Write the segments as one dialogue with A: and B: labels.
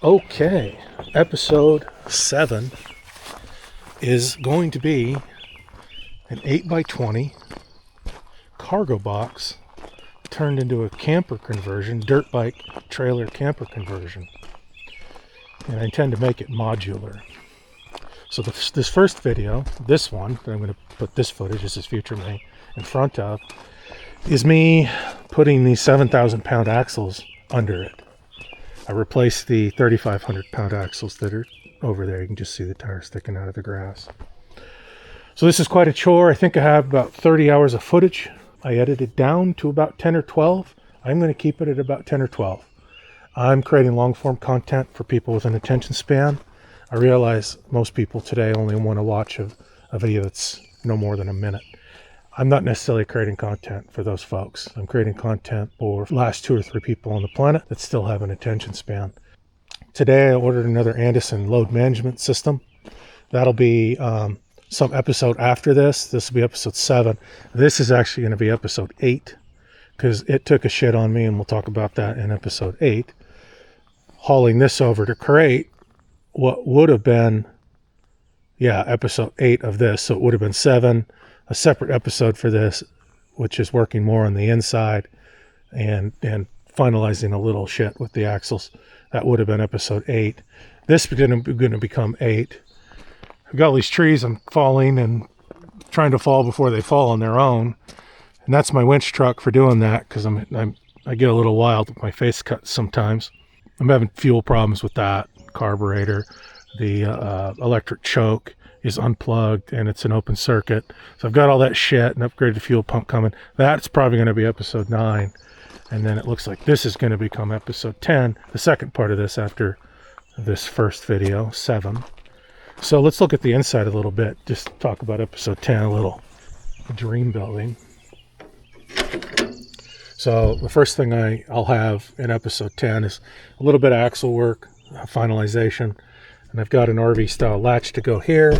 A: Okay, episode 7 is going to be an 8x20 cargo box turned into a camper conversion, dirt bike trailer camper conversion. And I intend to make it modular. So this first video, this one, that I'm going to put this footage, this is future me, in front of, is me putting these 7,000 pound axles under it. I replaced the 3,500 pound axles that are over there. You can just see the tires sticking out of the grass. So this is quite a chore. I think I have about 30 hours of footage. I edited down to about 10 or 12. I'm going to keep it at about 10 or 12. I'm creating long form content for people with an attention span. I realize most people today only want to watch a video that's no more than a minute. I'm not necessarily creating content for those folks. I'm creating content for the last 2 or 3 people on the planet that still have an attention span. Today I ordered another Anderson load management system. That'll be some episode after this. This will be episode 7. This is actually going to be episode 8 because it took a shit on me, and we'll talk about that in episode 8. Hauling this over to create what would have been, episode 8 of this. So it would have been 7. A separate episode for this, which is working more on the inside and finalizing a little shit with the axles. That would have been episode 8. This is going to become 8. I've got all these trees I'm falling and trying to fall before they fall on their own. And that's my winch truck for doing that, because I get a little wild with my face cut sometimes. I'm having fuel problems with that carburetor. The electric choke is unplugged and it's an open circuit. So I've got all that shit and upgraded fuel pump coming. That's probably going to be episode 9. And then it looks like this is going to become episode 10, the second part of this after this first video, 7. So let's look at the inside a little bit. Just talk about episode 10, a little dream building. So the first thing I'll have in episode 10 is a little bit of axle work, finalization. And I've got an RV style latch to go here.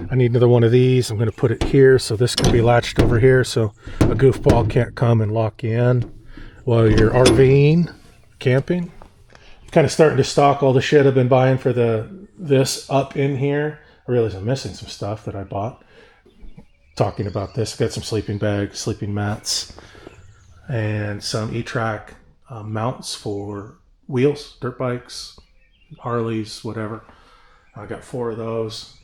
A: I need another one of these. I'm going to put it here so this can be latched over here so a goofball can't come and lock you in while you're RVing, camping. I'm kind of starting to stock all the shit I've been buying for this up in here. I realize I'm missing some stuff that I bought. Talking about this, I've got some sleeping bags, sleeping mats, and some E-Track mounts for wheels, dirt bikes, Harleys, whatever. I got 4 of those.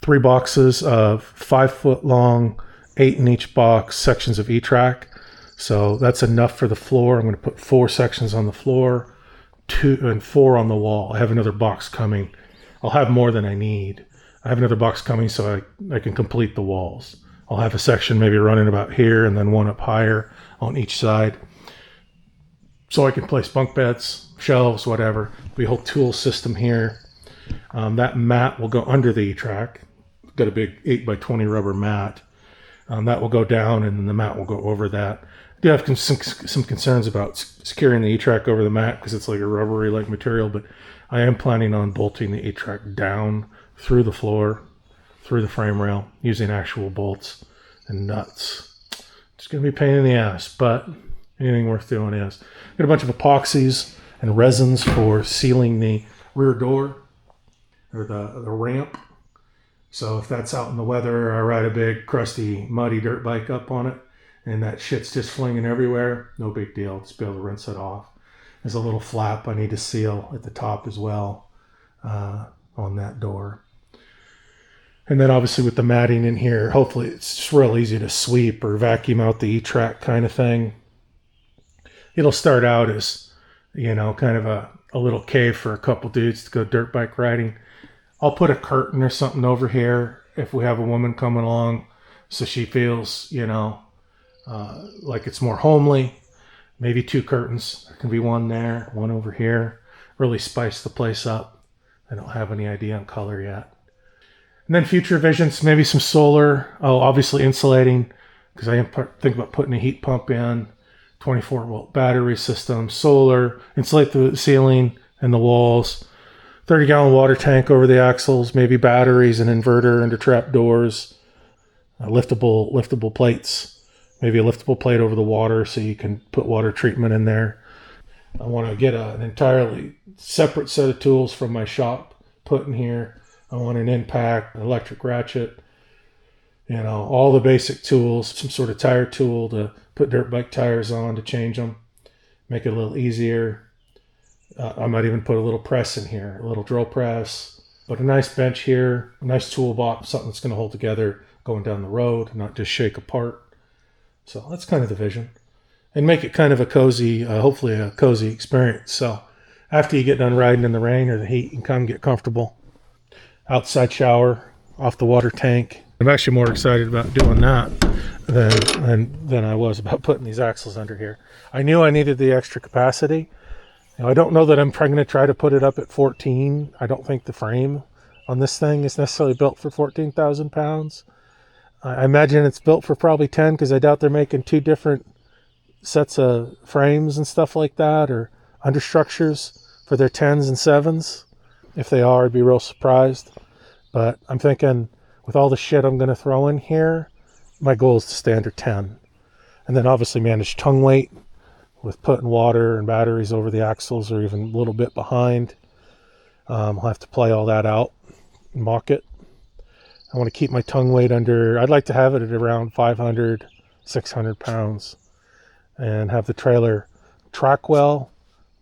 A: 3 boxes of 5 foot long, 8 in each box sections of E-Track. So that's enough for the floor. I'm going to put 4 sections on the floor, 2 and 4 on the wall. I have another box coming. I'll have more than I need. I have another box coming so I can complete the walls. I'll have a section maybe running about here and then one up higher on each side. So I can place bunk beds, shelves, whatever. We whole tool system here. That mat will go under the E-Track. Got a big 8x20 rubber mat. That will go down, and then the mat will go over that. I do have some concerns about securing the E-Track over the mat because it's like a rubbery-like material, but I am planning on bolting the E-Track down through the floor, through the frame rail, using actual bolts and nuts. It's going to be a pain in the ass, but anything worth doing is. Got a bunch of epoxies and resins for sealing the rear door or the ramp. So if that's out in the weather, I ride a big crusty muddy dirt bike up on it and that shit's just flinging everywhere, no big deal. Just be able to rinse it off. There's a little flap I need to seal at the top as well on that door. And then obviously with the matting in here, hopefully it's just real easy to sweep or vacuum out the E-Track kind of thing. It'll start out as, kind of a little cave for a couple dudes to go dirt bike riding. I'll put a curtain or something over here if we have a woman coming along so she feels, like it's more homely. Maybe 2 curtains. There can be one there, one over here. Really spice the place up. I don't have any idea on color yet. And then future visions, maybe some solar. Oh, obviously insulating, because I am thinking about putting a heat pump in. 24-volt battery system, solar, insulate the ceiling and the walls, 30-gallon water tank over the axles, maybe batteries, an inverter under trap doors, liftable plates, maybe a liftable plate over the water so you can put water treatment in there. I want to get an entirely separate set of tools from my shop put in here. I want an impact, an electric ratchet, you know, all the basic tools, some sort of tire tool to put dirt bike tires on to change them, make it a little easier. I might even put a little press in here, a little drill press, but a nice bench here, a nice toolbox, something that's going to hold together going down the road, not just shake apart. So that's kind of the vision. And make it kind of a cozy, hopefully a cozy experience. So after you get done riding in the rain or the heat, you can come get comfortable. Outside shower, off the water tank. I'm actually more excited about doing that than I was about putting these axles under here. I knew I needed the extra capacity. Now, I don't know that I'm going to try to put it up at 14. I don't think the frame on this thing is necessarily built for 14,000 pounds. I imagine it's built for probably 10 because I doubt they're making two different sets of frames and stuff like that, or understructures for their 10s and 7s. If they are, I'd be real surprised. But I'm thinking with all the shit I'm going to throw in here, my goal is to stay under 10. And then obviously manage tongue weight with putting water and batteries over the axles or even a little bit behind. I'll have to play all that out and mock it. I want to keep my tongue weight under, I'd like to have it at around 500, 600 pounds and have the trailer track well,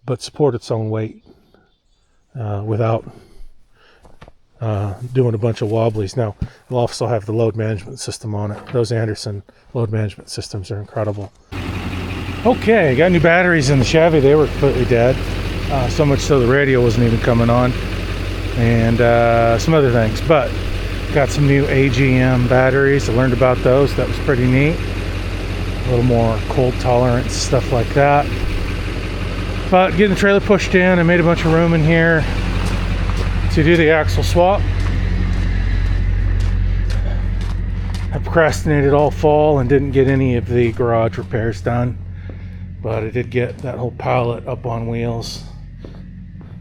A: but support its own weight without doing a bunch of wobblies. Now, we'll also have the load management system on it. Those Anderson load management systems are incredible. Okay, got new batteries in the Chevy. They were completely dead. So much so the radio wasn't even coming on. And some other things. But got some new AGM batteries. I learned about those. That was pretty neat. A little more cold tolerance, stuff like that. But getting the trailer pushed in, I made a bunch of room in here to do the axle swap. I procrastinated all fall and didn't get any of the garage repairs done. But I did get that whole pallet up on wheels.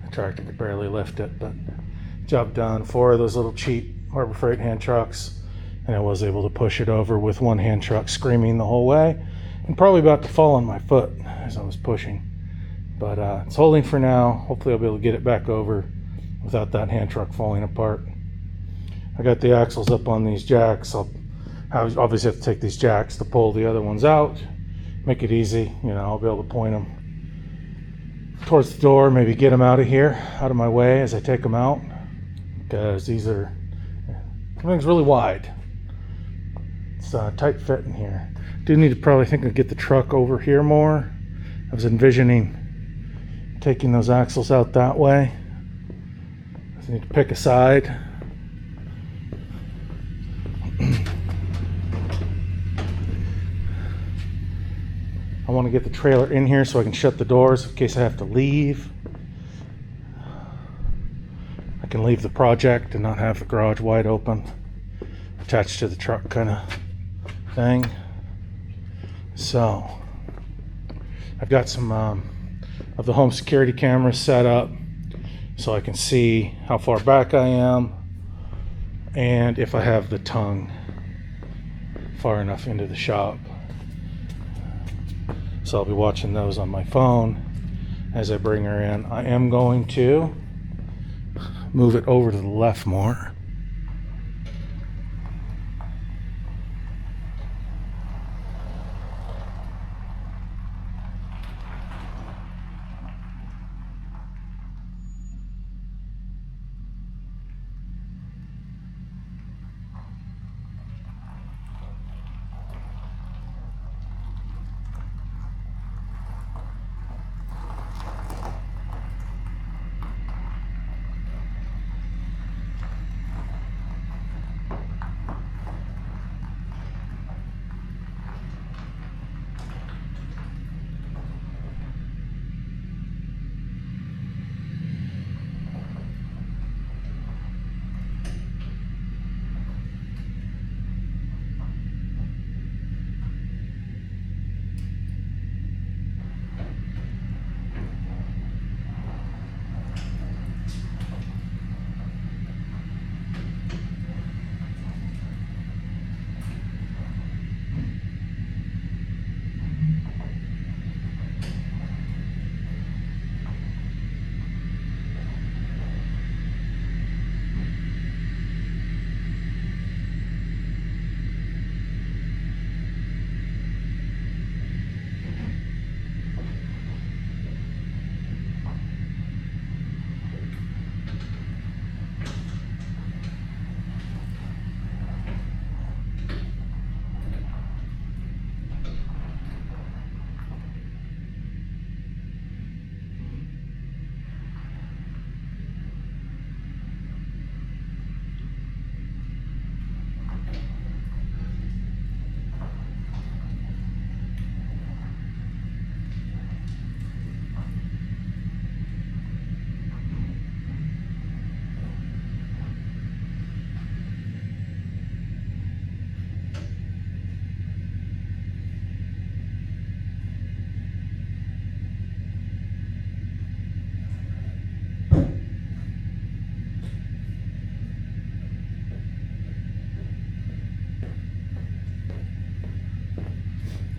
A: The tractor could barely lift it, but job done. 4 of those little cheap Harbor Freight hand trucks, and I was able to push it over with one hand truck screaming the whole way, and probably about to fall on my foot as I was pushing. But it's holding for now. Hopefully I'll be able to get it back over without that hand truck falling apart. I got the axles up on these jacks. I'll obviously have to take these jacks to pull the other ones out. Make it easy, you know, I'll be able to point them towards the door, maybe get them out of here, out of my way as I take them out, because everything's really wide. It's a tight fit in here. Do need to probably think of get the truck over here more. I was envisioning taking those axles out that way. I need to pick a side. I want to get the trailer in here so I can shut the doors in case I have to leave. I can leave the project and not have the garage wide open, attached to the truck kind of thing. So I've got some of the home security cameras set up so I can see how far back I am and if I have the tongue far enough into the shop. So I'll be watching those on my phone as I bring her in. I am going to move it over to the left more.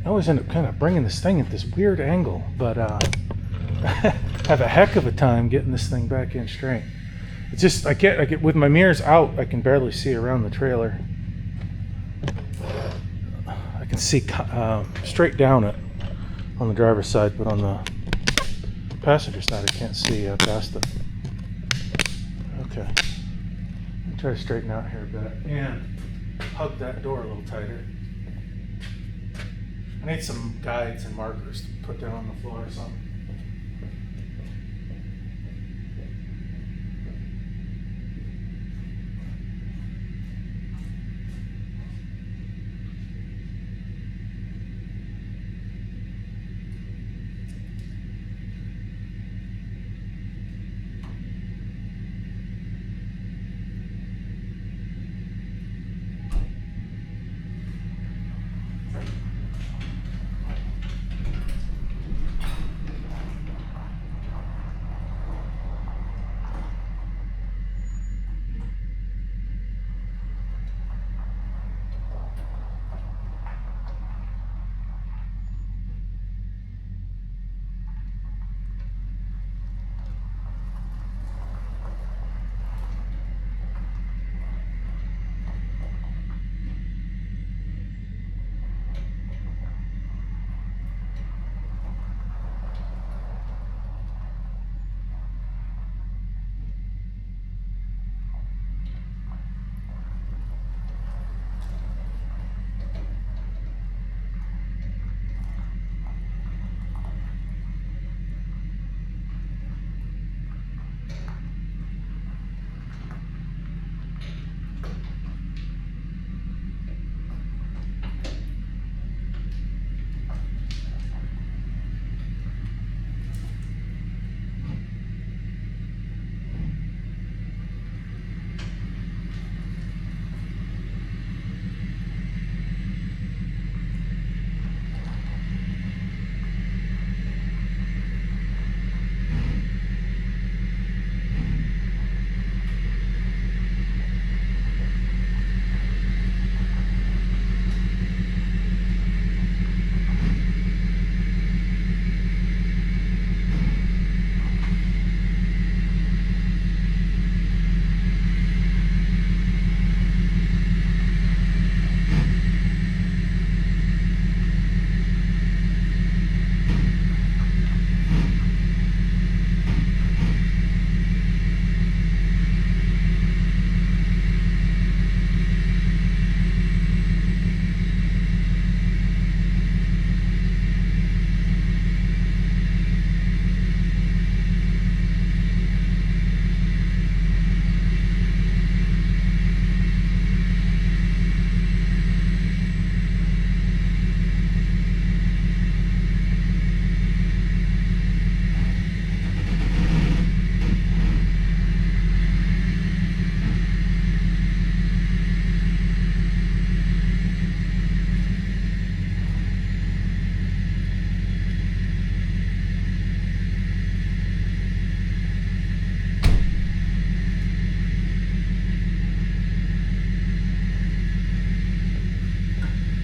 A: I always end up kind of bringing this thing at this weird angle, but have a heck of a time getting this thing back in straight. It's just, I get with my mirrors out, I can barely see around the trailer. I can see straight down it on the driver's side, but on the passenger side I can't see past it. Okay, try to straighten out here a bit and hug that door a little tighter. I need some guides and markers to put down on the floor or something.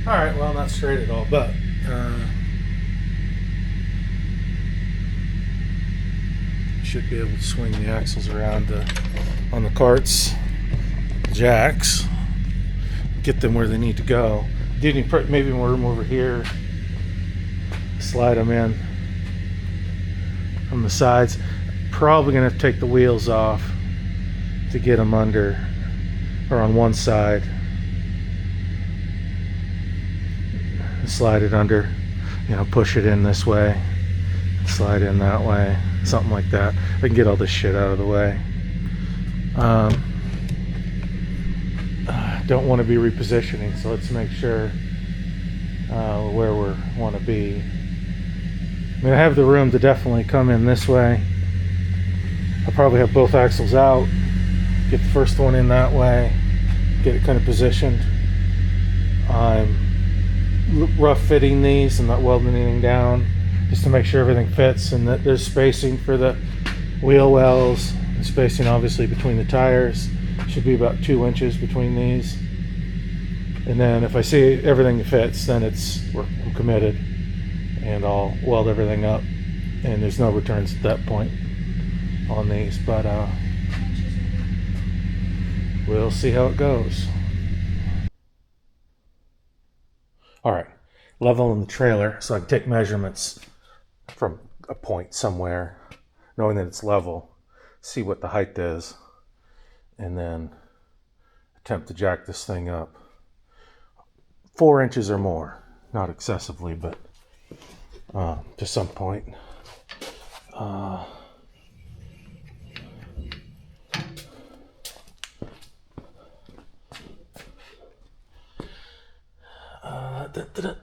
A: Alright, well, not straight at all, but should be able to swing the axles around on the carts, jacks, get them where they need to go. Do need maybe more room over here, slide them in from the sides. Probably gonna have to take the wheels off to get them under, or on one side. Slide it under, you know, push it in this way, slide in that way, something like that. I can get all this shit out of the way. Don't want to be repositioning, so let's make sure where we want to be. I mean, I have the room to definitely come in this way. I'll probably have both axles out, get the first one in that way, get it kind of positioned. I'm rough fitting these and not welding anything down, just to make sure everything fits and that there's spacing for the wheel wells, and spacing obviously between the tires. Should be about 2 inches between these. And then if I see everything fits, then I'm committed, and I'll weld everything up, and there's no returns at that point on these, but we'll see how it goes. All right, leveling the trailer so I can take measurements from a point somewhere, knowing that it's level, see what the height is, and then attempt to jack this thing up 4 inches or more, not excessively, but to some point.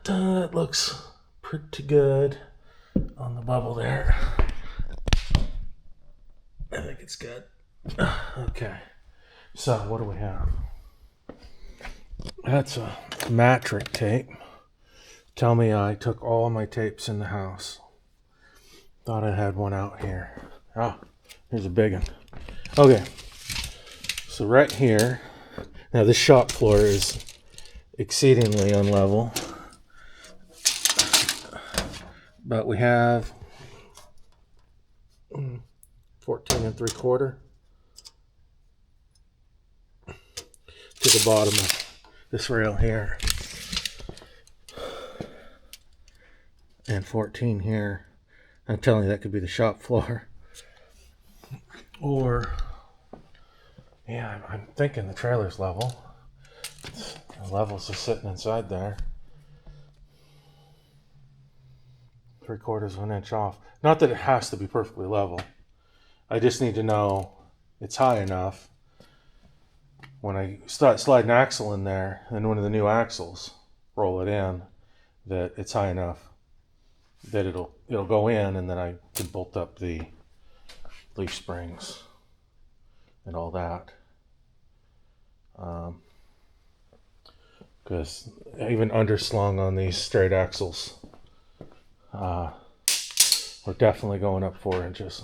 A: It looks pretty good on the bubble there. I think it's good. Okay, so what do we have? That's a matric tape. Tell me I took all my tapes in the house. Thought I had one out here. Ah, here's a big one. Okay, so right here, now this shop floor is exceedingly unlevel, but we have 14 3/4 to the bottom of this rail here, and 14 here. I'm telling you, that could be the shop floor, or yeah, I'm thinking the trailer's level. The levels are sitting inside there. 3/4 of an inch off. Not that it has to be perfectly level. I just need to know it's high enough when I start sliding an axle in there, and one of the new axles, roll it in, that it's high enough that it'll go in, and then I can bolt up the leaf springs and all that. Because even underslung on these straight axles, we're definitely going up 4 inches.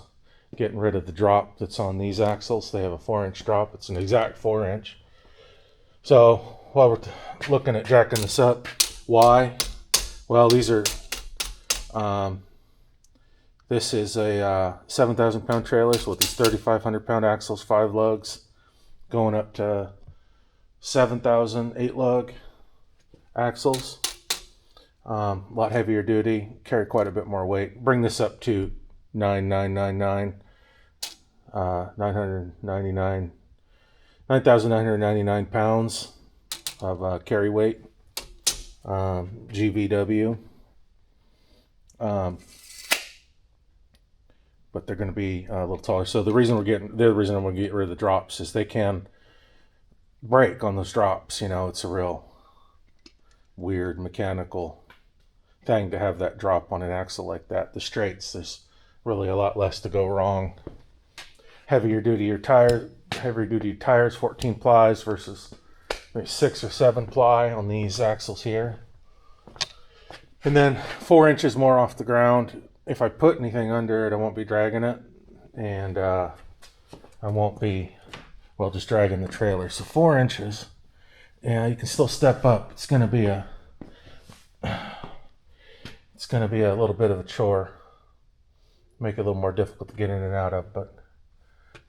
A: Getting rid of the drop that's on these axles. They have a 4-inch drop. It's an exact 4-inch. So while we're looking at jacking this up, why? Well, these are, this is a 7,000 pound trailer, so with these 3,500 pound axles, 5 lugs, going up to 7,000 8 lug axles. A lot heavier duty, carry quite a bit more weight. Bring this up to 9,999 pounds of carry weight, GVW. But they're going to be a little taller. So the reason I'm going to get rid of the drops is they can break on those drops. You know, it's a real weird mechanical thing to have that drop on an axle like that. The straights, there's really a lot less to go wrong. Heavier duty tires, 14 plies versus maybe 6 or 7 ply on these axles here. And then 4 inches more off the ground. If I put anything under it, I won't be dragging it, and I won't be, well, just dragging the trailer. So 4 inches, yeah, you can still step up. It's going to be a little bit of a chore. Make it a little more difficult to get in and out of, but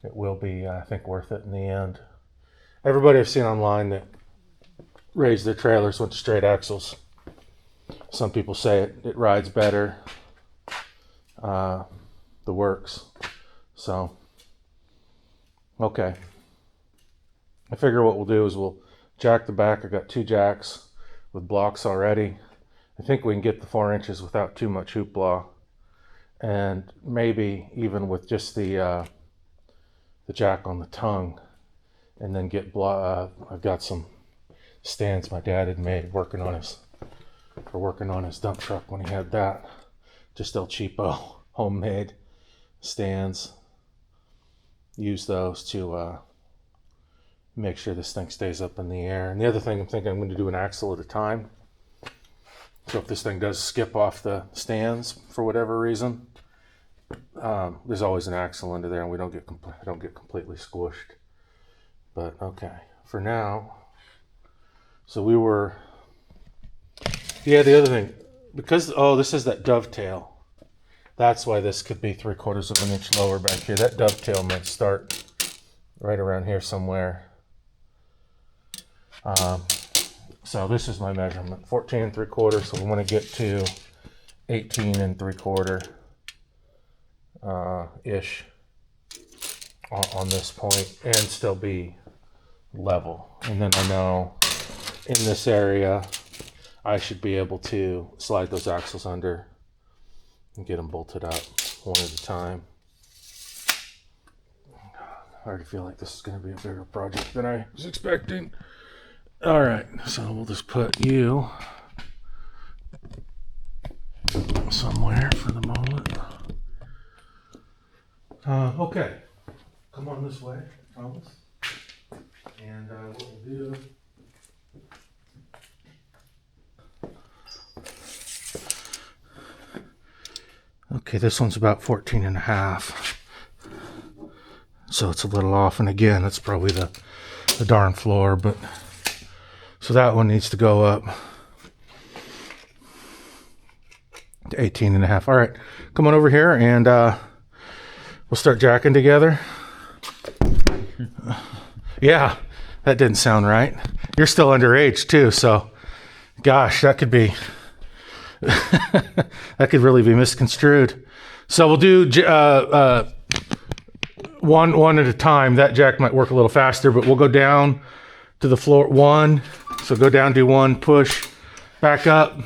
A: it will be, I think, worth it in the end. Everybody I've seen online that raised their trailers went to straight axles. Some people say it rides better, the works. So, okay. I figure what we'll do is we'll jack the back. I got 2 jacks with blocks already. I think we can get the 4 inches without too much hoopla, and maybe even with just the jack on the tongue, and then get I've got some stands my dad had made working on his dump truck when he had that. Just El Cheapo homemade stands. Use those to make sure this thing stays up in the air. And the other thing, I'm thinking I'm going to do an axle at a time. So if this thing does skip off the stands for whatever reason, there's always an axle under there, and I don't get completely squished. But okay, for now. So the other thing, because, oh, this is that dovetail. That's why this could be 3/4 of an inch lower back here. That dovetail might start right around here somewhere. So this is my measurement, 14 3/4. So we want to get to 18 3/4 ish on this point and still be level. And then I know in this area I should be able to slide those axles under and get them bolted up one at a time. I already feel like this is going to be a bigger project than I was expecting. All right, so we'll just put you somewhere for the moment. Okay, come on this way, Thomas. And what we'll do, okay, this one's about 14 and a half. So it's a little off, and again, that's probably the darn floor, but so that one needs to go up to 18 and a half. All right, come on over here and we'll start jacking together. Yeah, that didn't sound right. You're still underage too, so gosh, that could be that could really be misconstrued. So we'll do one at a time. That jack might work a little faster, but we'll go down to the floor. One, so go down, do one, push, back up.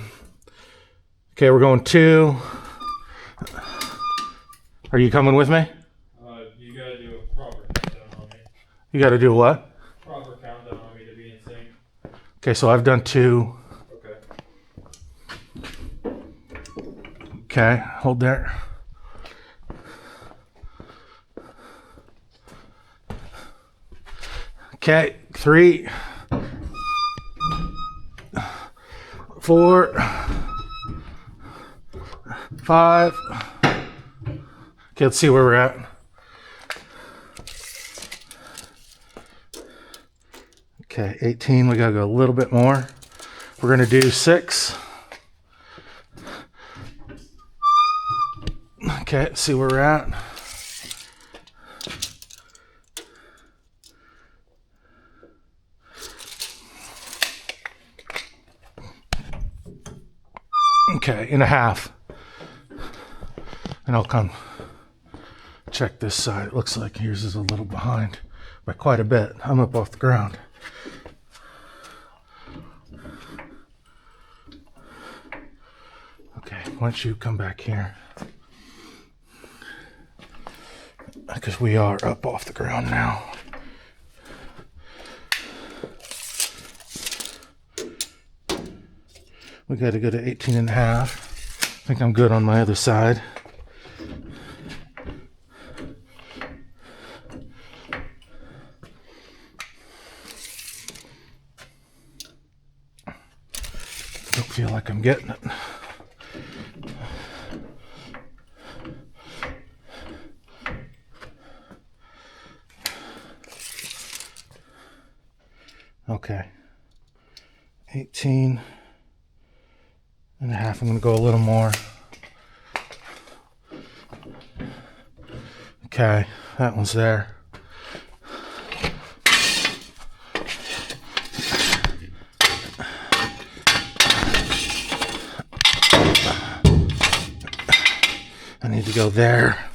A: Okay, we're going two. Are you coming with me?
B: You gotta do a proper countdown on me.
A: You got to do what?
B: Proper countdown on me to be in sync.
A: Okay, so I've done two.
B: Okay.
A: Okay, hold there. Okay, 3, 4, 5. Okay, let's see where we're at. Okay, 18, we gotta go a little bit more. We're gonna do 6. Okay, let's see where we're at. Okay, and a half. And I'll come check this side. It looks like yours is a little behind by quite a bit. I'm up off the ground. Okay, why don't you come back here? Because we are up off the ground now. We got to go to 18 and a half. I think I'm good on my other side. Don't feel like I'm getting it. Okay. 18 and a half. I'm going to go a little more. Okay, that one's there. I need to go there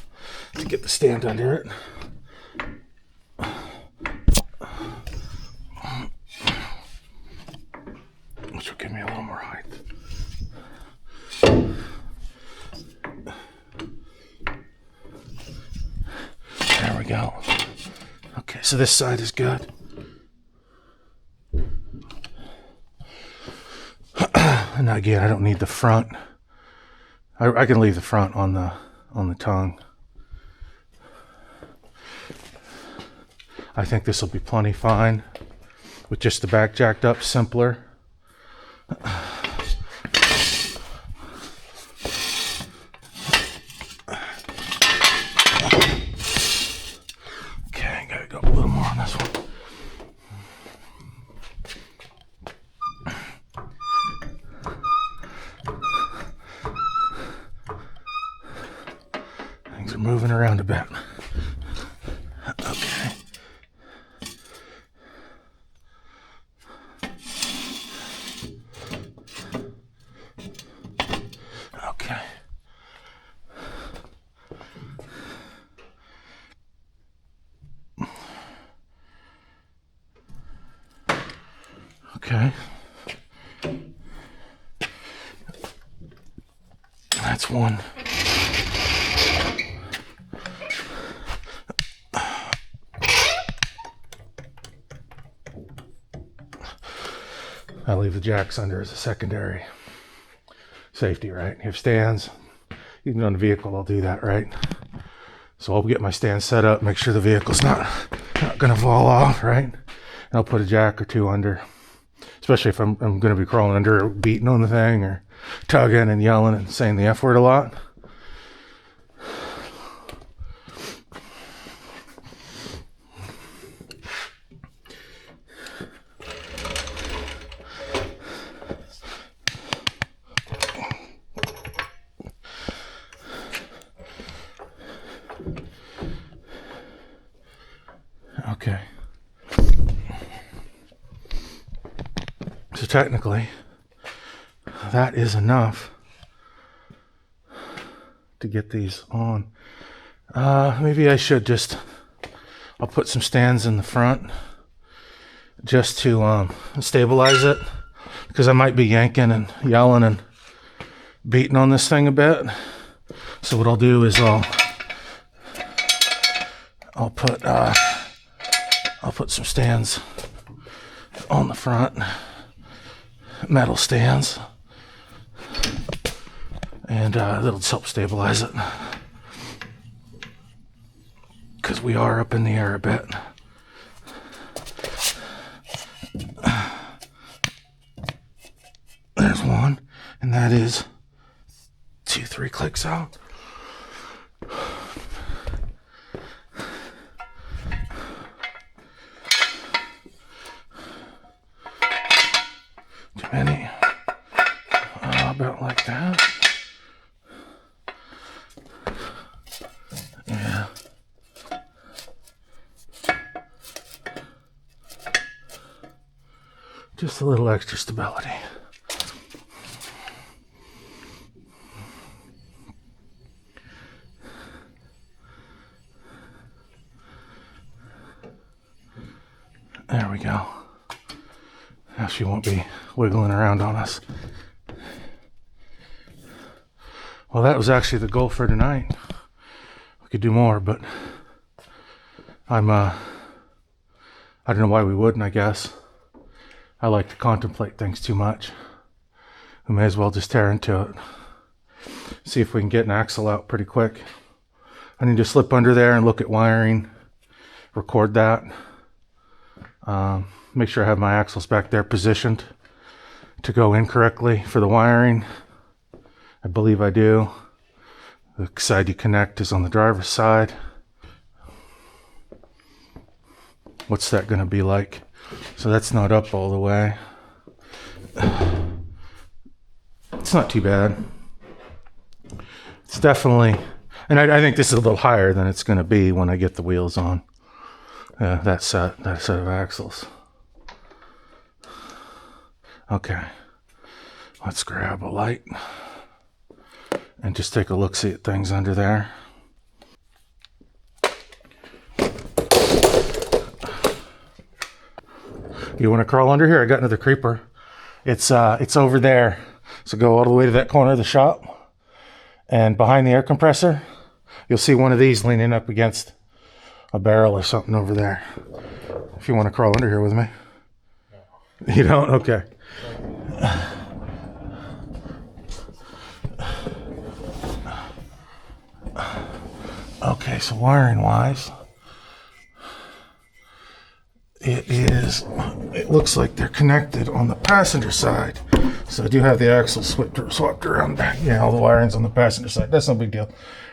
A: to get the stand under it. Which will give me a little more height. There we go. Okay, so this side is good. And again, I don't need the front. I can leave the front on the tongue. I think this will be plenty fine with just the back jacked up, simpler. Okay, gotta go a little more on this one. a bit. Okay. Okay. Okay. That's one. I leave the jacks under as a secondary safety, right? You have stands, even on the vehicle, I'll do that, right? So I'll get my stand set up, make sure the vehicle's not gonna fall off, right? And I'll put a jack or two under, especially if I'm gonna be crawling under or beating on the thing or tugging and yelling and saying the F word a lot. Okay. So technically, that is enough to get these on. Maybe I should I'll put some stands in the front just to stabilize it, because I might be yanking and yelling and beating on this thing a bit. So what I'll do is I'll put some stands on the front, metal stands, and that'll just help stabilize it, because we are up in the air a bit. There's one, and that is 2-3 clicks out. Too many. About like that. Yeah. Just a little extra stability. There we go. Now she won't be wiggling around on us. Well, that was actually the goal for tonight. We could do more, but I don't know why we wouldn't, I guess. I like to contemplate things too much. We may as well just tear into it. See if we can get an axle out pretty quick. I need to slip under there and look at wiring, record that. Make sure I have my axles back there positioned to go in correctly for the wiring. I believe I do. The side you connect is on the driver's side. What's that going to be like? So that's not up all the way. It's not too bad. It's definitely, and I think this is a little higher than it's going to be when I get the wheels on. That set of axles. Okay, let's grab a light and just take a look-see at things under there. You want to crawl under here? I got another creeper. It's over there. So go all the way to that corner of the shop, and behind the air compressor, you'll see one of these leaning up against a barrel or something over there. If you want to crawl under here with me. No. You don't? Okay. Okay, so wiring wise, it looks like they're connected on the passenger side. So I do have the axles swapped around back. Yeah, all the wiring's on the passenger side. That's no big deal.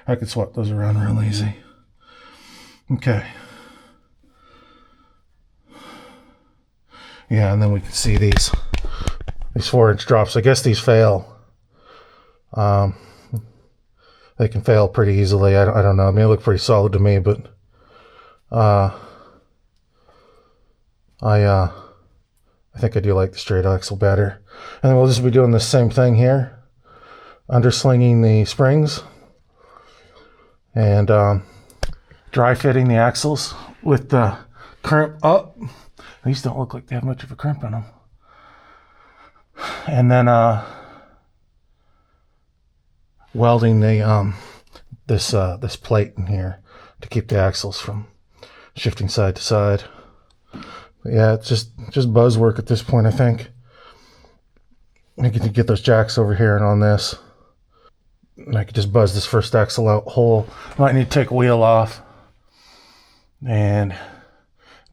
A: I could swap those around real easy. Okay. Yeah, and then we can see these 4-inch drops. I guess these fail. I they can fail pretty easily. I don't know. I mean, they look pretty solid to me, but I think I do like the straight axle better. And then we'll just be doing the same thing here, underslinging the springs and dry fitting the axles with the crimp up. These don't look like they have much of a crimp in them. And then welding the this plate in here to keep the axles from shifting side to side. But yeah, it's just buzz work at this point, I think. I can get those jacks over here and on this. And I could just buzz this first axle out whole. Might need to take a wheel off and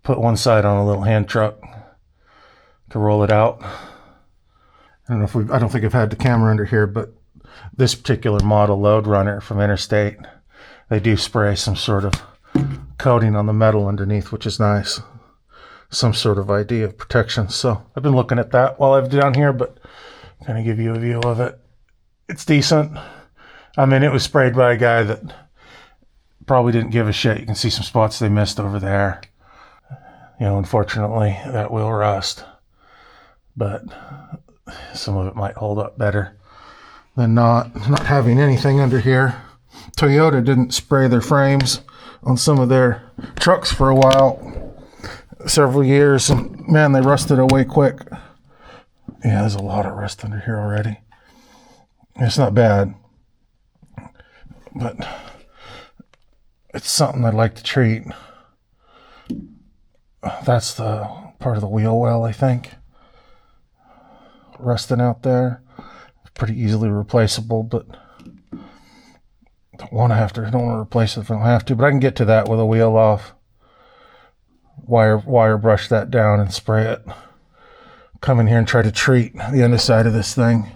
A: put one side on a little hand truck to roll it out. I don't think I've had the camera under here, but this particular model load runner from Interstate, they do spray some sort of coating on the metal underneath, which is nice. Some sort of idea of protection. So I've been looking at that while I've down here, but kind of give you a view of it. It's decent. I mean, it was sprayed by a guy that probably didn't give a shit. You can see some spots they missed over there. You know, unfortunately, that will rust, but some of it might hold up better than not having anything under here. Toyota didn't spray their frames on some of their trucks for a while, several years, and man, they rusted away quick. Yeah, there's a lot of rust under here already. It's not bad, but it's something I'd like to treat. That's the part of the wheel well, I think. Rusting out there. It's pretty easily replaceable, but don't want to replace it if I don't have to, but I can get to that with a wheel off. Wire brush that down and spray it. Come in here and try to treat the underside of this thing.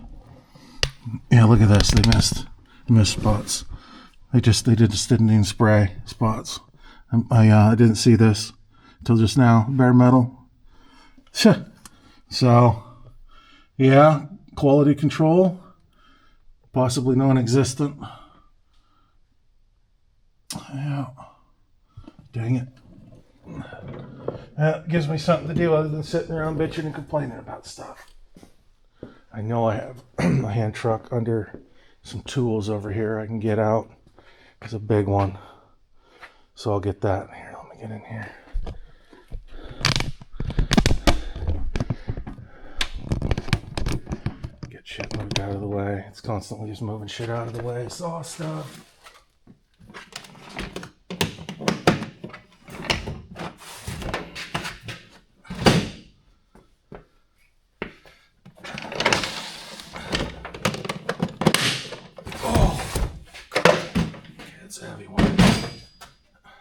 A: Yeah, look at this. They missed spots. They just didn't even spray spots. I didn't see this until just now. Bare metal. So, yeah, quality control, possibly non-existent. Yeah, dang it. That gives me something to do other than sitting around bitching and complaining about stuff. I know I have a hand truck under some tools over here I can get out. It's a big one. So I'll get that. Here, let me get in here. Get shit moved out of the way. It's constantly just moving shit out of the way. Saw stuff.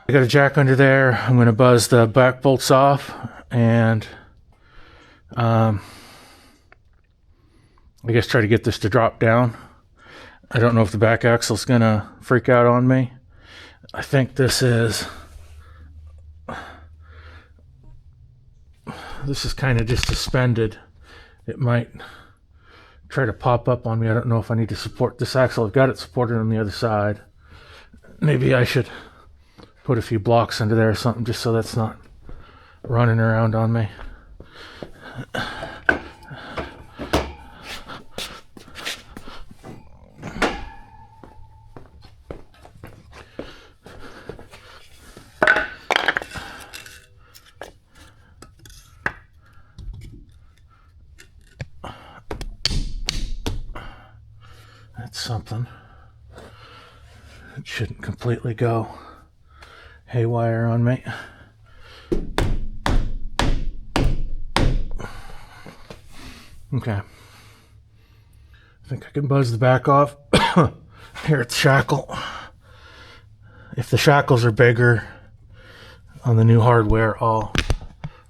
A: I got a jack under there. I'm going to buzz the back bolts off and I guess try to get this to drop down. I don't know if the back axle's going to freak out on me. I think this is kind of just suspended. It might try to pop up on me. I don't know if I need to support this axle. I've got it supported on the other side. Maybe I should put a few blocks under there or something just so that's not running around on me. That's something. It shouldn't completely go haywire on me. Okay. I think I can buzz the back off. Here it's shackle. If the shackles are bigger on the new hardware, I'll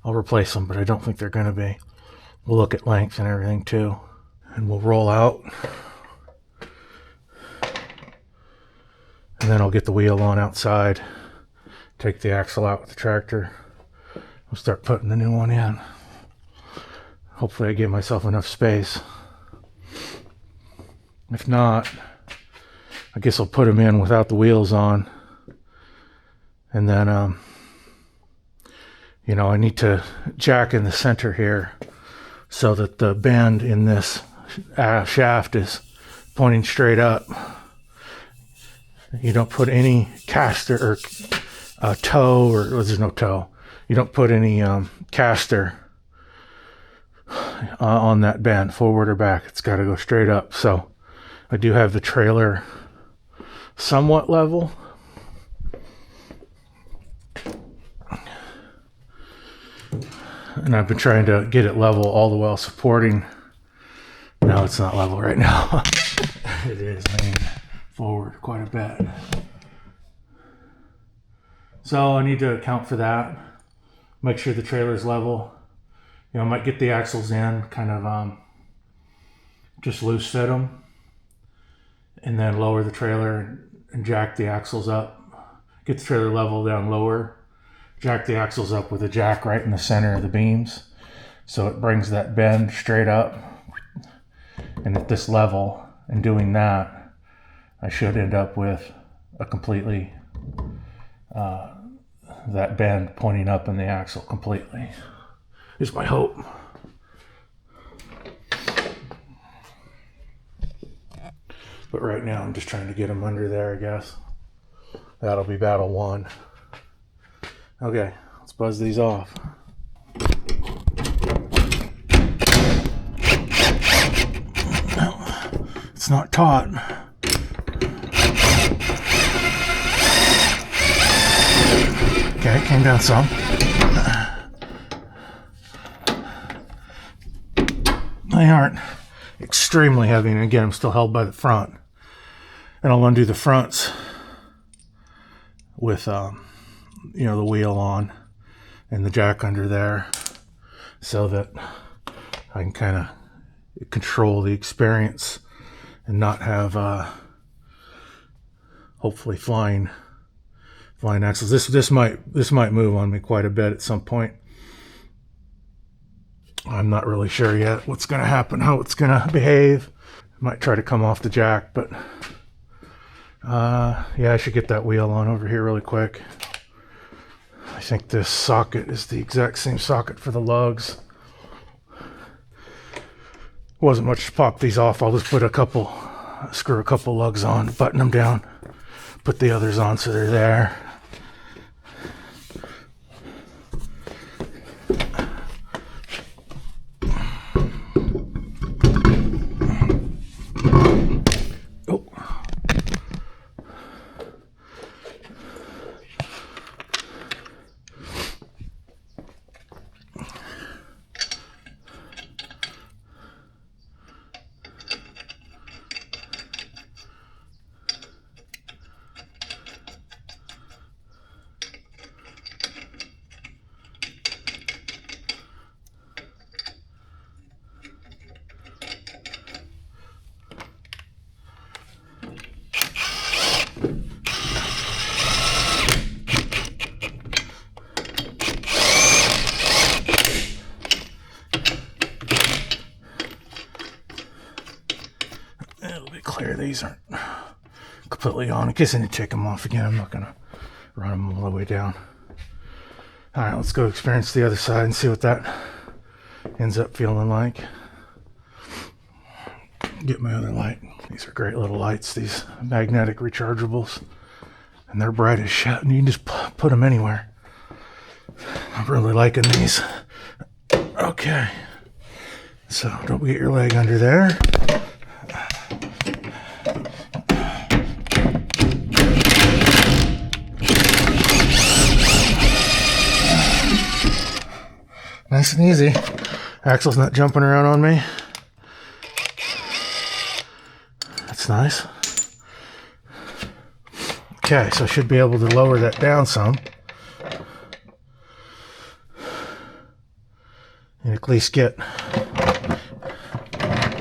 A: replace them, but I don't think they're going to be. We'll look at length and everything too, and we'll roll out. And then I'll get the wheel on outside. Take the axle out with the tractor. I'll start putting the new one in. Hopefully I give myself enough space. If not, I guess I'll put them in without the wheels on. And then, you know, I need to jack in the center here so that the bend in this shaft is pointing straight up. You don't put any caster or toe, or there's no toe. You don't put any caster on that bend, forward or back. It's got to go straight up. So I do have the trailer somewhat level. And I've been trying to get it level all the while supporting. No, it's not level right now. It is leaning forward quite a bit. So I need to account for that. Make sure the trailer's level. You know, I might get the axles in, kind of just loose fit them, and then lower the trailer and jack the axles up. Get the trailer level down lower. Jack the axles up with a jack right in the center of the beams, so it brings that bend straight up. And at this level, and doing that, I should end up with a completely that bend pointing up in the axle completely. Is my hope. But right now I'm just trying to get them under there, I guess. That'll be battle one. Okay, let's buzz these off. No, it's not taut. Okay, came down some. They aren't extremely heavy, and again, I'm still held by the front. And I'll undo the fronts with you know, the wheel on and the jack under there, so that I can kind of control the experience and not have hopefully flying axles. This might move on me quite a bit at some point. I'm not really sure yet what's going to happen, how it's going to behave. I might try to come off the jack, but yeah, I should get that wheel on over here really quick. I think this socket is the exact same socket for the lugs. Wasn't much to pop these off. I'll just put screw a couple lugs on, button them down, put the others on so they're there. Clear, these aren't completely on. In case I need to take them off again, I'm not going to run them all the way down. All right, let's go experience the other side and see what that ends up feeling like. Get my other light. These are great little lights, these magnetic rechargeables, and they're bright as shit, and you can just put them anywhere. I'm really liking these. Okay, so don't get your leg under there. Nice and easy. Axle's not jumping around on me. That's nice. Okay, so I should be able to lower that down some. And at least get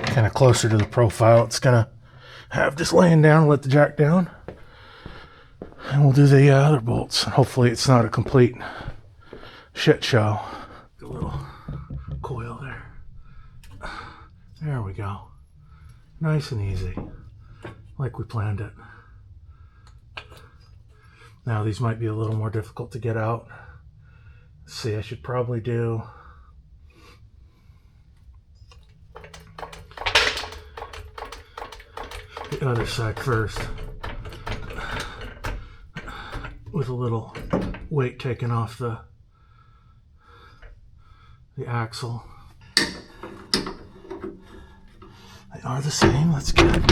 A: kind of closer to the profile it's gonna have, just laying down, let the jack down. And we'll do the other bolts. Hopefully it's not a complete shit show. A little coil there. There we go. Nice and easy, like we planned it. Now these might be a little more difficult to get out. Let's see, I should probably do the other side first, with a little weight taken off the axle. They are the same, that's good.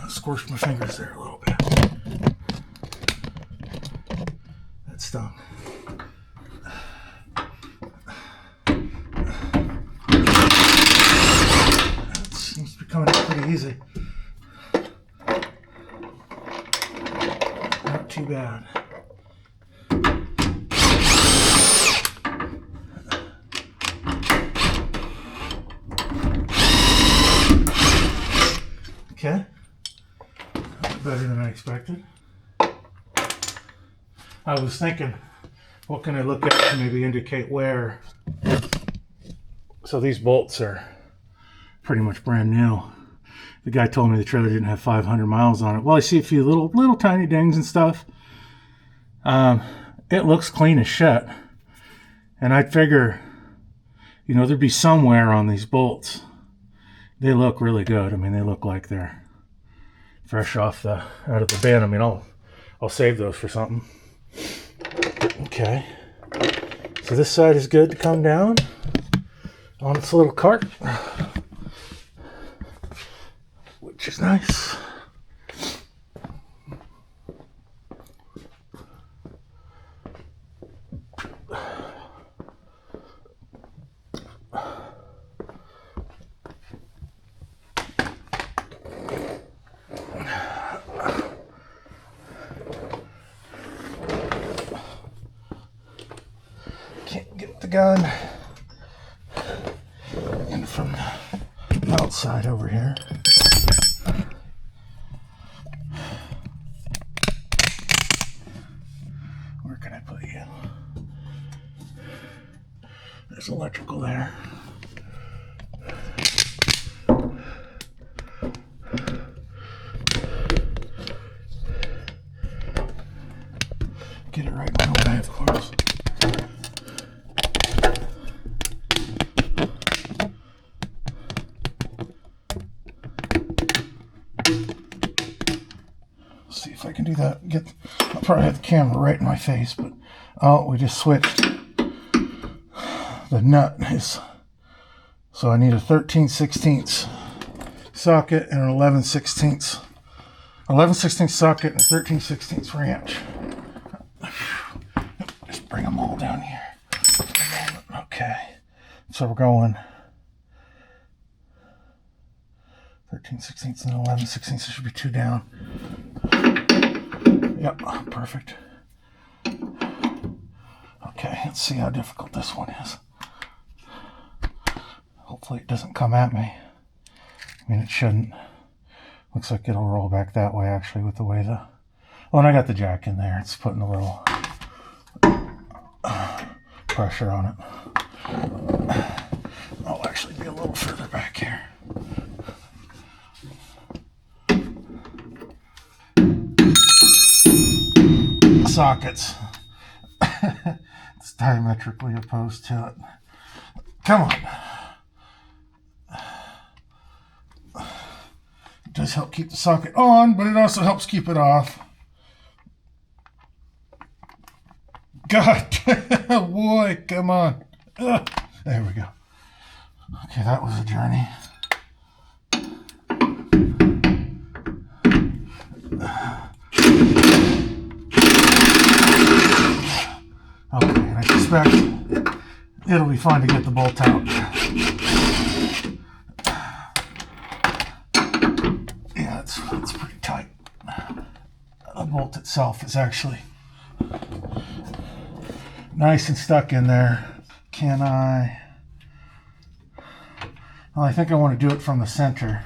A: Squished my fingers there a little bit. That stung. That seems to be coming out pretty easy. Not too bad. Okay. Better than I expected. I was thinking, what can I look at to maybe indicate wear? So these bolts are pretty much brand new. The guy told me the trailer didn't have 500 miles on it. Well, I see a few little tiny dings and stuff. It looks clean as shit. And I'd figure, you know, there'd be some wear on these bolts. They look really good. I mean, they look like they're fresh out of the bin. I mean, I'll save those for something. Okay. So this side is good to come down on its little cart, which is nice. Can't get the gun in from the outside over here. Where can I put you? There's electrical there. Get it right in the way, of course. See if I can do that. I'll probably have the camera right in my face, but oh, we just switched. The nut is, so I need a 13/16 socket and an 11/16 socket and a 13/16 wrench. Just bring them all down here. Okay, so we're going 13/16 and 11/16. So should be two down. Yep, perfect. Okay, let's see how difficult this one is. Hopefully it doesn't come at me. I mean, it shouldn't. Looks like it'll roll back that way, actually, with the way the... Oh, and I got the jack in there. It's putting a little pressure on it. I'll actually be a little further back here. Sockets. It's diametrically opposed to it. Come on. It does help keep the socket on, but it also helps keep it off. God, boy, come on. Ugh. There we go. Okay, that was a journey. Okay, and I suspect it'll be fun to get the bolt out. Yeah, it's pretty tight. The bolt itself is actually nice and stuck in there. Can I? Well, I think I want to do it from the center.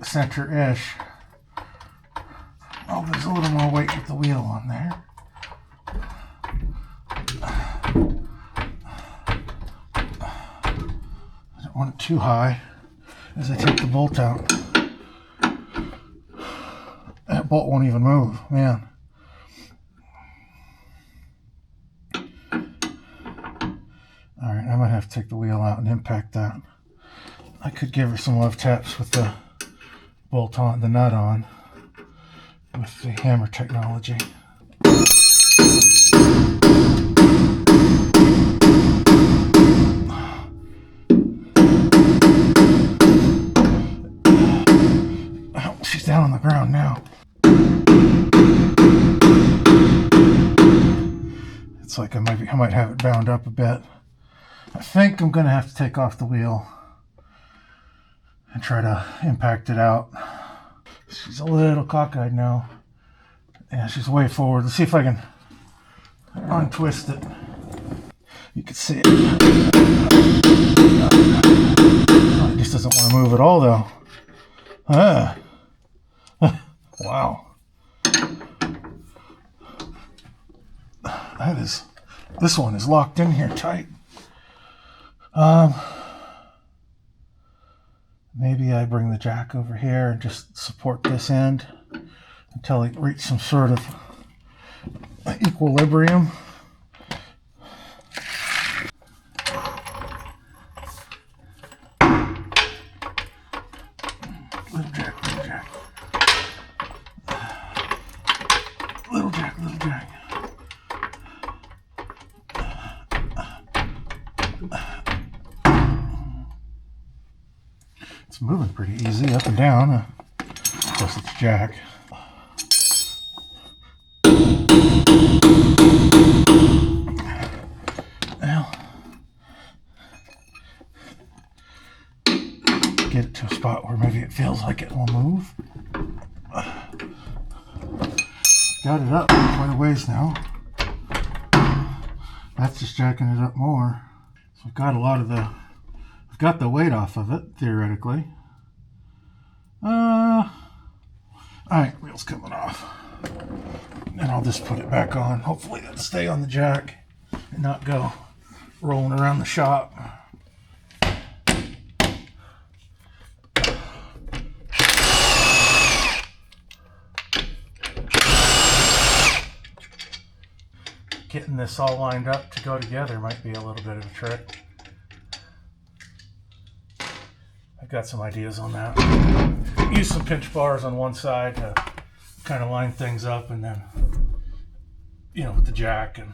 A: Center-ish. Oh, there's a little more weight with the wheel on there. I don't want it too high. as I take the bolt out. That bolt won't even move, man. Alright, I might have to take the wheel out and impact that. I could give her some love taps with the bolt on, the nut on, with the hammer technology. Oh, she's down on the ground now. It's like I might have it bound up a bit. I think I'm going to have to take off the wheel and try to impact it out. She's a little cockeyed now. Yeah, she's way forward. Let's see if I can untwist it. You can see it. Oh, it just doesn't want to move at all, though. Wow. This one is locked in here tight. Maybe I bring the jack over here and just support this end until it reaches some sort of equilibrium. Little jack, little jack. Little jack, little jack. It's moving pretty easy up and down. Of course, it's jack. Well, get it to a spot where maybe it feels like it will move. Got it up quite a ways now. That's just jacking it up more. So I've got I've got the weight off of it, theoretically. Alright, wheel's coming off. And I'll just put it back on. Hopefully it'll stay on the jack and not go rolling around the shop. Getting this all lined up to go together might be a little bit of a trick. I've got some ideas on that. Use some pinch bars on one side to kind of line things up, and then, you know, with the jack, and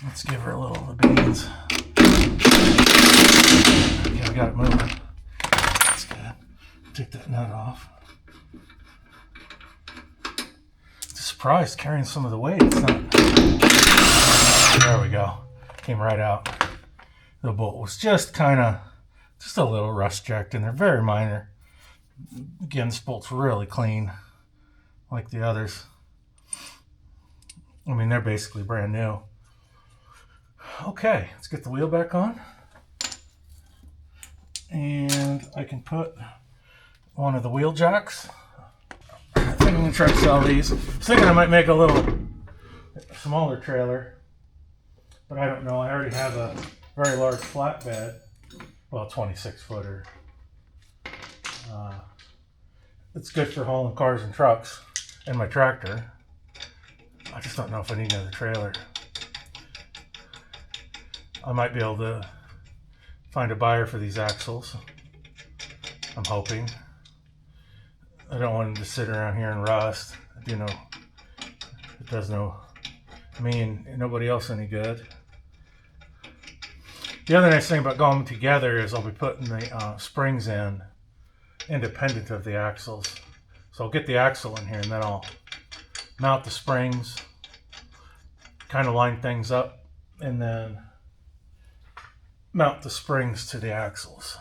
A: let's give her a little of the beans. Yeah, I got it moving. That's good. Take that nut off. It's a surprise carrying some of the weight. It's not. There we go. Came right out. The bolt was just a little rust jacked in there, very minor. Again, this bolt's really clean, like the others. I mean, they're basically brand new. Okay, let's get the wheel back on. And I can put one of the wheel jacks. I think I'm going to try to sell these. I was thinking I might make a little smaller trailer, but I don't know. I already have a very large flatbed. Well, 26-footer. It's good for hauling cars and trucks and my tractor. I just don't know if I need another trailer. I might be able to find a buyer for these axles. I'm hoping. I don't want them to sit around here and rust. You know, it does me and nobody else any good. The other nice thing about going together is I'll be putting the springs in independent of the axles. So I'll get the axle in here and then I'll mount the springs, kind of line things up, and then mount the springs to the axles.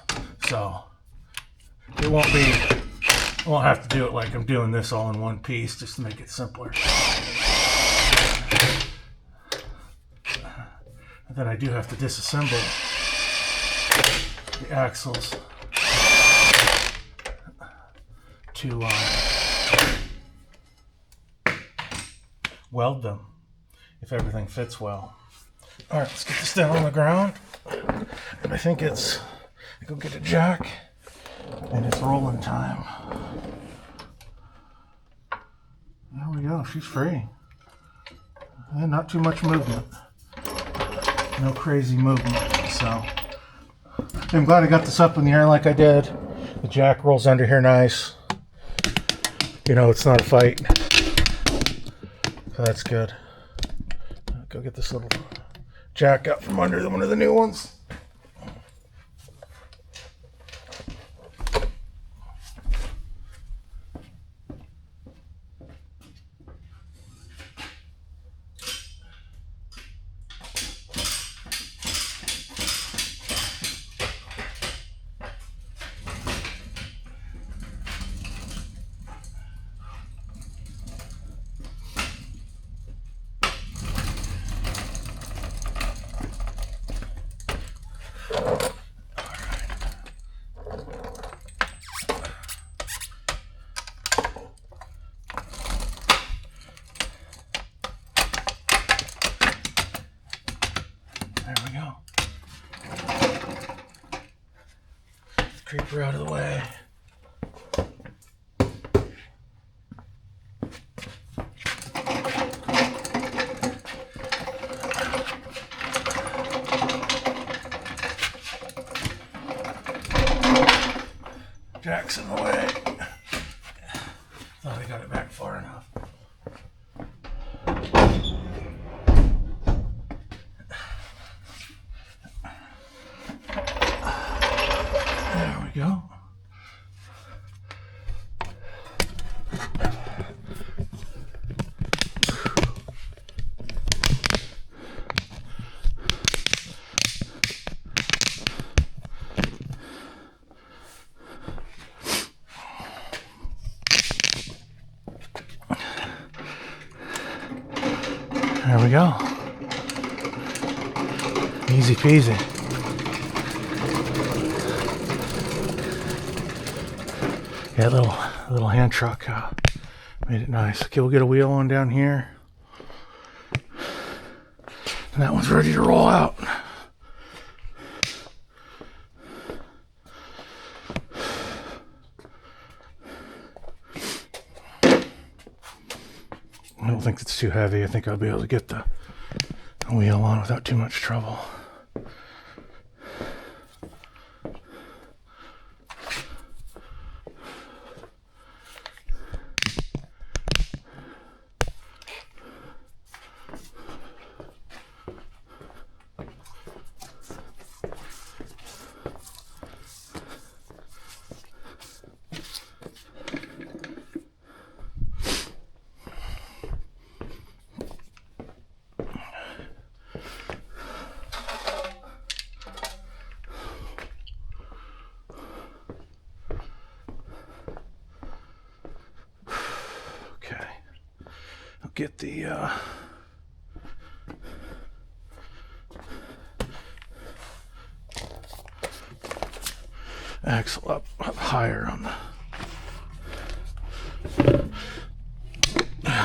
A: So I won't have to do it like I'm doing this all in one piece, just to make it simpler. And then I do have to disassemble the axles to weld them if everything fits well. All right, let's get this down on the ground. And I think go get a jack And it's rolling time. There we go, she's free. And not too much movement. No crazy movement, so. I'm glad I got this up in the air like I did. The jack rolls under here nice. You know, it's not a fight. So that's good. Go get this little jack out from under one of the new ones. There we go. Creeper out of the way. Jack's in the way. Thought I got it back far enough. There we go. There we go. Easy peasy. Yeah, little hand truck made it nice. Okay, we'll get a wheel on down here. And that one's ready to roll out. I don't think it's too heavy. I think I'll be able to get the wheel on without too much trouble. Get the axle up higher on the.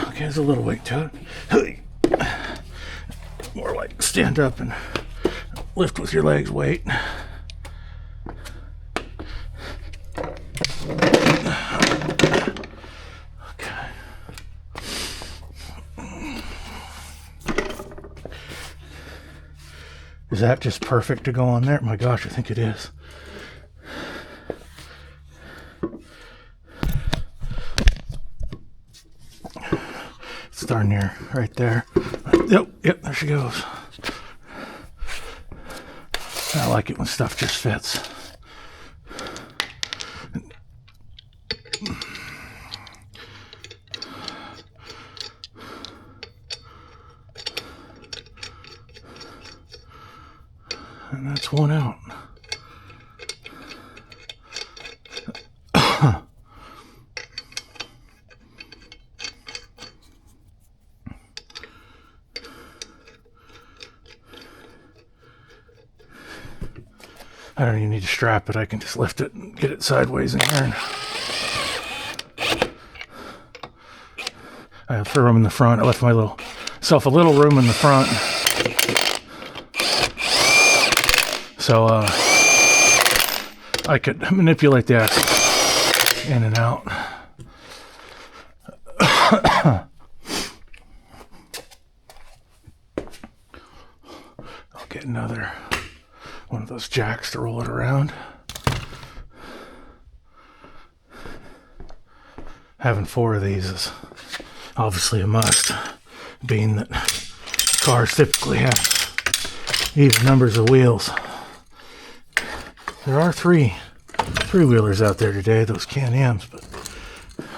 A: Okay, there's a little weight to it. More like stand up and lift with your legs weight. Is that just perfect to go on there? My gosh, I think it is. It's darn near right there. Yep, there she goes. I like it when stuff just fits. And that's one out. I don't even need to strap it. I can just lift it and get it sideways in there. I have room in the front. I left myself a little room in the front. So I could manipulate the axle. in and out. I'll get another one of those jacks to roll it around. Having 4 of these is obviously a must, being that cars typically have even numbers of wheels. There are three-wheelers out there today, those Can-Ams, but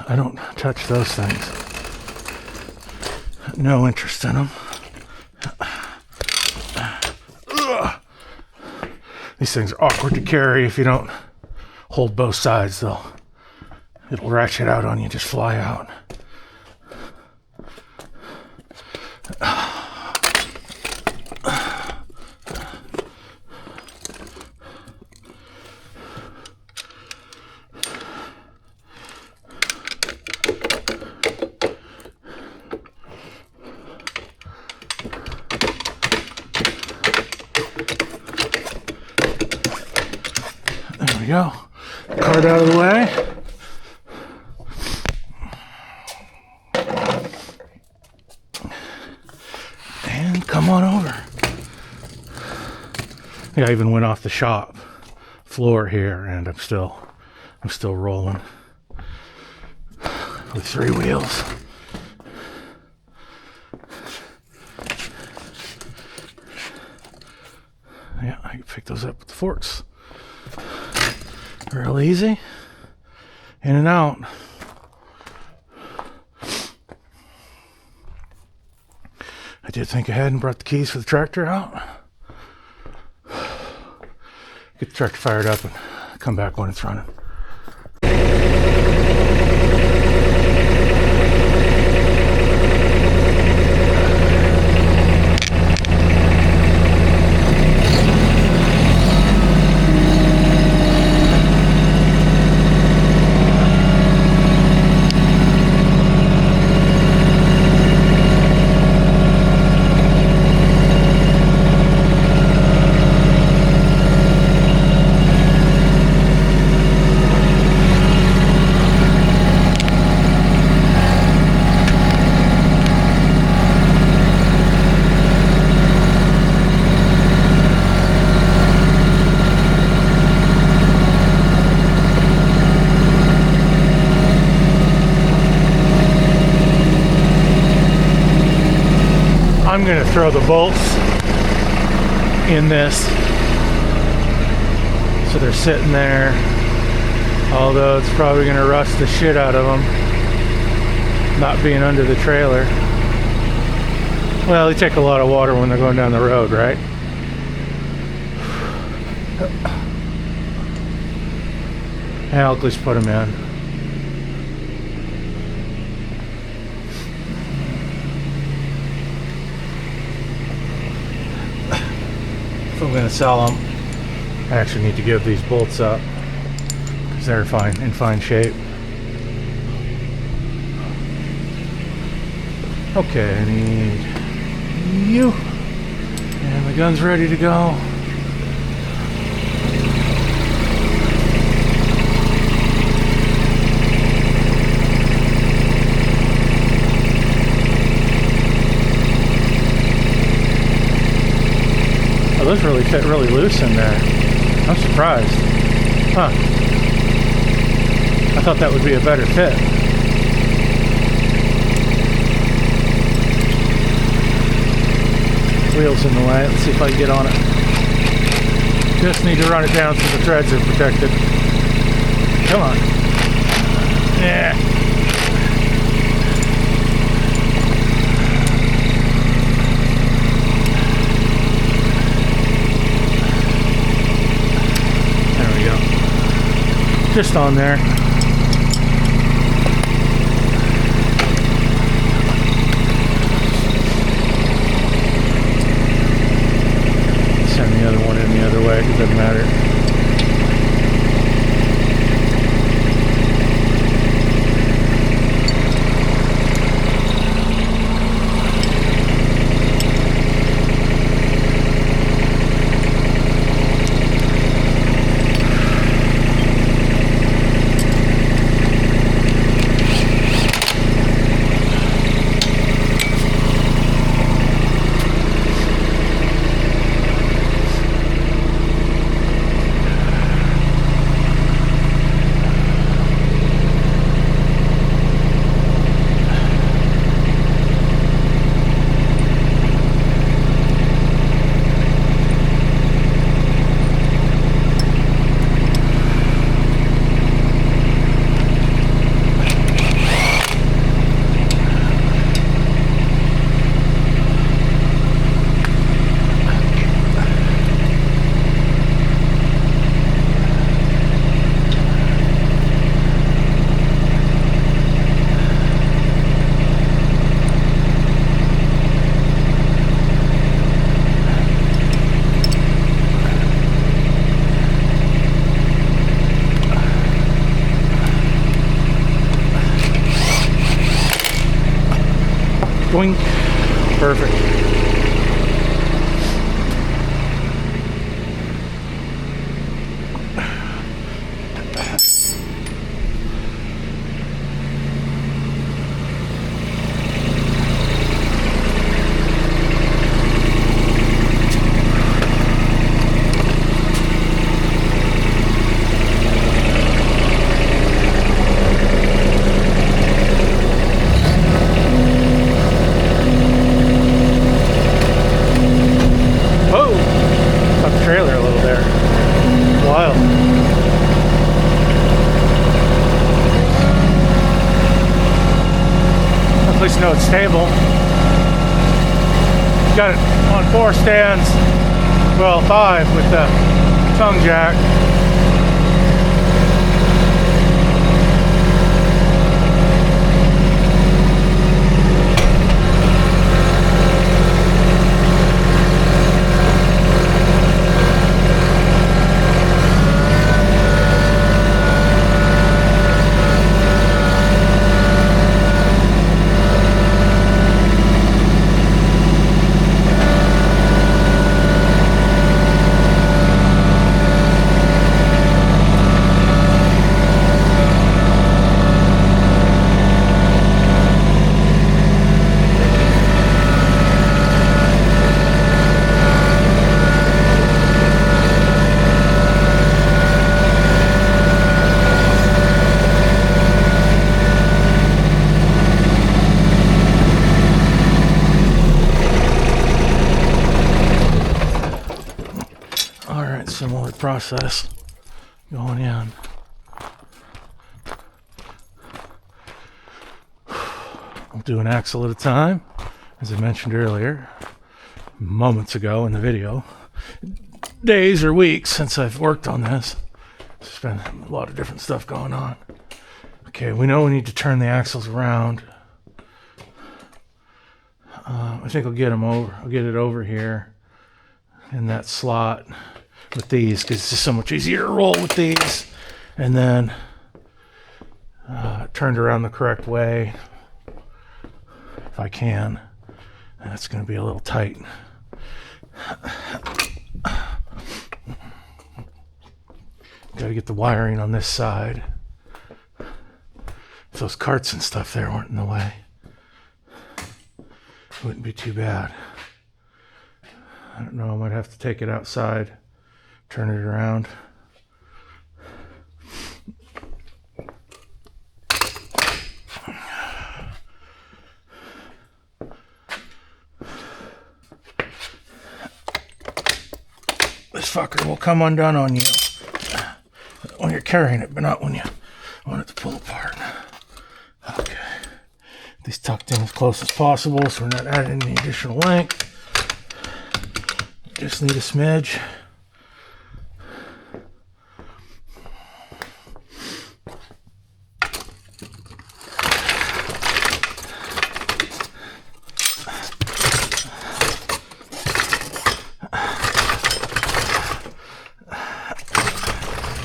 A: I don't touch those things. No interest in them. These things are awkward to carry if you don't hold both sides, though. It'll ratchet out on you, just fly out. There we go. Cart out of the way. And come on over. Yeah, I even went off the shop floor here, and I'm still rolling with 3 wheels. Yeah, I can pick those up with the forks. Real easy. In and out. I did think ahead and brought the keys for the tractor out. Get the tractor fired up and come back when it's running. I'm going to throw the bolts in this so they're sitting there, although it's probably going to rust the shit out of them not being under the trailer. Well, they take a lot of water when they're going down the road, right? And I'll just put them in. If I'm going to sell them, I actually need to give these bolts up because they're in fine shape. Okay, I need you, and the gun's ready to go. Those really fit really loose in there. I'm surprised. Huh. I thought that would be a better fit. Wheels in the way. Let's see if I can get on it. Just need to run it down so the threads are protected. Come on. Yeah. Just on there. Send the other one in the other way, it doesn't matter. Boink. Perfect. Trailer a little there. Wild. At least know it's stable. Got it on 4 stands. Well, 5 with the tongue jack. Similar process going in. I'll do an axle at a time, as I mentioned earlier, moments ago in the video. Days or weeks since I've worked on this. There's been a lot of different stuff going on. Okay, we know we need to turn the axles around. I think I'll get them over. I'll get it over here in that slot with these, because it's just so much easier to roll with these, and then turned around the correct way if I can. That's going to be a little tight. Got to get the wiring on this side. If those carts and stuff there weren't in the way, it wouldn't be too bad. I don't know, I might have to take it outside, turn it around. This fucker will come undone on you when you're carrying it, but not when you want it to pull apart. Okay. These tucked in as close as possible so we're not adding any additional length. Just need a smidge.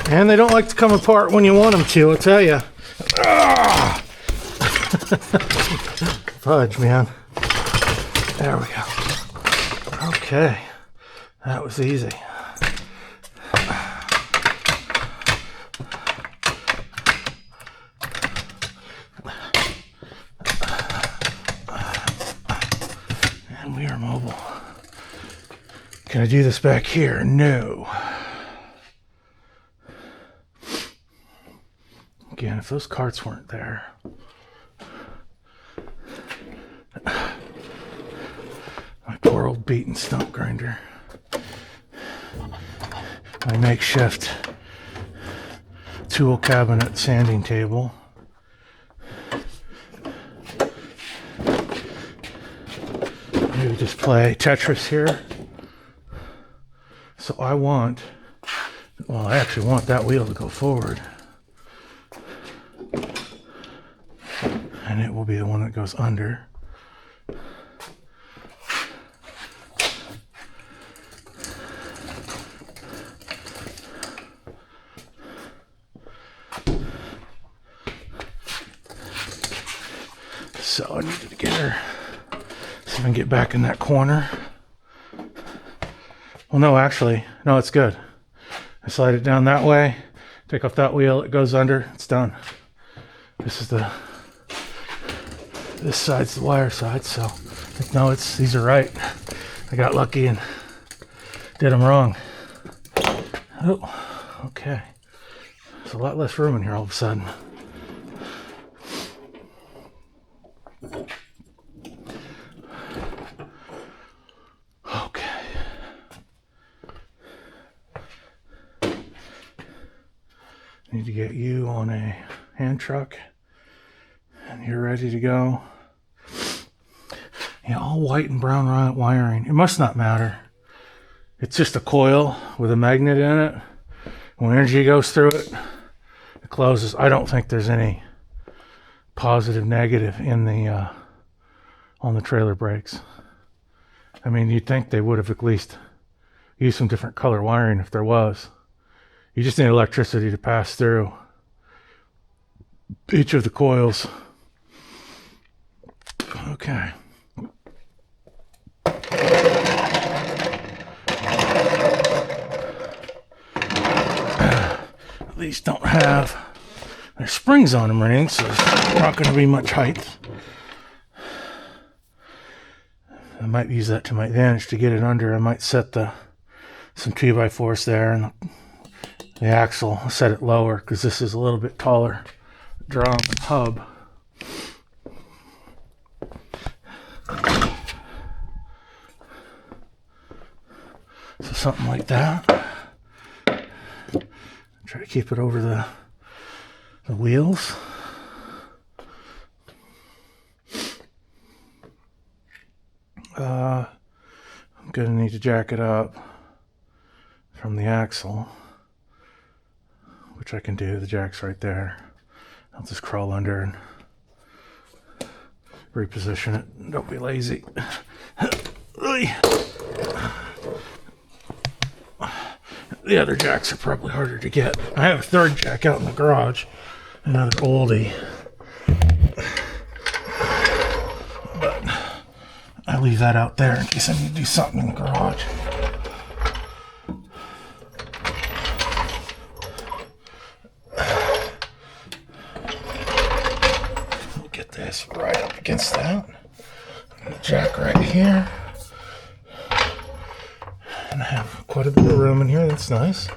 A: And they don't like to come apart when you want them to, I'll tell you. Fudge, man. There we go. Okay. That was easy. And we are mobile. Can I do this back here? No. Again, if those carts weren't there, my poor old beaten stump grinder, my makeshift tool cabinet sanding table, maybe just play Tetris here. So I actually want that wheel to go forward. And it will be the one that goes under. So I needed to get her See if I can get back in that corner. Well, no, actually, no, it's good. I slide it down that way, take off that wheel, it goes under, it's done. This side's the wire side, so no, these are right. I got lucky and did them wrong. Oh, okay. There's a lot less room in here all of a sudden. Okay. Need to get you on a hand truck and you're ready to go. Yeah, all white and brown wiring. It must not matter. It's just a coil with a magnet in it. When energy goes through it, it closes. I don't think there's any positive, negative in the on the trailer brakes. I mean, you'd think they would have at least used some different color wiring if there was. You just need electricity to pass through each of the coils. Okay. These don't have, there's springs on them or anything, so there's not going to be much height. I might use that to my advantage to get it under. I might set some 2x4s there and the axle, I'll set it lower because this is a little bit taller drum hub. So something like that. Try to keep it over the wheels. I'm gonna need to jack it up from the axle, which I can do. The jack's right there. I'll just crawl under and reposition it. Don't be lazy. The other jacks are probably harder to get. I have a third jack out in the garage, another oldie. But I leave that out there in case I need to do something in the garage. We'll get this right up against that. And the jack right here. And I have quite a bit of room in here, that's nice.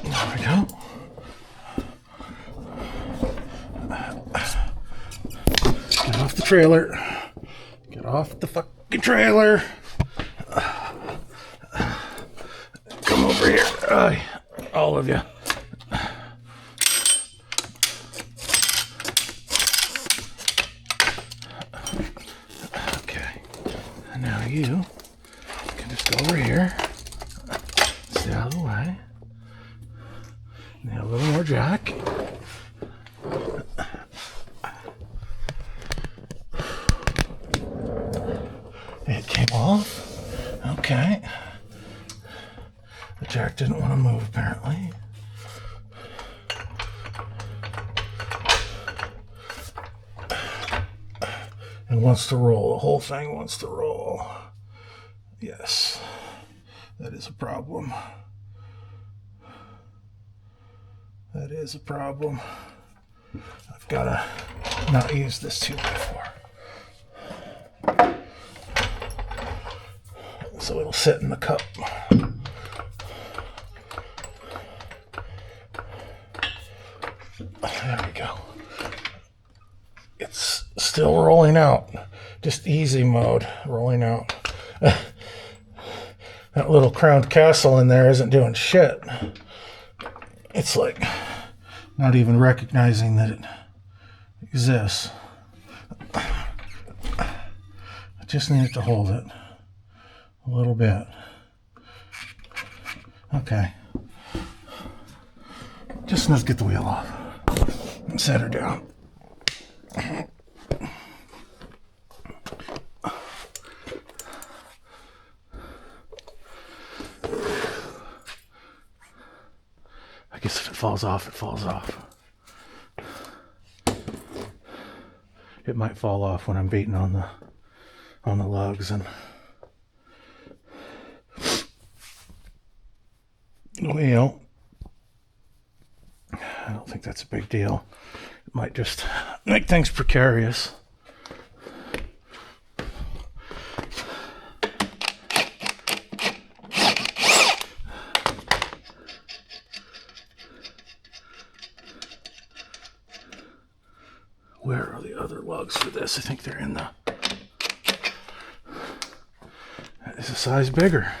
A: There we go. Get off the trailer. Get off the fucking trailer. Come over here. All of you. Okay. And now you can just go over here. Stay out of the way. Now a little more jack. It came off. Okay. The jack didn't want to move apparently. It wants to roll. The whole thing wants to roll. Yes. That is a problem. That is a problem. I've got to not use this 2x4. So it'll sit in the cup. There we go. It's still rolling out. Just easy mode, rolling out. That little crowned castle in there isn't doing shit. It's like not even recognizing that it exists. I just need it to hold it a little bit. Okay. Just let's get the wheel off. Set her down. I guess if it falls off, it falls off. It might fall off when I'm beating on the lugs, and well, I don't think that's a big deal. It might just make things precarious. Where are the other lugs for this? I think they're in the... That is a size bigger.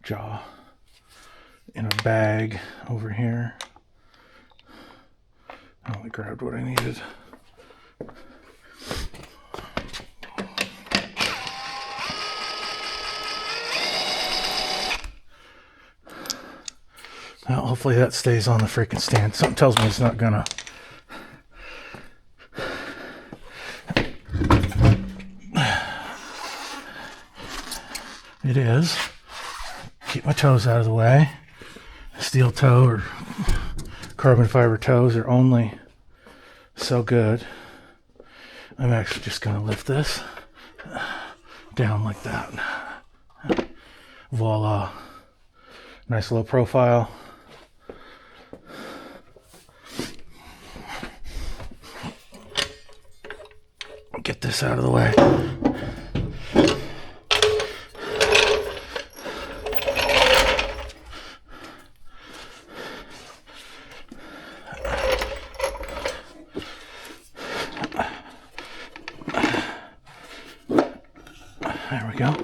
A: Jaw in a bag over here. I only grabbed what I needed. Well, hopefully that stays on the freaking stand. Something tells me it's not gonna. It is. Keep my toes out of the way. Steel toe or carbon fiber toes are only so good. I'm actually just gonna lift this down like that. Voila. Nice low profile. Get this out of the way. There we go.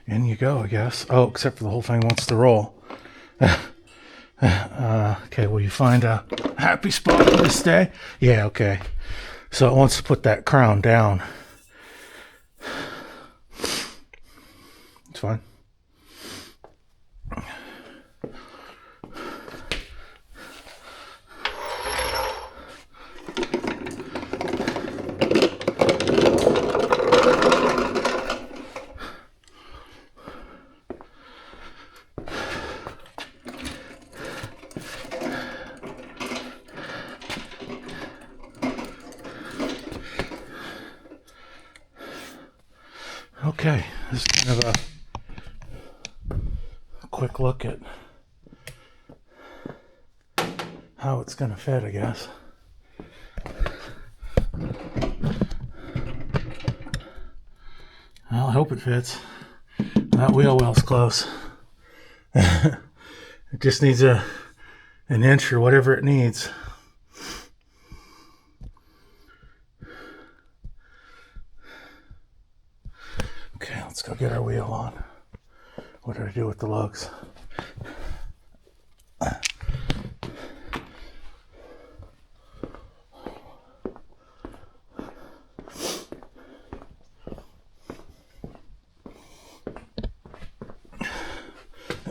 A: In you go, I guess. Oh, except for the whole thing wants to roll. Okay, will you find a happy spot for this day? Yeah, okay. So it wants to put that crown down. It's fine. Okay, this is kind of a quick look at how it's going to fit, I guess. Well, I hope it fits. That wheel well's close. It just needs an inch or whatever it needs. Okay, let's go get our wheel on. What did I do with the lugs?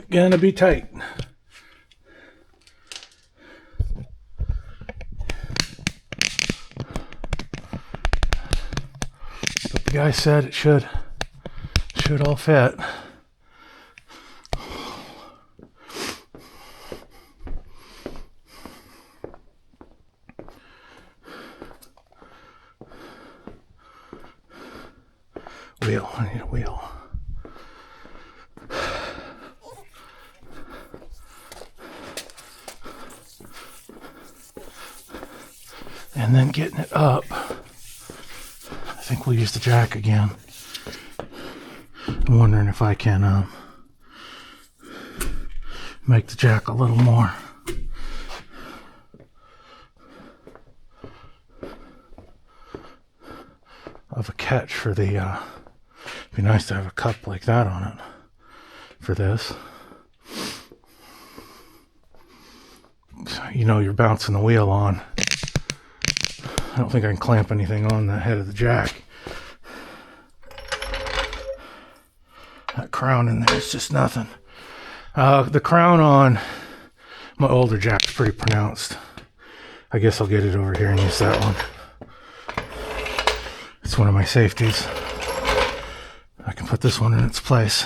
A: Gonna be tight. But the guy said it should all fit. Wheel, I need a wheel. And then getting it up, I think we'll use the jack again. I'm wondering if I can make the jack a little more of a catch for the, it'd be nice to have a cup like that on it for this. So, you know, you're bouncing the wheel on. I don't think I can clamp anything on the head of the jack. That crown in there is just nothing. The crown on my older jack's pretty pronounced. I guess I'll get it over here and use that one. It's one of my safeties. I can put this one in its place.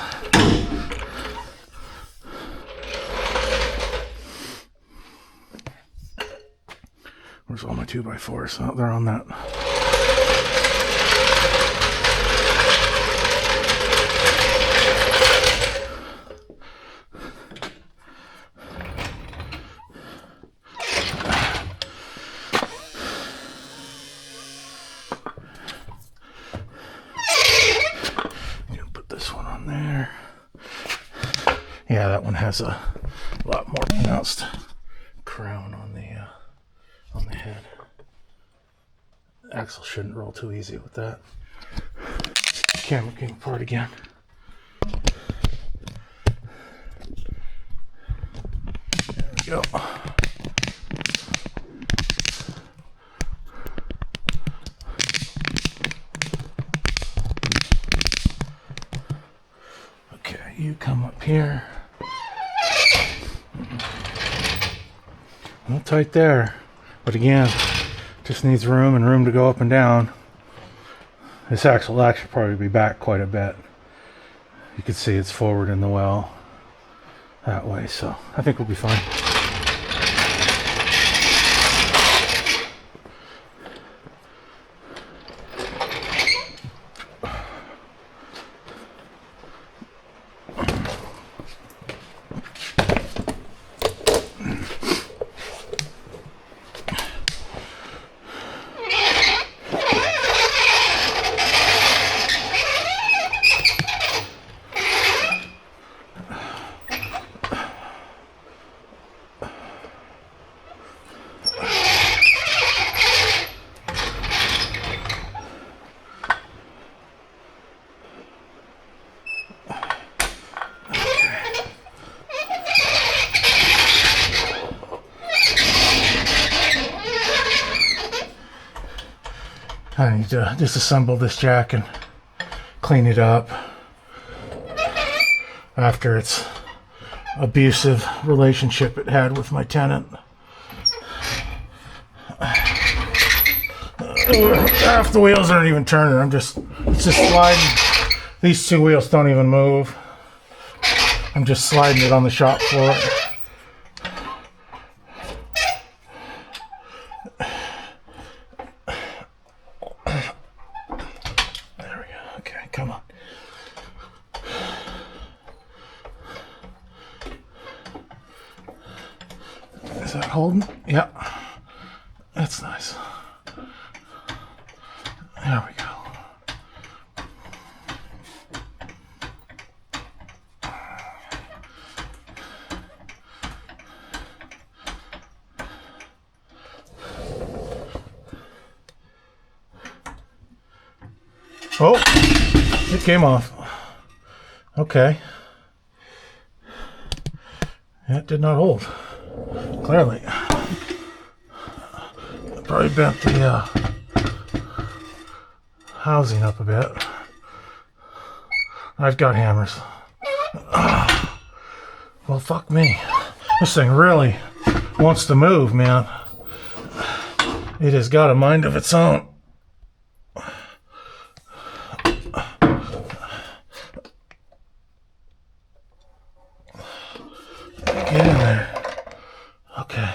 A: Where's all my 2x4s? Oh, they're on that. Put this one on there. Yeah, that one has a lot more pronounced crown on the head. Axle shouldn't roll too easy with that. Camera came apart again. There we go. Okay, you come up here. A little tight there. But again, just needs room to go up and down. This axle will actually probably be back quite a bit. You can see it's forward in the well that way, so I think we'll be fine. I need to disassemble this jack and clean it up after its abusive relationship it had with my tenant. Half the wheels aren't even turning. It's just sliding. These two wheels don't even move. I'm just sliding it on the shop floor. Come on. Is that holding? Yeah. That's nice. There we go. Oh! It came off. Okay. That did not hold. Clearly. Probably bent the housing up a bit. I've got hammers. Well, fuck me. This thing really wants to move, man. It has got a mind of its own. Get in there. Okay.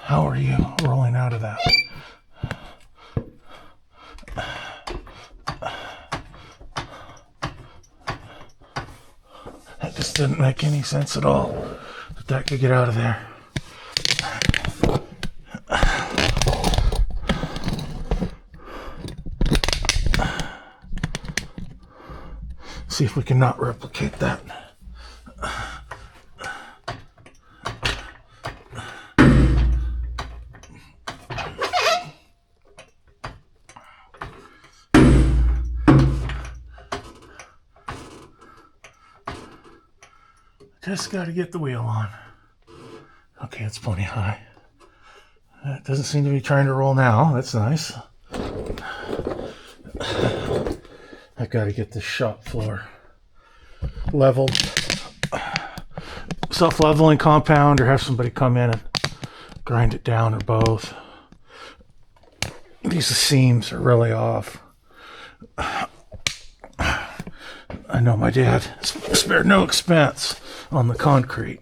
A: How are you rolling out of that? That just didn't make any sense at all. But that could get out of there. See if we can not replicate that. Just got to get the wheel on. Okay, it's plenty high. It doesn't seem to be trying to roll now. That's nice. I've got to get this shop floor leveled. Self-leveling compound, or have somebody come in and grind it down, or both. These seams are really off. I know my dad spared no expense on the concrete,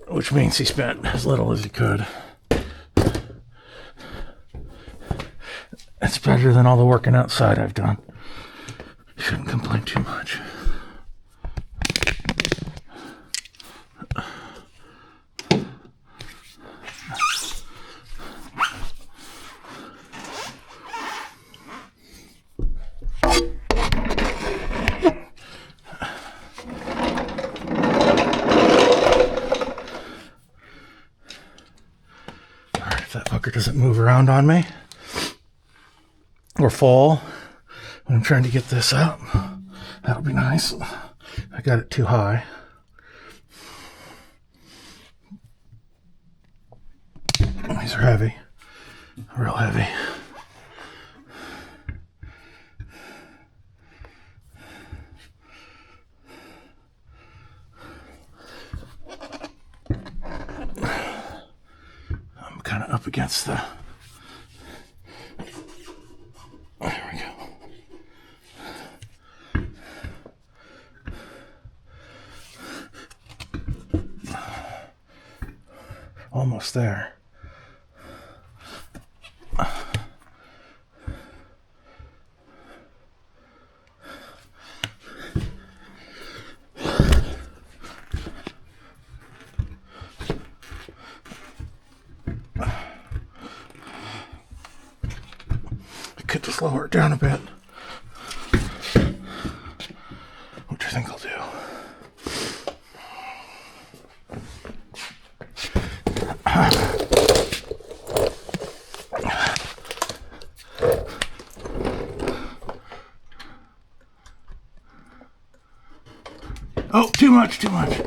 A: which means he spent as little as he could. It's better than all the working outside I've done. Shouldn't complain too much. If that fucker doesn't move around on me or fall when I'm trying to get this up, that'll be nice. I got it too high. These are heavy, real heavy. Kind of up against the, there we go. Almost there. Could just lower it down a bit, which I think I'll do. Oh, too much, too much.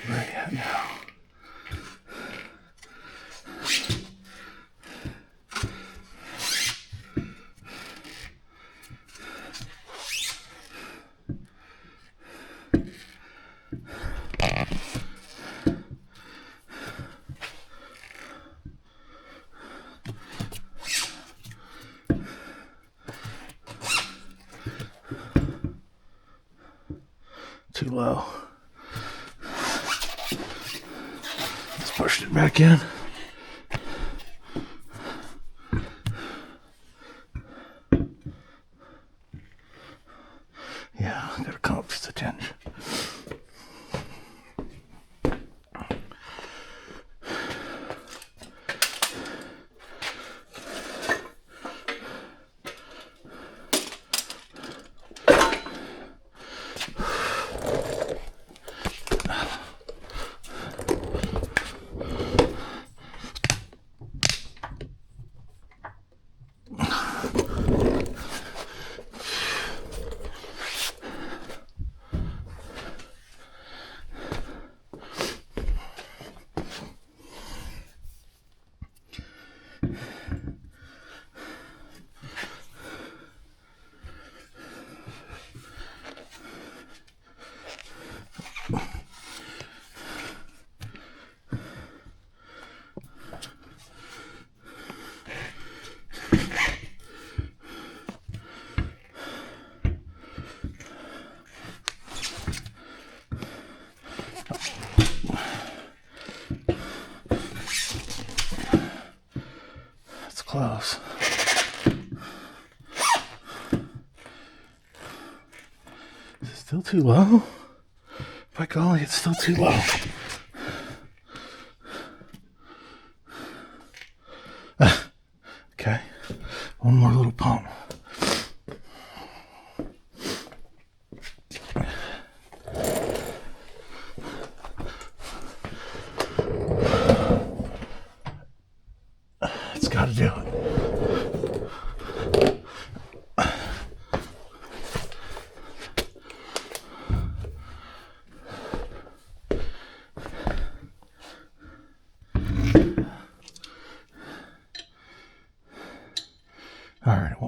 A: Where are you at now? Too low. Let's push it back in. Yeah, gotta come up just a tinge. Close. Is it still too low? By golly, it's still too low. Okay, one more little pump.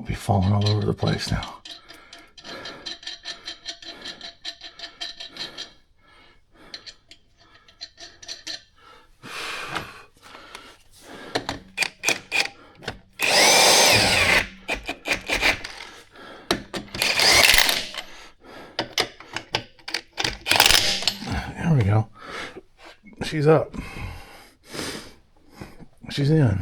A: won't be falling all over the place now. There we go. She's up. She's in.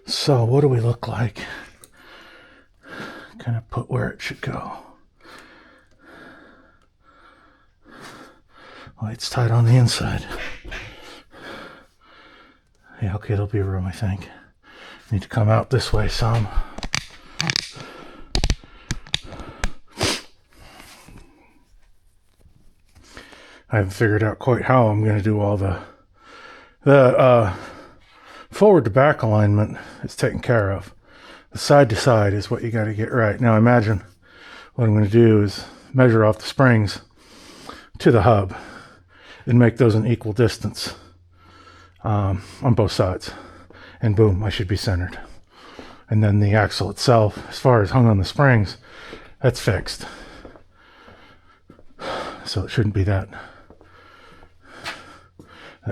A: So what do we look like? Kind of put where it should go. Well, it's tight on the inside. Yeah, okay, there'll be room, I think. Need to come out this way some. I haven't figured out quite how I'm going to do all the forward to back alignment is taken care of. The side to side is what you got to get right. Now imagine what I'm going to do is measure off the springs to the hub and make those an equal distance on both sides. And boom, I should be centered. And then the axle itself, as far as hung on the springs, that's fixed. So it shouldn't be that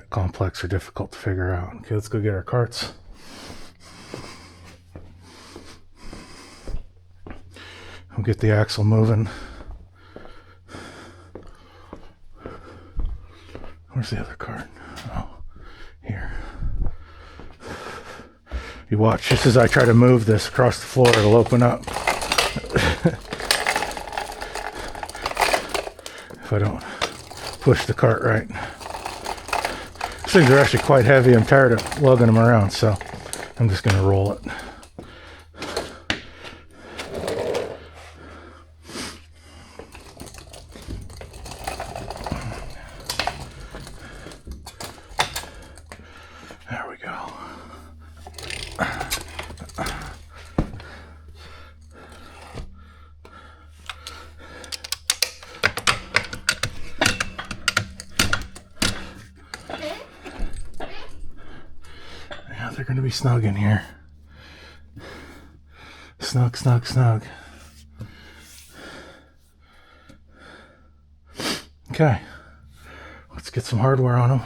A: complex or difficult to figure out. Okay, let's go get our carts. We'll get the axle moving. Where's the other cart? Oh, here. You watch, just as I try to move this across the floor, it'll open up. If I don't push the cart right. These things are actually quite heavy. I'm tired of lugging them around, so I'm just going to roll it. There we go. Yeah, they're going to be snug in here. Snug, snug, snug. Okay, let's get some hardware on them.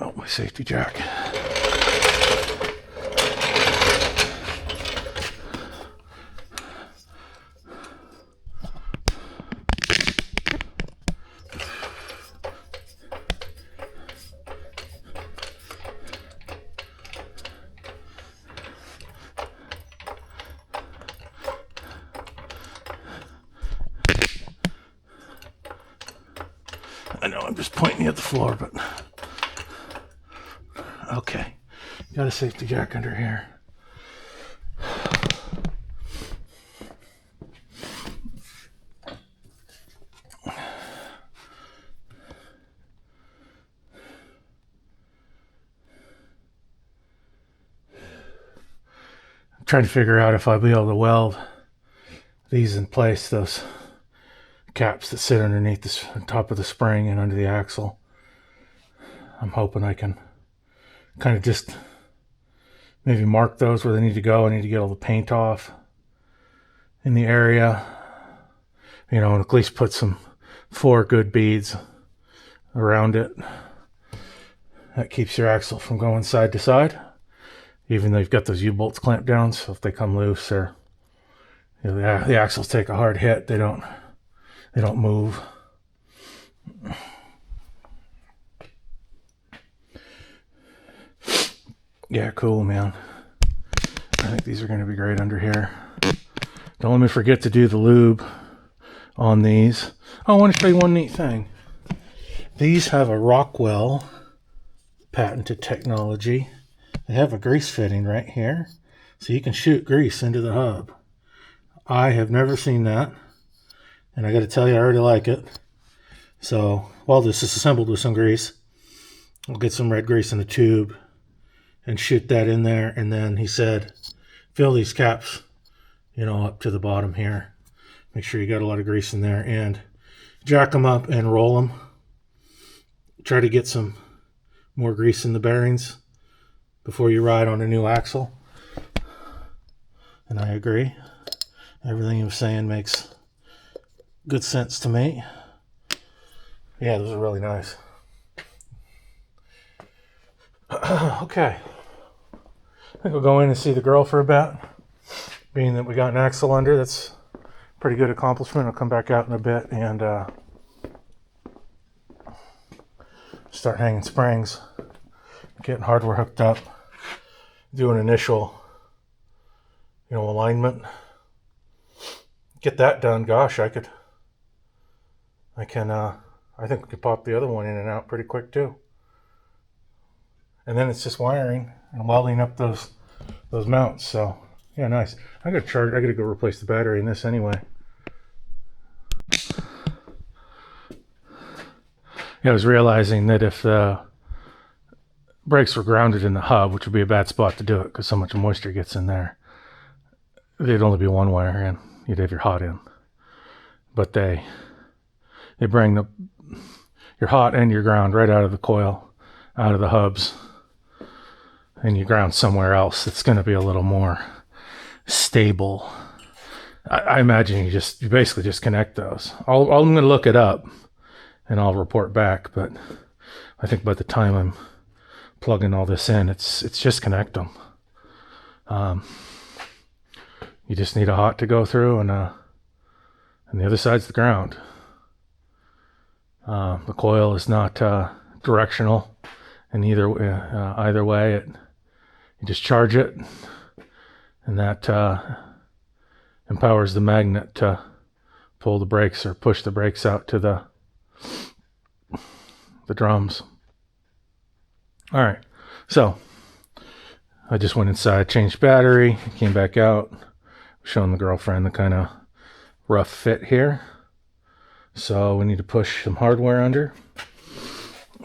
A: Oh, my safety jack. I know I'm just pointing at the floor, but okay. Got a safety jack under here. I'm trying to figure out if I'll be able to weld these in place, those caps that sit underneath the top of the spring and under the axle. I'm hoping I can kind of just maybe mark those where they need to go. I need to get all the paint off in the area, you know, and at least put some 4 good beads around it. That keeps your axle from going side to side, even though you've got those U-bolts clamped down, so if they come loose, or you know, the axles take a hard hit, they don't move. Yeah, cool, man. I think these are going to be great under here. Don't let me forget to do the lube on these. Oh, I want to show you one neat thing. These have a Rockwell patented technology. They have a grease fitting right here, so you can shoot grease into the hub. I have never seen that, and I got to tell you, I already like it. So while this is assembled with some grease, I'll get some red grease in the tube and shoot that in there. And then he said, fill these caps, you know, up to the bottom here. Make sure you got a lot of grease in there and jack them up and roll them. Try to get some more grease in the bearings before you ride on a new axle. And I agree. Everything he was saying makes good sense to me. Yeah, those are really nice. Okay. I think we'll go in and see the girl for a bit. Being that we got an axle under, that's a pretty good accomplishment. I'll come back out in a bit and start hanging springs, getting hardware hooked up, do an initial, alignment. Get that done. Gosh, I think we could pop the other one in and out pretty quick too. And then it's just wiring and welding up those mounts. So yeah, nice. I gotta go replace the battery in this anyway. Yeah, I was realizing that if the brakes were grounded in the hub, which would be a bad spot to do it because so much moisture gets in there, there'd only be one wire in. You'd have your hot in. But they bring your hot and your ground right out of the coil, out of the hubs, and you ground somewhere else. It's going to be a little more stable. I imagine you basically just connect those. I'm going to look it up and I'll report back, but I think by the time I'm plugging all this in, it's just connect them. You just need a hot to go through, and the other side's the ground. The coil is not directional in either way. You just charge it, and that empowers the magnet to pull the brakes or push the brakes out to the drums. All right, so I just went inside, changed battery, came back out, showing the girlfriend the kind of rough fit here. So we need to push some hardware under.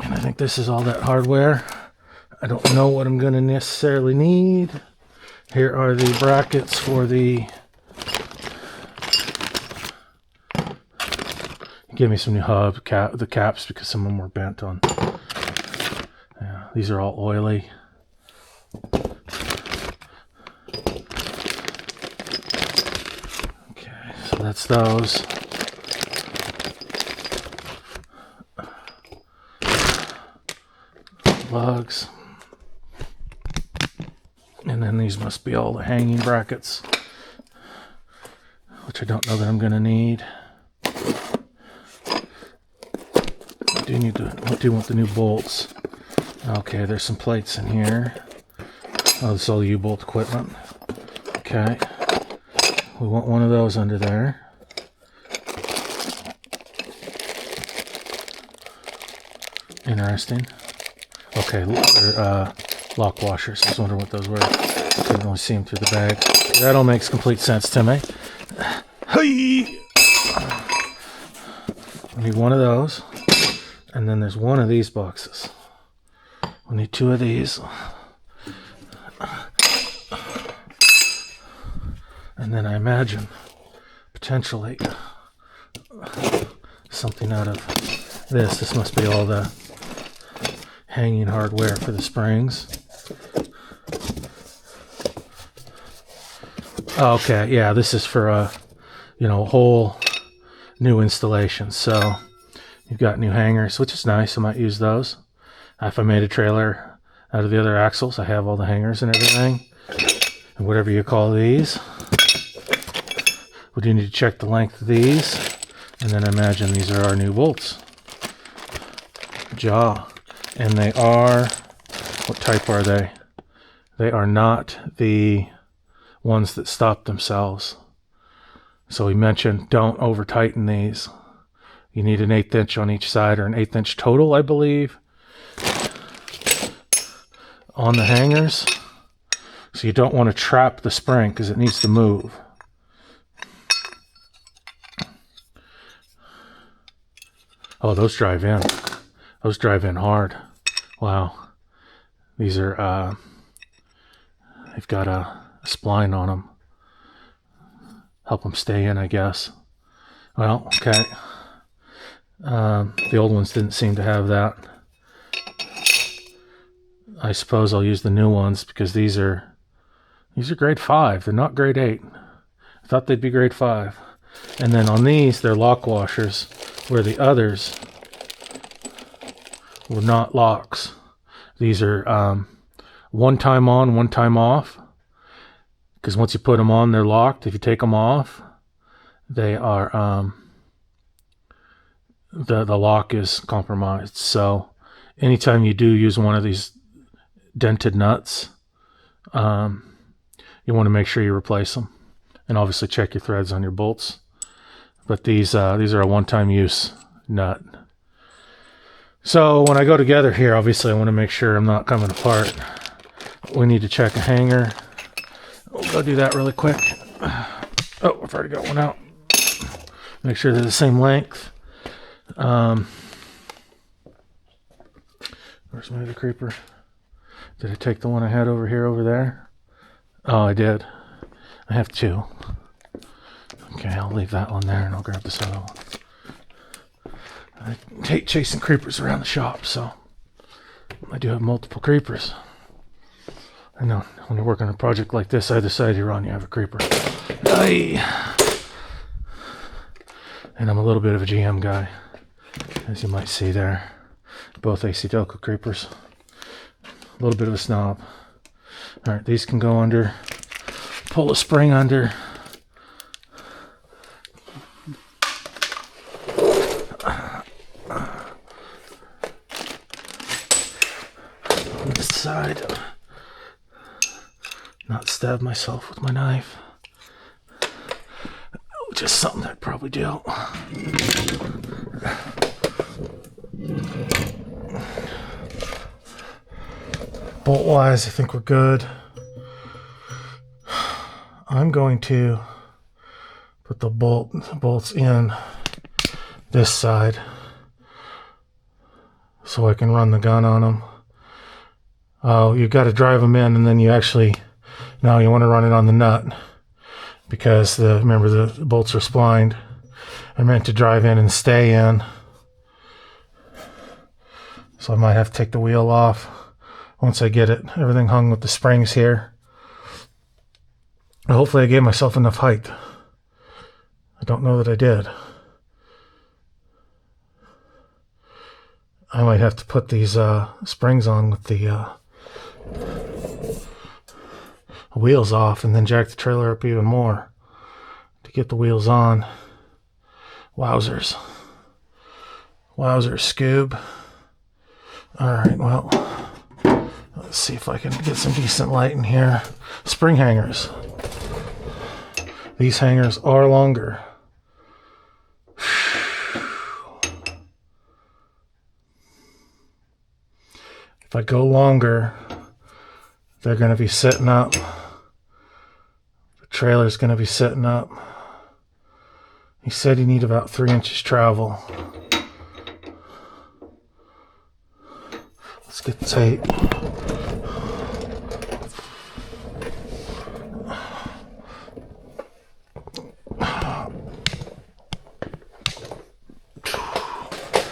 A: And I think this is all that hardware. I don't know what I'm going to necessarily need. Here are the brackets for the... Give me some new the caps because some of them were bent on. Yeah, these are all oily. Okay, so that's those. Lugs. And then these must be all the hanging brackets, which I don't know that I'm going to need. I do want the new bolts. Okay, there's some plates in here. Oh, this is all the U-bolt equipment. Okay. We want one of those under there. Interesting. Okay, they're lock washers. I was wondering what those were. Couldn't really see them through the bag. That all makes complete sense to me. Hey! I need one of those. And then there's one of these boxes. We need two of these. And then I imagine, potentially, something out of this. This must be all the hanging hardware for the springs. Okay, yeah, this is for a whole new installation. So you've got new hangers, which is nice. I might use those. If I made a trailer out of the other axles, I have all the hangers and everything. And whatever you call these. We do need to check the length of these. And then I imagine these are our new bolts. Jaw. And they are, what type are they? They are not the ones that stop themselves. So we mentioned don't over tighten these. You need an 1/8 inch on each side, or an 1/8 inch total, I believe, on the hangers. So you don't want to trap the spring because it needs to move. Oh, those drive in. Those drive in hard. Wow. These are, they've got a spline on them. Help them stay in, I guess. Well, okay. The old ones didn't seem to have that. I suppose I'll use the new ones because these are grade 5. They're not grade 8. I thought they'd be grade 5. And then on these, they're lock washers, where the others were not locks. These are one time on, one time off. Because once you put them on, they're locked. If you take them off, they are the lock is compromised. So anytime you do use one of these dented nuts, you want to make sure you replace them, and obviously check your threads on your bolts. But these are a one-time use nut. So when I go together here, obviously I want to make sure I'm not coming apart. We need to check a hanger. We'll go do that really quick. Oh, I've already got one out. Make sure they're the same length. Where's my other creeper? Did I take the one I had over there? Oh, I did. I have 2. Okay, I'll leave that one there and I'll grab this other one. I hate chasing creepers around the shop, so I do have multiple creepers. I know when you work on a project like this, either side you're on, you have a creeper. Aye. And I'm a little bit of a GM guy, as you might see there. Both AC Delco creepers. A little bit of a snob. All right, these can go under. Pull a spring under. On this side. Not stab myself with my knife. Just something I'd probably do. Bolt wise, I think we're good. I'm going to put the bolts in this side so I can run the gun on them. Oh, you've got to drive them in, and then you actually, now you want to run it on the nut because remember the bolts are splined. I meant to drive in and stay in. So I might have to take the wheel off once I get everything hung with the springs here. Hopefully I gave myself enough height. I don't know that I did. I might have to put these springs on with the wheels off and then jack the trailer up even more to get the wheels on. Wowzers. Wowzers, Scoob. Alright, well, let's see if I can get some decent light in here. Spring hangers. These hangers are longer. If I go longer, they're going to be sitting up. The trailer's going to be sitting up. He said you need about 3 inches travel. Let's get the tape.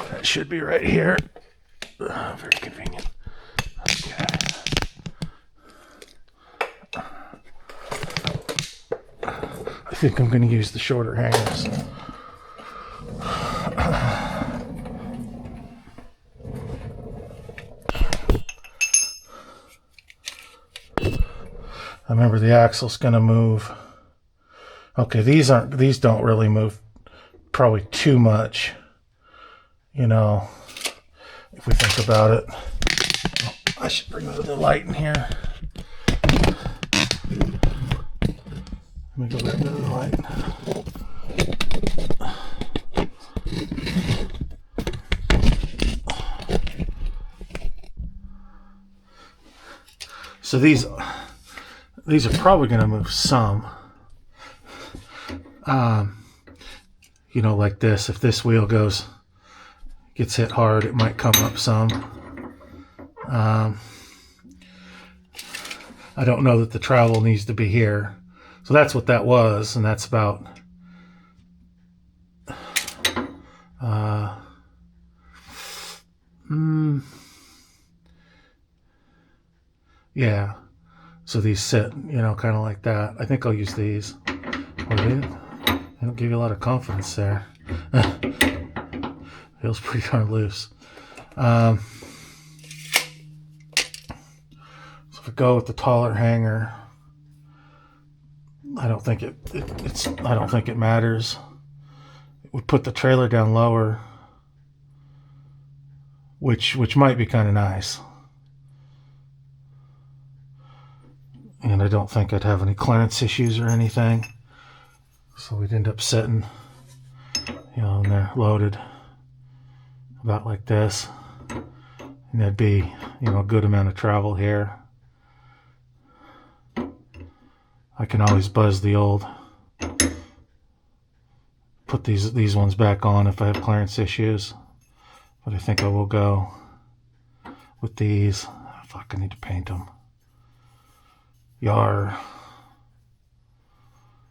A: That should be right here. Very convenient. Okay. I think I'm going to use the shorter hangers. I remember the axle's going to move. Okay, these don't really move probably too much. You know, if we think about it. Oh, I should bring the light in here. Let me go back to the light. So these are probably going to move some. You know, like this. If this wheel goes, gets hit hard, it might come up some. I don't know that the travel needs to be here. So that's what that was, and that's about yeah. So these sit, kind of like that. I think I'll use these. Oh, they don't give you a lot of confidence there. Feels pretty darn loose. So if I go with the taller hanger, I don't think I don't think it matters. It would put the trailer down lower, which might be kind of nice. And I don't think I'd have any clearance issues or anything. So we'd end up sitting, and they're loaded about like this. And there'd be, a good amount of travel here. I can always buzz the old, put these ones back on if I have clearance issues. But I think I will go with these. Fuck, I need to paint them. Yar.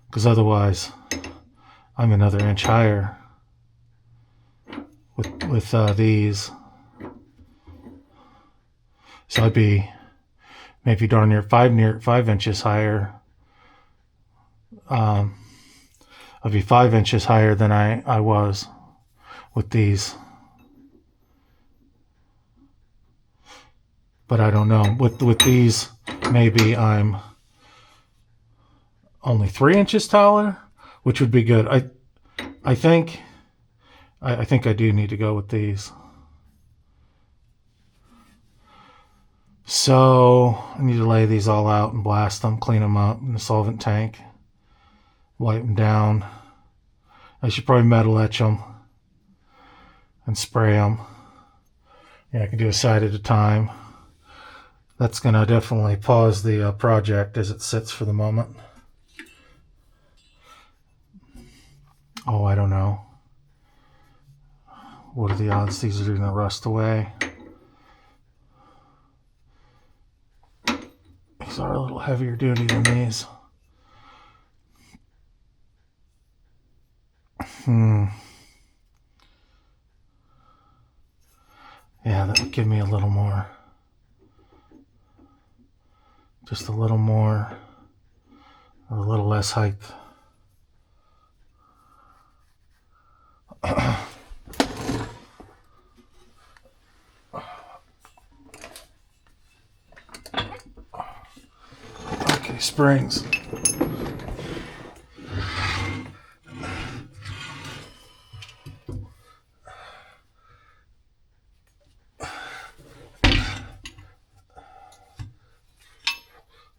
A: Because otherwise, I'm another inch higher with these. So I'd be maybe darn near 5 inches higher. I'd be 5 inches higher than I was with these. But I don't know. With these, maybe I'm only 3 inches taller, which would be good. I think I do need to go with these. So I need to lay these all out and blast them, clean them up in the solvent tank, wipe them down. I should probably metal etch them and spray them. Yeah, I can do a side at a time. That's going to definitely pause the project as it sits for the moment. Oh, I don't know. What are the odds these are going to rust away? These are a little heavier duty than these. Yeah, that would give me a little more. Just a little more, or a little less height. Okay, springs.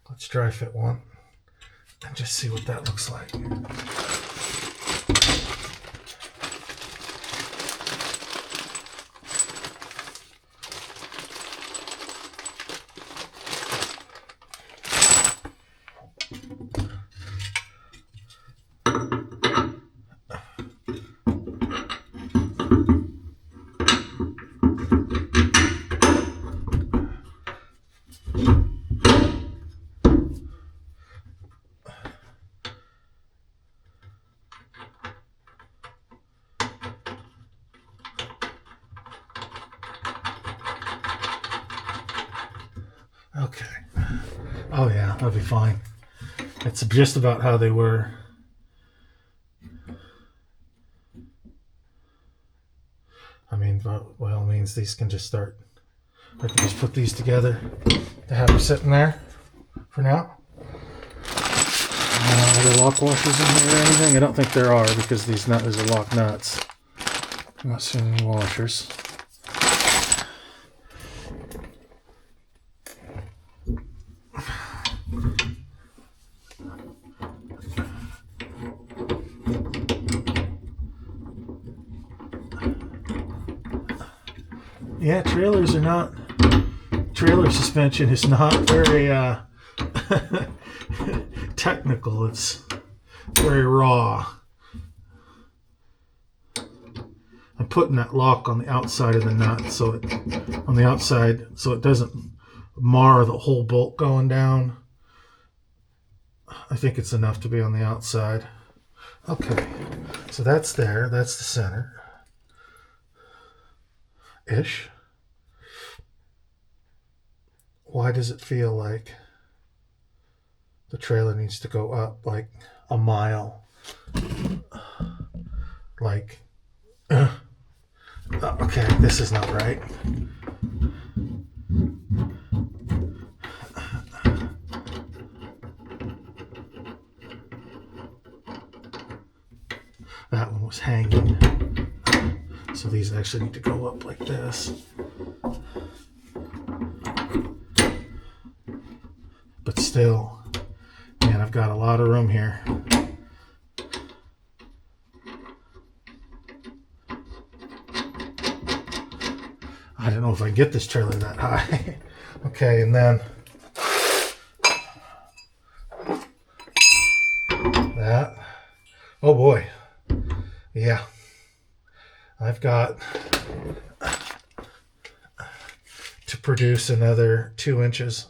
A: Let's dry fit one and just see what that looks like. Okay. Oh yeah, that'll be fine. It's just about how they were. I mean, by all means, these can just start. I can just put these together to have them sitting there for now. Are there lock washers in here or anything? I don't think there are because these are lock nuts. I'm not seeing any washers. Yeah, trailer suspension is not very technical. It's very raw. I'm putting that lock on the outside of the nut, so it doesn't mar the whole bolt going down. I think it's enough to be on the outside. Okay, so that's there. That's the center. Ish. Why does it feel like the trailer needs to go up like a mile? Like, okay, this is not right. That one was hanging. So these actually need to go up like this. But still, man, I've got a lot of room here. I don't know if I can get this trailer that high. Okay, and then that. Oh boy. Yeah. I've got to produce another 2 inches.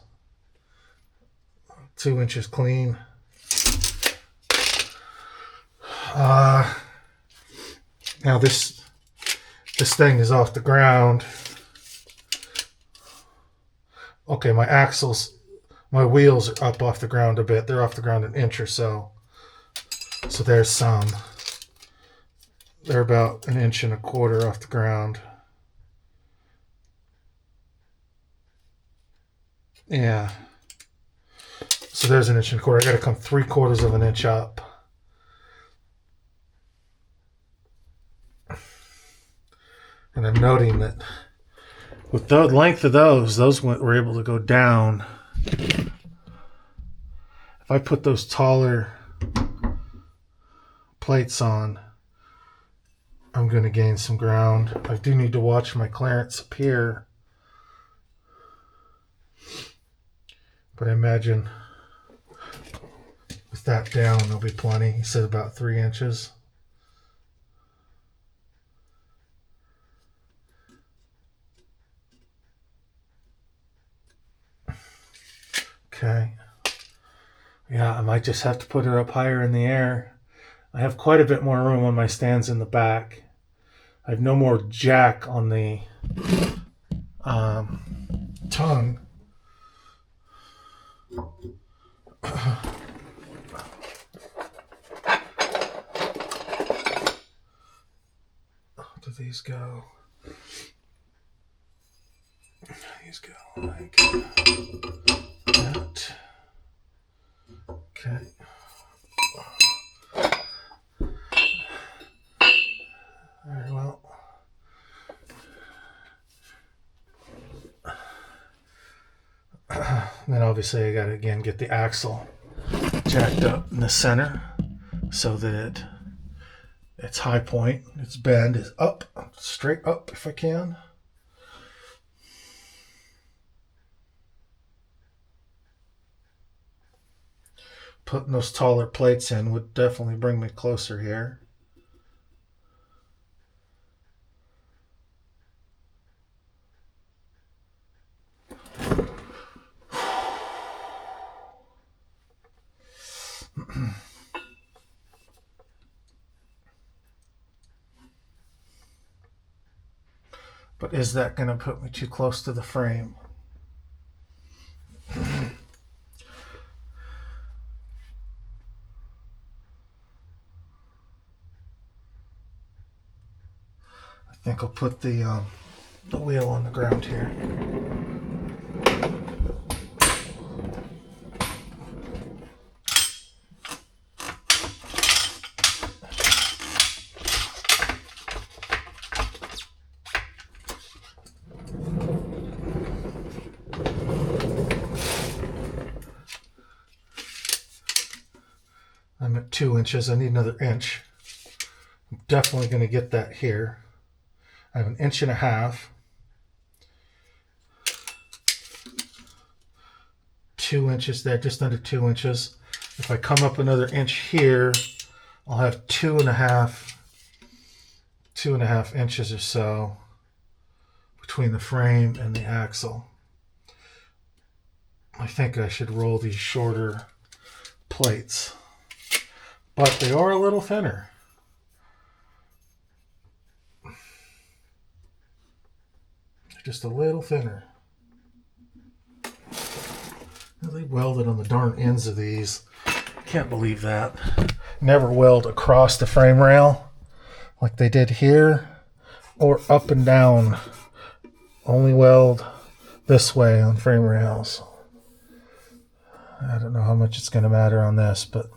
A: 2 inches clean. Now this thing is off the ground. Okay, my wheels are up off the ground a bit. They're off the ground an inch or so. So there's some. They're about 1.25 inches off the ground. Yeah. So there's 1.25 inches. I got to come 3/4 of an inch up. And I'm noting that with the length of those were able to go down. If I put those taller plates on, I'm going to gain some ground. I do need to watch my clearance up here. But I imagine with that down, there'll be plenty. He said about 3 inches. Okay. Yeah, I might just have to put her up higher in the air. I have quite a bit more room on my stands in the back. I have no more jack on the tongue. Do these go? These go like that. Okay. Very well. Then obviously I gotta again get the axle jacked up in the center so that its high point, its bend is up, straight up if I can. Putting those taller plates in would definitely bring me closer here. But is that going to put me too close to the frame? I think I'll put the wheel on the ground here. I'm at 2 inches. I need another inch. I'm definitely going to get that here. I have 1.5 inches. 2 inches there, just under 2 inches. If I come up another inch here, I'll have 2.5 2.5 inches or so between the frame and the axle. I think I should roll these shorter plates, but they are a little thinner. Just a little thinner. They welded on the darn ends of these. Can't believe that. Never weld across the frame rail like they did here, or up and down. Only weld this way on frame rails. I don't know how much it's going to matter on this, but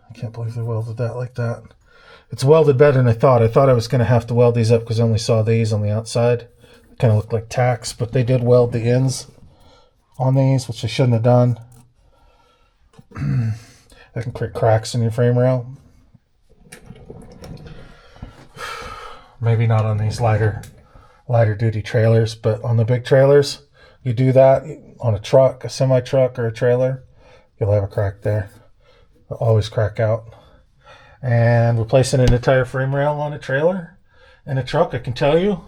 A: I can't believe they welded that like that. It's welded better than I thought. I thought I was going to have to weld these up because I only saw these on the outside. It kind of looked like tacks, but they did weld the ends on these, which I shouldn't have done. That can create cracks in your frame rail. Maybe not on these lighter duty trailers, but on the big trailers, you do that on a truck, a semi truck or a trailer, you'll have a crack there. It'll always crack out. And replacing an entire frame rail on a trailer and a truck, I can tell you,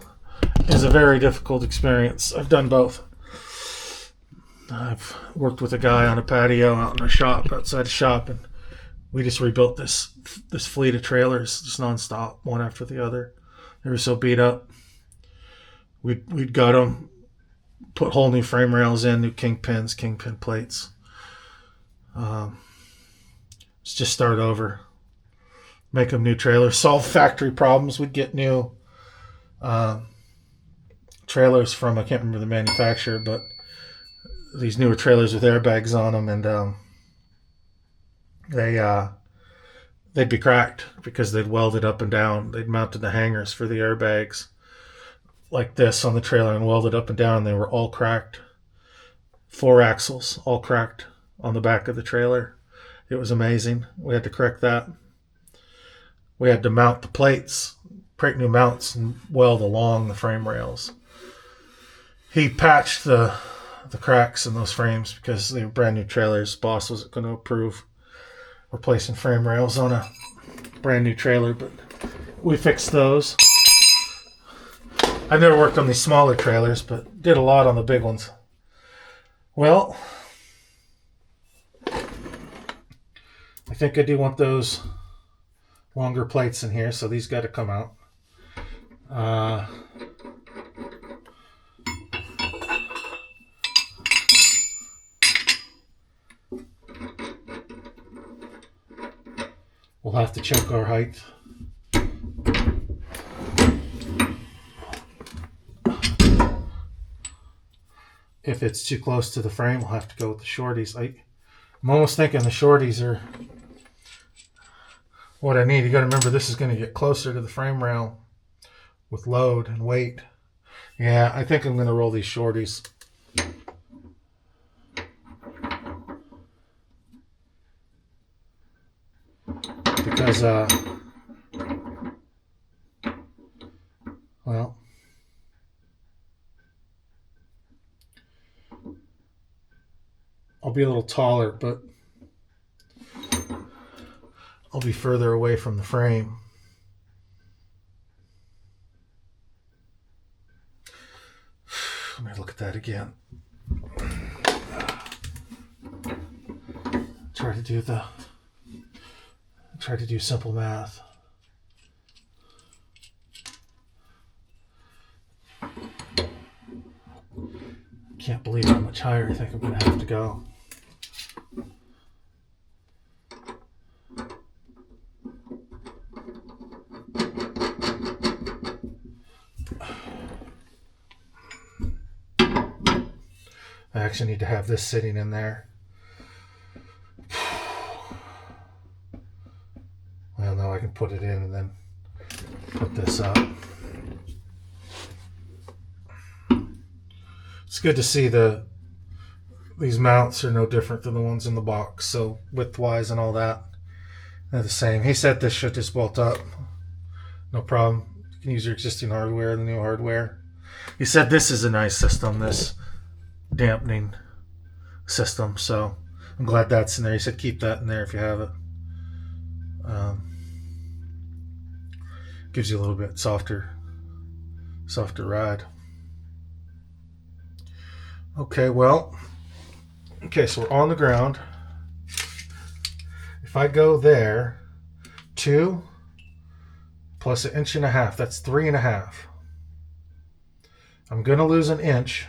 A: is a very difficult experience. I've done both. I've worked with a guy on a patio out in a shop, outside a shop, and we just rebuilt this fleet of trailers just nonstop, one after the other. They were so beat up. We'd gut them, put whole new frame rails in, new kingpin plates. Let's just start over. Make them new trailers, solve factory problems. We'd get new trailers from, I can't remember the manufacturer, but these newer trailers with airbags on them, and they'd be cracked because they'd welded up and down. They'd mounted the hangers for the airbags like this on the trailer and welded up and down. They were all cracked. 4 axles, all cracked on the back of the trailer. It was amazing. We had to correct that. We had to mount the plates, create new mounts, and weld along the frame rails. He patched the cracks in those frames because they were brand new trailers. Boss wasn't going to approve replacing frame rails on a brand new trailer, but we fixed those. I've never worked on these smaller trailers, but did a lot on the big ones. Well, I think I do want those longer plates in here, so these got to come out. We'll have to check our height. If it's too close to the frame, we'll have to go with the shorties. I'm almost thinking the shorties are what I need. You got to remember, this is going to get closer to the frame rail with load and weight. Yeah, I think I'm going to roll these shorties. Because, well, I'll be a little taller, but I'll be further away from the frame. Let me look at that again. Try to do simple math. Can't believe how much higher I think I'm going to have to go. I actually need to have this sitting in there. Well, now I can put it in and then put this up. It's good to see these mounts are no different than the ones in the box. So width-wise and all that, they're the same. He said this should just bolt up. No problem. You can use your existing hardware, the new hardware. He said this is a nice system, this dampening system. So I'm glad that's in there. He said keep that in there if you have it. Gives you a little bit softer ride. Okay, so we're on the ground. If I go there, 2 plus 1.5 inches, that's 3.5. I'm going to lose 1 inch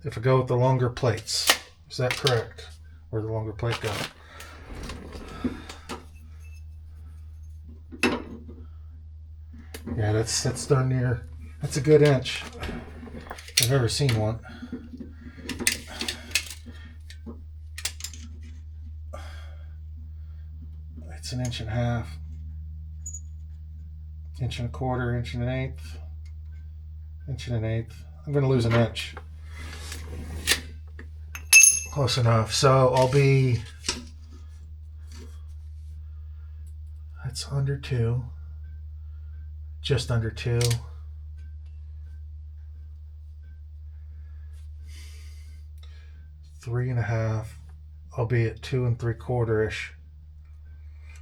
A: if I go with the longer plates. Is that correct? Where'd the longer plate go? Yeah, that's darn near. That's a good inch. I've ever seen one. It's 1.5 inches, 1.25 inches, 1.25 inches, 1.125. I'm going to lose 1 inch. Close enough. So I'll be. That's under 2. Just under 2. Three and a half. I'll be at 2 3/4-ish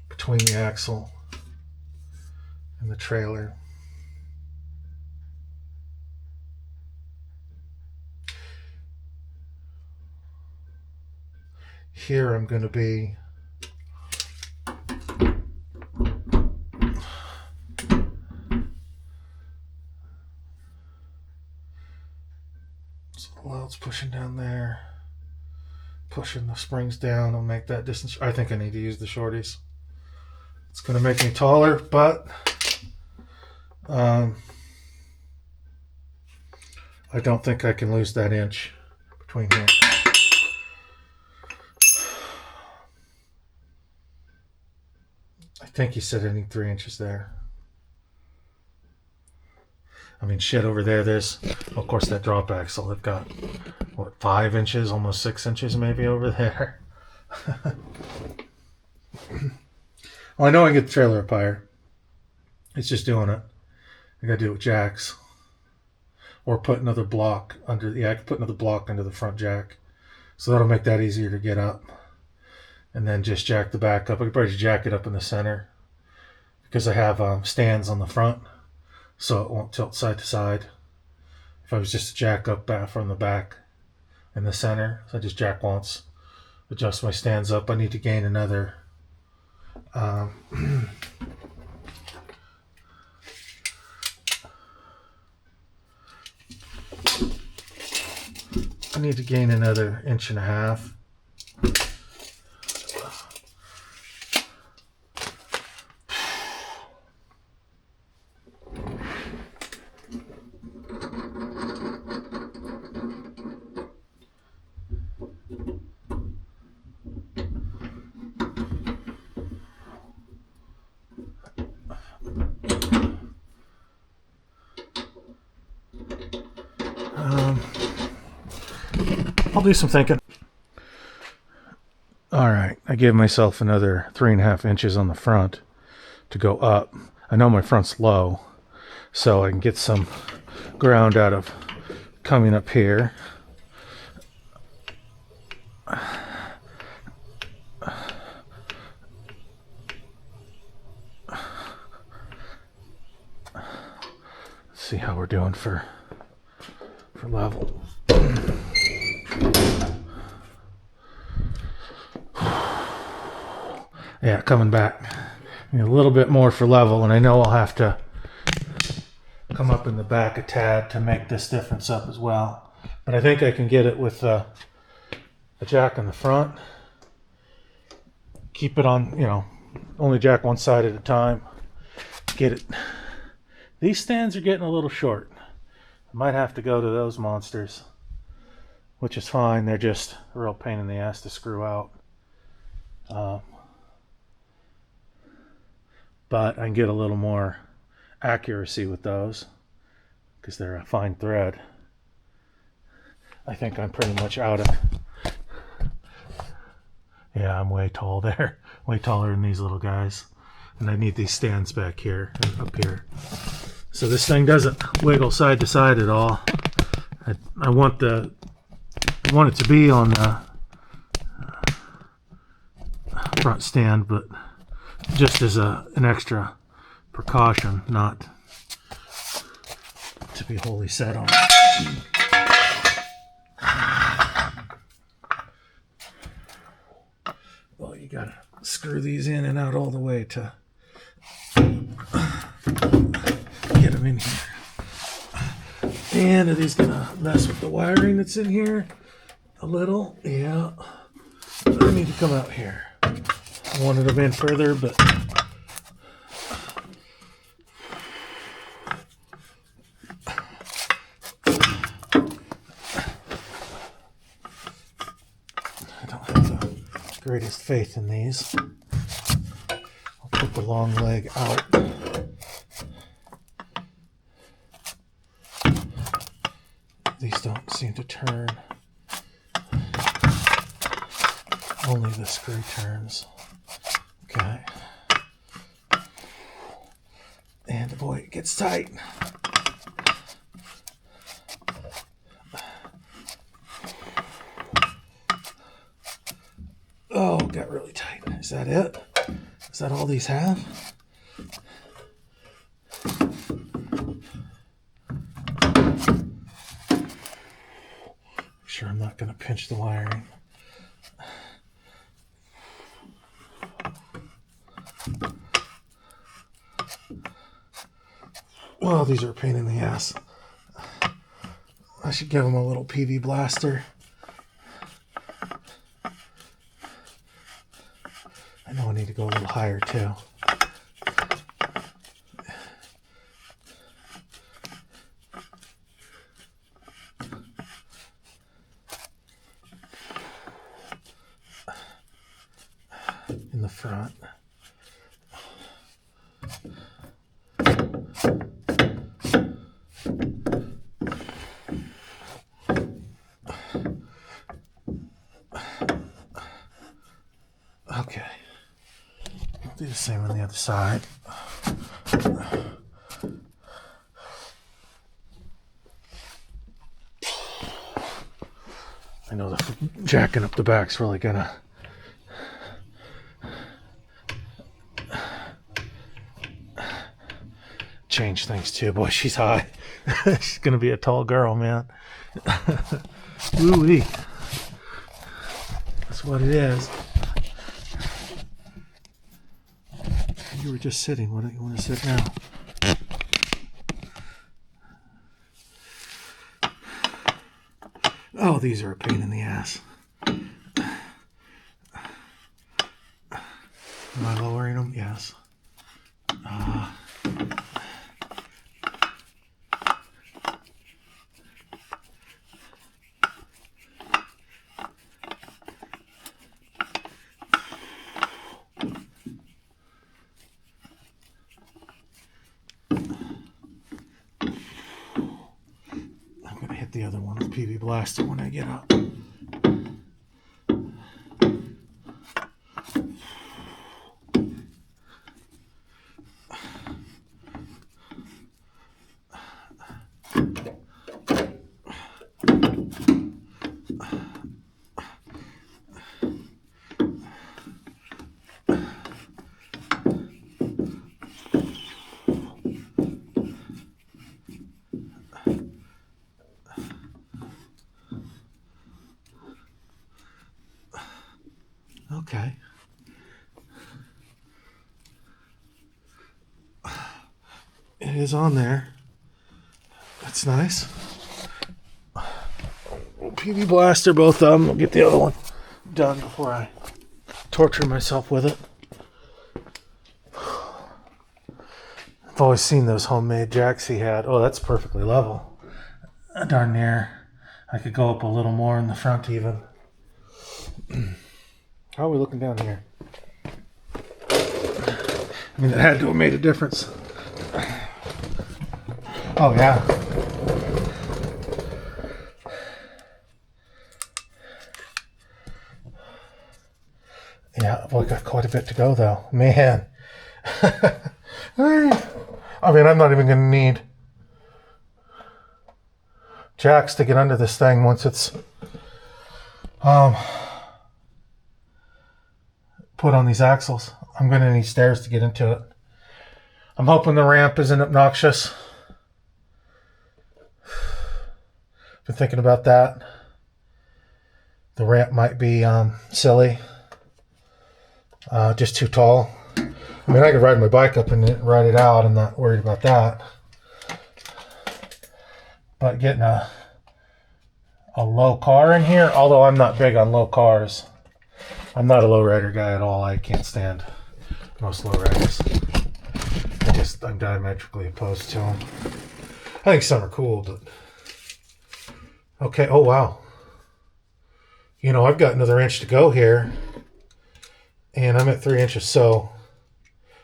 A: between the axle and the trailer. Here I'm going to be well, it's pushing down there, pushing the springs down. I'll make that distance. I think I need to use the shorties. It's going to make me taller, but I don't think I can lose that inch between here. I think he said I need 3 inches there. I mean, shit, over there, there's, of course, that drop axle. I've got, what, 5 inches, almost 6 inches maybe over there. Well, I know I can get the trailer up higher. It's just doing it. I got to do it with jacks. Or put another block under, I can put another block under the front jack. So that'll make that easier to get up. And then just jack the back up. I could probably just jack it up in the center because I have stands on the front, so it won't tilt side to side. If I was just to jack up back from the back in the center, so I just jack once, adjust my stands up. I need to gain another I need to gain another 1.5 inches. I'll do some thinking. All right, I gave myself another 3.5 inches on the front to go up. I know my front's low, so I can get some ground out of coming up here. Let's see how we're doing for level. Yeah, coming back. A little bit more for level, and I know I'll have to come up in the back a tad to make this difference up as well. But I think I can get it with a jack in the front. Keep it on, only jack one side at a time. Get it. These stands are getting a little short. I might have to go to those monsters, which is fine. They're just a real pain in the ass to screw out. But I can get a little more accuracy with those because they're a fine thread. I think I'm pretty much out of. Yeah, I'm way tall there. Way taller than these little guys. And I need these stands back here and up here. So this thing doesn't wiggle side to side at all. I want it to be on the front stand, but just as an extra precaution, not to be wholly set on. Well, you gotta screw these in and out all the way to get them in here. And it is gonna mess with the wiring that's in here a little. Yeah, I need to come out here. I wanted them in further, but I don't have the greatest faith in these. I'll put the long leg out. These don't seem to turn. Only the screw turns. Okay. And boy, it gets tight. Oh, it got really tight. Is that it? Is that all these have? Sure, I'm not going to pinch the wiring. Well, these are a pain in the ass. I should give them a little PV blaster. I know I need to go a little higher too. In the front. Okay. I'll do the same on the other side. I know the jacking up the back's really gonna change things too. Boy, she's high. She's gonna be a tall girl, man. Ooh-wee. That's what it is. You were just sitting. Why don't you want to sit now? Oh, these are a pain in the ass. Am I lowering them? Yes. The other one with PV blaster when I get up. Okay. It is on there. That's nice. PV blaster, both of them. I'll get the other one done before I torture myself with it. I've always seen those homemade jacks he had. Oh, that's perfectly level. Darn near. I could go up a little more in the front even. How are we looking down here? I mean, it had to have made a difference. Oh, yeah. Yeah, well, got quite a bit to go, though. Man. I mean, I'm not even going to need jacks to get under this thing once it's put on these axles. I'm going to need stairs to get into it. I'm hoping the ramp isn't obnoxious. Been thinking about that. The ramp might be silly. Just too tall. I mean, I could ride my bike up and ride it out. I'm not worried about that. But getting a low car in here, although I'm not big on low cars. I'm not a lowrider guy at all. I can't stand most lowriders. I'm diametrically opposed to them. I think some are cool, but okay. Oh wow. You know, I've got another inch to go here, and I'm at 3 inches. So,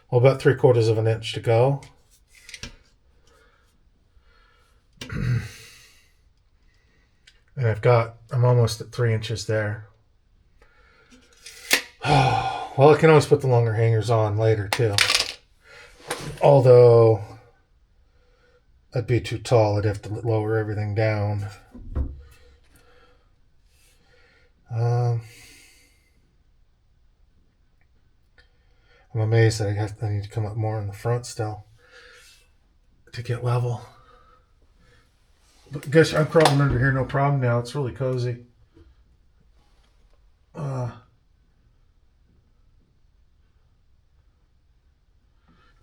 A: well, about 3/4 of an inch to go. And I'm almost at 3 inches there. Well, I can always put the longer hangers on later too. Although, that'd be too tall. I'd have to lower everything down. I'm amazed that I need to come up more in the front still to get level. But I guess I'm crawling under here no problem now. It's really cozy.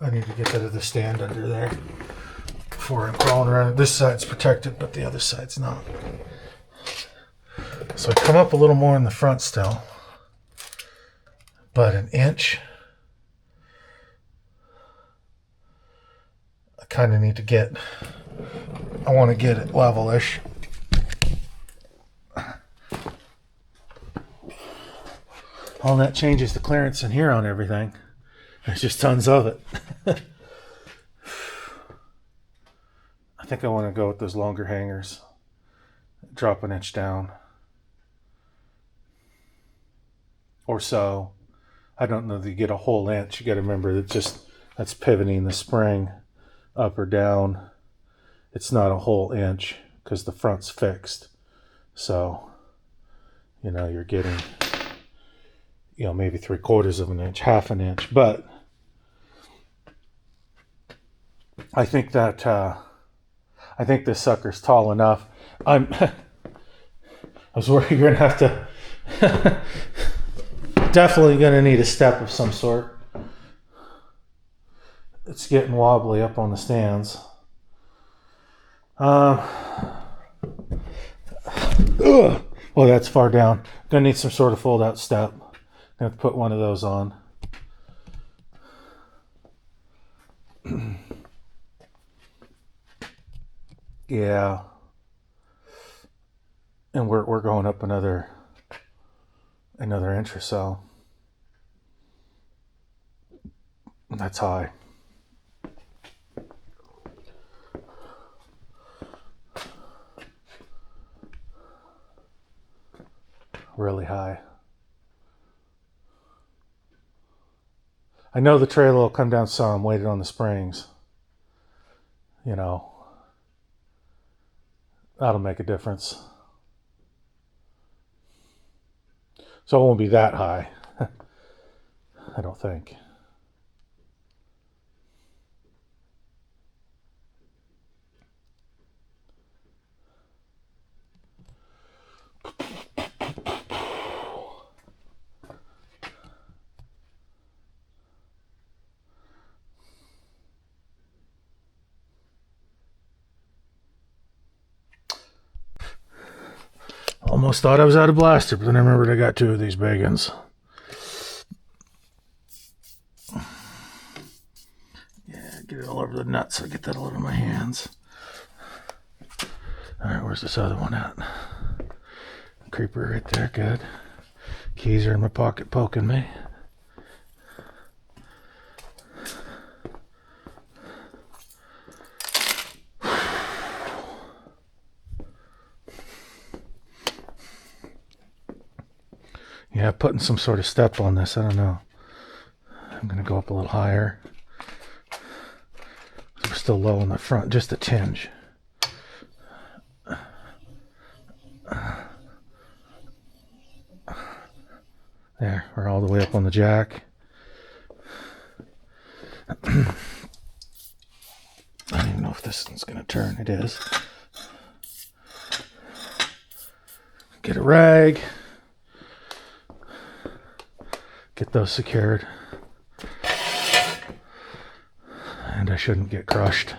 A: I need to get that other stand under there before I'm crawling around. This side's protected, but the other side's not. So I come up a little more in the front still, but an inch. I kind of need to get, I want to get it level-ish. All that changes the clearance in here on everything. There's just tons of it. I think I want to go with those longer hangers. Drop an inch down. Or so. I don't know that you get a whole inch. You got to remember that's pivoting the spring up or down. It's not a whole inch because the front's fixed. So, you know, you're getting, you know, maybe 3/4 of an inch, half an inch. But I think that I think this sucker's tall enough. I was worried you're gonna have to definitely gonna need a step of some sort. It's getting wobbly up on the stands. Oh, that's far down. Gonna need some sort of fold out step. Gonna have to put one of those on. Yeah. And we're going up another inch or so. That's high. Really high. I know the trailer will come down some, weighted on the springs. You know, that'll make a difference. So it won't be that high. I don't think. Almost thought I was out of blaster, but then I remembered I got 2 of these big ones. Yeah, get it all over the nuts. I get that all over my hands. Alright, where's this other one at? Creeper right there, good. Keys are in my pocket poking me. Yeah, putting some sort of step on this, I don't know. I'm going to go up a little higher. We're still low in the front, just a tinge. There, we're all the way up on the jack. this one's going to turn. It is. Get a rag. Get those secured. And I shouldn't get crushed.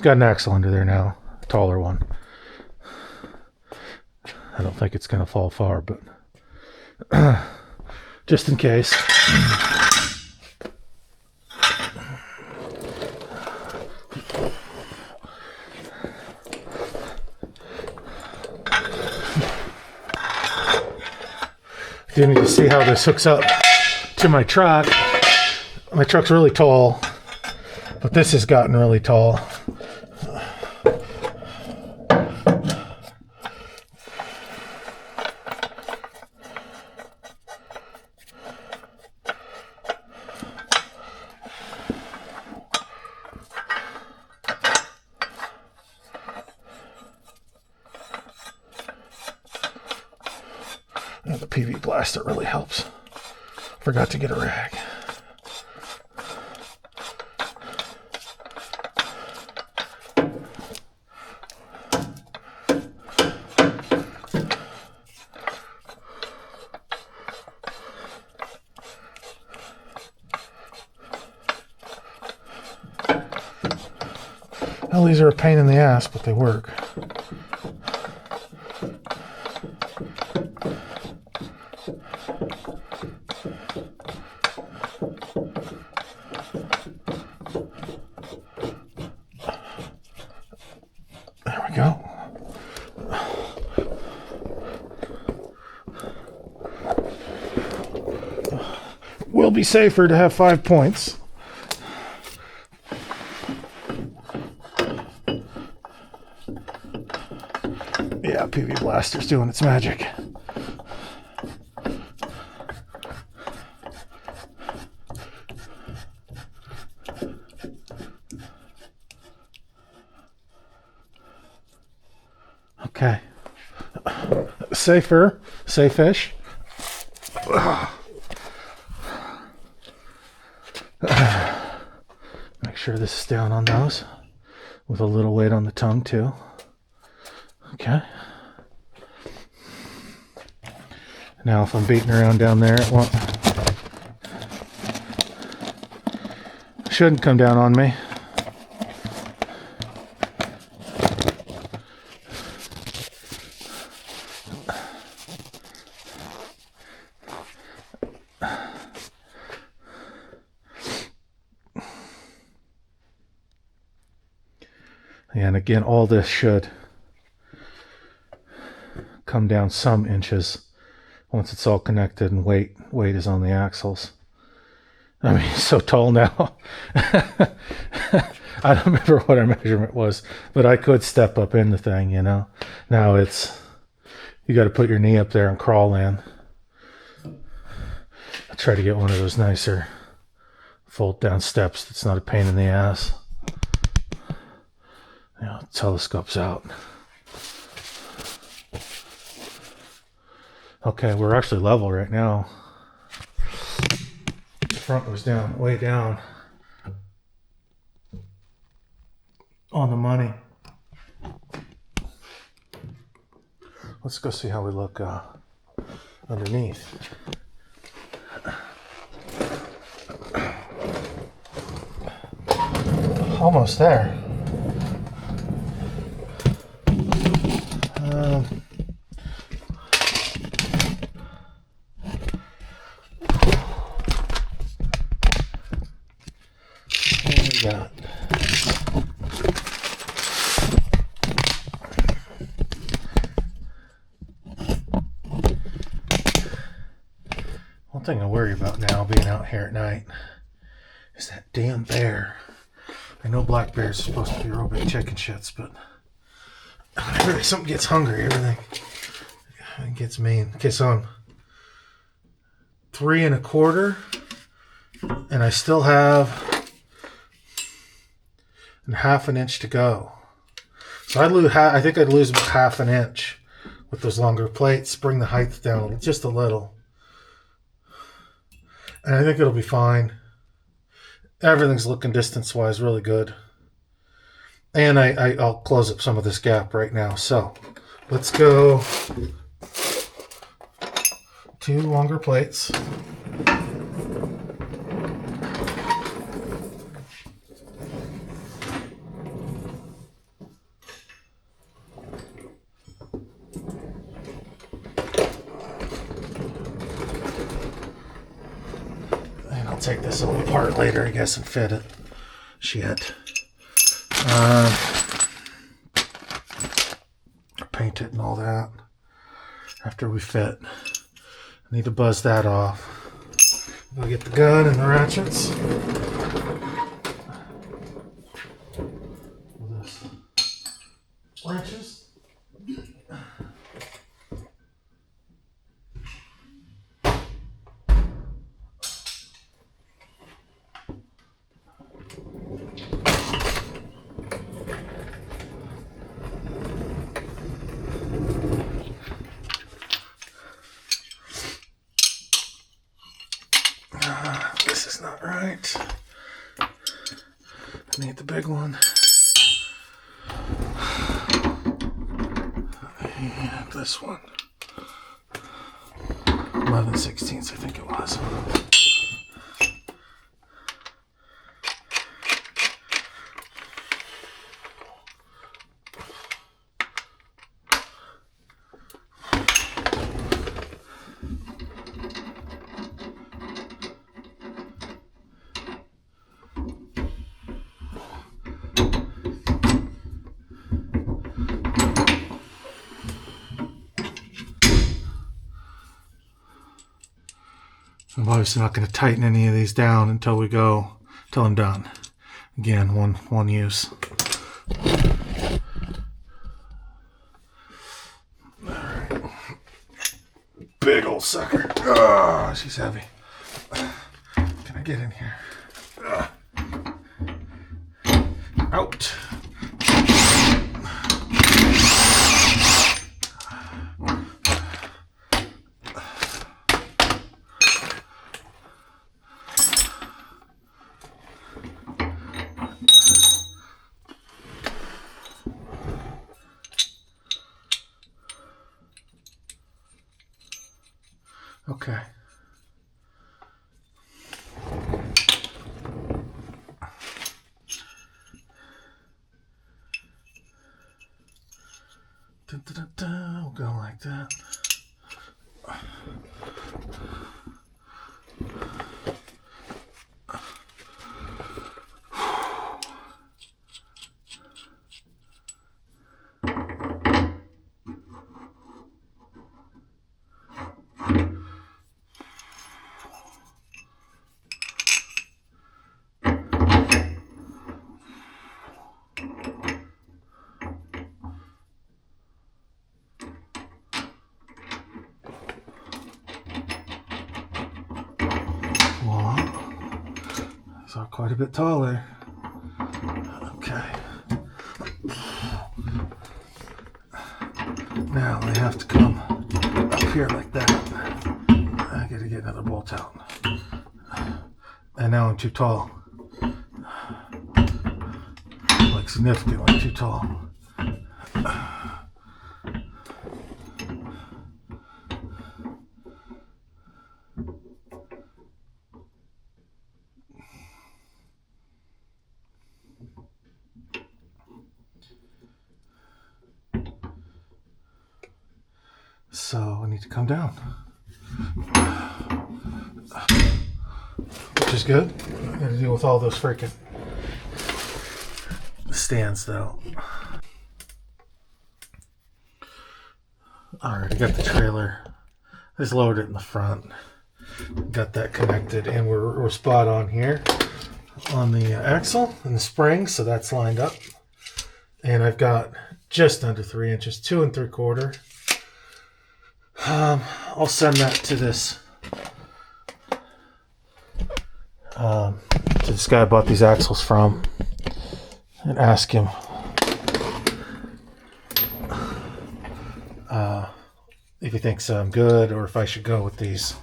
A: Got an axle under there now, a taller one. I don't think it's going to fall far, but just in case. You need to see how this hooks up to my truck. My truck's really tall, but this has gotten really tall. And the PV blaster really helps. Forgot to get a rag. Well, these are a pain in the ass, but they work. There we go. Will be safer to have 5 points. Yeah, PV Blaster's doing its magic. Okay. Safe-ish. Make sure this is down on those with a little weight on the tongue too. Okay. Now if I'm beating around down there, it won't, shouldn't come down on me. And again, all this should come down some inches once it's all connected and weight is on the axles. I mean, it's so tall now. I don't remember what our measurement was, but I could step up in the thing, you know. Now it's, you got to put your knee up there and crawl in. I'll try to get one of those nicer fold down steps that's not a pain in the ass. You know, telescopes out. Okay, we're actually level right now. The front was down, way down. On the money. Let's go see how we look underneath. Almost there. What we got? One thing I worry about now, being out here at night, is that damn bear. I know black bears are supposed to be real big chicken shits, but whenever something gets hungry, everything gets mean. Okay, so I'm 3 1/4, and I still have half an inch to go. So I think I'd lose about half an inch with those longer plates. Bring the height down just a little, and I think it'll be fine. Everything's looking distance-wise really good. And I'll close up some of this gap right now. So let's go 2 longer plates. And I'll take this all apart later, I guess, and fit it. Shit. Paint it and all that after we fit. I need to buzz that off. Go get the gun and the ratchets. This wrenches. This is not right. I need the big one. And this one. 11/16, I think it was. I'm obviously not going to tighten any of these down until I'm done. Again, one use. All right. Big old sucker. Oh, she's heavy. Can I get in here? Out. Okay. Dun, dun, dun, dun. We'll go like that. So quite a bit taller. Okay. Now they have to come up here like that. I gotta get another bolt out. And now I'm too tall. Like significantly too tall. So I need to come down, which is good. I got to deal with all those freaking stands though. All right, I got the trailer. I just lowered it in the front. Got that connected, and we're spot on here on the axle and the spring, so that's lined up. And I've got just under 3 inches, 2 3/4. I'll send that to this guy I bought these axles from and ask him if he thinks I'm good or if I should go with these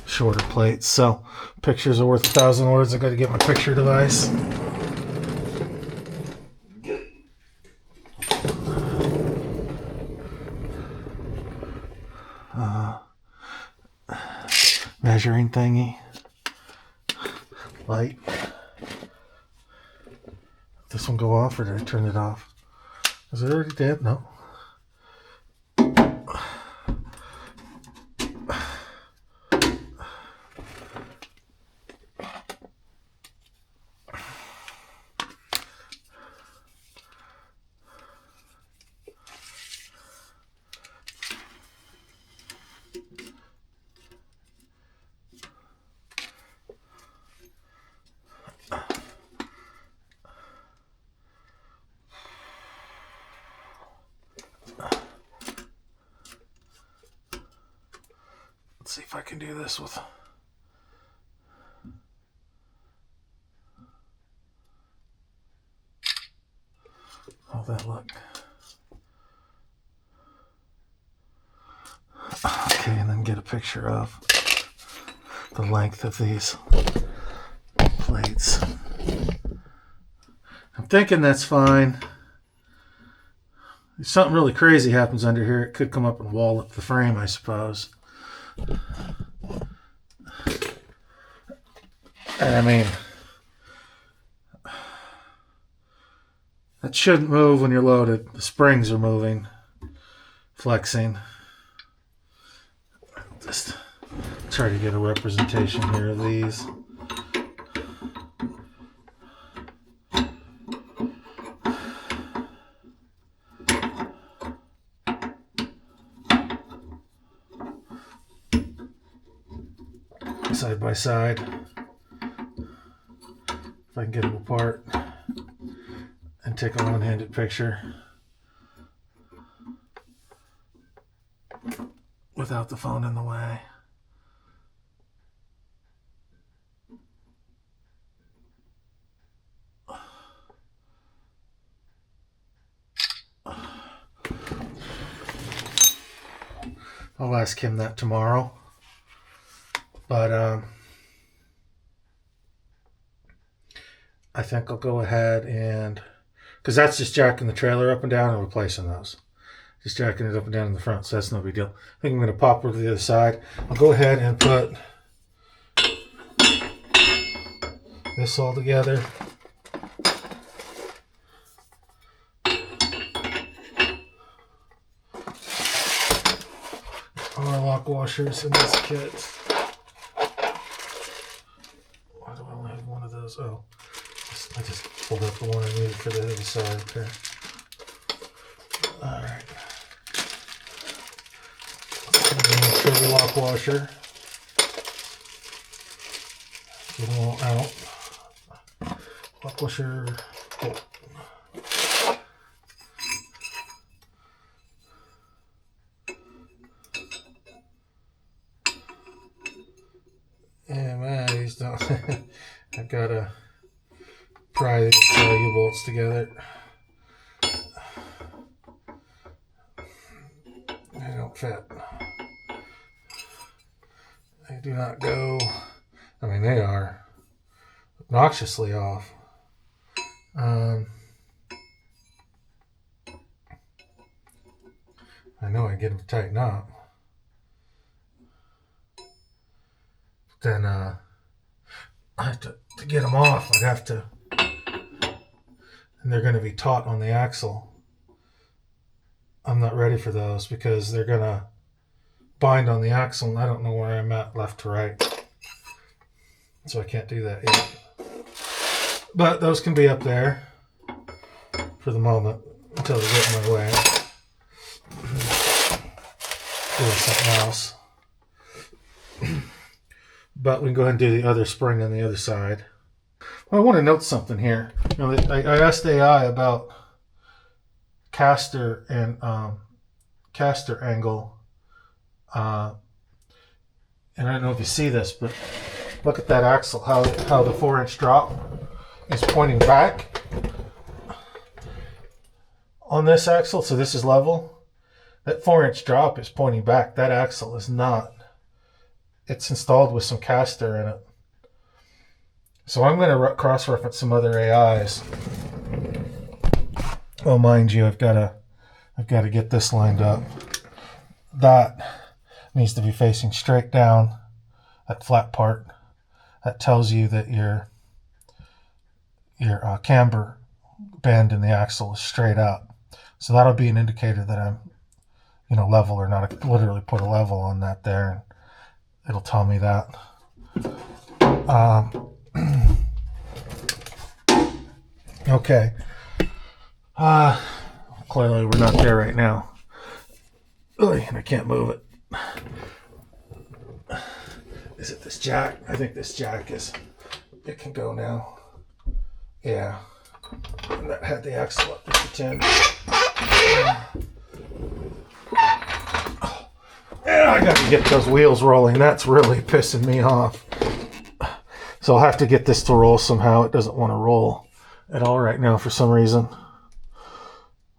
A: shorter plates. So pictures are worth 1,000 words. I got to get my picture device. measuring thingy. Light. This one go off or did I turn it off? Is it already dead? No. Let's see if I can do this with... How'd that look? Okay, and then get a picture of the length of these plates. I'm thinking that's fine. If something really crazy happens under here, it could come up and wall up the frame, I suppose. And I mean, that shouldn't move when you're loaded. The springs are moving, flexing. Just try to get a representation here of these. Side by side. If I can get them apart and take a one-handed picture without the phone in the way. I'll ask him that tomorrow. But I think I'll go ahead and, because that's just jacking the trailer up and down and replacing those. Just jacking it up and down in the front, so that's no big deal. I think I'm going to pop over to the other side. I'll go ahead and put this all together. Our lock washers in this kit. Why do I only have one of those? Oh, I just pulled up the one I needed for the other side. Okay. All right. Turbo lock washer. Get them all out. Lock washer. Oh. Yeah, man, these don't. I've got to pry these U-bolts together. They don't fit. They do not go. I mean, they are obnoxiously off. I know I get them to tighten up. Then I have to get them off. I'd have to, and they're going to be taut on the axle. I'm not ready for those because they're going to bind on the axle, and I don't know where I'm at left to right, so I can't do that yet. But those can be up there for the moment until they get in my way. Doing something else. But we can go ahead and do the other spring on the other side. Well, I want to note something here. You know, I asked AI about caster and caster angle, and I don't know if you see this, but look at that axle. How the 4-inch drop is pointing back on this axle. So this is level. That 4-inch drop is pointing back. That axle is not. It's installed with some caster in it. So I'm going to cross-reference some other AIs. Well, mind you, I've got to get this lined up. That needs to be facing straight down that flat part, that tells you that your camber bend in the axle is straight up. So that'll be an indicator that I'm, level or not. I literally put a level on that there, and it'll tell me that. Okay. Clearly we're not there right now. And I can't move it. Is it this jack? I think this jack it can go now. Yeah. And that had the axle up to 10. And I got to get those wheels rolling. That's really pissing me off. So I'll have to get this to roll somehow. It doesn't want to roll at all right now for some reason.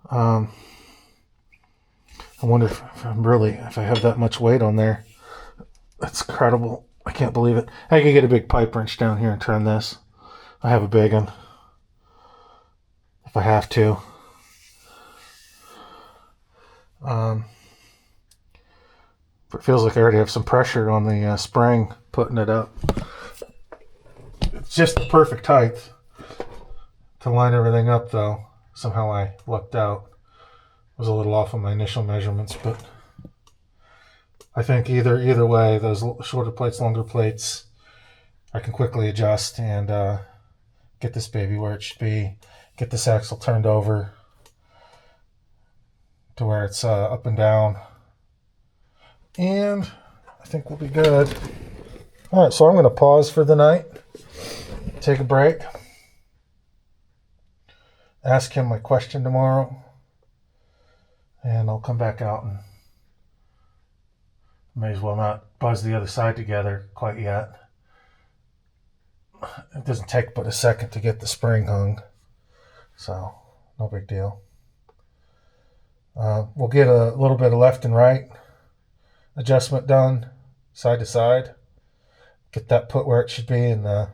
A: I wonder if I have that much weight on there. That's incredible. I can't believe it. I can get a big pipe wrench down here and turn this. I have a big one. If I have to. It feels like I already have some pressure on the spring putting it up. It's just the perfect height to line everything up, though. Somehow I lucked out. Was a little off on my initial measurements, but I think either way, those shorter plates, longer plates, I can quickly adjust and get this baby where it should be. Get this axle turned over to where it's up and down. And I think we'll be good. All right, so I'm going to pause for the night, take a break, ask him my question tomorrow, and I'll come back out and may as well not buzz the other side together quite yet. It doesn't take but a second to get the spring hung, so no big deal. We'll get a little bit of left and right adjustment done, side to side. Get that put where it should be, and the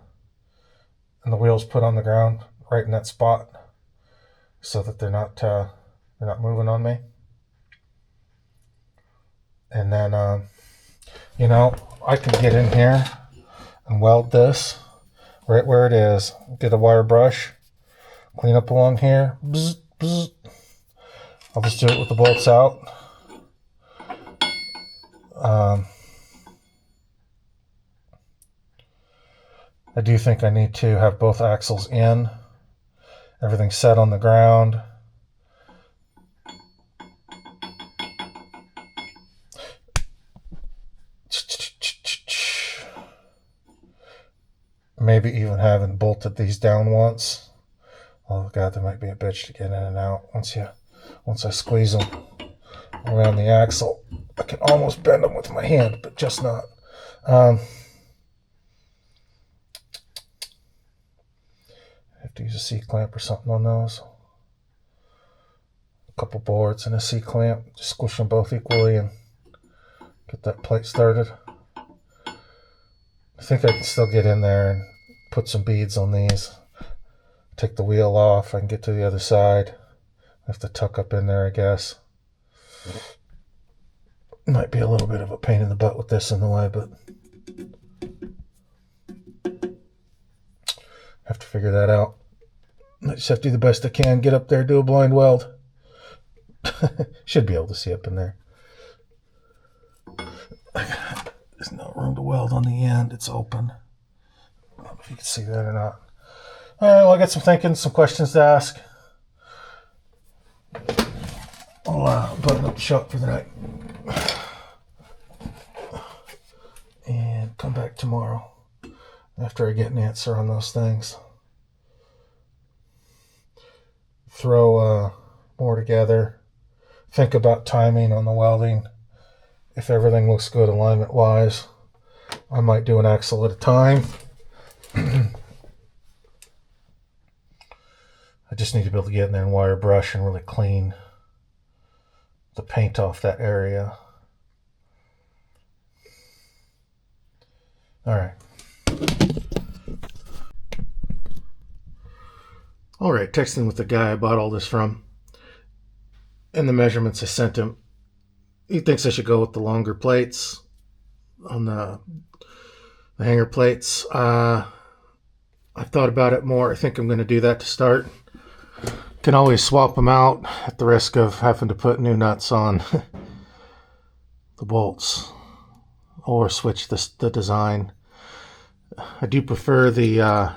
A: wheels put on the ground right in that spot, so that they're not moving on me. And then I can get in here and weld this right where it is. Get a wire brush, clean up along here. Bzz, bzz. I'll just do it with the bolts out. I do think I need to have both axles in. Everything set on the ground. Maybe even having bolted these down once. Oh God, there might be a bitch to get in and out. Once I squeeze them around the axle, I can almost bend them with my hand, but just not. I have to use a C-clamp or something on those. A couple boards and a C-clamp. Just squish them both equally and get that plate started. I think I can still get in there and put some beads on these. Take the wheel off. I can get to the other side. I have to tuck up in there, I guess. Might be a little bit of a pain in the butt with this in the way, but have to figure that out. I just have to do the best I can. Get up there, do a blind weld. Should be able to see up in there. There's no room to weld on the end. It's open. I don't know if you can see that or not. All right, well, I got some thinking, some questions to ask. I'll button up the shop for the night. And come back tomorrow after I get an answer on those things. Throw more together. Think about timing on the welding. If everything looks good alignment-wise, I might do an axle at a time. I just need to be able to get in there and wire brush and really clean the paint off that area. All right. All right, texting with the guy I bought all this from. And the measurements I sent him. He thinks I should go with the longer plates on the The hanger plates, I've thought about it more. I think I'm going to do that to start. Can always swap them out at the risk of having to put new nuts on the bolts or switch the design. I do prefer the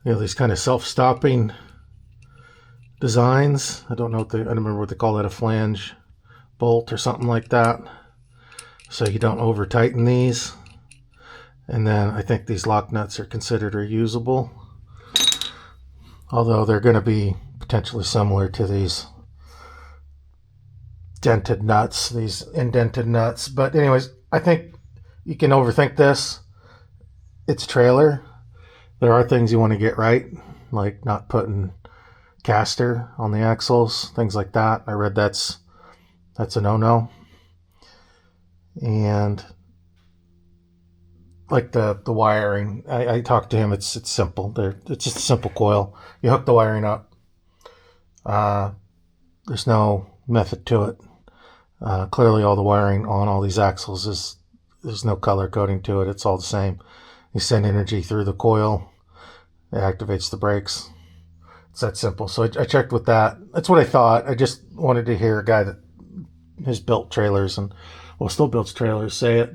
A: these kind of self-stopping designs. I don't remember what they call that, a flange bolt or something like that. So you don't over tighten these. And then I think these lock nuts are considered reusable, although they're going to be potentially similar to these dented nuts, these indented nuts. But anyways, I think you can overthink this. It's a trailer. There are things you want to get right, like not putting caster on the axles, things like that. I read that's a no-no. And like the wiring, I talked to him. It's simple. It's just a simple coil. You hook the wiring up. There's no method to it. Clearly, all the wiring on all these axles there's no color coding to it. It's all the same. You send energy through the coil. It activates the brakes. It's that simple. So I checked with that. That's what I thought. I just wanted to hear a guy that has built trailers and still builds trailers say it.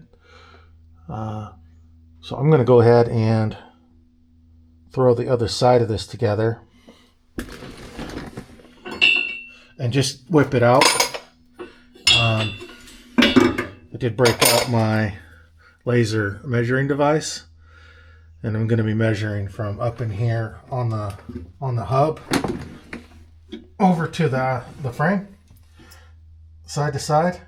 A: So I'm going to go ahead and throw the other side of this together and just whip it out. I did break out my laser measuring device, and I'm going to be measuring from up in here on the hub over to the frame, side to side.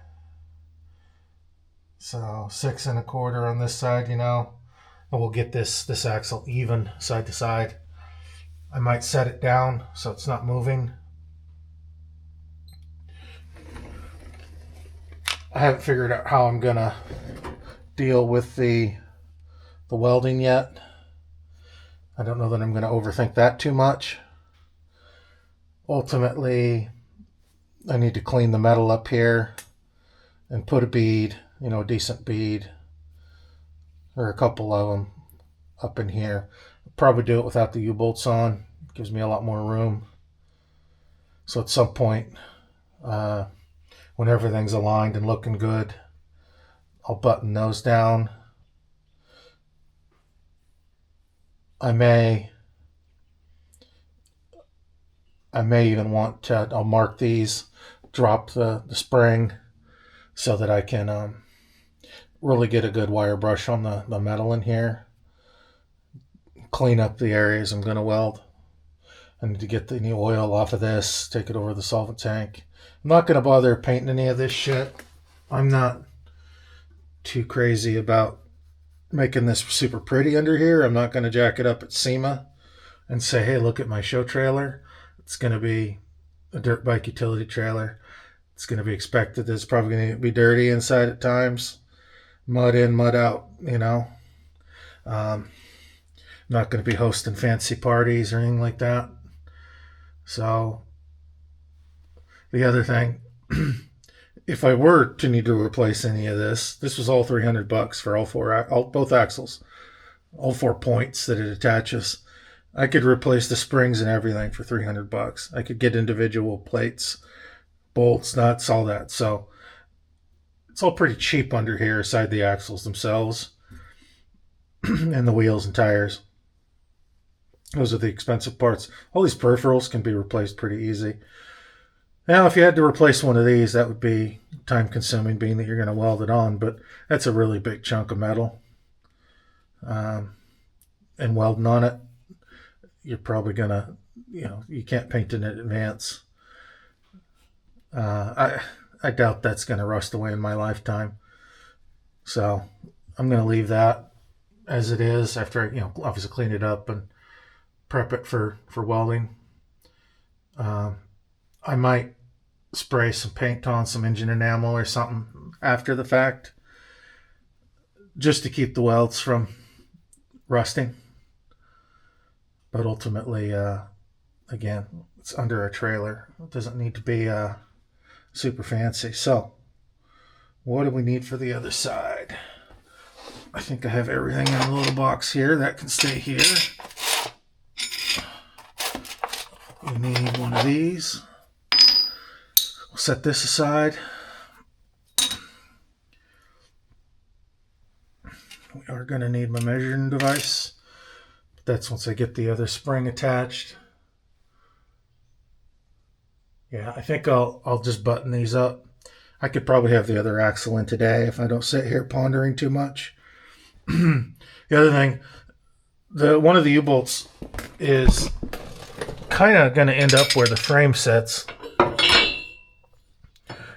A: So 6 1/4 on this side, and we'll get this axle even side to side. I might set it down so it's not moving. I haven't figured out how I'm gonna deal with the welding yet. I don't know that I'm gonna overthink that too much. Ultimately, I need to clean the metal up here and put a bead, a decent bead, or a couple of them up in here. I'll probably do it without the U-bolts on. It gives me a lot more room. So at some point, when everything's aligned and looking good, I'll button those down. I may even want to, I'll mark these, drop the spring so that I can really get a good wire brush on the metal in here. Clean up the areas I'm going to weld. I need to get any oil off of this, take it over the solvent tank. I'm not going to bother painting any of this shit. I'm not too crazy about making this super pretty under here. I'm not going to jack it up at SEMA and say, hey, look at my show trailer. It's going to be a dirt bike utility trailer. It's going to be expected. It's probably going to be dirty inside at times. Mud in, mud out, I'm not going to be hosting fancy parties or anything like that. So the other thing, if I were to need to replace any of this was all $300 for both axles, all 4 points that it attaches. I could replace the springs and everything for $300. I could get individual plates, bolts, nuts, all that. So it's all pretty cheap under here aside the axles themselves and the wheels and tires. Those are the expensive parts. All these peripherals can be replaced pretty easy. Now, if you had to replace one of these, that would be time consuming being that you're going to weld it on, but that's a really big chunk of metal. And welding on it, you're probably going to, you can't paint it in advance. I doubt that's going to rust away in my lifetime. So I'm going to leave that as it is after I, obviously clean it up and prep it for welding. I might spray some paint on some engine enamel or something after the fact just to keep the welds from rusting. But ultimately, again, it's under a trailer. It doesn't need to be super fancy. So what do we need for the other side? I think I have everything in a little box here. That can stay here. We need one of these. We'll set this aside. We are going to need my measuring device. That's once I get the other spring attached. Yeah, I think I'll just button these up. I could probably have the other axle in today if I don't sit here pondering too much. The other thing, one of the U-bolts is kind of going to end up where the frame sits.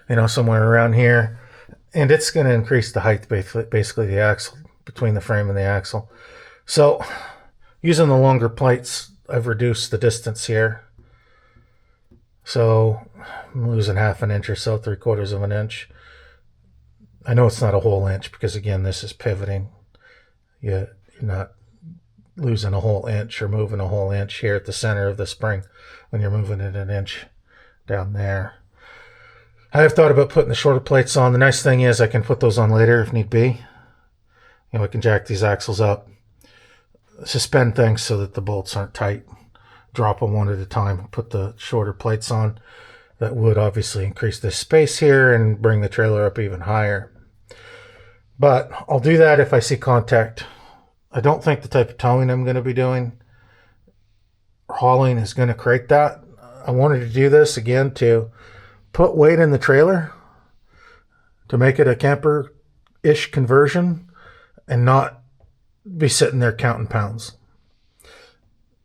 A: You know, somewhere around here. And it's going to increase the height, basically the axle, between the frame and the axle. So, using the longer plates, I've reduced the distance here. So, I'm losing half an inch or so, 3/4 of an inch. I know it's not a whole inch because, again, this is pivoting. You're not losing a whole inch or moving a whole inch here at the center of the spring when you're moving it an inch down there. I have thought about putting the shorter plates on. The nice thing is I can put those on later if need be. You know, I can jack these axles up, suspend things so that the bolts aren't tight, drop them one at a time, and put the shorter plates on. That would obviously increase the space here and bring the trailer up even higher. But I'll do that if I see contact. I don't think the type of towing I'm going to be doing or hauling is going to create that. I wanted to do this again to put weight in the trailer to make it a camper-ish conversion and not be sitting there counting pounds.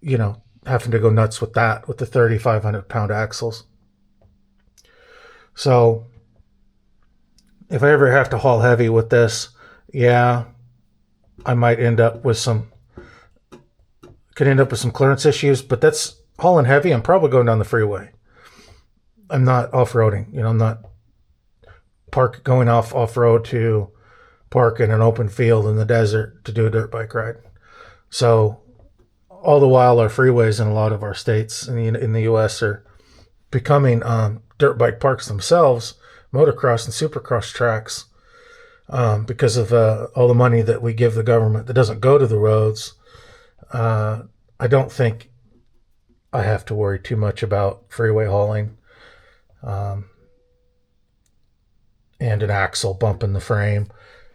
A: You know, having to go nuts with that, with the 3,500 pound axles. So if I ever have to haul heavy with this, yeah, I might end up with some clearance issues, but that's hauling heavy. I'm probably going down the freeway. I'm not off-roading. You know, I'm not going off-road to park in an open field in the desert to do a dirt bike ride. So all the while our freeways in a lot of our states in the U.S. are becoming dirt bike parks themselves, motocross and supercross tracks, because of all the money that we give the government that doesn't go to the roads. I don't think I have to worry too much about freeway hauling. And an axle bumping the frame.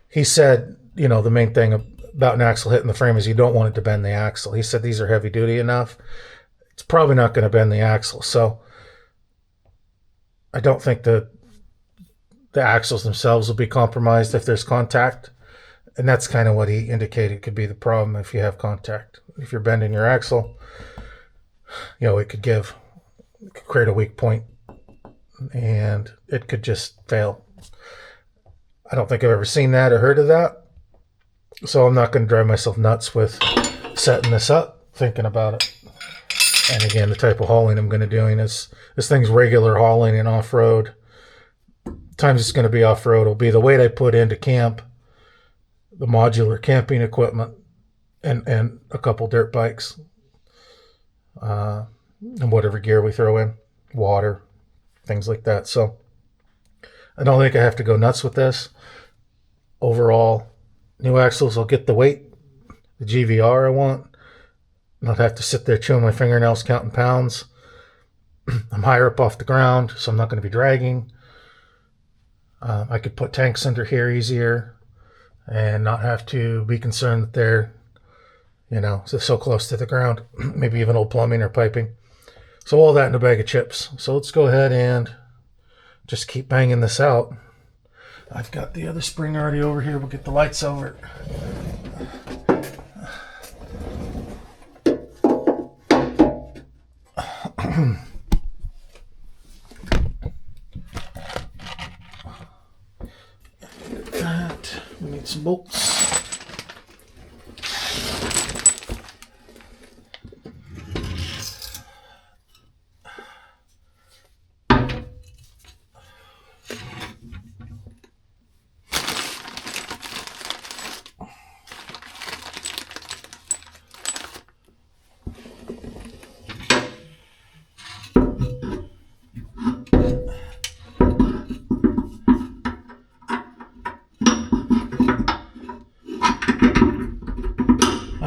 A: He said, you know, the main thing about an axle hitting the frame is you don't want it to bend the axle. He said these are heavy duty enough. It's probably not going to bend the axle. So I don't think the axles themselves will be compromised if there's contact. And that's kind of what he indicated could be the problem if you have contact. If you're bending your axle, you know, it could create a weak point and it could just fail. I don't think I've ever seen that or heard of that. So I'm not going to drive myself nuts with setting this up, thinking about it. And again, the type of hauling I'm going to be doing is, this thing's regular hauling and off-road. Times it's going to be off-road will be the weight I put into camp, the modular camping equipment, and a couple dirt bikes, and whatever gear we throw in, water, things like that. So I don't think I have to go nuts with this. Overall, new axles will get the weight, the GVR I want. Not have to sit there chewing my fingernails counting pounds. I'm higher up off the ground, so I'm not going to be dragging. I could put tanks under here easier and not have to be concerned that they're, you know, so close to the ground. Maybe even old plumbing or piping. So all that in a bag of chips. So let's go ahead and just keep banging this out. I've got the other spring already over here. We'll get the lights over. That. We need some bolts.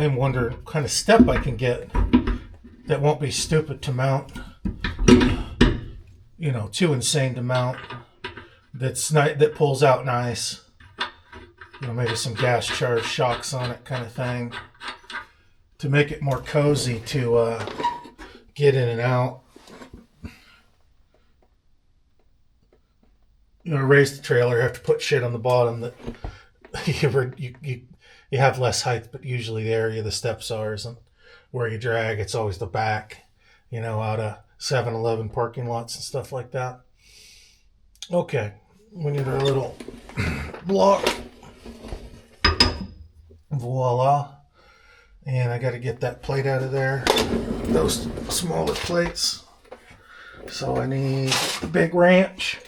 A: I am wondering what kind of step I can get that won't be stupid to mount, too insane to mount, that pulls out nice. Maybe some gas charge shocks on it kind of thing to make it more cozy to get in and out. Raise the trailer, have to put shit on the bottom that you have less height, but usually the area the steps are isn't where you drag. It's always the back, out of 7-Eleven parking lots and stuff like that. Okay, we need our little block. Voila. And I got to get that plate out of there, those smaller plates. So I need the big wrench.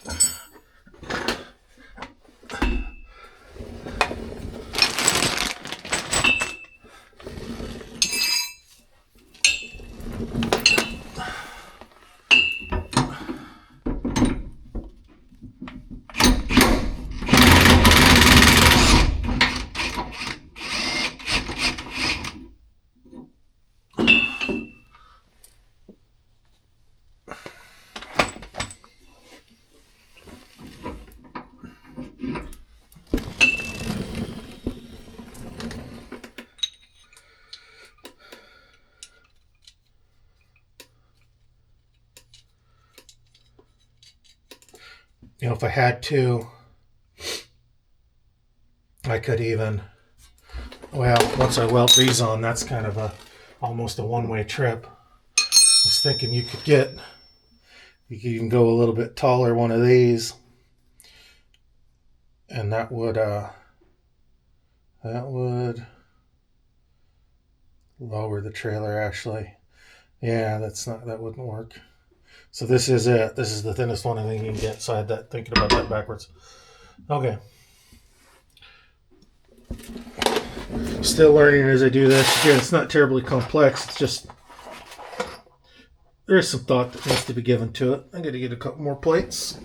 A: If I had to, I could even, once I weld these on, that's kind of almost a one-way trip. I was thinking you could even go a little bit taller one of these, and that would lower the trailer actually. Yeah, that wouldn't work. So this is it. This is the thinnest one I think you can get. So I had that thinking about that backwards. Okay. Still learning as I do this. Again, it's not terribly complex. It's just there's some thought that needs to be given to it. I'm going to get a couple more plates.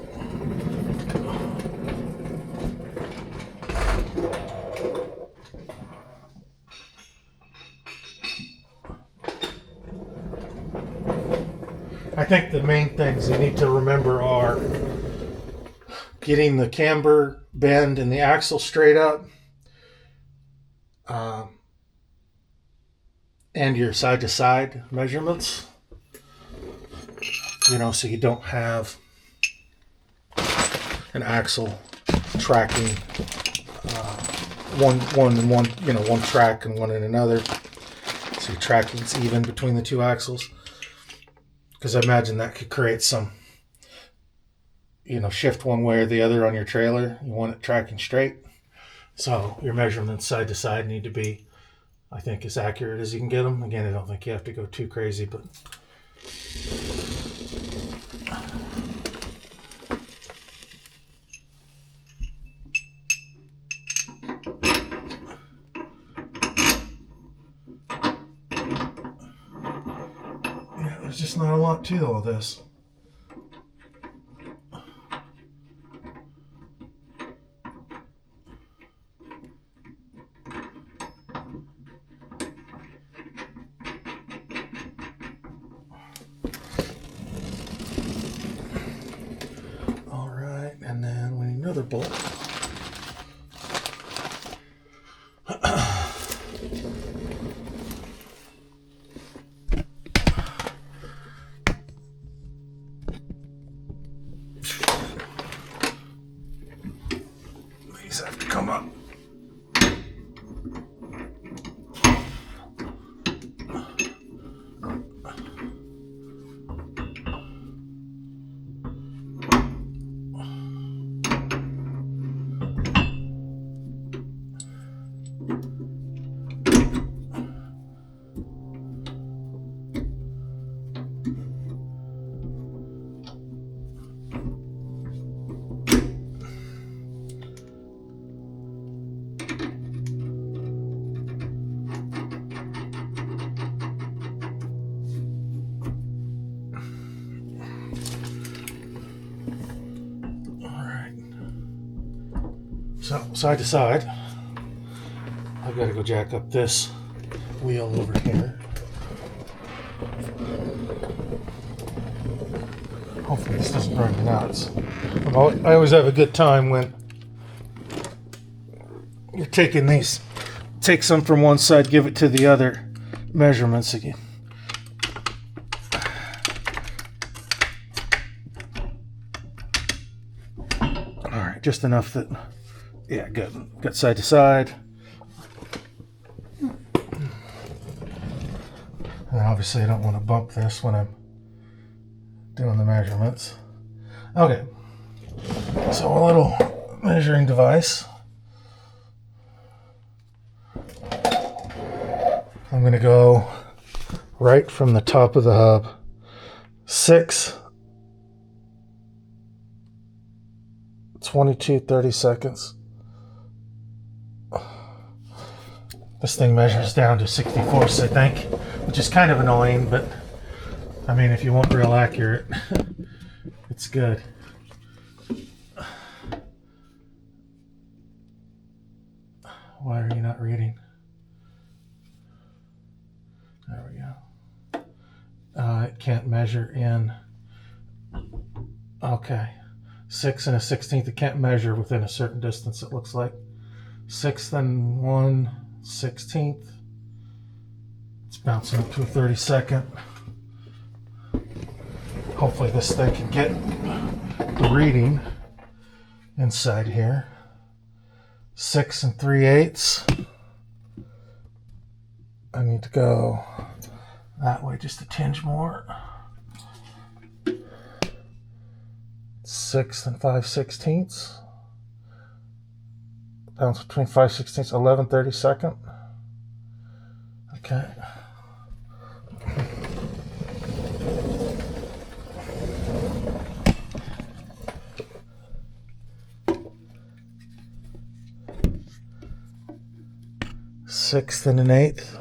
A: I think the main things you need to remember are getting the camber bend and the axle straight up, and your side-to-side measurements, so you don't have an axle tracking one track and one in another, so your tracking's even between the two axles. Because I imagine that could create some, shift one way or the other on your trailer. You want it tracking straight. So your measurements side to side need to be, I think, as accurate as you can get them. Again, I don't think you have to go too crazy, but there's just not a lot to all this. All right, and then we need another bolt. These have to come up. So side to side, I've got to go jack up this wheel over here. Hopefully this doesn't drive me nuts. I always have a good time when you're taking these, take some from one side, give it to the other, measurements again. All right, just enough that, yeah, good. Got side to side. And obviously I don't want to bump this when I'm doing the measurements. Okay, so a little measuring device. I'm going to go right from the top of the hub, 6:22:30 seconds. This thing measures down to 64ths, I think, which is kind of annoying, but I mean, if you want real accurate, it's good. Why are you not reading? There we go. It can't measure in. Okay. 6 1/16. It can't measure within a certain distance, it looks like. 6 1/16. It's bouncing up to a 32nd. Hopefully this thing can get the reading inside here. 6 3/8. I need to go that way just a tinge more. 6 5/16. Bounce between 5/16, 11/32. Okay. Sixth and an eighth.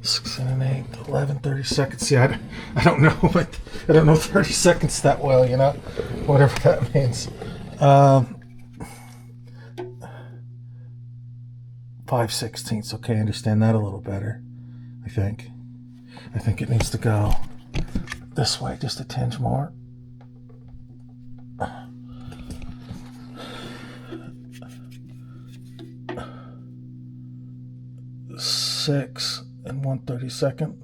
A: 6 1/8, 11/32. See, I don't know, but I don't know 30 seconds that well, you know, whatever that means. 5/16. Okay, I understand that a little better. I think it needs to go this way, just a tinge more. Six and 1/32.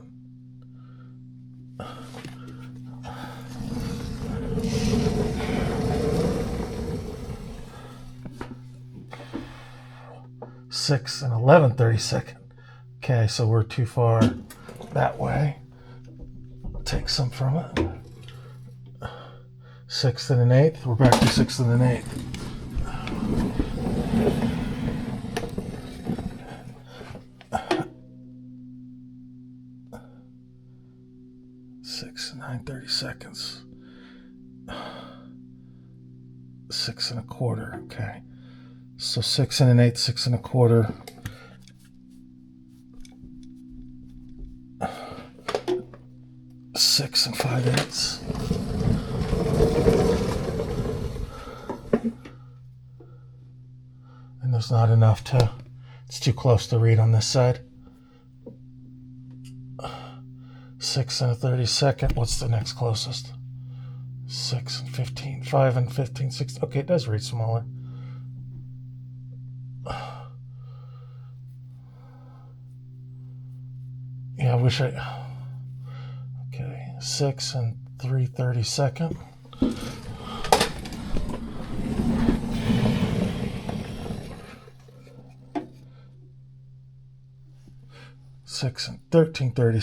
A: Six and 11/32. Okay, so we're too far that way. Take some from it. 6 1/8. We're back to 6 1/8. 6 9/30 seconds. 6 1/4. Okay. So 6 1/8, 6 1/4. Six and 5/8. And there's not enough to, it's too close to read on this side. 6 1/32. What's the next closest? 6 and 15. 5 and 15. 6. Okay, it does read smaller. Yeah, I wish I. Okay, 6 and 3/32. 6 and 13/30.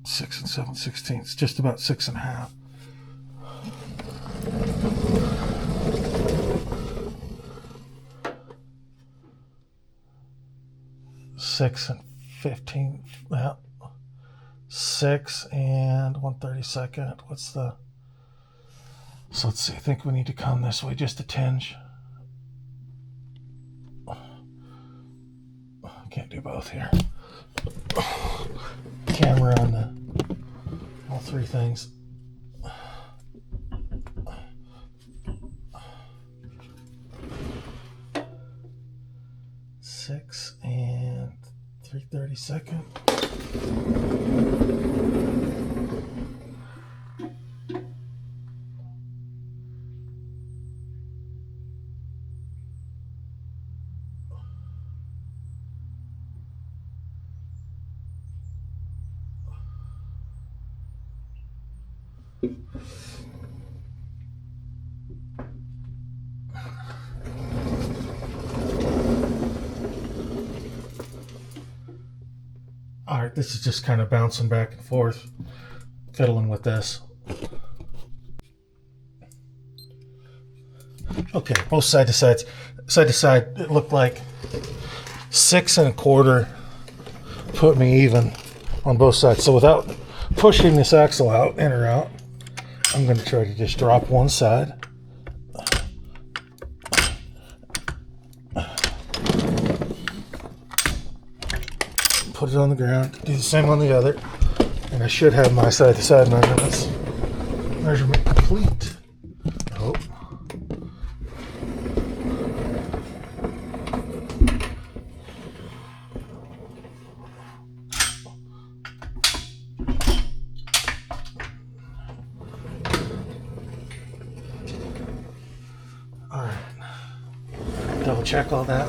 A: 6 and 7/16. Just about 6 1/2. 6 and 15. Well, 6 and 1/32. What's the? So let's see. I think we need to come this way just a tinge. Can't do both here. Camera on the all three things. 6 and 3/32. All right, this is just kind of bouncing back and forth, fiddling with this. Okay, both side to side, it looked like 6 1/4 put me even on both sides. So without pushing this axle out, in or out, I'm going to try to just drop one side. Put it on the ground, do the same on the other, and I should have my side to side measurement complete. I hope. All right, double check all that.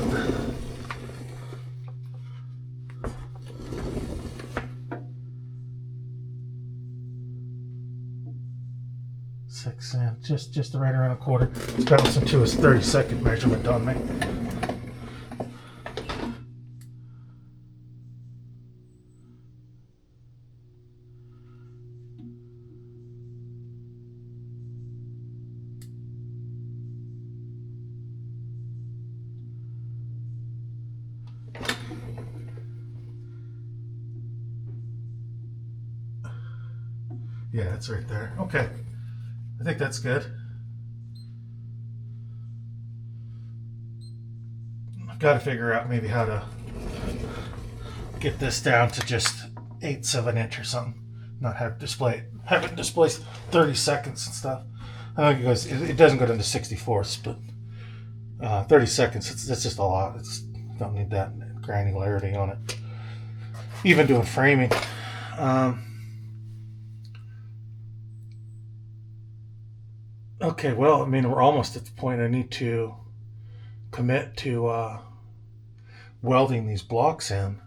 A: Six and just right around 1/4. It's bouncing to his 30-second measurement on me. Yeah, it's right there. Okay, I think that's good. I've got to figure out maybe how to get this down to just 1/8 of an inch or something. Not have it display 30 seconds and stuff. I think it doesn't go down to 64ths, but 30 seconds, it's just a lot. Don't need that granularity on it. Even doing framing. Okay, well, I mean, we're almost at the point I need to commit to welding these blocks in,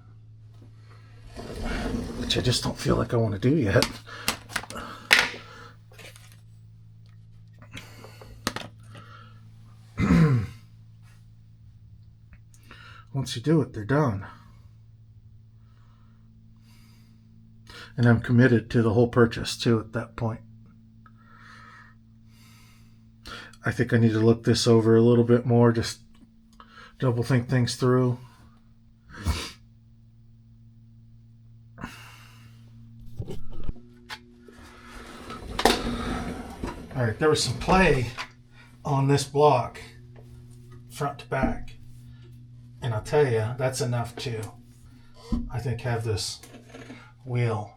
A: which I just don't feel like I want to do yet. Once you do it, they're done. And I'm committed to the whole purchase too at that point. I think I need to look this over a little bit more, just double think things through. All right, there was some play on this block, front to back. And I'll tell you, that's enough to, I think, have this wheel,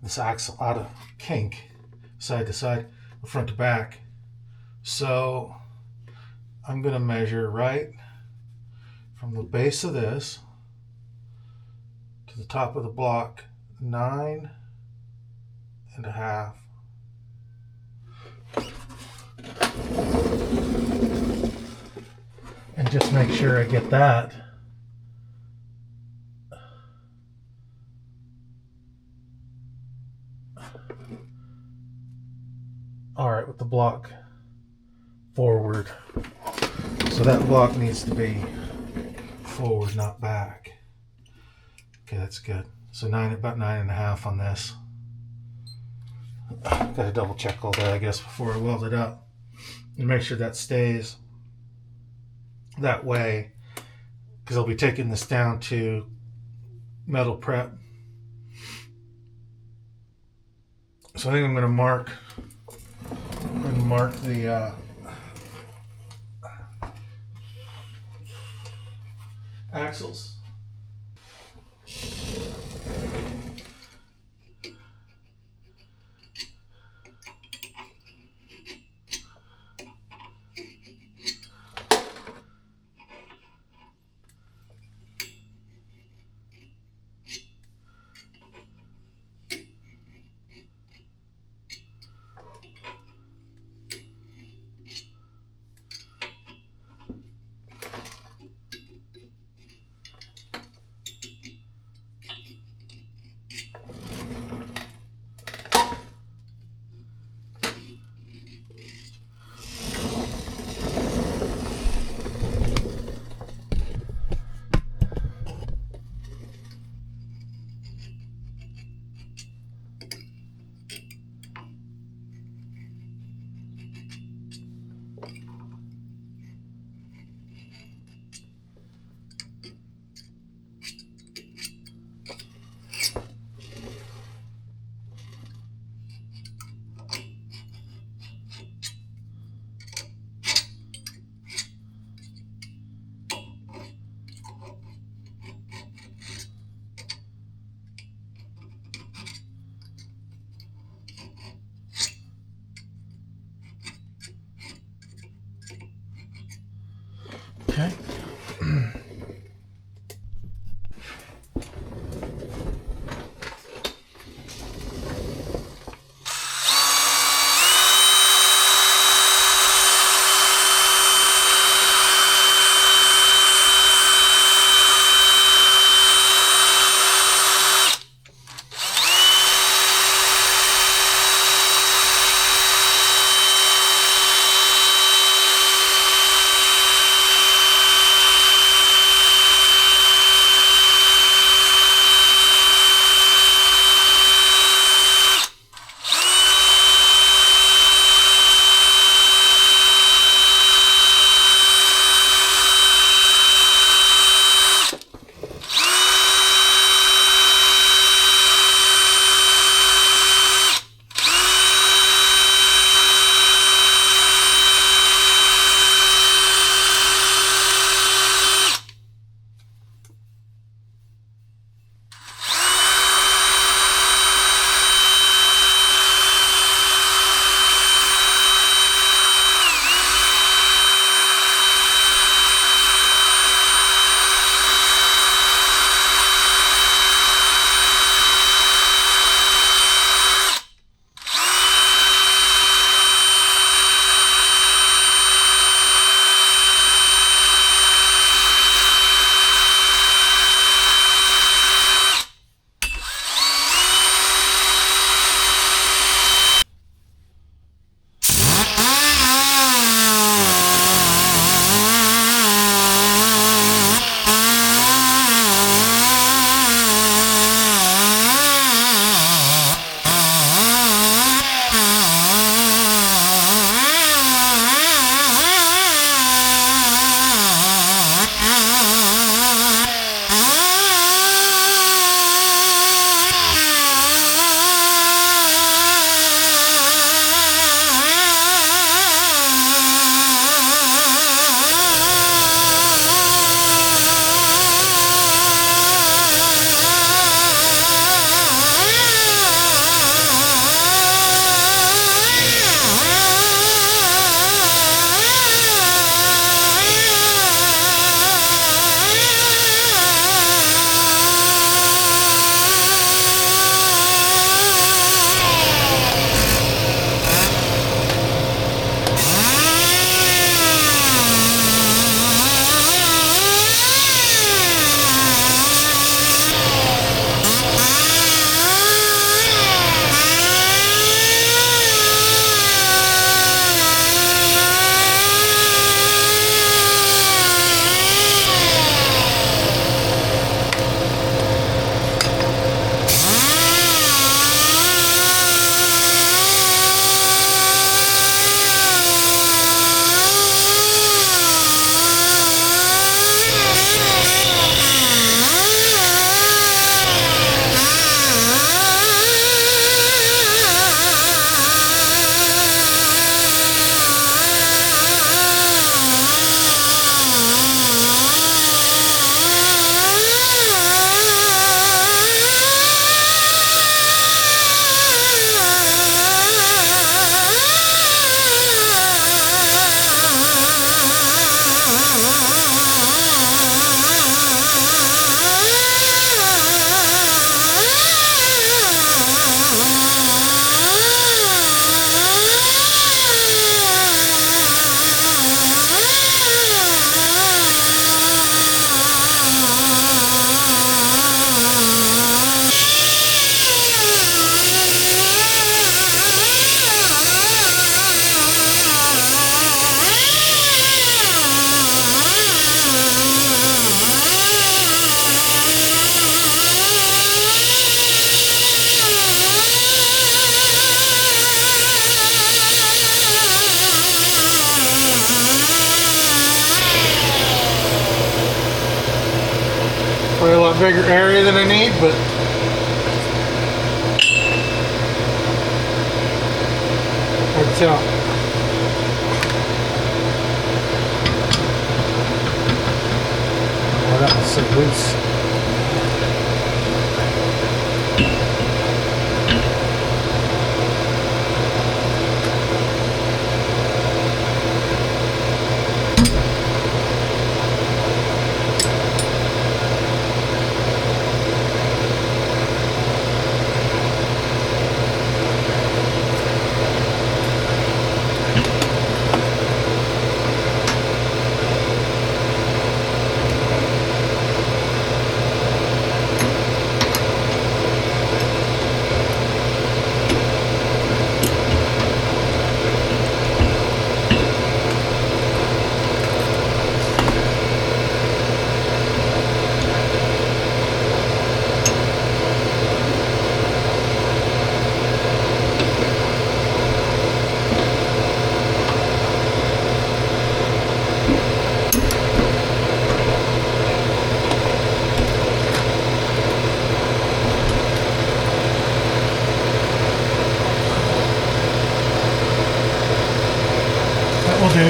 A: this axle out of kink, side to side, front to back. So I'm going to measure right from the base of this to the top of the block, 9 1/2. And just make sure I get that. All right, with the block forward. So that block needs to be forward, not back. Okay, that's good. So about 9 1/2 on this. Got to double check all that, I guess, before I weld it up and make sure that stays that way, because I'll be taking this down to metal prep. So I think I'm going to mark the axles. bigger area than I need, but hard to tell. Oh, that was so loose. That will do.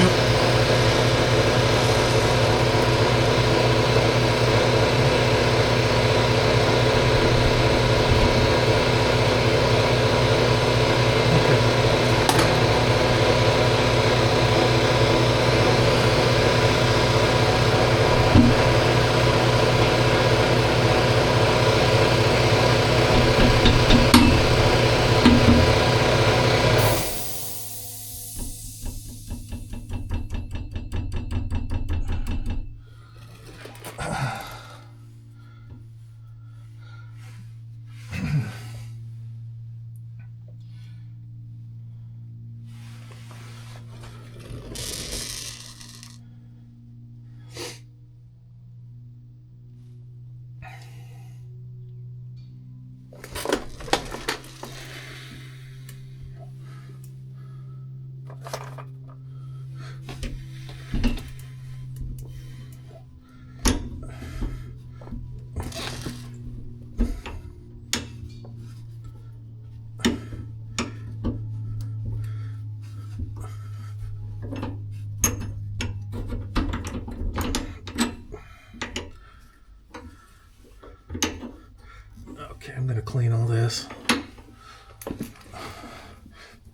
A: Okay, I'm gonna clean all this.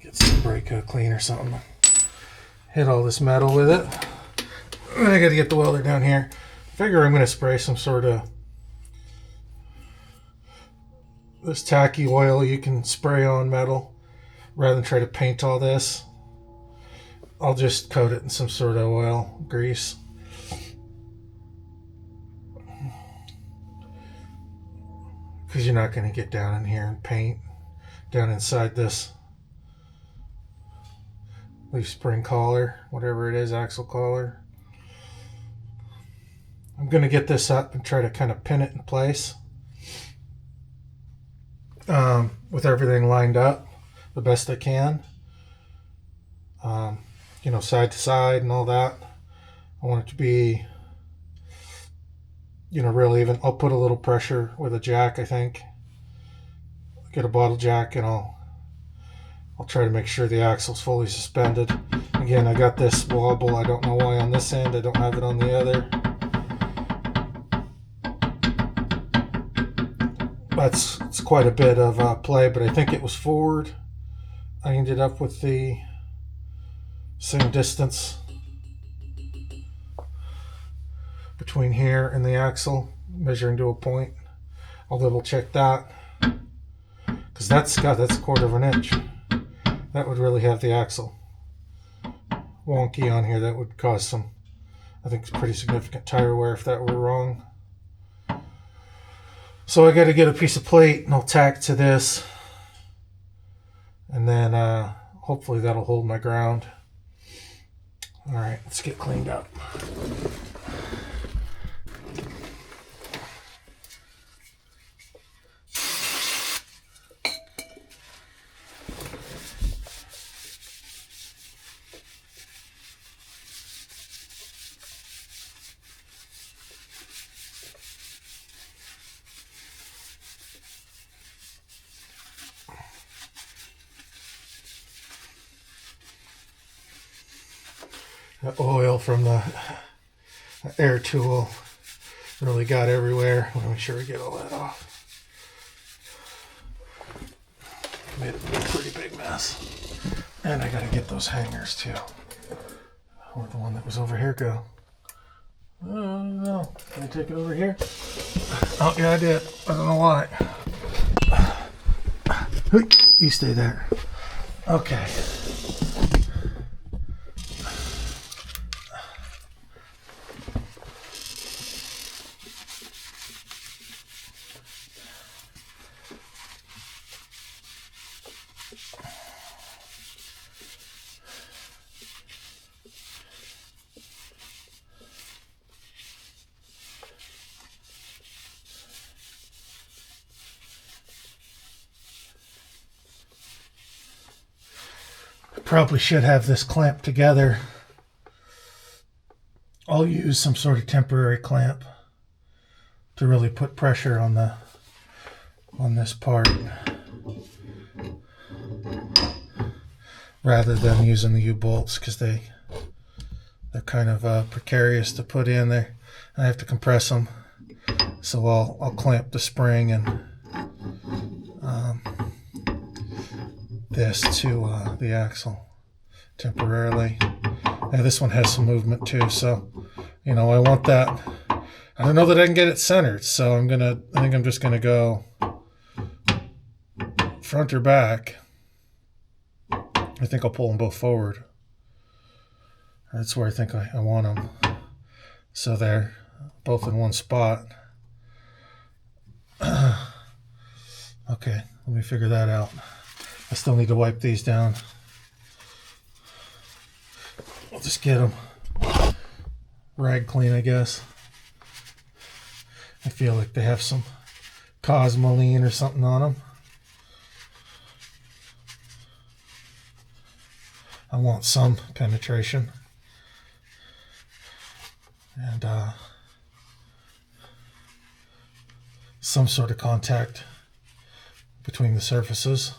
A: Get some brake clean or something. Hit all this metal with it. And I gotta get the welder down here. Figure I'm gonna spray some sort of this tacky oil you can spray on metal rather than try to paint all this. I'll just coat it in some sort of oil, grease. Because you're not going to get down in here and paint down inside this leaf spring collar, whatever it is, axle collar. I'm going to get this up and try to kind of pin it in place with everything lined up the best I can. You know, side to side and all that. I want it to be, you know, real even. I'll put a little pressure with a jack, I think. Get a bottle jack and I'll try to make sure the axle's fully suspended. Again, I got this wobble. I don't know why on this end. I don't have it on the other. It's quite a bit of play, but I think it was forward. I ended up with the same distance between here and the axle, measuring to a point. I'll double check that because that's a quarter of an inch. That would really have the axle wonky on here. That would cause some, I think, pretty significant tire wear if that were wrong. So I got to get a piece of plate and I'll tack to this, and then hopefully that'll hold my ground. All right, let's get cleaned up. The oil from the air tool really got everywhere. I want to make sure we get all that off. Made a pretty big mess. And I gotta get those hangers too. Where'd the one that was over here go? Oh no. Can I take it over here? Oh yeah, I did. I don't know why. You stay there. Okay. Probably should have this clamp together. I'll use some sort of temporary clamp to really put pressure on this part rather than using the U-bolts, because they're kind of precarious to put in there. I have to compress them, so I'll clamp the spring and this to the axle temporarily. Now this one has some movement too, so I want that. I don't know that I can get it centered, so I think I'm just gonna go front or back. I think I'll pull them both forward. That's where I think I want them, so they're both in one spot. Okay, let me figure that out. I still need to wipe these down. I'll just get them rag clean, I guess. I feel like they have some Cosmoline or something on them. I want some penetration. And some sort of contact between the surfaces.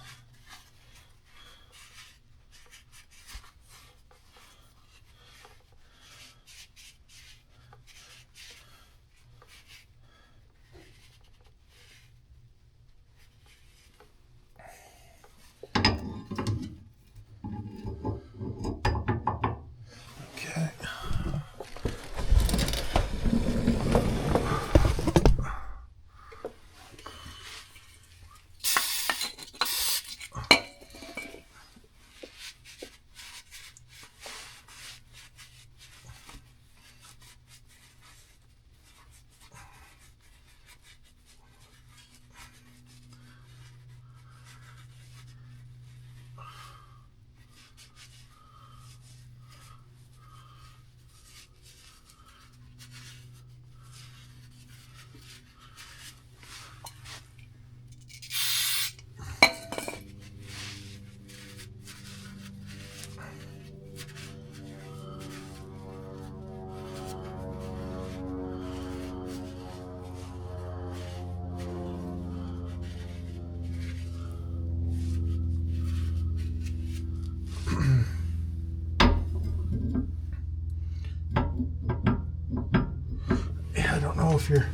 A: If you're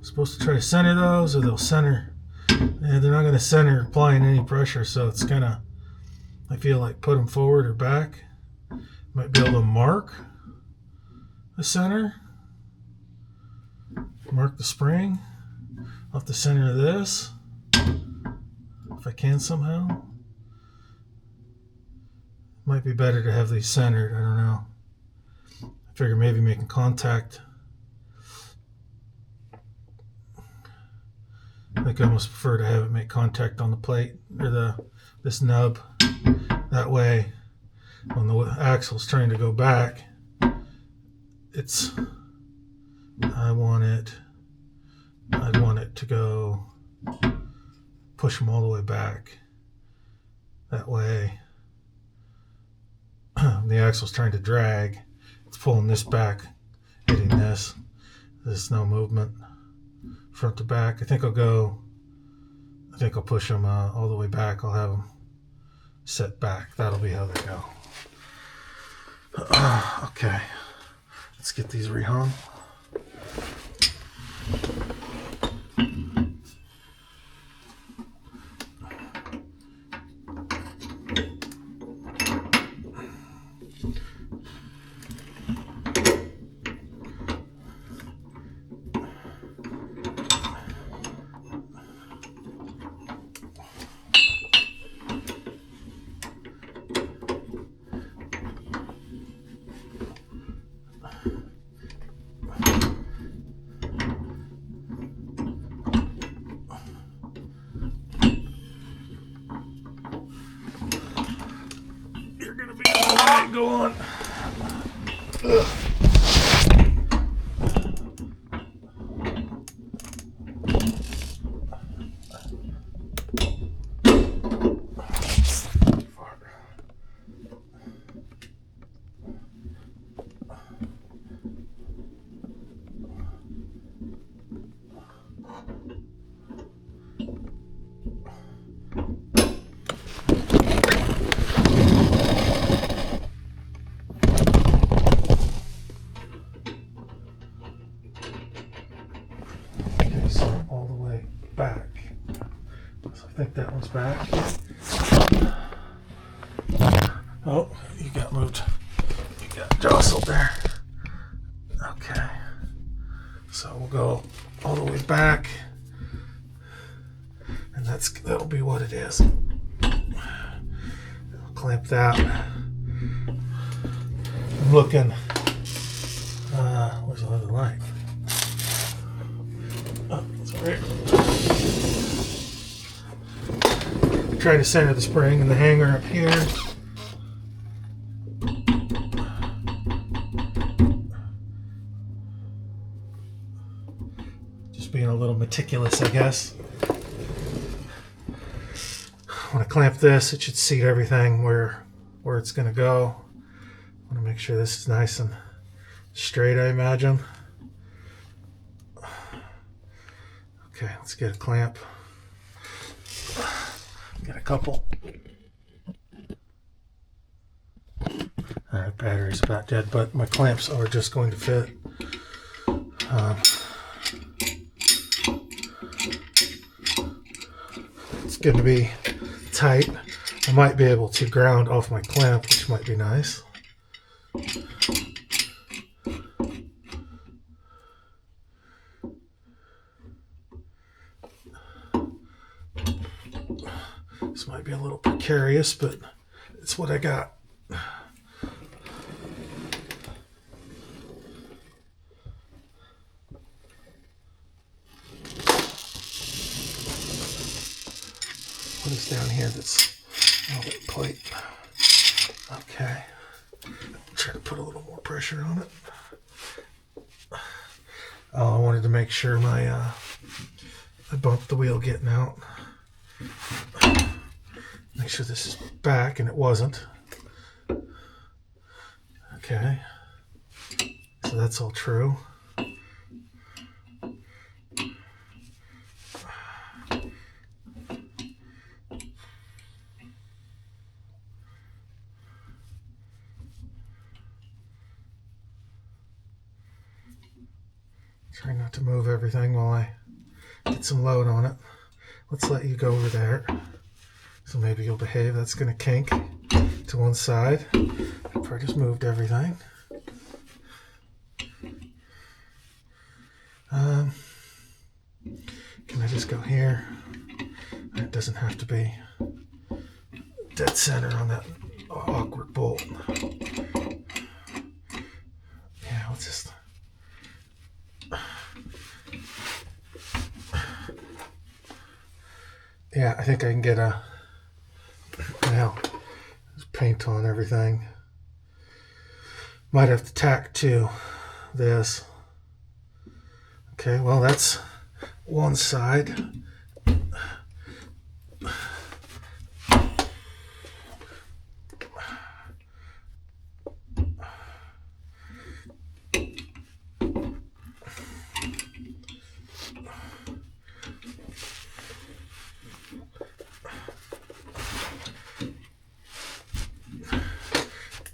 A: supposed to try to center those, or they'll center, and they're not going to center applying any pressure, so it's kind of, I feel like, put them forward or back. Might be able to mark the center, mark the spring off the center of this, if I can somehow. Might be better to have these centered, I don't know. I figure maybe making contact. I think I almost prefer to have it make contact on the plate or this nub. That way, when the axle's trying to go back, I'd want it to go, push them all the way back. That way, the axle's trying to drag. It's pulling this back, hitting this. There's no movement front to back. I think I'll push them all the way back. I'll have them set back. That'll be how they go. Okay, let's get these rehung. You're gonna be all right, go on. Ugh. Okay, so all the way back. So I think that one's back. Oh, you got moved. You got jostled there. Okay. So we'll go all the way back. And that'll be what it is. I'll clamp that. I'm looking. Where's the other light? Oh, it's right. Trying to center the spring and the hanger up here. Just being a little meticulous, I guess. When I clamp this, it should seat everything where it's going to go. I want to make sure this is nice and straight, I imagine. Okay, let's get a clamp. Get a couple. Alright, battery's about dead, but my clamps are just going to fit. It's going to be tight. I might be able to ground off my clamp, which might be nice. This might be a little precarious, but it's what I got. What is down here that's that plate? Okay. Try to put a little more pressure on it. Oh, I wanted to make sure I bumped the wheel getting out. Make sure this is back, and it wasn't. Okay. So that's all true. Try not to move everything while I get some load on it. Let's let you go over there. So maybe you'll behave. That's going to kink to one side. I just moved everything. Can I just go here? It doesn't have to be dead center on that awkward bolt. Yeah, let's just... Yeah, I think I can get a... Now, there's paint on everything. Might have to tack to this. Okay, well, that's one side.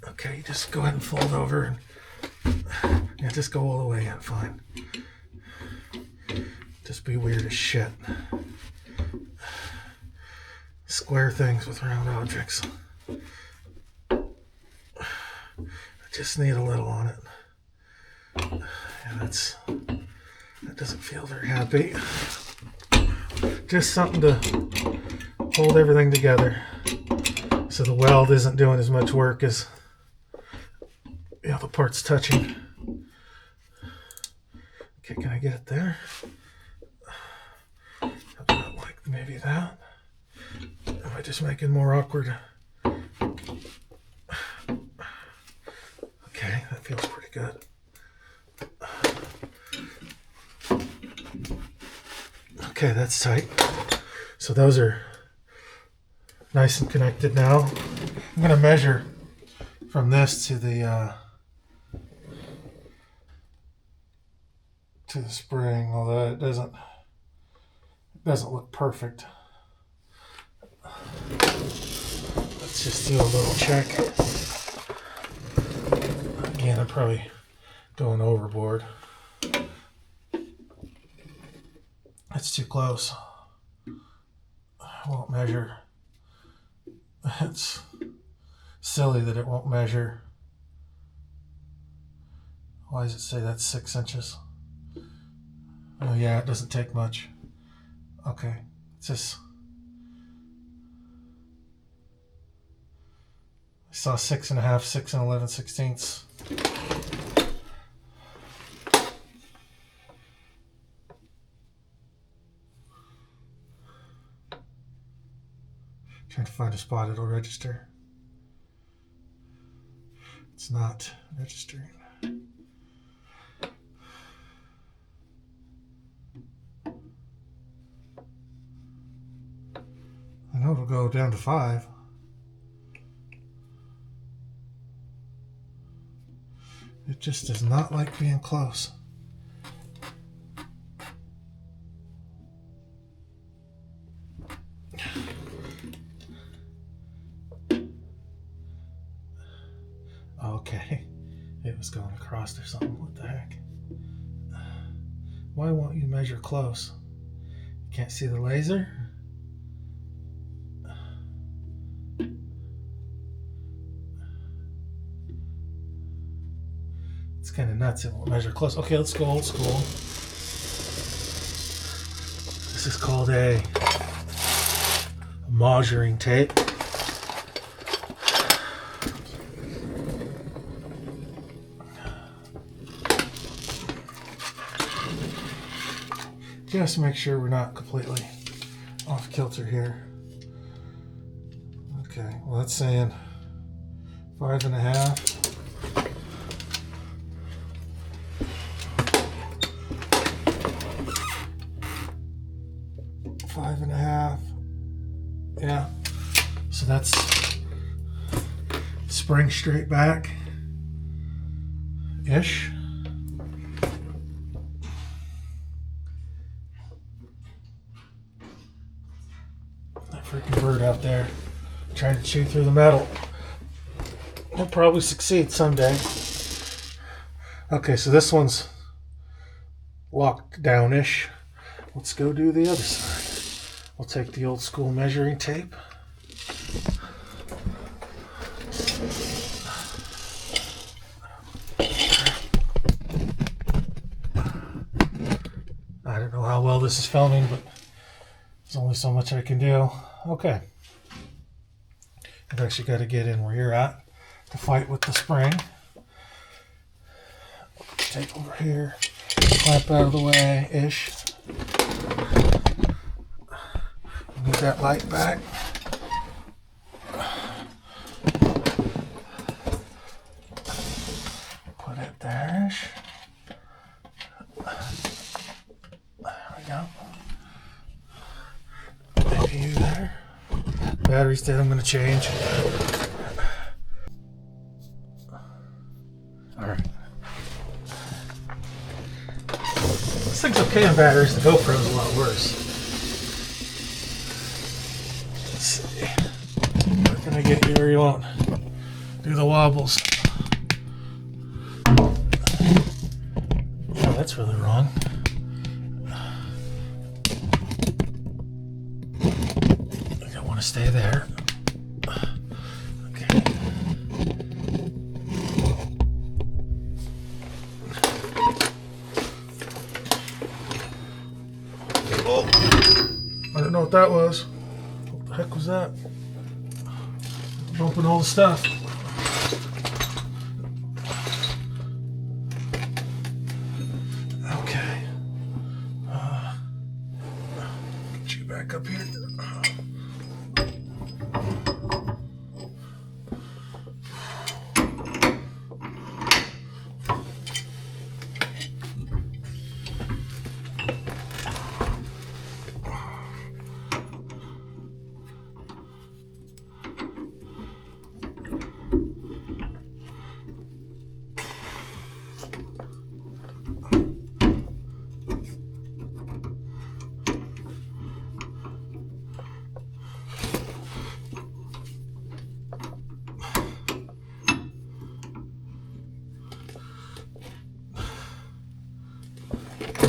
A: Okay, you just go ahead and fold over and yeah, just go all the way in, fine. Just be weird as shit. Square things with round objects. I just need a little on it. And that doesn't feel very happy. Just something to hold everything together so the weld isn't doing as much work as the parts touching. Okay, can I get it there? About like maybe that. Am I just making more awkward? Okay, that feels pretty good. Okay, that's tight. So those are nice and connected now. I'm going to measure from this to the spring, although it doesn't look perfect. Let's just do a little check. Again, I'm probably going overboard. It's too close. I won't measure. It's silly that it won't measure. Why does it say that's 6 inches? Oh yeah, it doesn't take much. Okay, it's just... I saw 6.5, 6 and 11/16. Trying to find a spot it'll register. It's not registering. I know it'll go down to 5. It just does not like being close. Okay, it was going across or something. What the heck? Why won't you measure close? You can't see the laser? It's kind of nuts. It won't measure close. Okay, let's go old school. This is called a measuring tape. Just make sure we're not completely off kilter here. Okay, well that's saying 5.5. 5.5. Yeah. So that's spring straight back ish. That freaking bird out there trying to chew through the metal. He'll probably succeed someday. Okay, so this one's locked down-ish. Let's go do the other side. We'll take the old school measuring tape. I don't know how well this is filming, but there's only so much I can do. Okay. I've actually got to get in where you're at to fight with the spring. Tape over here. Clamp out of the way-ish. Move that light back. Put it there-ish. There we go. Maybe you there. Battery's dead, I'm going to change. Alright. This thing's okay on batteries, the GoPro's a lot worse. Let's see. How can I get you where you want? Do the wobbles. that's really wrong. I don't want to stay there. Okay. Oh, I don't know what that was. What the heck was that? Bumping all the stuff. Okay. Get you back up here.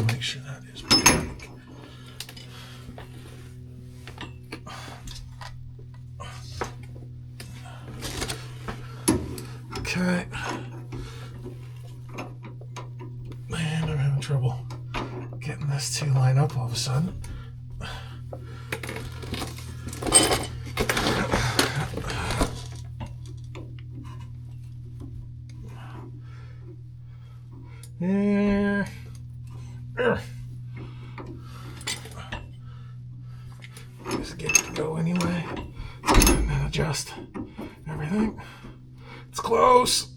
A: Make sure that is back. Okay. Man, I'm having trouble getting this to line up all of a sudden. Yeah. Just get it to go anyway. And then adjust everything. It's close.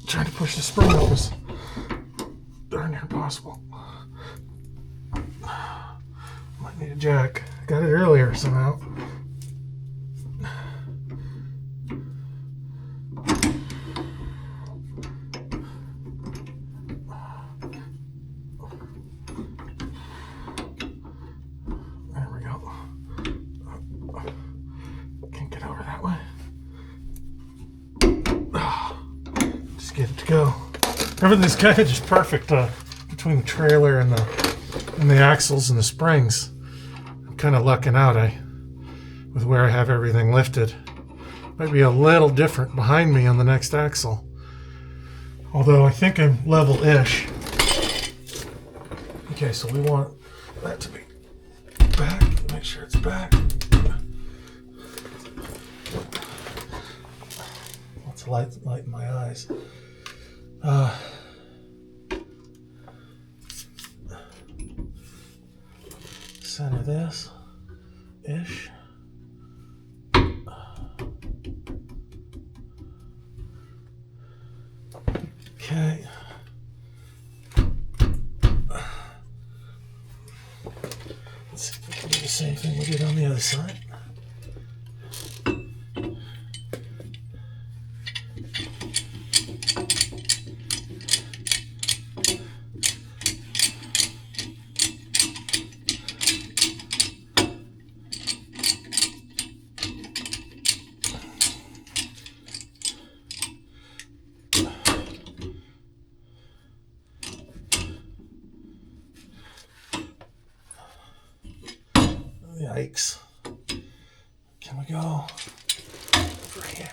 A: Trying to push the spring up as darn near possible. Might need a jack. Got it earlier somehow. There we go. Can't get over that way. Just get it to go. Everything's kind of just perfect between the trailer and the axles and the springs. I'm kind of lucking out with where I have everything lifted. Might be a little different behind me on the next axle. Although I think I'm level-ish. Okay, so we want that to be back. Make sure it's back. Lots of light in my eyes. Center this ish. Okay. Let's see if we can do the same thing we did on the other side. Yikes. Can we go over here?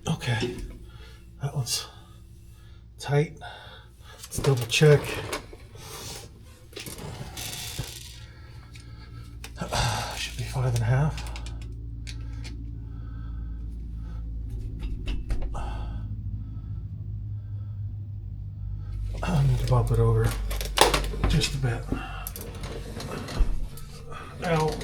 A: Okay. That one's tight. Let's double check. Should be 5.5. I need to bump it over just a bit. Ow.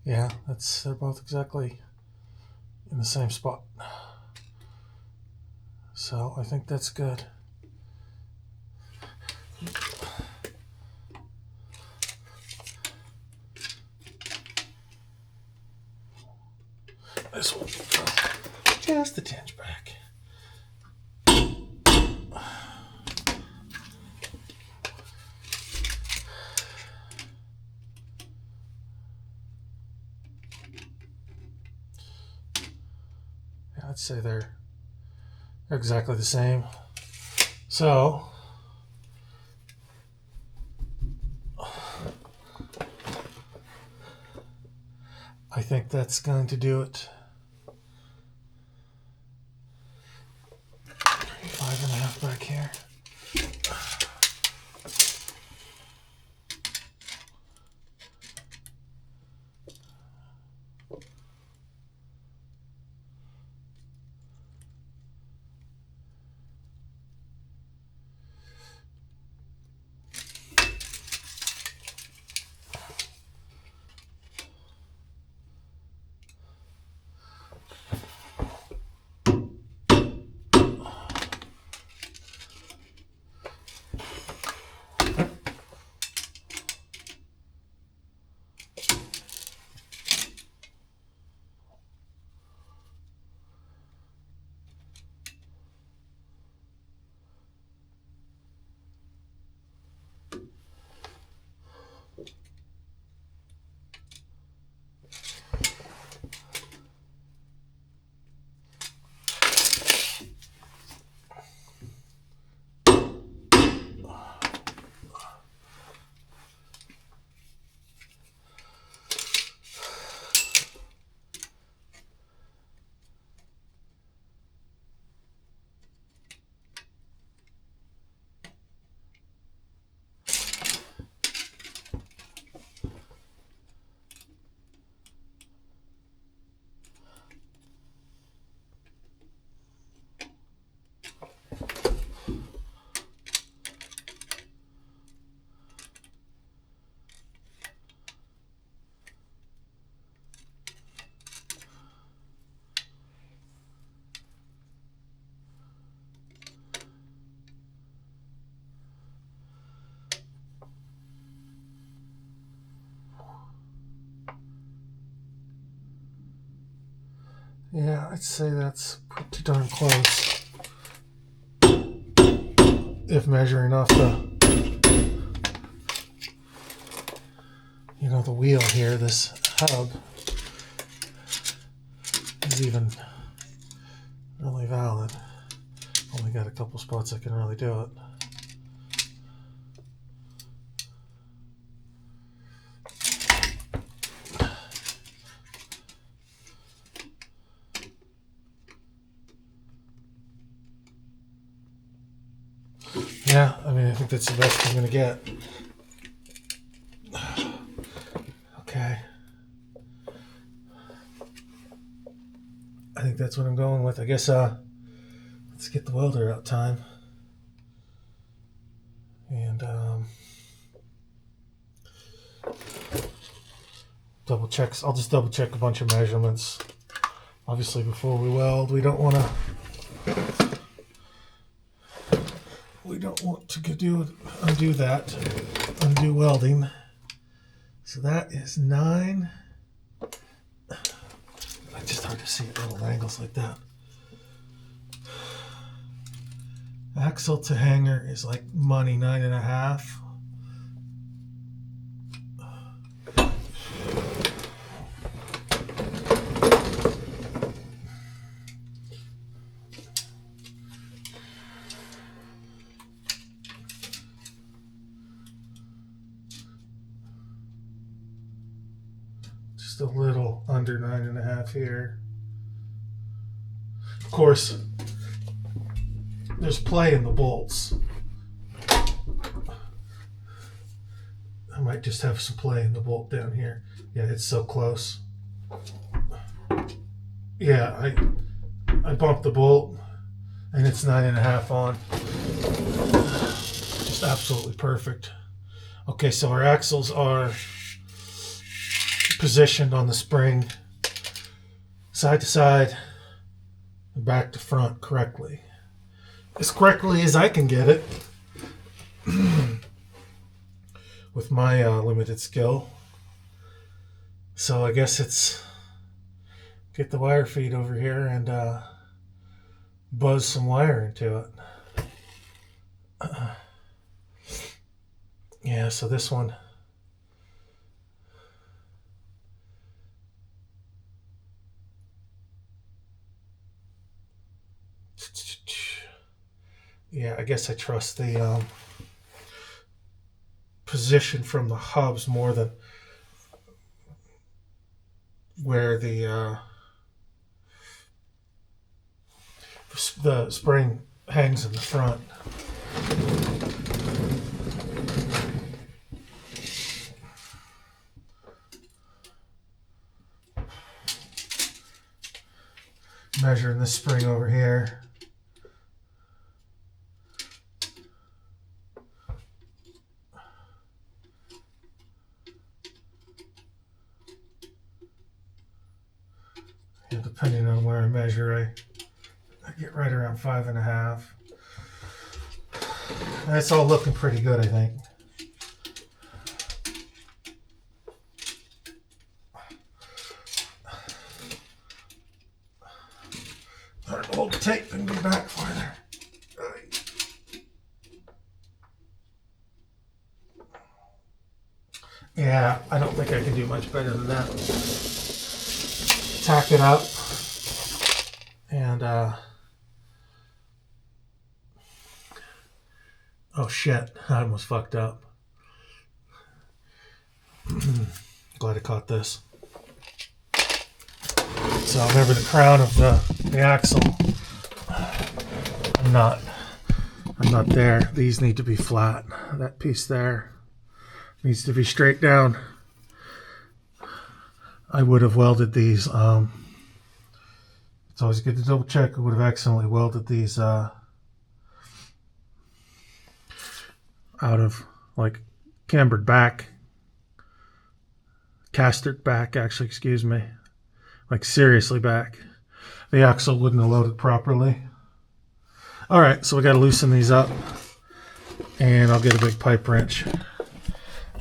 A: Yeah, they're both exactly in the same spot. So I think that's good. This one just a tinge back. Yeah, I'd say they're exactly the same. So I think that's going to do it. 5.5 back here. Yeah, I'd say that's pretty darn close. If measuring off the wheel here, this hub is even really valid. Only got a couple spots I can really do it. Yeah, I mean, I think that's the best I'm going to get. Okay. I think that's what I'm going with. I guess let's get the welder out time. And double checks. I'll just double check a bunch of measurements. Obviously, before we weld, we don't want to undo welding. So that is 9. It's just hard to see at little angles like that. Axle to hanger is like money, 9.5. Just a little under 9.5 here. Of course, there's play in the bolts. I might just have some play in the bolt down here. Yeah, it's so close. Yeah, I bumped the bolt and it's 9.5 on. Just absolutely perfect. Okay, so our axles are positioned on the spring, side to side, and back to front correctly. As correctly as I can get it with my limited skill. So I guess it's get the wire feed over here and buzz some wire into it. Yeah, so this one, yeah, I guess I trust the position from the hubs more than where the spring hangs in the front. Measuring this spring over here. And depending on where I measure, I get right around 5.5. That's all looking pretty good, I think. Hold the tape and go back farther. Yeah, I don't think I can do much better than that. Tack it up and oh shit, I almost fucked up. Glad I caught this. So remember the crown of the axle. I'm not there. These need to be flat. That piece there needs to be straight down. I would have welded these. It's always good to double check. I would have accidentally welded these out of like cambered back, castered back, actually, excuse me. Like seriously back. The axle wouldn't have loaded properly. All right, so we got to loosen these up, and I'll get a big pipe wrench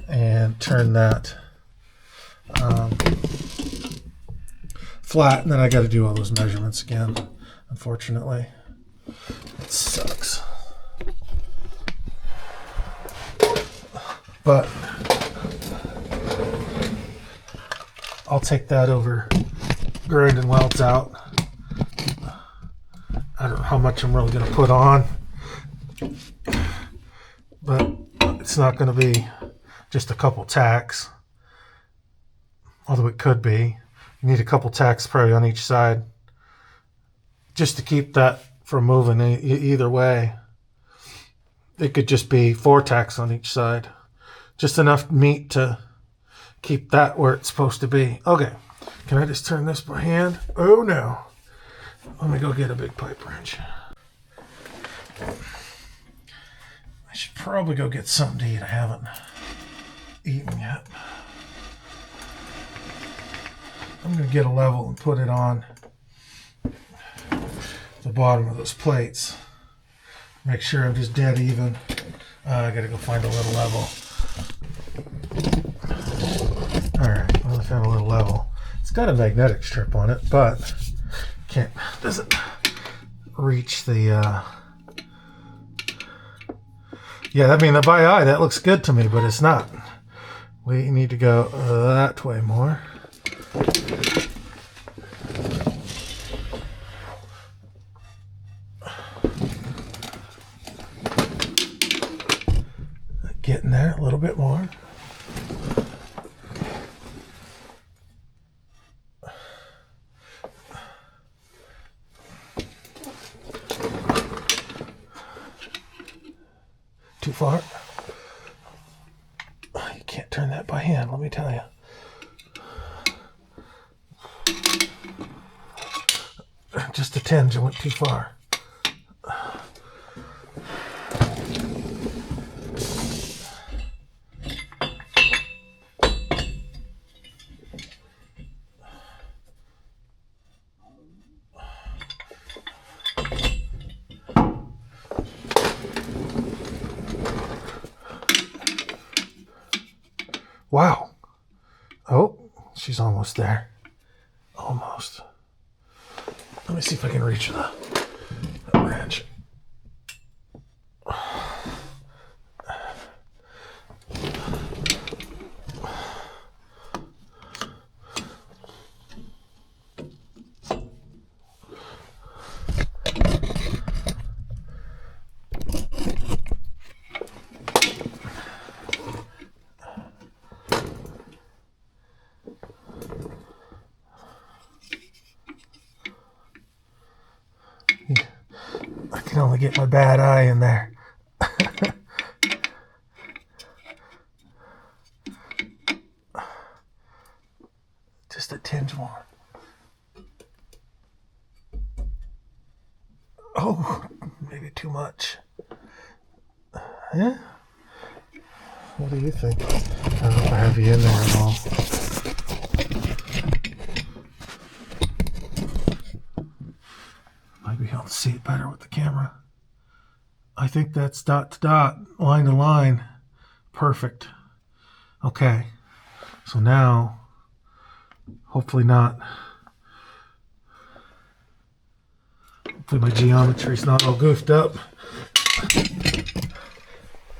A: and turn that flat, and then I got to do all those measurements again. Unfortunately, it sucks. But I'll take that over grinding welds out. I don't know how much I'm really going to put on, but it's not going to be just a couple tacks, although it could be. You need a couple tacks probably on each side just to keep that from moving either way. It could just be 4 tacks on each side, just enough meat to keep that where it's supposed to be. Okay, can I just turn this by hand? Oh no. Let me go get a big pipe wrench. I should probably go get something to eat. I haven't eaten yet. I'm going to get a level and put it on the bottom of those plates. Make sure I'm just dead even. I got to go find a little level. Alright, well, I found a little level. It's got a magnetic strip on it, but doesn't reach the yeah, I mean, by eye that looks good to me, but it's not. We need to go that way more. Getting there a little bit more. Too far? Oh, you can't turn that by hand, let me tell you. Just a tinge, I went too far. Oh, she's almost there. Almost. Let me see if I can reach the wrench. I can only get my bad eye in there. Just a tinge more. Oh, maybe too much. Yeah? What do you think? I don't know if I have you in there at all. Might be able to see it better with the camera. I think that's dot to dot, line to line. Perfect. Okay. So now, hopefully my geometry's not all goofed up.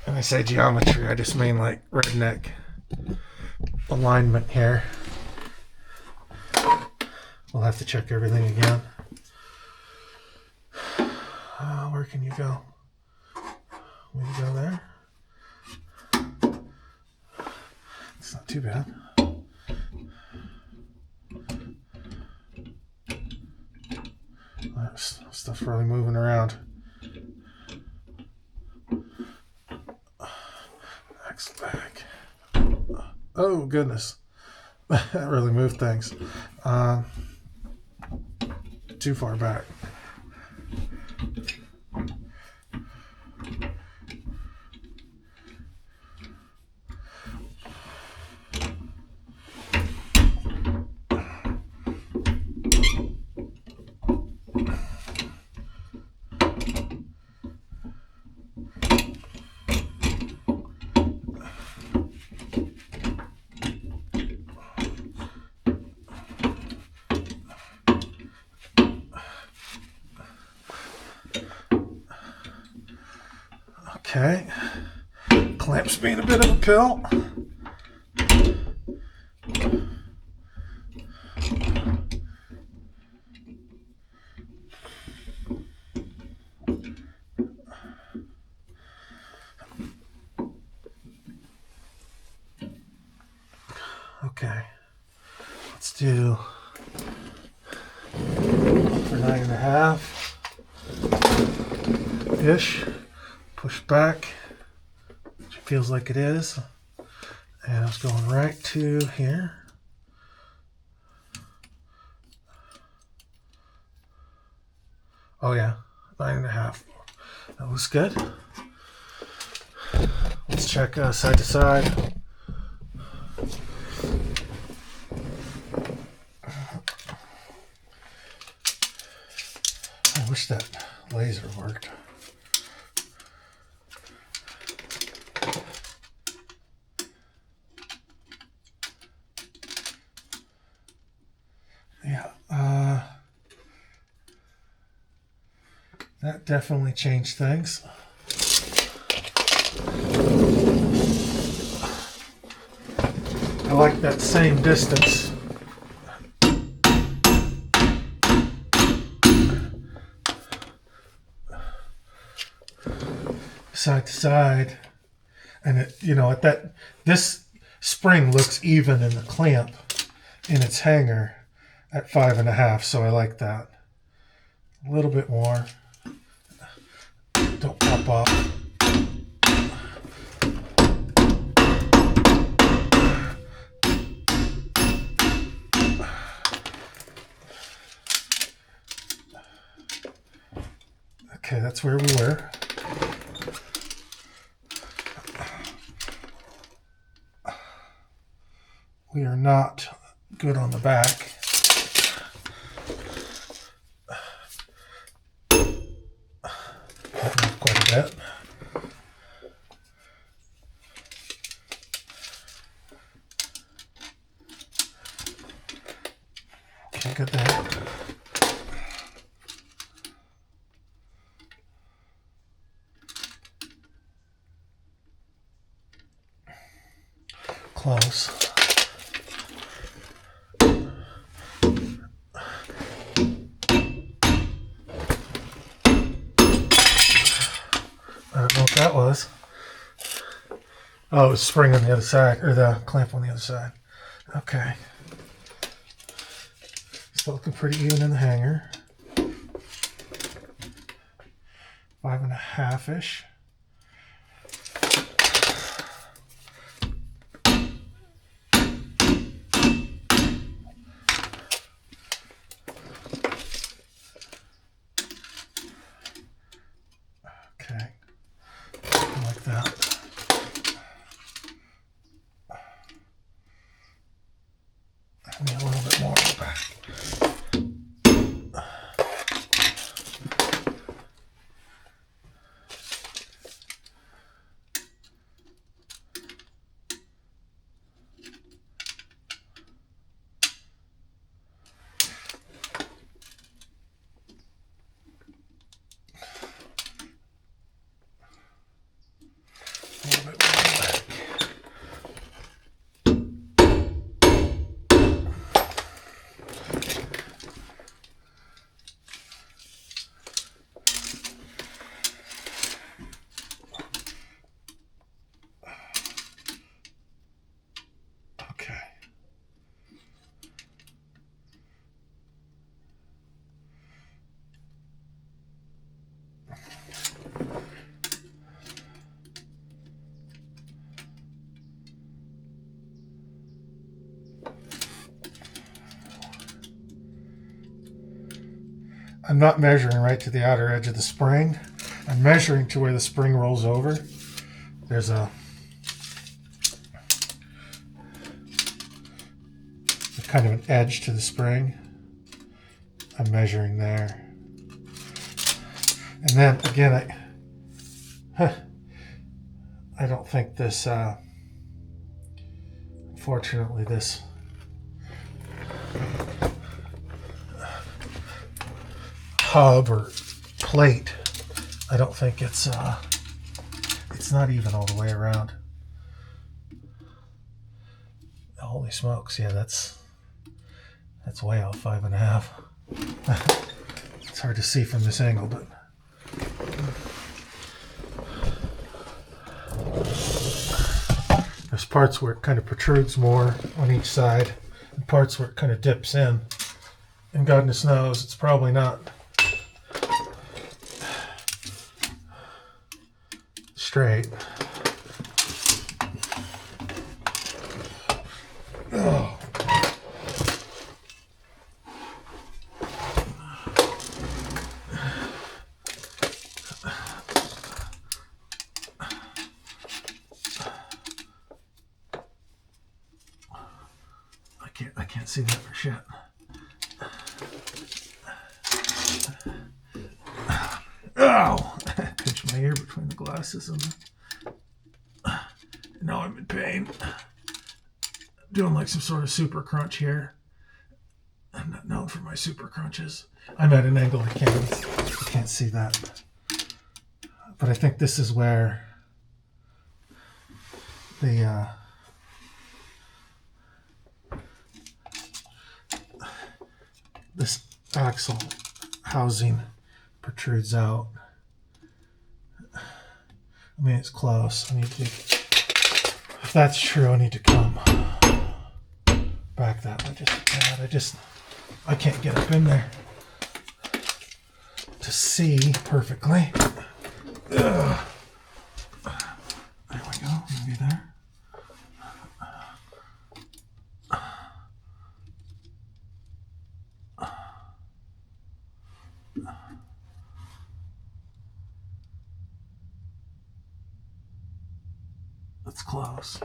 A: And I say geometry, I just mean like redneck alignment here. We'll have to check everything again. Where can you go? Will you go there? It's not too bad. Stuff's really moving around. Axle back. Oh, goodness. That really moved things. Too far back. Okay. Clamps being a bit of a pill. Okay. Let's do for 9.5 ish. Push back, which feels like it is. And it's going right to here. Oh yeah, 9.5. That looks good. Let's check side to side. I wish that laser worked. Yeah, that definitely changed things. I like that same distance. Side to side. And it, at that, this spring looks even in the clamp in its hanger at 5.5, so I like that. A little bit more. Don't pop off. Okay, that's where we were. We are not good on the back. That moved quite a bit. pretty good there. Close. I don't know what that was. Oh, it was spring on the other side, or the clamp on the other side. Okay. Still looking pretty even in the hanger. 5.5-ish. Okay. Like that. I need a little bit more on the back. A little bit more on the back. Okay. I'm not measuring right to the outer edge of the spring. I'm measuring to where the spring rolls over. There's a kind of an edge to the spring. I'm measuring there. And then again, I don't think this, unfortunately, this hub or plate, I don't think it's not even all the way around. Holy smokes, yeah, that's way off 5.5. It's hard to see from this angle, but there's parts where it kind of protrudes more on each side and parts where it kind of dips in. And goodness knows it's probably not straight. Oh. I can't see that for shit. Ow! Pinch my ear between the glasses and now I'm in pain. Doing like some sort of super crunch here. I'm not known for my super crunches. I'm at an angle I can't see that. But I think this is where the this axle housing protrudes out. I mean, it's close. I need to, if that's true, I need to come back that way just a tad. I can't get up in there to see perfectly. Ugh. There we go, maybe there. That's close.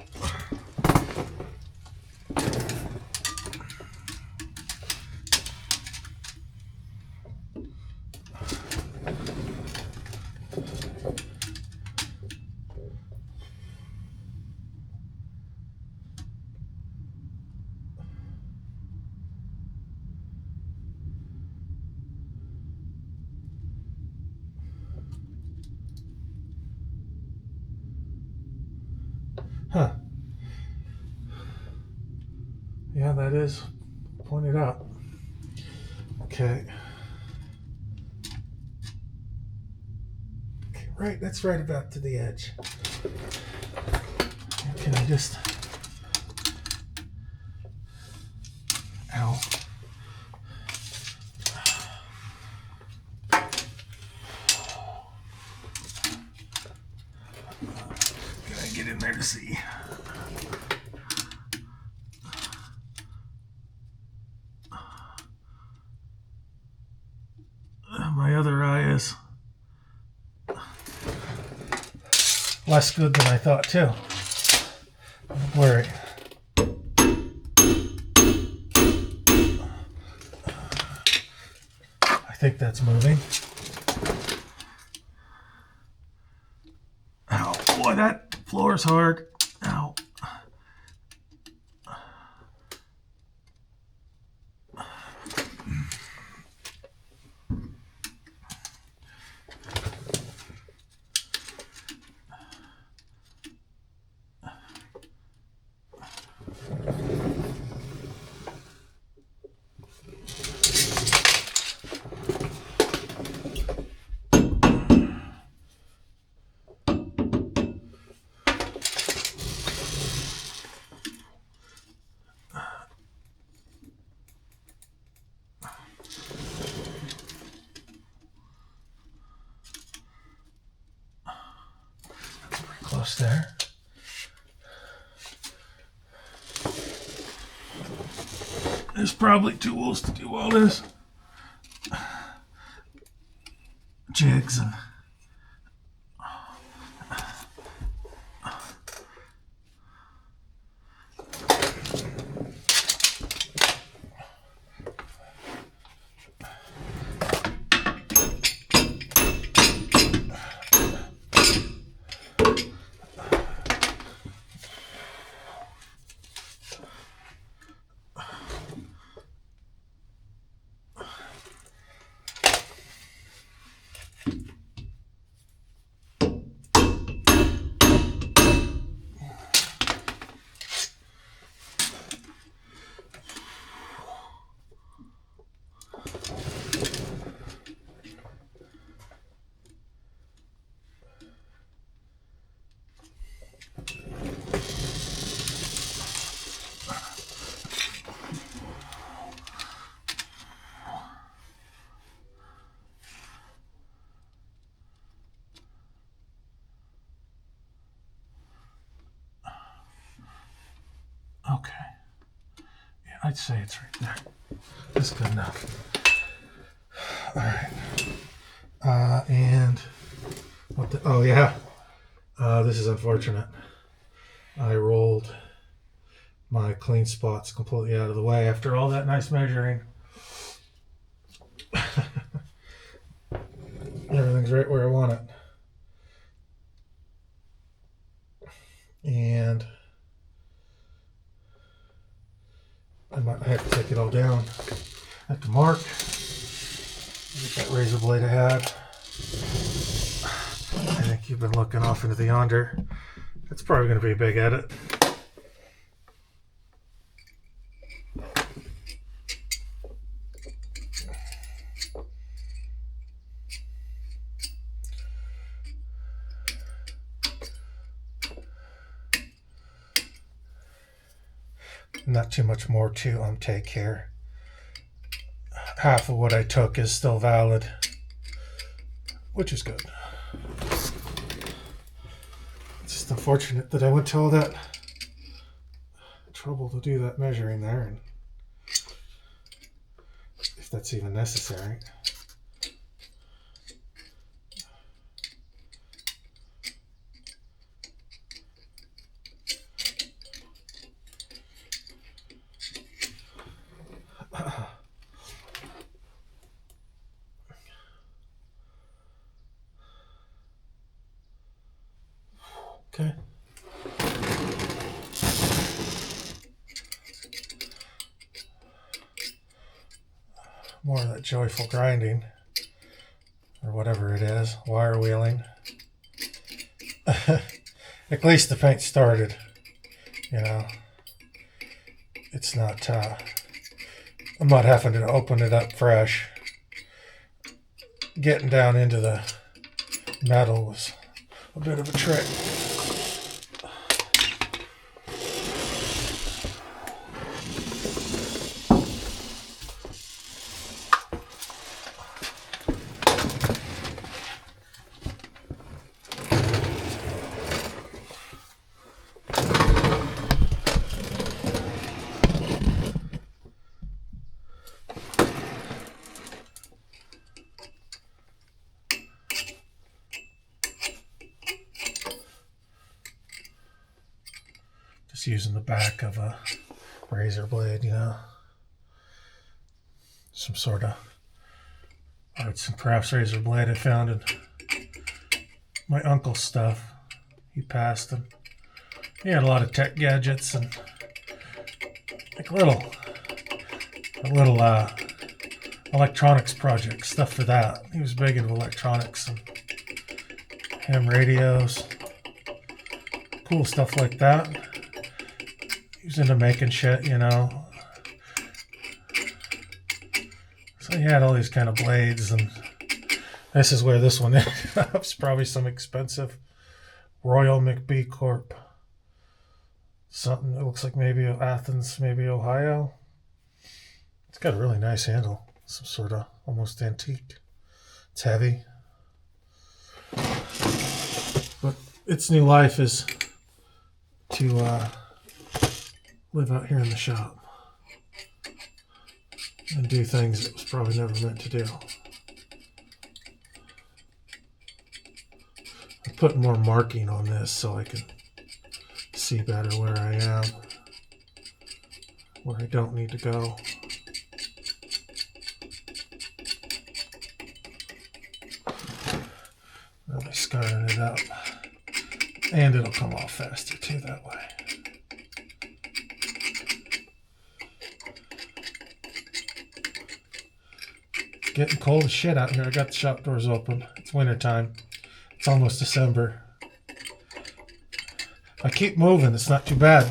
A: Huh. Yeah, that is pointed out. Okay. Okay, right, that's right about to the edge. Can I just... Ow. Can I get in there to see? My other eye is less good than I thought too. Don't worry. I think that's moving. Ow, boy, that floor is hard. Ow. Close there. There's probably tools to do all this. Jigs and... Okay. Yeah, I'd say it's right there. That's good enough. All right. And what the... Oh, yeah. This is unfortunate. I rolled my clean spots completely out of the way after all that nice measuring. Everything's right where I want it. And I might have to take it all down. I have to mark. Get that razor blade I had. I think you've been looking off into the yonder. It's probably going to be a big edit. Not too much more to take here. Half of what I took is still valid, which is good. It's just unfortunate that I went to all that trouble to do that measuring there, and if that's even necessary. Okay. More of that joyful grinding, or whatever it is, wire wheeling. At least the paint started. You know, it's not, I'm not having to open it up fresh. Getting down into the metal was a bit of a trick. Just using the back of a razor blade, you know. Some sort of arts and crafts razor blade I found in my uncle's stuff. He passed, and he had a lot of tech gadgets and like little electronics projects, stuff for that. He was big into electronics and ham radios, cool stuff like that. He was into making shit, you know. So he had all these kind of blades, and this is where this one ended up. It's probably some expensive Royal McBee Corp. Something that looks like maybe Athens, maybe Ohio. It's got a really nice handle. Some sort of almost antique. It's heavy. But its new life is to live out here in the shop and do things it was probably never meant to do. I put more marking on this so I can see better where I am, where I don't need to go. Really scarring it up, and it'll come off faster too that way. It's getting cold as shit out here. I got the shop doors open. It's winter time. It's almost December. If I keep moving, it's not too bad.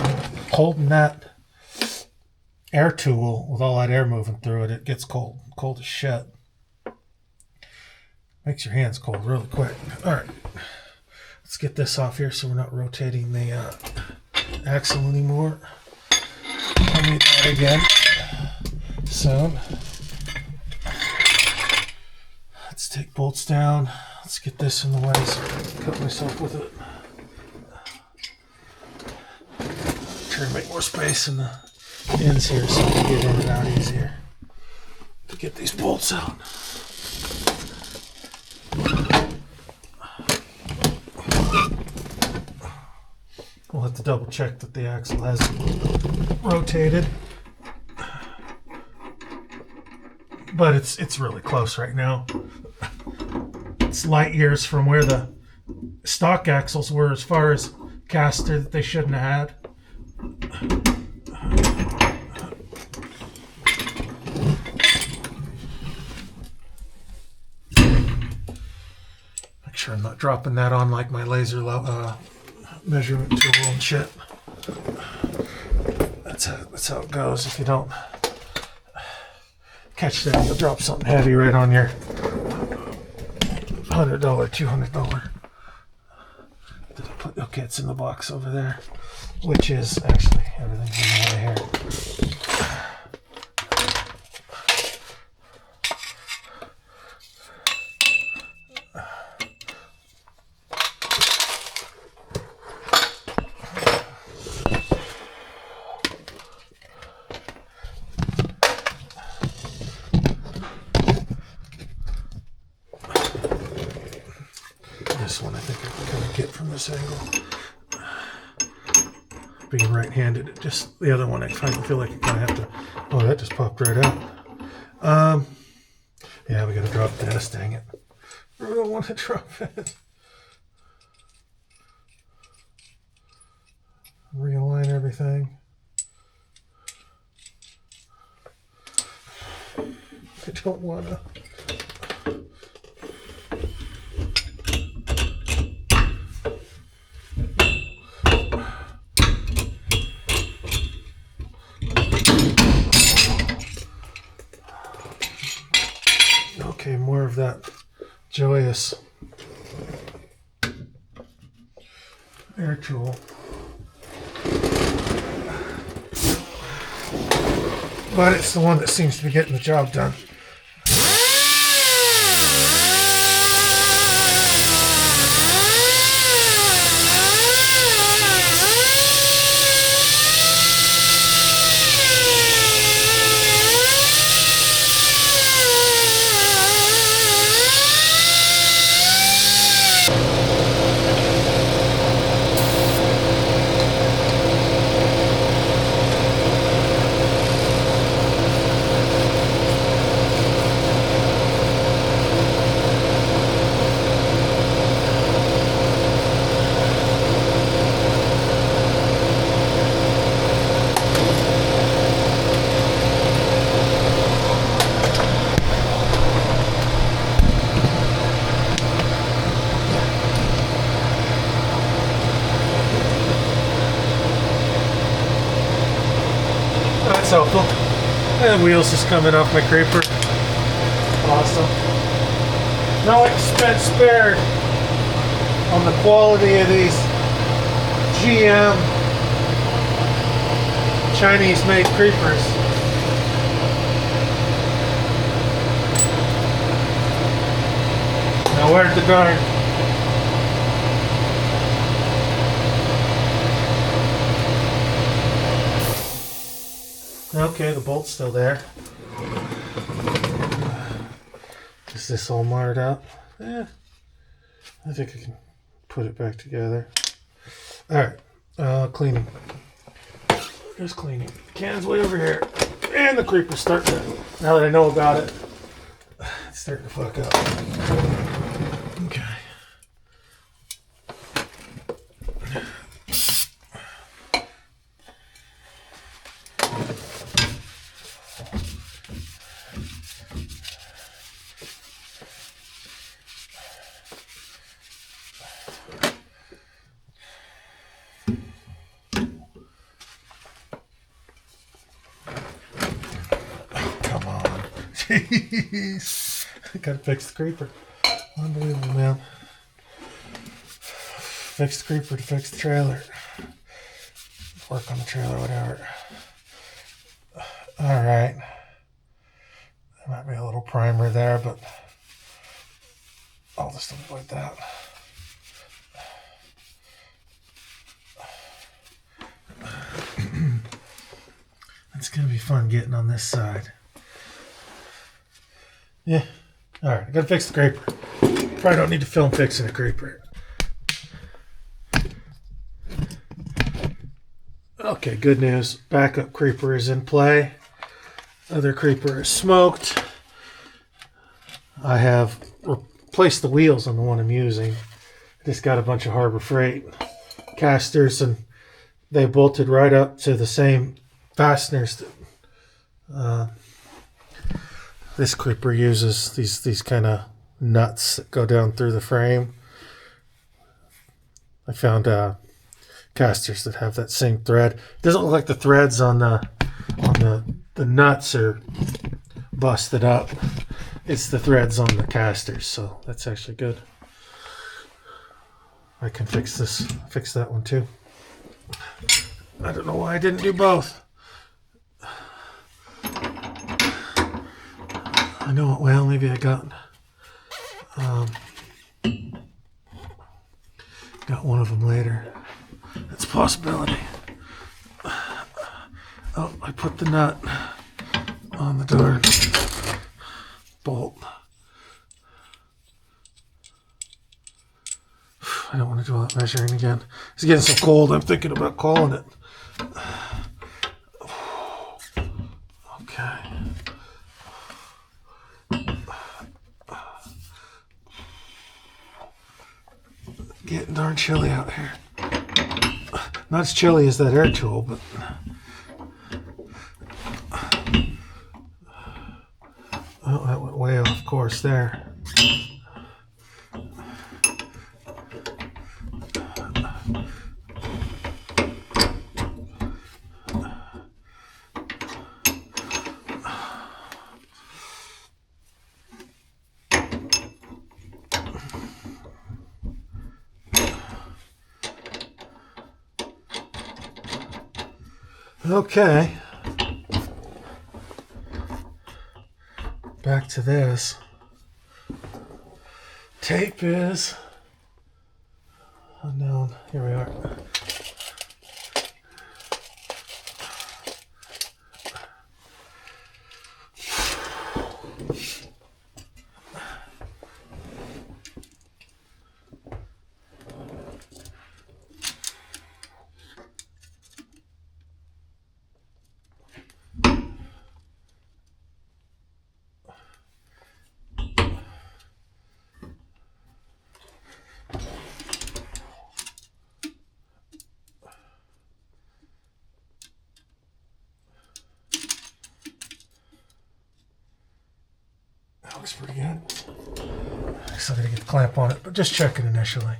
A: Holding that air tool with all that air moving through it, it gets cold. Cold as shit. Makes your hands cold really quick. All right. Let's get this off here so we're not rotating the axle anymore. I'll need that again soon. Let's take bolts down. Let's get this in the way so I can cut myself with it. Try to make more space in the ends here so I can get in and out easier to get these bolts out. We'll have to double check that the axle has rotated, but it's really close right now. It's light years from where the stock axles were as far as caster that they shouldn't have had. Make sure I'm not dropping that on like my laser measurement tool and shit. That's how it goes. If you don't catch that, you'll drop something heavy right on your $100, $200. Did I put? Okay, it's in the box over there, which is actually everything's in out of here. This one I think I can kind of get from this angle. Being right-handed, it just the other one I kind of feel like I kind of have to. Oh, that just popped right out. Yeah, we gotta drop this. Dang it! I don't want to drop it. Realign everything. I don't want to. that joyous air tool. But it's the one that seems to be getting the job done. That's helpful. And the wheels just coming off my creeper. Awesome. No expense spared on the quality of these GM Chinese made creepers. Now where'd the darn okay, the bolt's still there. Is this all marred up? Yeah. I think I can put it back together. Alright, cleaning. Just cleaning. Can's way over here. And the creeper's starting to, now that I know about it, it's starting to fuck up. Okay. Jeez. I gotta fix the creeper. Unbelievable, man. Fix the creeper to fix the trailer. Work on the trailer, whatever. Alright. There might be a little primer there, but I'll just avoid that. It's gonna be fun getting on this side. Yeah. Alright, I gotta fix the creeper. Probably don't need to film fixing a creeper. Okay, good news. Backup creeper is in play. Other creeper is smoked. I have replaced the wheels on the one I'm using. Just got a bunch of Harbor Freight casters, and they bolted right up to the same fasteners that this creeper uses. These kind of nuts that go down through the frame. I found casters that have that same thread. It doesn't look like the threads on the nuts are busted up. It's the threads on the casters, so that's actually good. I can fix that one too. I don't know why I didn't do both. I know it well. Maybe I got one of them later. That's a possibility. Oh, I put the nut on the darn bolt. I don't want to do all that measuring again. It's getting so cold, I'm thinking about calling it. Okay. Getting darn chilly out here. Not as chilly as that air tool, but oh, that went way off course there. Okay. Back to this. Tape is unknown. Here we are. That looks pretty good. I still gotta get the clamp on it, but just check it initially.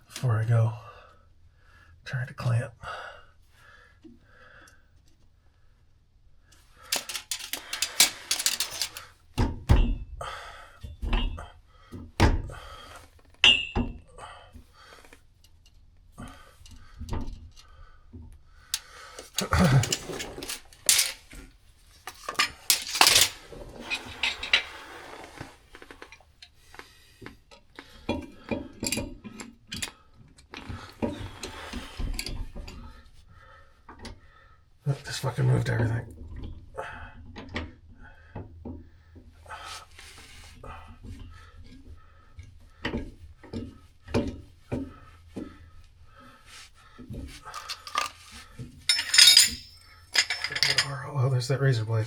A: Before I go trying to clamp. This fucking moved everything. Oh, there's that razor blade.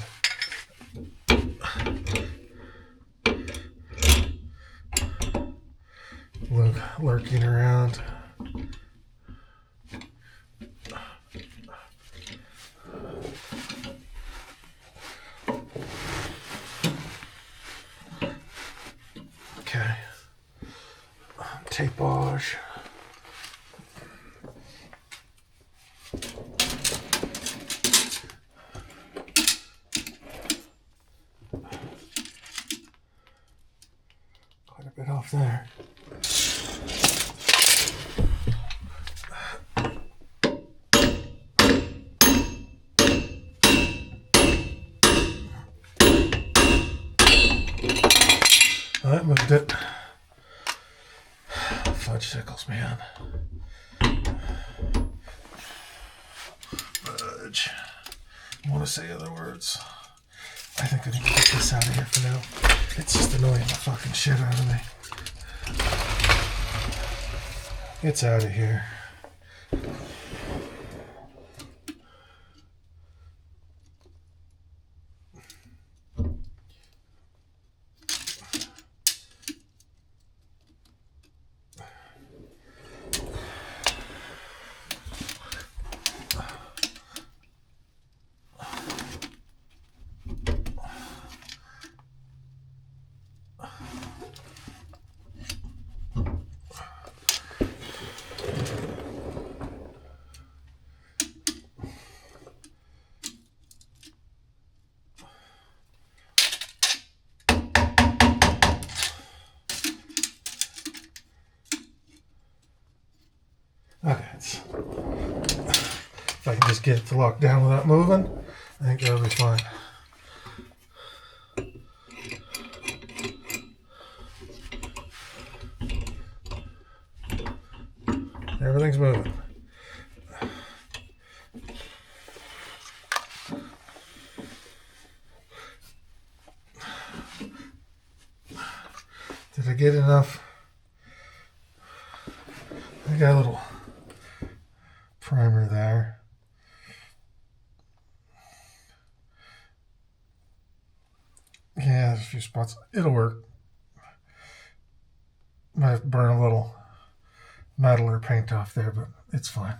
A: Lurking around. Okay. Tapage. Quite a bit off there. Oh, that moved it. Fudge sickles, man. Fudge. I want to say other words. I think I need to get this out of here for now. It's just annoying the fucking shit out of me. It's out of here. Okay, if I can just get it to lock down without moving, I think that'll be fine. Everything's moving. Did I get enough? I got a little primer there. Yeah, there's a few spots. It'll work. Might burn a little metal or paint off there, but it's fine.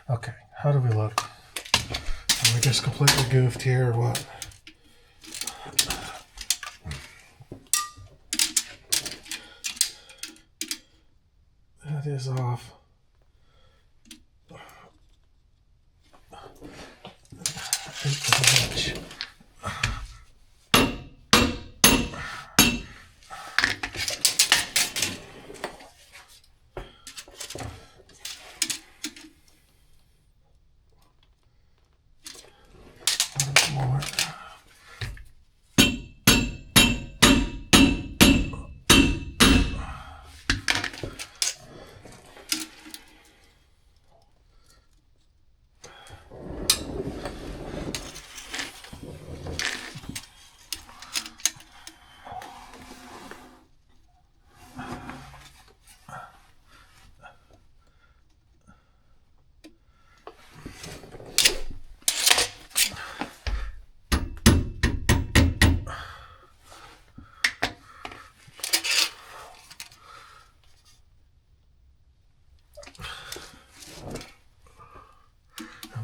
A: Okay, how do we look? Am I just completely goofed here or what? That is off.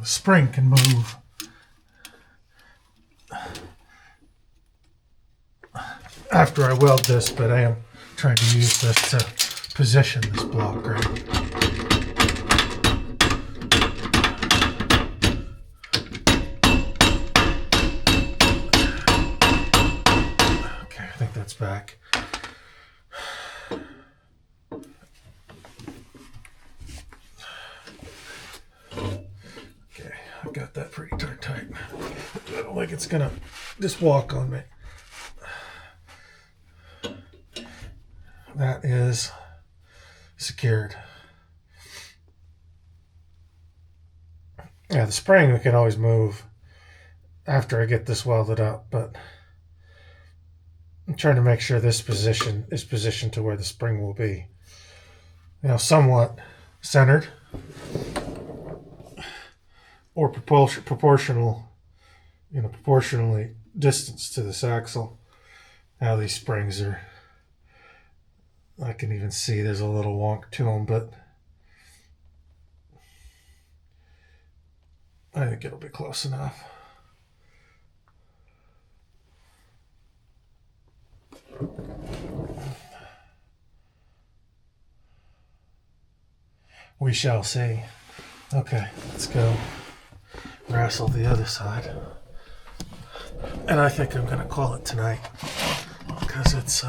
A: the spring can move after I weld this, but I am trying to use this to position this block right. Okay, I think that's back. Okay, I've got that pretty darn tight. I don't think it's gonna just walk on me. That is secured. Yeah, the spring we can always move after I get this welded up, but I'm trying to make sure this position is positioned to where the spring will be. You know, somewhat centered or proportional, you know, proportionally distance to this axle. Now these springs are, I can even see there's a little wonk to them, but I think it'll be close enough. We shall see. Okay, let's go wrestle the other side. And I think I'm gonna call it tonight because it's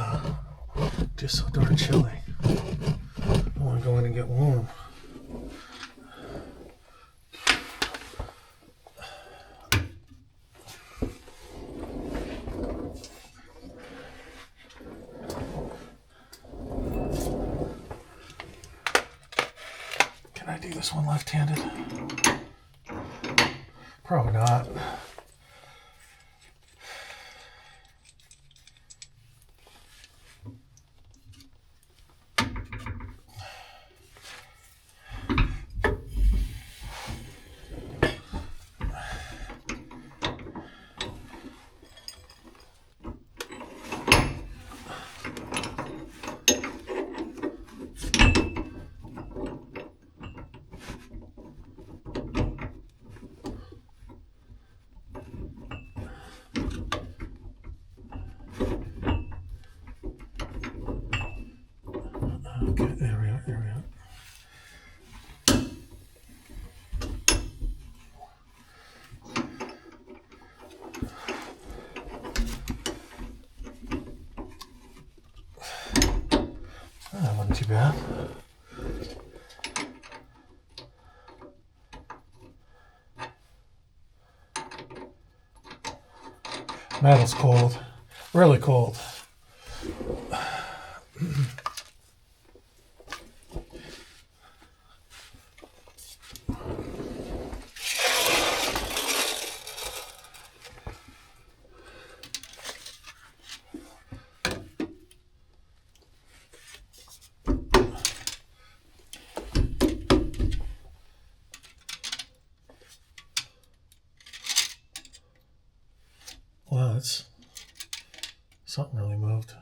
A: just so darn chilly. I want to go in and get warm. Can I do this one left-handed? Probably not. Okay, there we are, there we are. That wasn't too bad. Metal's cold, really cold. Wow, that's something really moved.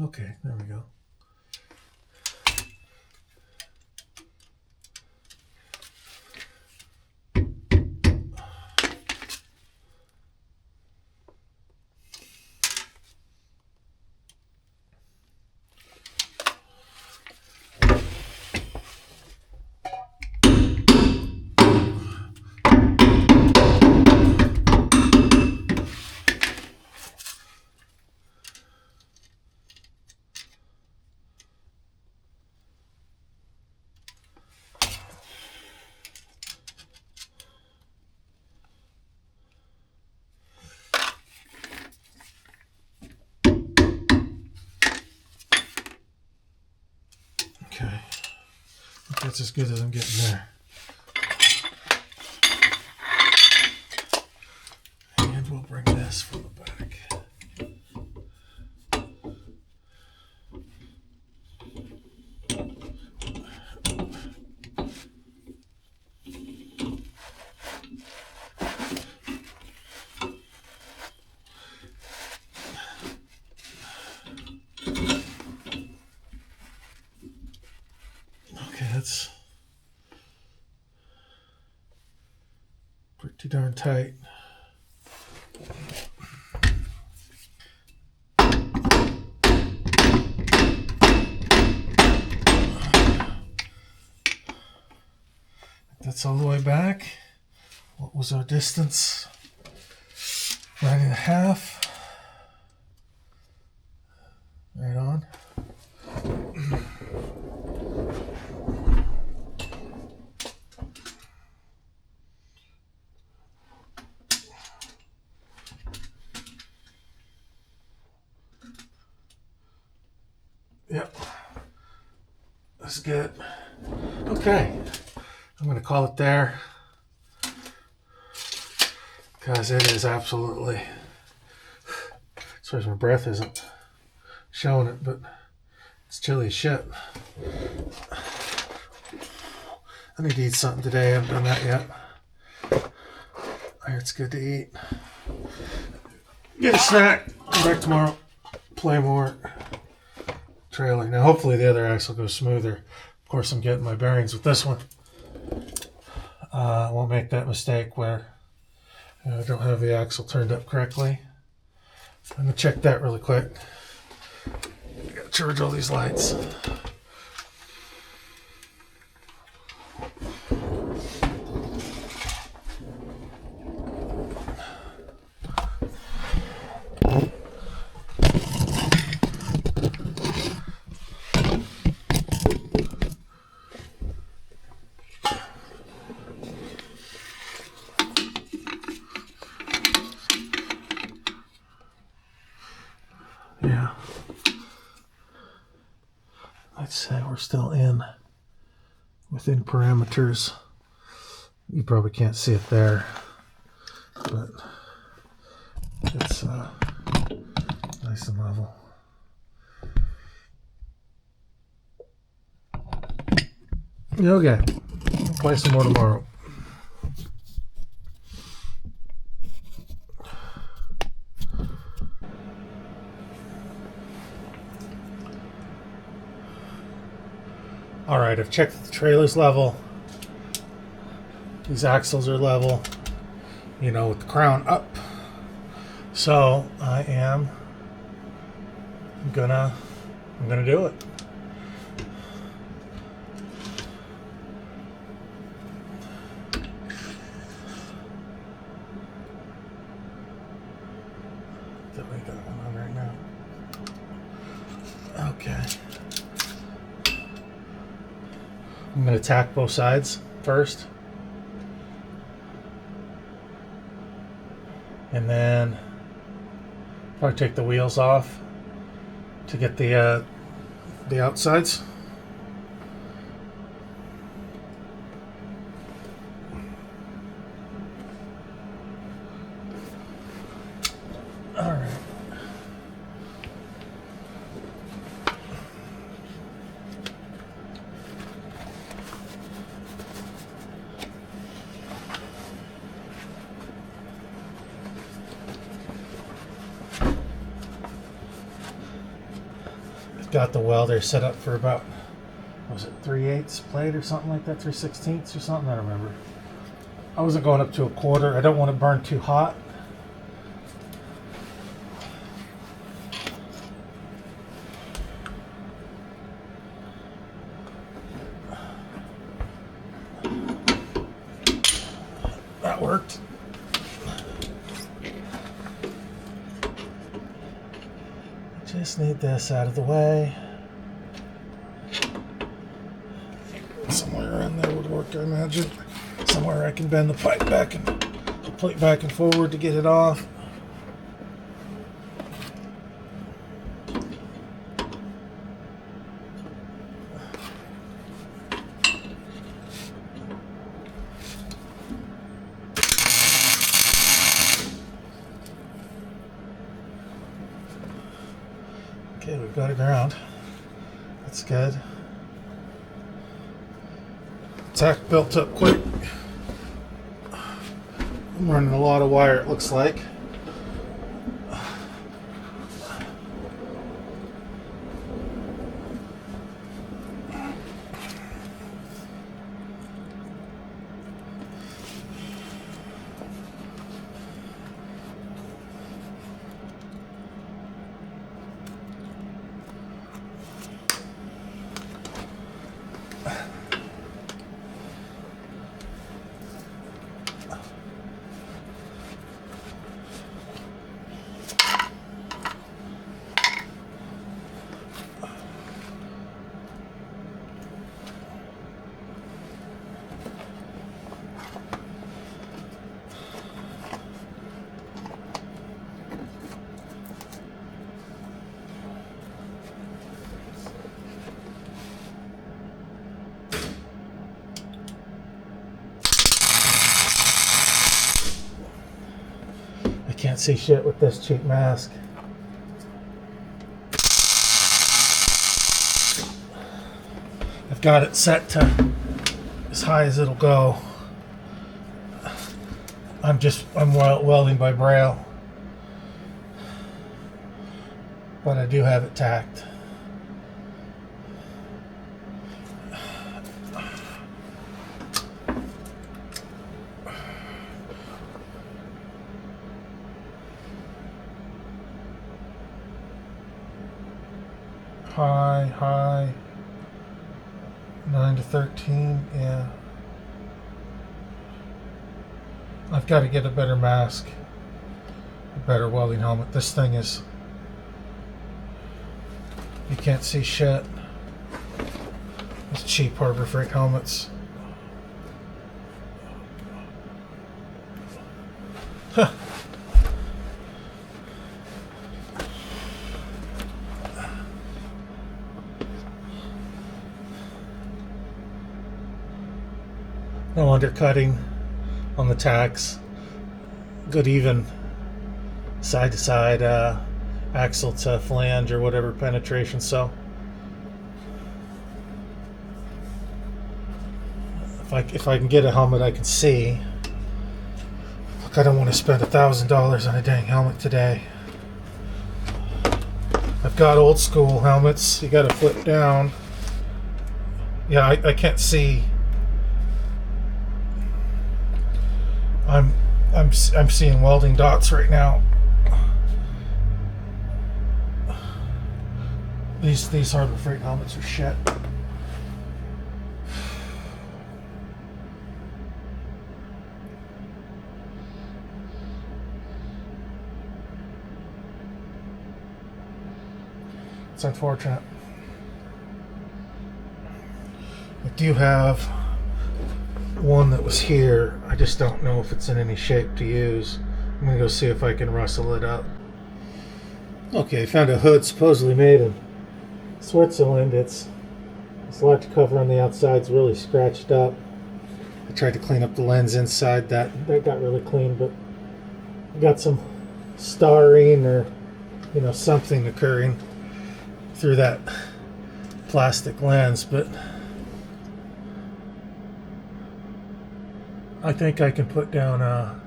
A: Okay, there we go. Okay, I think that's as good as I'm getting there. And we'll bring this this from the back. Okay, that's pretty darn tight. That's all the way back. What was our distance? 9.5. Right on. Yep. That's good. Okay. I'm going to call it there because it is absolutely, as far as my breath isn't showing it, but it's chilly as shit. I need to eat something today. I haven't done that yet. I hear it's good to eat. Get a snack. Come back tomorrow. Play more trailer. Now, hopefully the other axle goes smoother. Of course, I'm getting my bearings with this one. I won't make that mistake where I don't have the axle turned up correctly. I'm going to check that really quick. I got to charge all these lights. Yeah. I'd say we're still within parameters. You probably can't see it there, but it's nice and level. Okay, we'll play some more tomorrow. All right, I've checked that the trailer's level. These axles are level, with the crown up. So I'm gonna do it. That we got one on right now. Okay. I'm going to tack both sides first. And then probably take the wheels off to get the outsides. All right. Got the welder set up for about, was it 3/8 plate or something like that, 3/16 or something, I don't remember. I wasn't going up to a quarter. I don't want to burn too hot. That worked. Just need this out of the way. Somewhere around there would work, I imagine. Somewhere I can bend the pipe back and the plate back and forward to get it off. got it ground. That's good. Tack built up quick. I'm running a lot of wire, it looks like. Can't see shit with this cheap mask. I've got it set to as high as it'll go. I'm welding by braille, but I do have it tacked. High, 9 to 13, yeah. I've got to get a better mask, a better welding helmet. This thing is, you can't see shit. These cheap Harbor Freight helmets. Huh. No undercutting on the tacks. Good even side to side axle to flange or whatever penetration. So if I can get a helmet I can see. Look, I don't want to spend $1,000 on a dang helmet today. I've got old school helmets. You got to flip down. Yeah, I can't see. I'm seeing welding dots right now. These Harbor Freight helmets are shit. It's unfortunate. I do have one that was here. I just don't know if it's in any shape to use. I'm gonna go see if I can rustle it up. Okay, found a hood supposedly made in Switzerland. This latch cover on the outside's really scratched up. I tried to clean up the lens inside. That got really clean, but got some starring or something occurring through that plastic lens. But I think I can put down a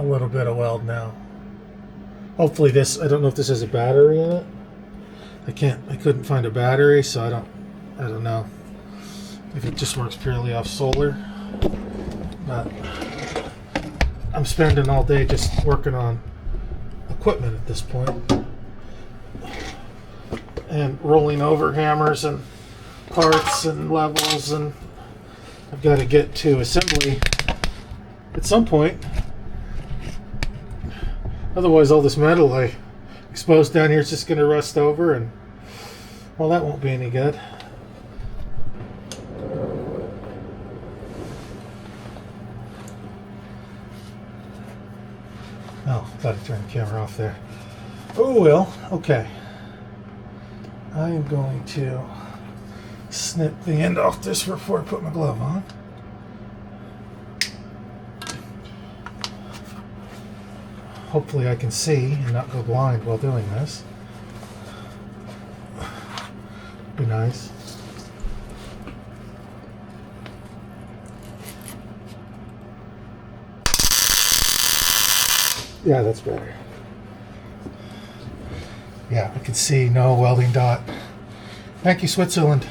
A: little bit of weld now. Hopefully this, I don't know if this has a battery in it. I couldn't find a battery, so I don't know if it just works purely off solar. But I'm spending all day just working on equipment at this point. And rolling over hammers and parts and levels, and I've got to get to assembly at some point. Otherwise, all this metal I exposed down here is just going to rust over, and well, that won't be any good. Oh, I thought I turned the camera off there. Oh well, okay. I am going to snip the end off this before I put my glove on. hopefully I can see and not go blind while doing this. Be nice. Yeah, that's better. Yeah, I can see no welding dot. Thank you, Switzerland.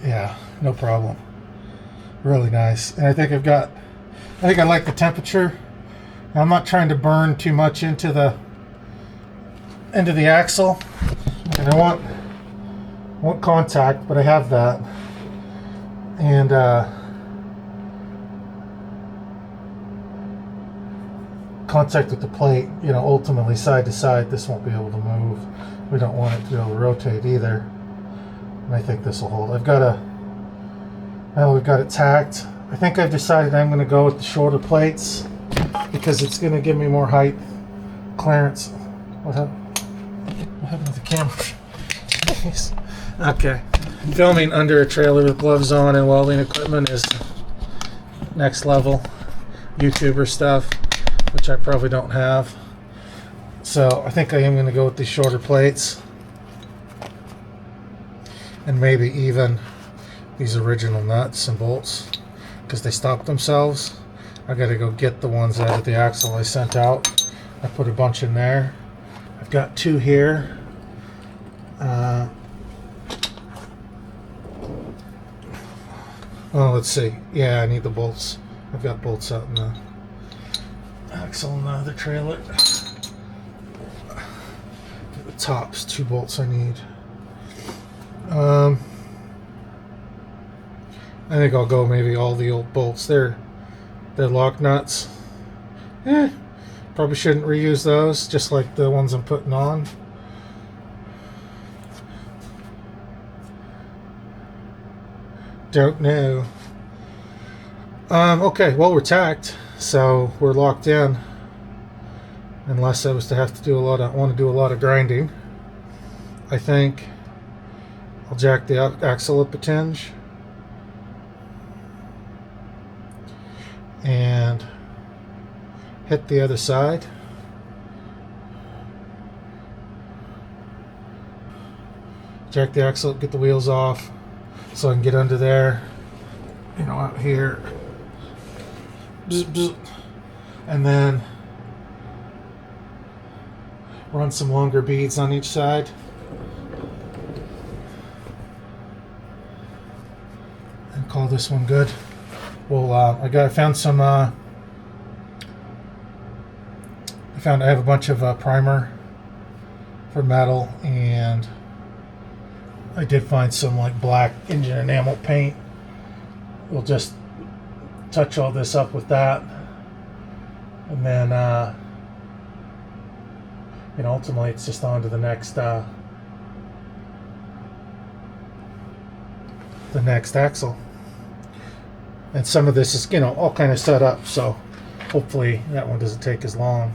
A: Yeah, no problem. Really nice. And I think I like the temperature. I'm not trying to burn too much into the axle. And I want contact, but I have that. And contact with the plate, ultimately side to side, this won't be able to move. We don't want it to be able to rotate either. And I think this will hold. We've got it tacked. I think I've decided I'm going to go with the shorter plates because it's going to give me more height clearance. What happened to the camera? Okay. Filming under a trailer with gloves on and welding equipment is next level YouTuber stuff, which I probably don't have. So I think I am going to go with these shorter plates. And maybe even these original nuts and bolts because they stopped themselves. I got to go get the ones out of the axle I sent out. I put a bunch in there. I've got 2 here. Oh, let's see. Yeah, I need the bolts. I've got bolts out in the axle and the other trailer. The tops, 2 bolts I need. I think I'll go maybe all the old bolts. They're lock nuts. Probably shouldn't reuse those, just like the ones I'm putting on. Don't know. Okay, well, we're tacked, so we're locked in. Unless I was to have to want to do a lot of grinding. I think I'll jack the axle up a tinge. And hit the other side. Jack the axle up, get the wheels off so I can get under there, out here. Bzz, bzz. And then run some longer beads on each side. And call this one good. Well, I found some. I have a bunch of primer for metal, and I did find some like black engine enamel paint. We'll just touch all this up with that, and then ultimately it's just on to the next axle. And some of this is, all kind of set up, so hopefully that one doesn't take as long.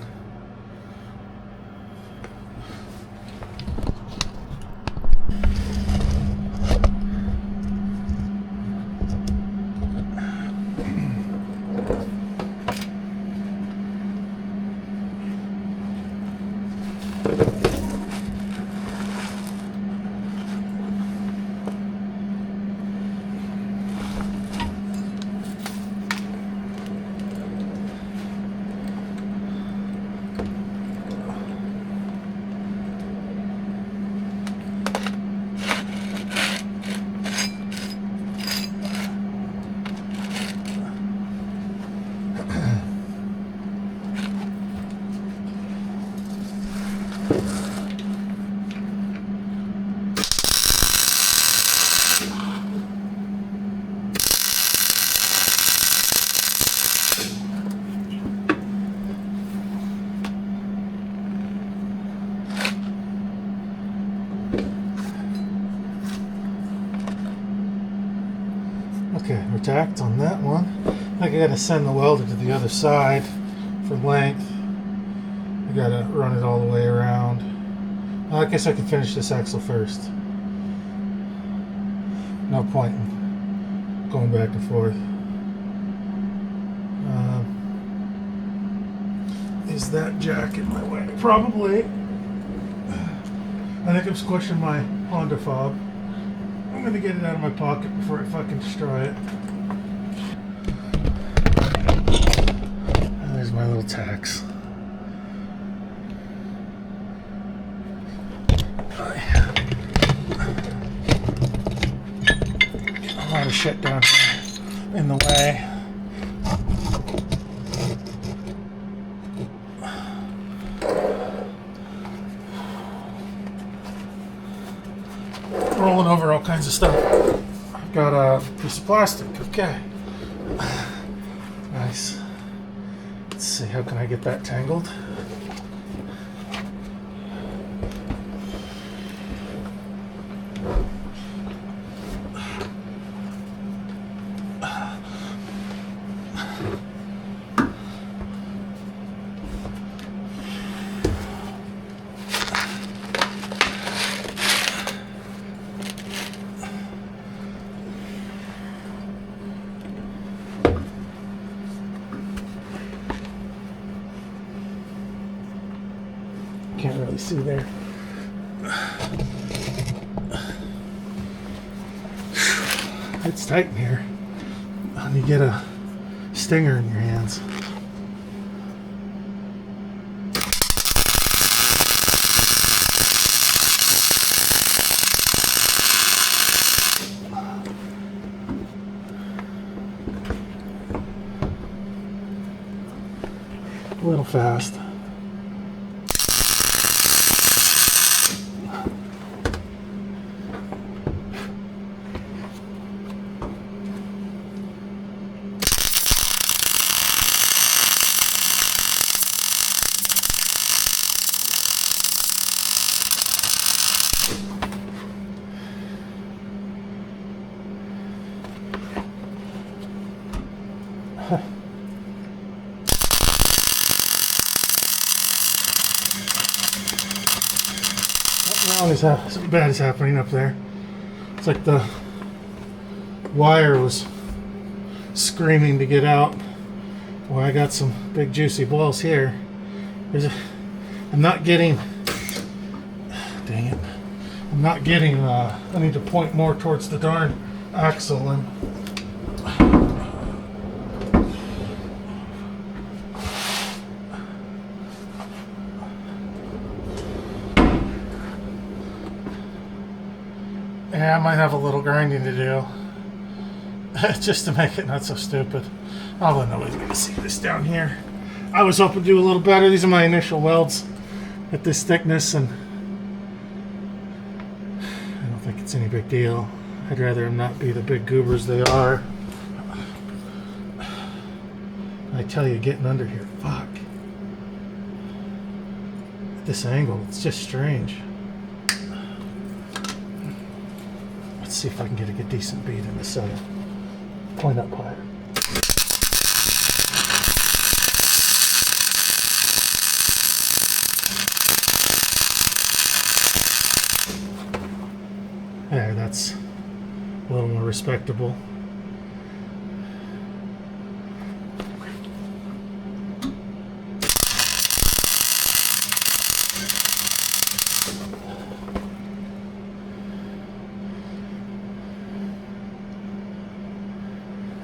A: Okay, we're tacked on that one. I think I gotta send the welder to the other side for length. I gotta run it all the way around. Well, I guess I can finish this axle first. No point in going back and forth. Is that jack in my way? Probably. I think I'm squishing my Honda fob. I'm gonna get it out of my pocket before I fucking destroy it. And there's my little tacks. A lot of shit down here in the way. Rolling over all kinds of stuff. I've got a piece of plastic. Okay. Nice. Let's see, how can I get that tangled? Can't really see there. It's tight in here. And you get a stinger in your hands. A little fast. Something bad is happening up there. It's like the wire was screaming to get out. Well, I got some big juicy balls here. I'm not getting. Dang it! I'm not getting. I need to point more towards the darn axle and. Yeah, I might have a little grinding to do. Just to make it not so stupid. Although nobody's going to see this down here. I was hoping to do a little better. These are my initial welds at this thickness, and I don't think it's any big deal. I'd rather them not be the big goobers they are. I tell you, getting under here, fuck. At this angle, it's just strange. Let's see if I can get a good decent bead in this point up higher. There, that's a little more respectable.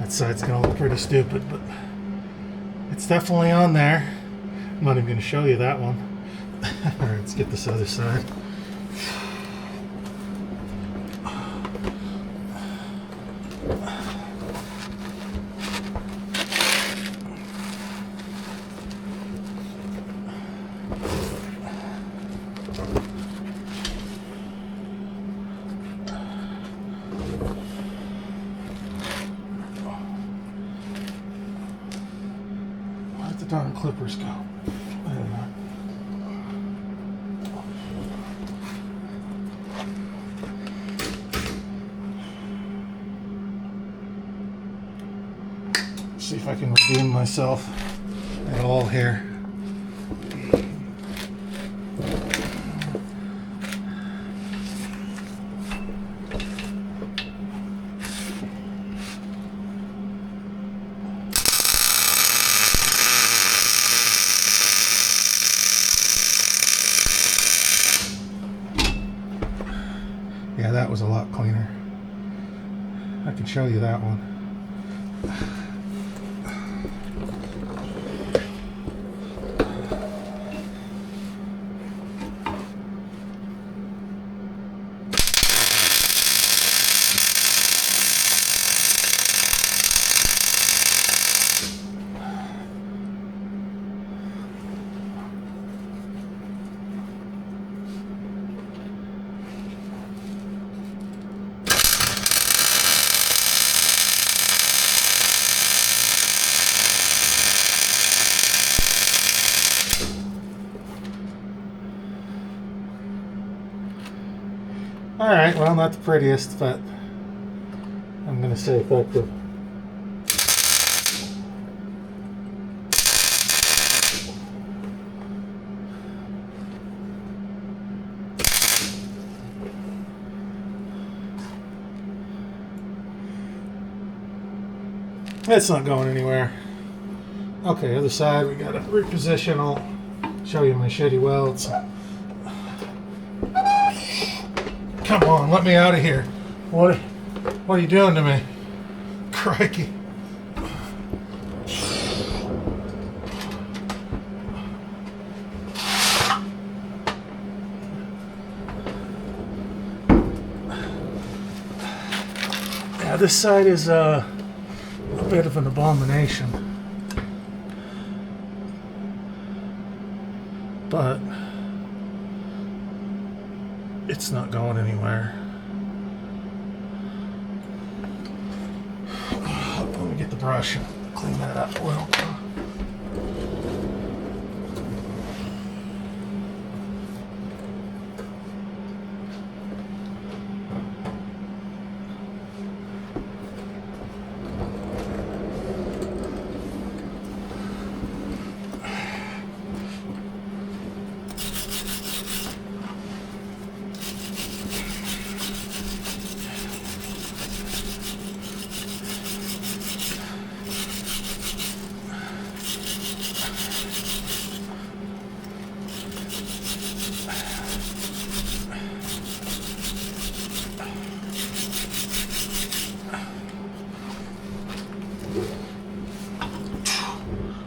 A: That side's gonna look pretty stupid, but it's definitely on there. I'm not even gonna show you that one. Alright, let's get this other side. Where'd the darn clippers go? I don't know. See if I can redeem myself at all here. show you that one. Alright, well, not the prettiest, but I'm going to say effective. It's not going anywhere. Okay, other side, we got to reposition. I'll show you my shitty welds. Come on, let me out of here. What are you doing to me? Crikey. Yeah, this side is a bit of an abomination. But it's not going anywhere. Let me get the brush and clean that up a little.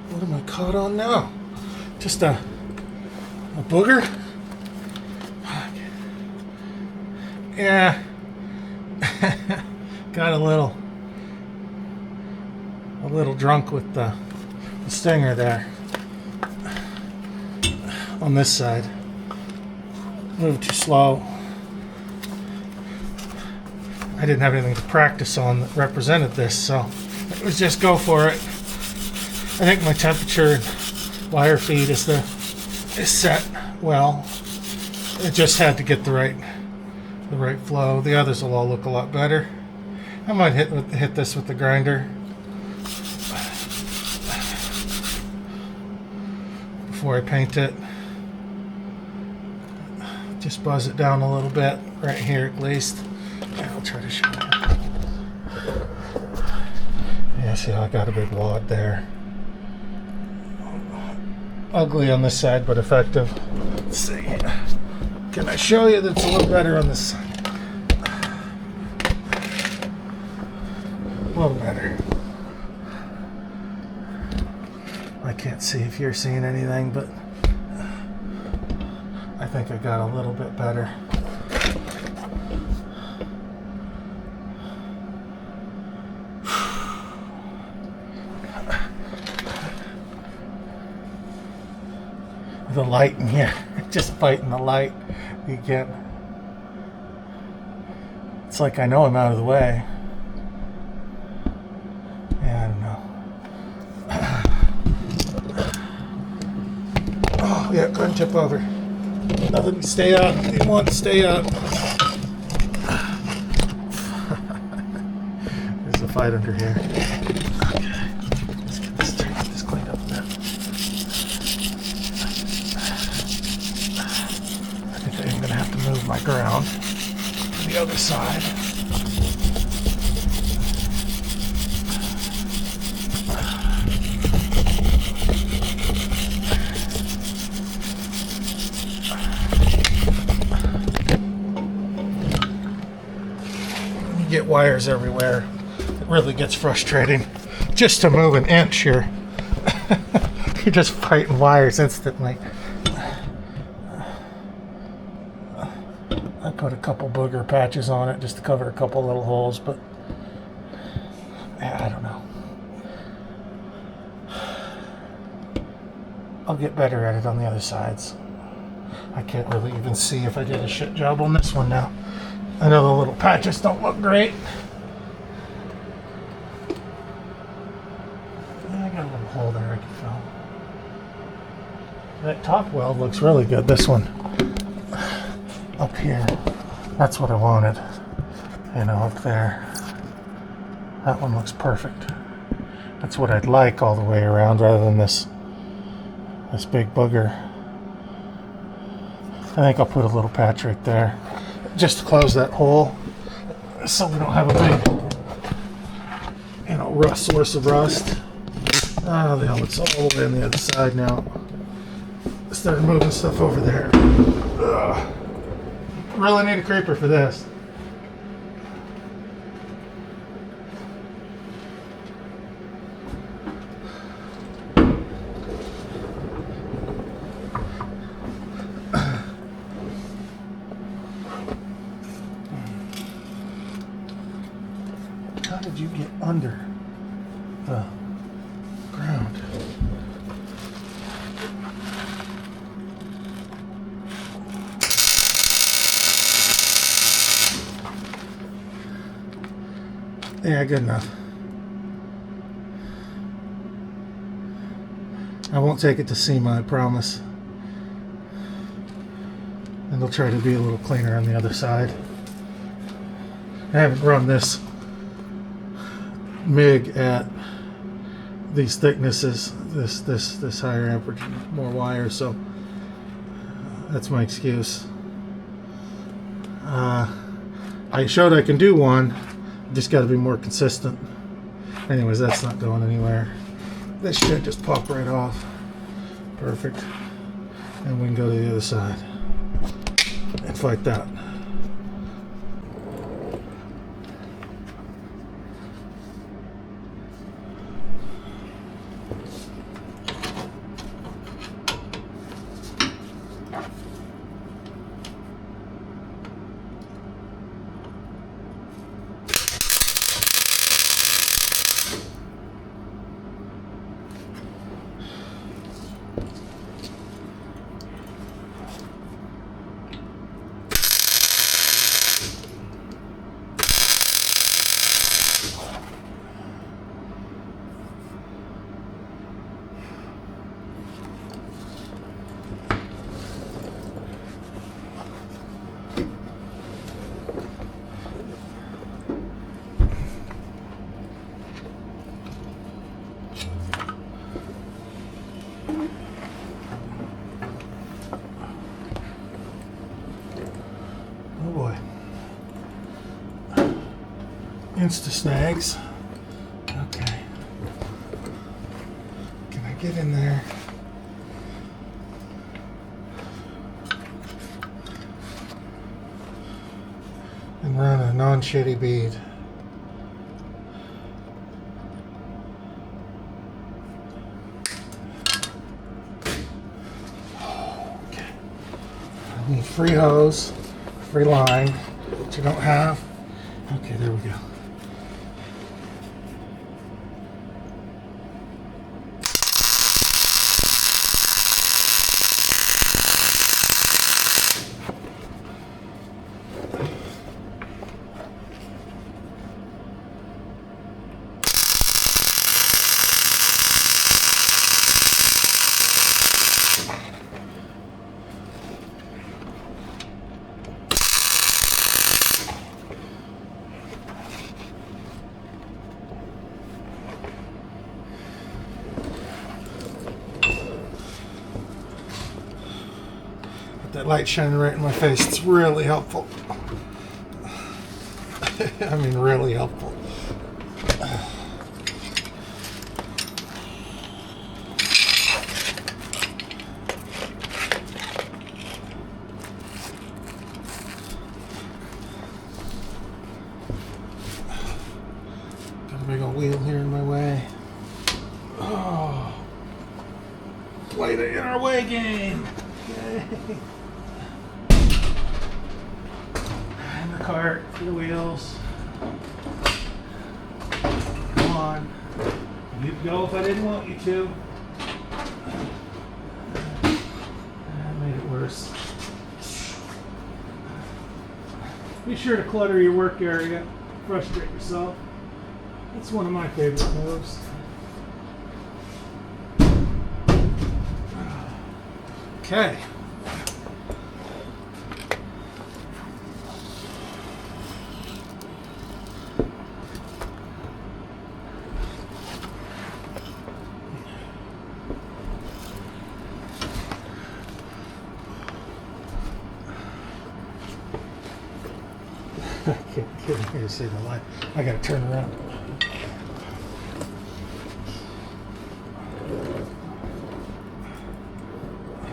A: What am I caught on now? Just a booger? Yeah. Got a little drunk with the stinger there. On this side. Moved too slow. I didn't have anything to practice on that represented this, so it was just go for it. I think my temperature and wire feed is set well. It just had to get the right flow. The others will all look a lot better. I might hit this with the grinder before I paint it. Just buzz it down a little bit right here at least. And I'll try to show you. Yeah, see how I got a big wad there. Ugly on this side, but effective. Let's see. Can I show you that it's a little better on this side? A little better. I can't see if you're seeing anything, but I think I got a little bit better. The light in here, just fighting the light. You get, it's like I know I'm out of the way. Yeah, I don't know. Oh yeah, go ahead and tip over. Nothing, stay up. You want to stay up. There's a fight under here. Okay, let's get this cleaned up a bit. I think I'm going to have to move my ground to the other side. You get wires everywhere. really gets frustrating. Just to move an inch here, you're just fighting wires instantly. I put a couple booger patches on it just to cover a couple little holes, but yeah, I don't know. I'll get better at it on the other sides. I can't really even see if I did a shit job on this one now. I know the little patches don't look great. Yeah, I got a little hole there I can fill. That top weld looks really good. This one up here, that's what I wanted. You know, up there. That one looks perfect. That's what I'd like all the way around rather than this big booger. I think I'll put a little patch right there just to close that hole so we don't have a big, you know, source of rust. Oh, the hell, it's all the way on the other side now. Started moving stuff over there. Ugh. Really need a creeper for this. How did you get under the ground? Yeah, good enough. I won't take it to SEMA, I promise. And they'll try to be a little cleaner on the other side. I haven't run this MIG at these thicknesses, this higher amperage, more wire, so that's my excuse. I showed I can do one, just got to be more consistent. Anyways, that's not going anywhere. This should just pop right off. Perfect. And we can go to the other side and fight that. Oh boy. Insta snags. Okay. Can I get in there? And run a non-shitty bead. Okay. I need free hose, free line, which you don't have. Okay, there we go. That light shining right in my face. It's really helpful. I mean, really helpful. Gotta here in my way. Oh, play the inner way game. Yay. And the cart for the wheels. Come on. You'd go if I didn't want you to. That made it worse. Be sure to clutter your work area. Frustrate yourself. It's one of my favorite moves. Okay. I can't hear you say the line. I gotta turn around.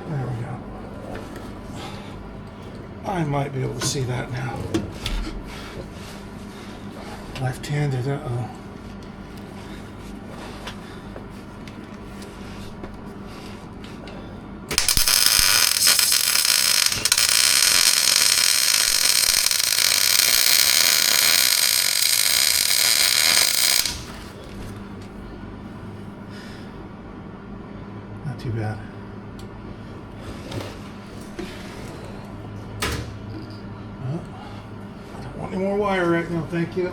A: There we go. I might be able to see that now. Left-handed, uh-oh. Not too bad. Oh, I don't want any more wire right now, thank you.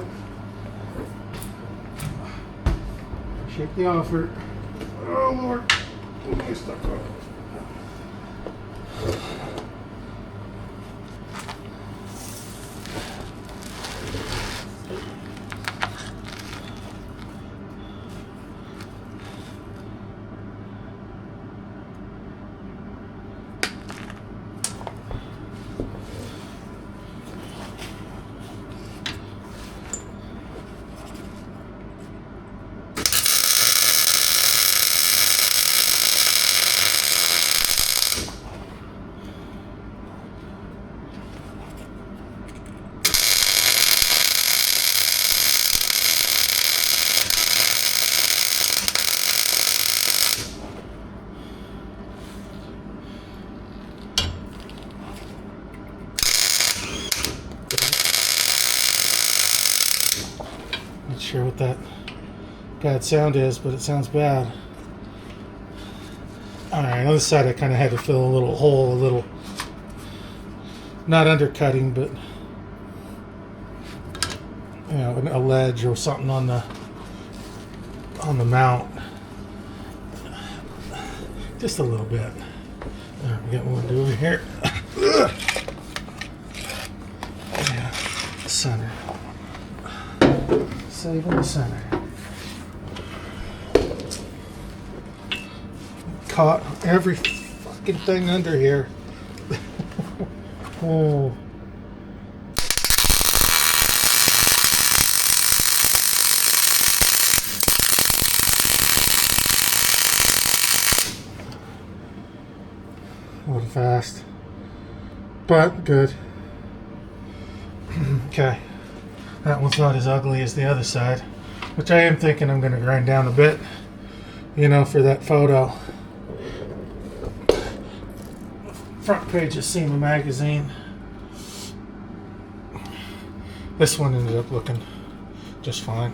A: Appreciate the offer. Oh Lord, what am I stuck on? Not sure what that bad sound is, but it sounds bad. Alright, on the side I kind of had to fill a little hole, not undercutting, but you know, a ledge or something on the mount. Just a little bit. Alright, we got one to do over here. Yeah, center. Saving the center. Caught every fucking thing under here. Oh. A little fast, but good. Okay. That one's not as ugly as the other side, which I am thinking I'm going to grind down a bit, you know, for that photo. Front page of SEMA magazine. This one ended up looking just fine.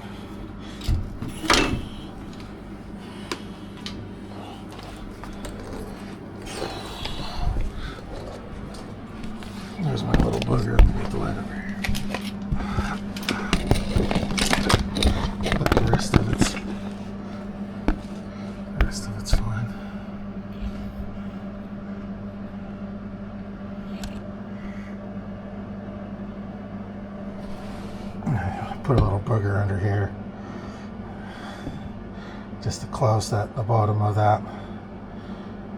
A: There's my little booger. Let me get the light over here. But the rest of it's fine. Put a little booger under here just to close the bottom of that,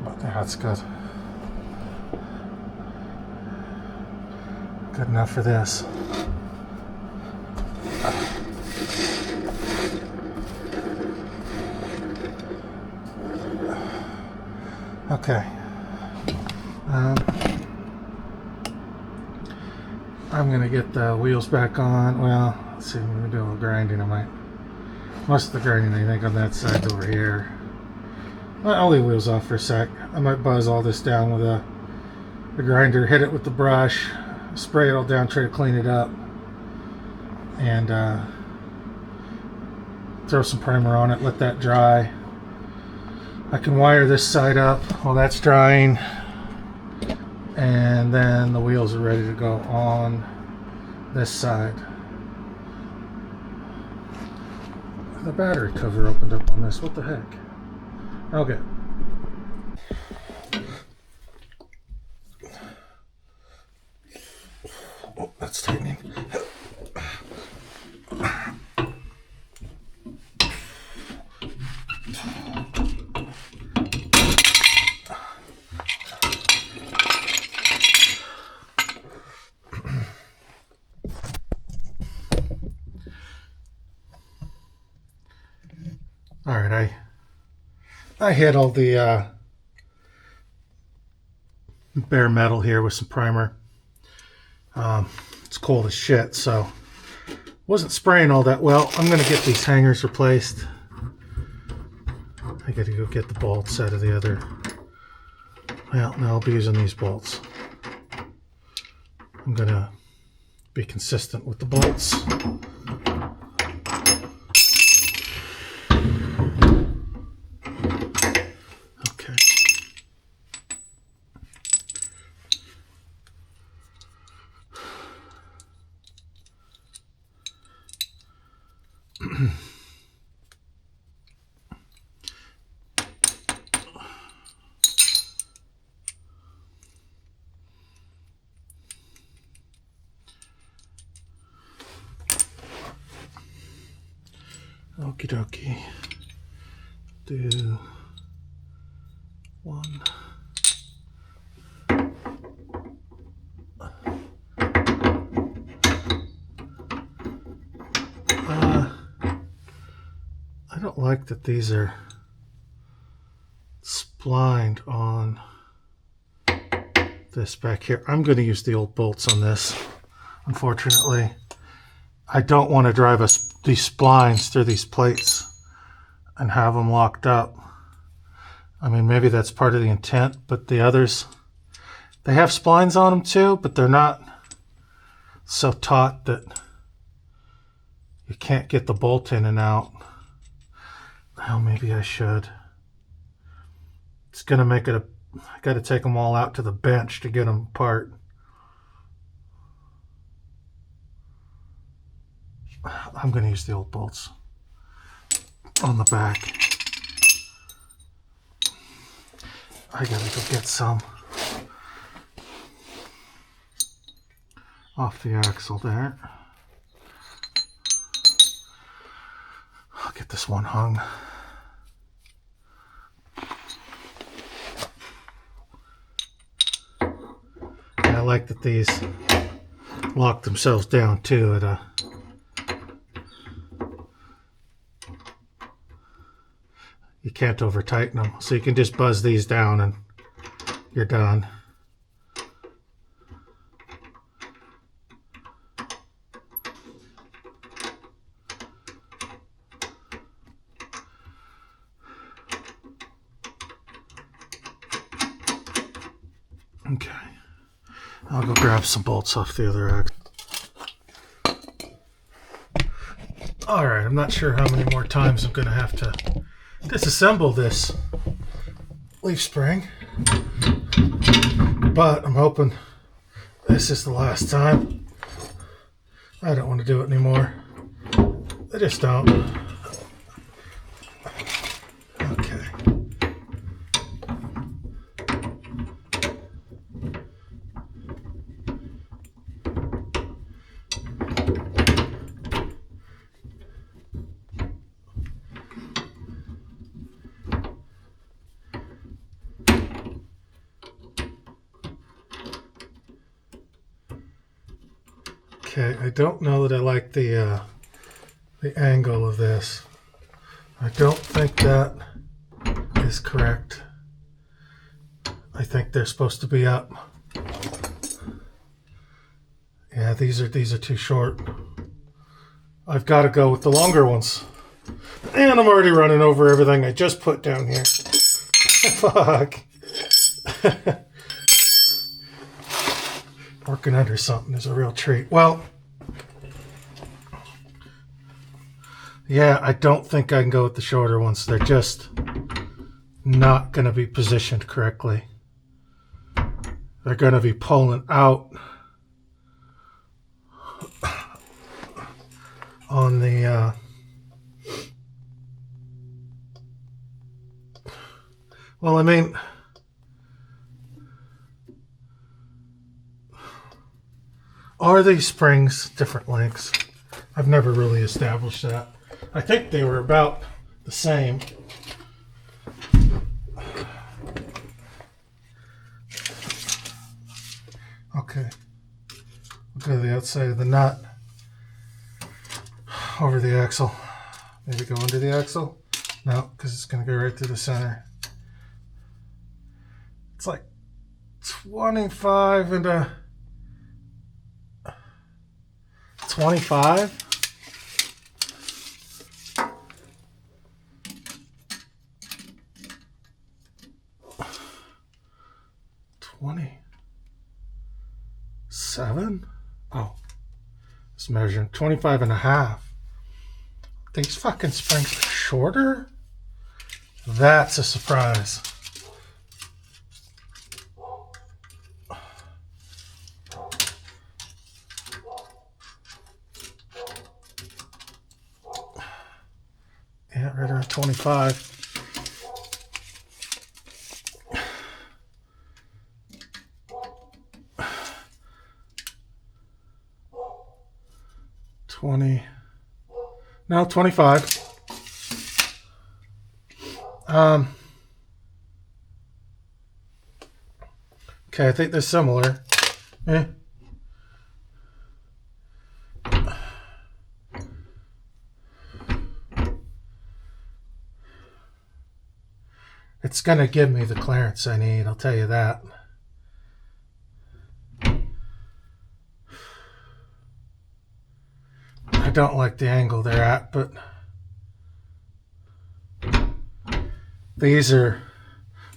A: but that's good. Good enough for this. Okay. I'm gonna get the wheels back on. Well, let's see, when we do a little grinding, I might Must have grinding anything on that side over here. I'll leave wheels off for a sec. I might buzz all this down with a grinder, hit it with the brush, spray it all down, try to clean it up, and throw some primer on it, let that dry. I can wire this side up while that's drying, and then the wheels are ready to go on this side. The battery cover opened up on this. What the heck? Okay. Oh, that's tightening. All right, I hit all the bare metal here with some primer. It's cold as shit, so wasn't spraying all that well. I'm gonna get these hangers replaced. I gotta go get the bolts out of the other. Well, no, I'll be using these bolts. I'm gonna be consistent with the bolts. Okay. Okie dokie. Do one. I don't like that these are splined on this back here. I'm going to use the old bolts on this. Unfortunately, I don't want to drive these splines through these plates and have them locked up. I mean, maybe that's part of the intent, but the others, they have splines on them too, but they're not so taut that you can't get the bolt in and out. Well, maybe I should. It's gonna make it I gotta take them all out to the bench to get them apart. I'm gonna use the old bolts on the back. I gotta go get some off the axle there. I'll get this one hung. And I like that these lock themselves down too at a you can't over tighten them, so you can just buzz these down and you're done. Okay, I'll go grab some bolts off the other axle. All right, I'm not sure how many more times I'm gonna have to disassemble this leaf spring, but I'm hoping this is the last time. I don't want to do it anymore. I just don't. Okay. Okay, I don't know that I like the angle of this. I don't think that is correct. I think they're supposed to be up. Yeah, these are too short. I've got to go with the longer ones. And I'm already running over everything I just put down here. Fuck. Working under something is a real treat. Well, yeah, I don't think I can go with the shorter ones. They're just not going to be positioned correctly. They're going to be pulling out on the well, I mean, are these springs different lengths? I've never really established that. I think they were about the same. Okay, we'll go to the outside of the nut, over the axle. Maybe go under the axle? No, because it's going to go right through the center. It's like 25 and a 25. Seven? Oh, it's measuring 25 and a half. These fucking springs are shorter? That's a surprise. Yeah, right around 25. No, 25. Okay, I think they're similar. Eh. It's gonna give me the clearance I need, I'll tell you that. I don't like the angle they're at, but these are,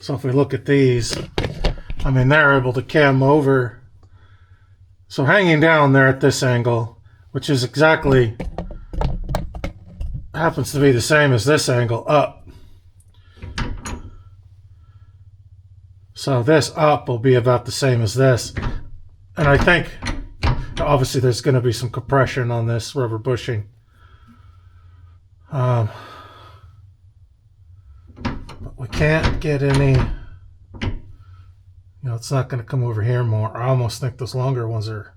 A: so if we look at these, I mean, they're able to cam over. So hanging down there at this angle, which is exactly, happens to be the same as this angle up. So this up will be about the same as this. And I think, obviously there's going to be some compression on this rubber bushing. But we can't get any, it's not going to come over here more. I almost think those longer ones are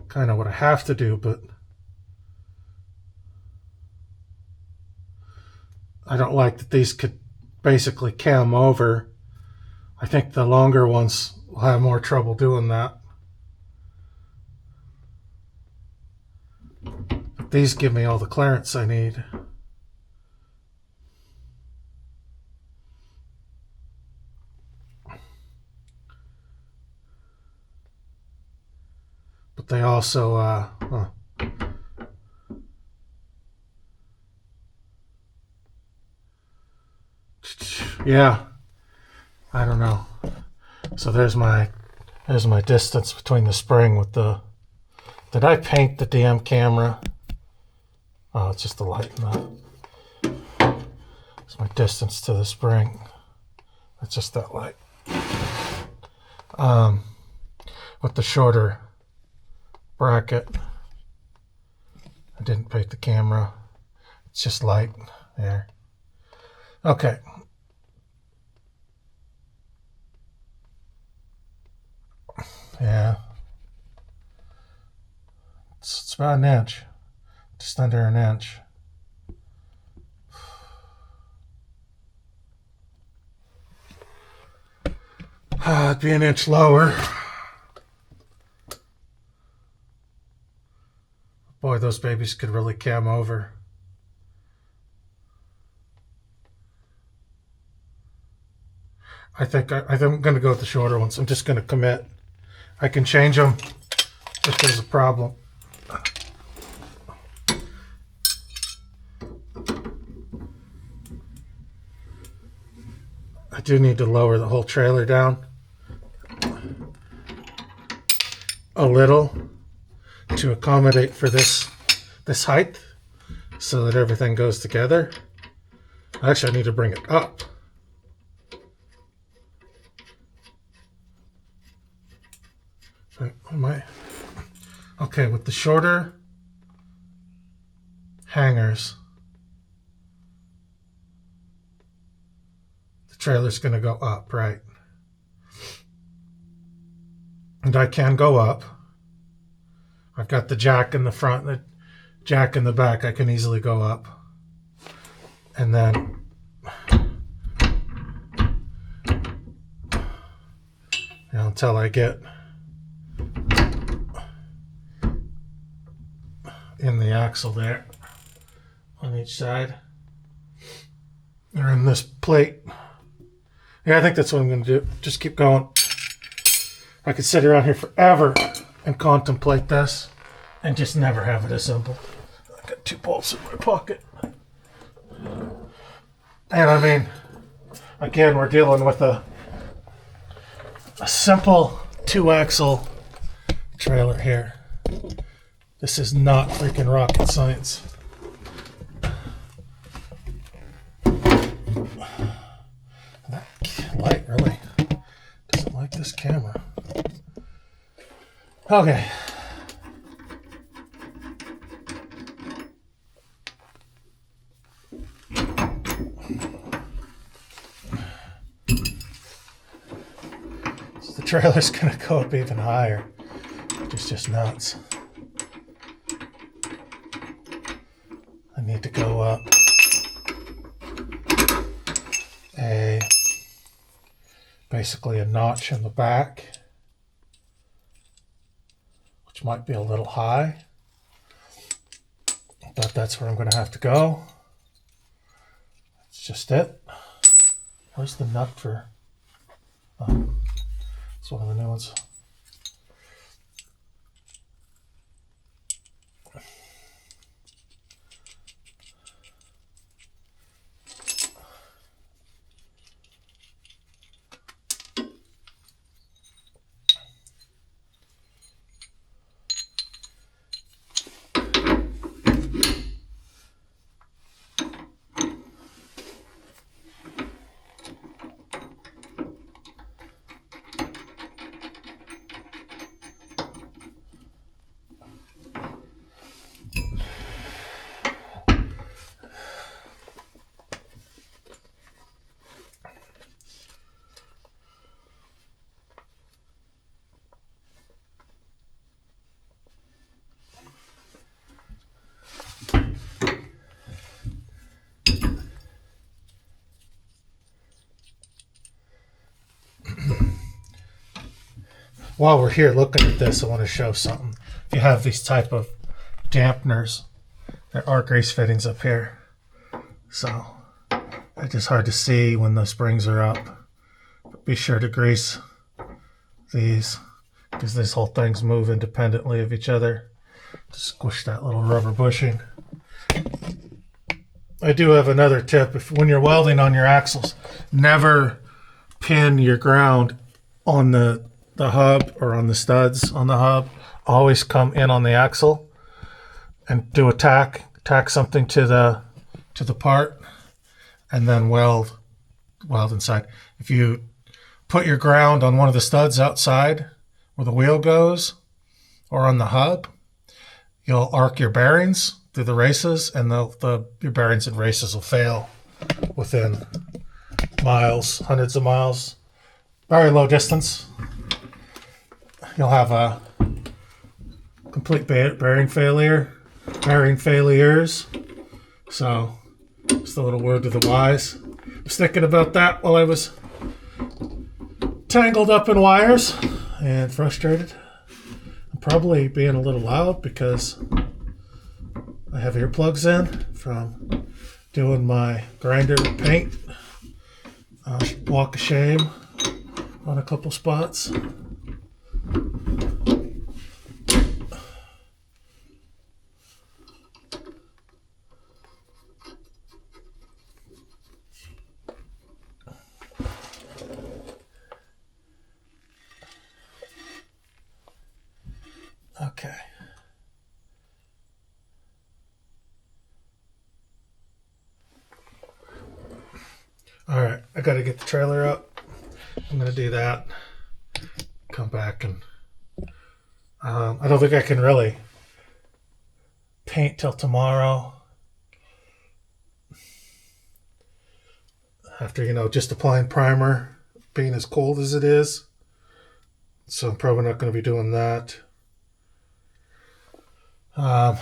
A: kind of what I have to do, but I don't like that these could basically cam over. I think the longer ones will have more trouble doing that. But these give me all the clearance I need. But they also, yeah, I don't know. So there's my distance between the spring with the, did I paint the damn camera? Oh, it's just the light in the, it's my distance to the spring. It's just that light. With the shorter bracket, I didn't paint the camera. It's just light there. Okay. Yeah. It's about an inch. Just under an inch. It'd be an inch lower. Boy, those babies could really cam over. I think I'm going to go with the shorter ones. I'm just going to commit. I can change them if there's a problem. I do need to lower the whole trailer down a little to accommodate for this height so that everything goes together. Actually, I need to bring it up. Okay, with the shorter hangers, the trailer's going to go up, right? And I can go up. I've got the jack in the front, the jack in the back. I can easily go up. And then until I get in the axle there on each side, or in this plate. Yeah, I think that's what I'm going to do. Just keep going. I could sit around here forever and contemplate this and just never have it assembled. I got 2 bolts in my pocket. And I mean, again, we're dealing with a simple 2-axle trailer here. This is not freaking rocket science. That light really doesn't like this camera. Okay. So the trailer's gonna go up even higher, which is just nuts. I need to go up basically a notch in the back, which might be a little high, but that's where I'm going to have to go. That's just it. Where's the nut for? Oh, it's one of the new ones. While we're here looking at this, I want to show something. If you have these type of dampeners, there are grease fittings up here. So it's just hard to see when the springs are up. But be sure to grease these, because these whole things move independently of each other to squish that little rubber bushing. I do have another tip. When you're welding on your axles, never pin your ground on the hub or on the studs on the hub. Always come in on the axle and do a tack something to the part, and then weld inside. If you put your ground on one of the studs outside where the wheel goes or on the hub, you'll arc your bearings through the races, and your bearings and races will fail within miles, hundreds of miles, very low distance. You'll have a complete bearing failures. So just a little word to the wise. I was thinking about that while I was tangled up in wires and frustrated. I'm probably being a little loud because I have earplugs in from doing my grinder paint. Walk of shame on a couple spots. I got to get the trailer up. I'm going to do that. Come back and I don't think I can really paint till tomorrow. After, you know, just applying primer, being as cold as it is. So I'm probably not going to be doing that. I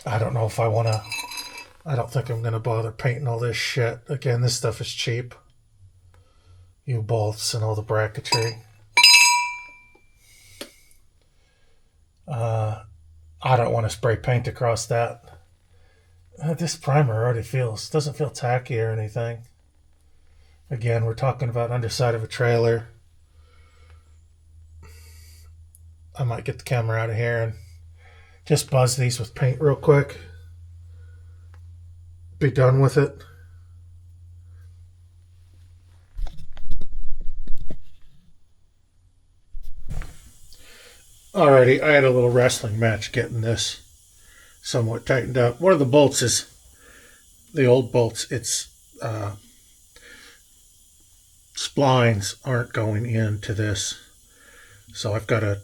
A: don't know if I want to. I don't think I'm going to bother painting all this shit. Again, this stuff is cheap. U-bolts and all the bracketry. I don't want to spray paint across that. This primer already doesn't feel tacky or anything. Again, we're talking about underside of a trailer. I might get the camera out of here and just buzz these with paint real quick. Be done with it. Alrighty, I had a little wrestling match getting this somewhat tightened up. One of the bolts is the old bolts. It's splines aren't going into this, so I've got to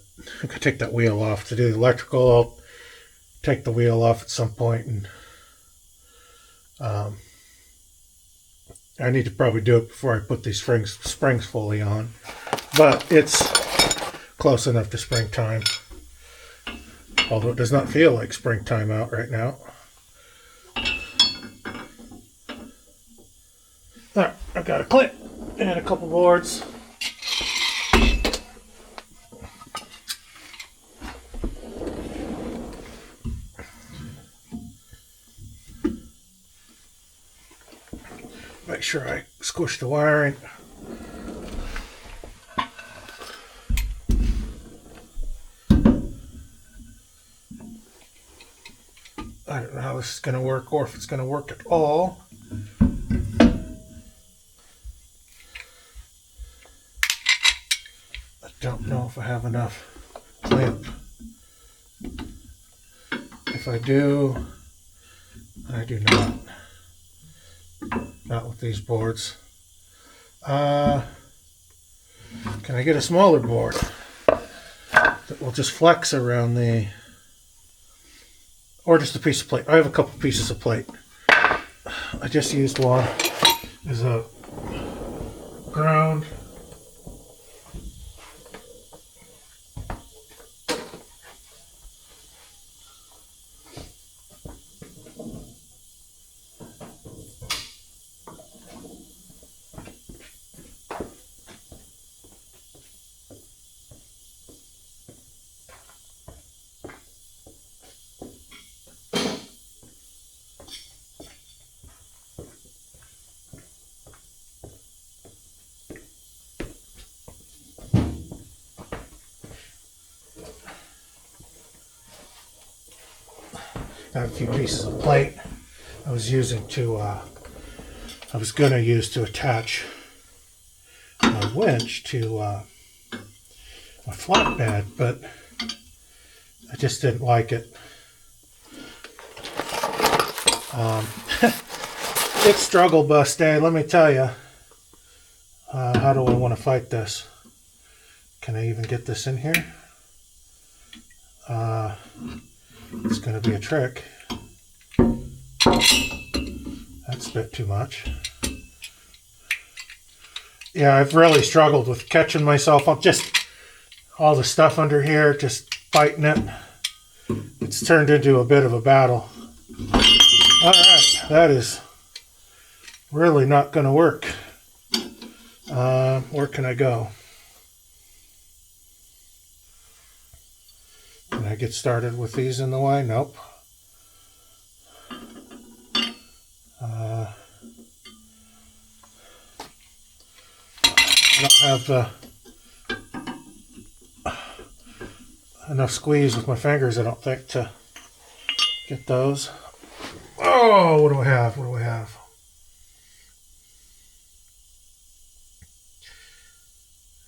A: take that wheel off to do the electrical. I'll take the wheel off at some point, and I need to probably do it before I put these springs fully on, but it's close enough to springtime, although it does not feel like springtime out right now. Alright, I've got a clip and a couple boards. Make sure I squish the wiring. I don't know how this is going to work, or if it's going to work at all. I don't know if I have enough clamp. If I do, I do not. Not with these boards. Can I get a smaller board that will just flex around the, or just a piece of plate? I have a couple pieces of plate. I just used one as a ground. I have a few pieces of plate I was using to, I was going to use to attach my winch to a flatbed, but I just didn't like it. It's struggle bus day, let me tell you. How do I want to fight this? Can I even get this in here? It's going to be a trick. That's a bit too much. Yeah, I've really struggled with catching myself up. Just all the stuff under here, just fighting it. It's turned into a bit of a battle. Alright, that is really not going to work. Where can I go? Can I get started with these in the way? Nope. I don't have enough squeeze with my fingers, I don't think, to get those. Oh, what do I have? What do I have?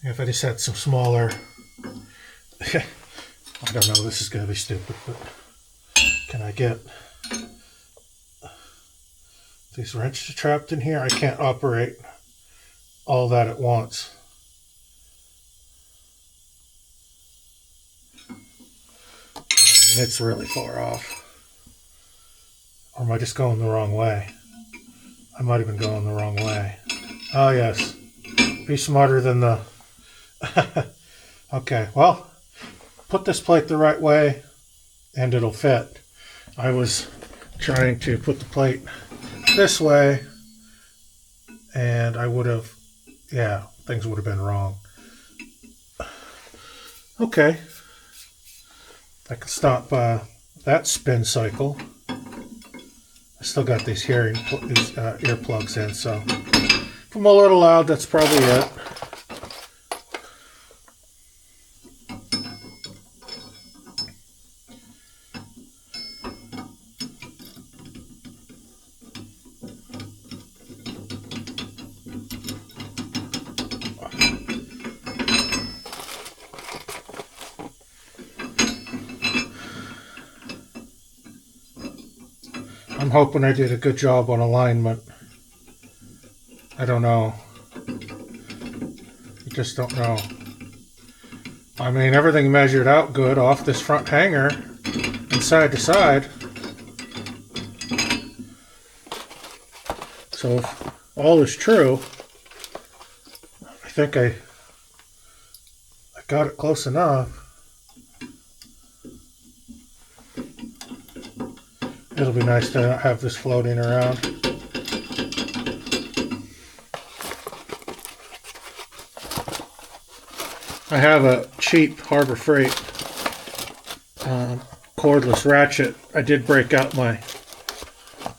A: If I just had some smaller... I don't know, this is going to be stupid, but can I get These wrenches are trapped in here. I can't operate all that at once. And it's really far off. Or am I just going the wrong way? I might have been going the wrong way. Oh, yes. Be smarter than the... Okay, well, put this plate the right way and it'll fit. I was trying to put the plate this way and I would have, yeah, things would have been wrong. Okay. I can stop that spin cycle. I still got these earplugs in, so if I'm a little loud, that's probably it. I'm hoping I did a good job on alignment. I don't know. I just don't know. I mean, everything measured out good off this front hanger and side to side. So if all is true, I think I got it close enough. It'll be nice to not have this floating around. I have a cheap Harbor Freight cordless ratchet. I did break out I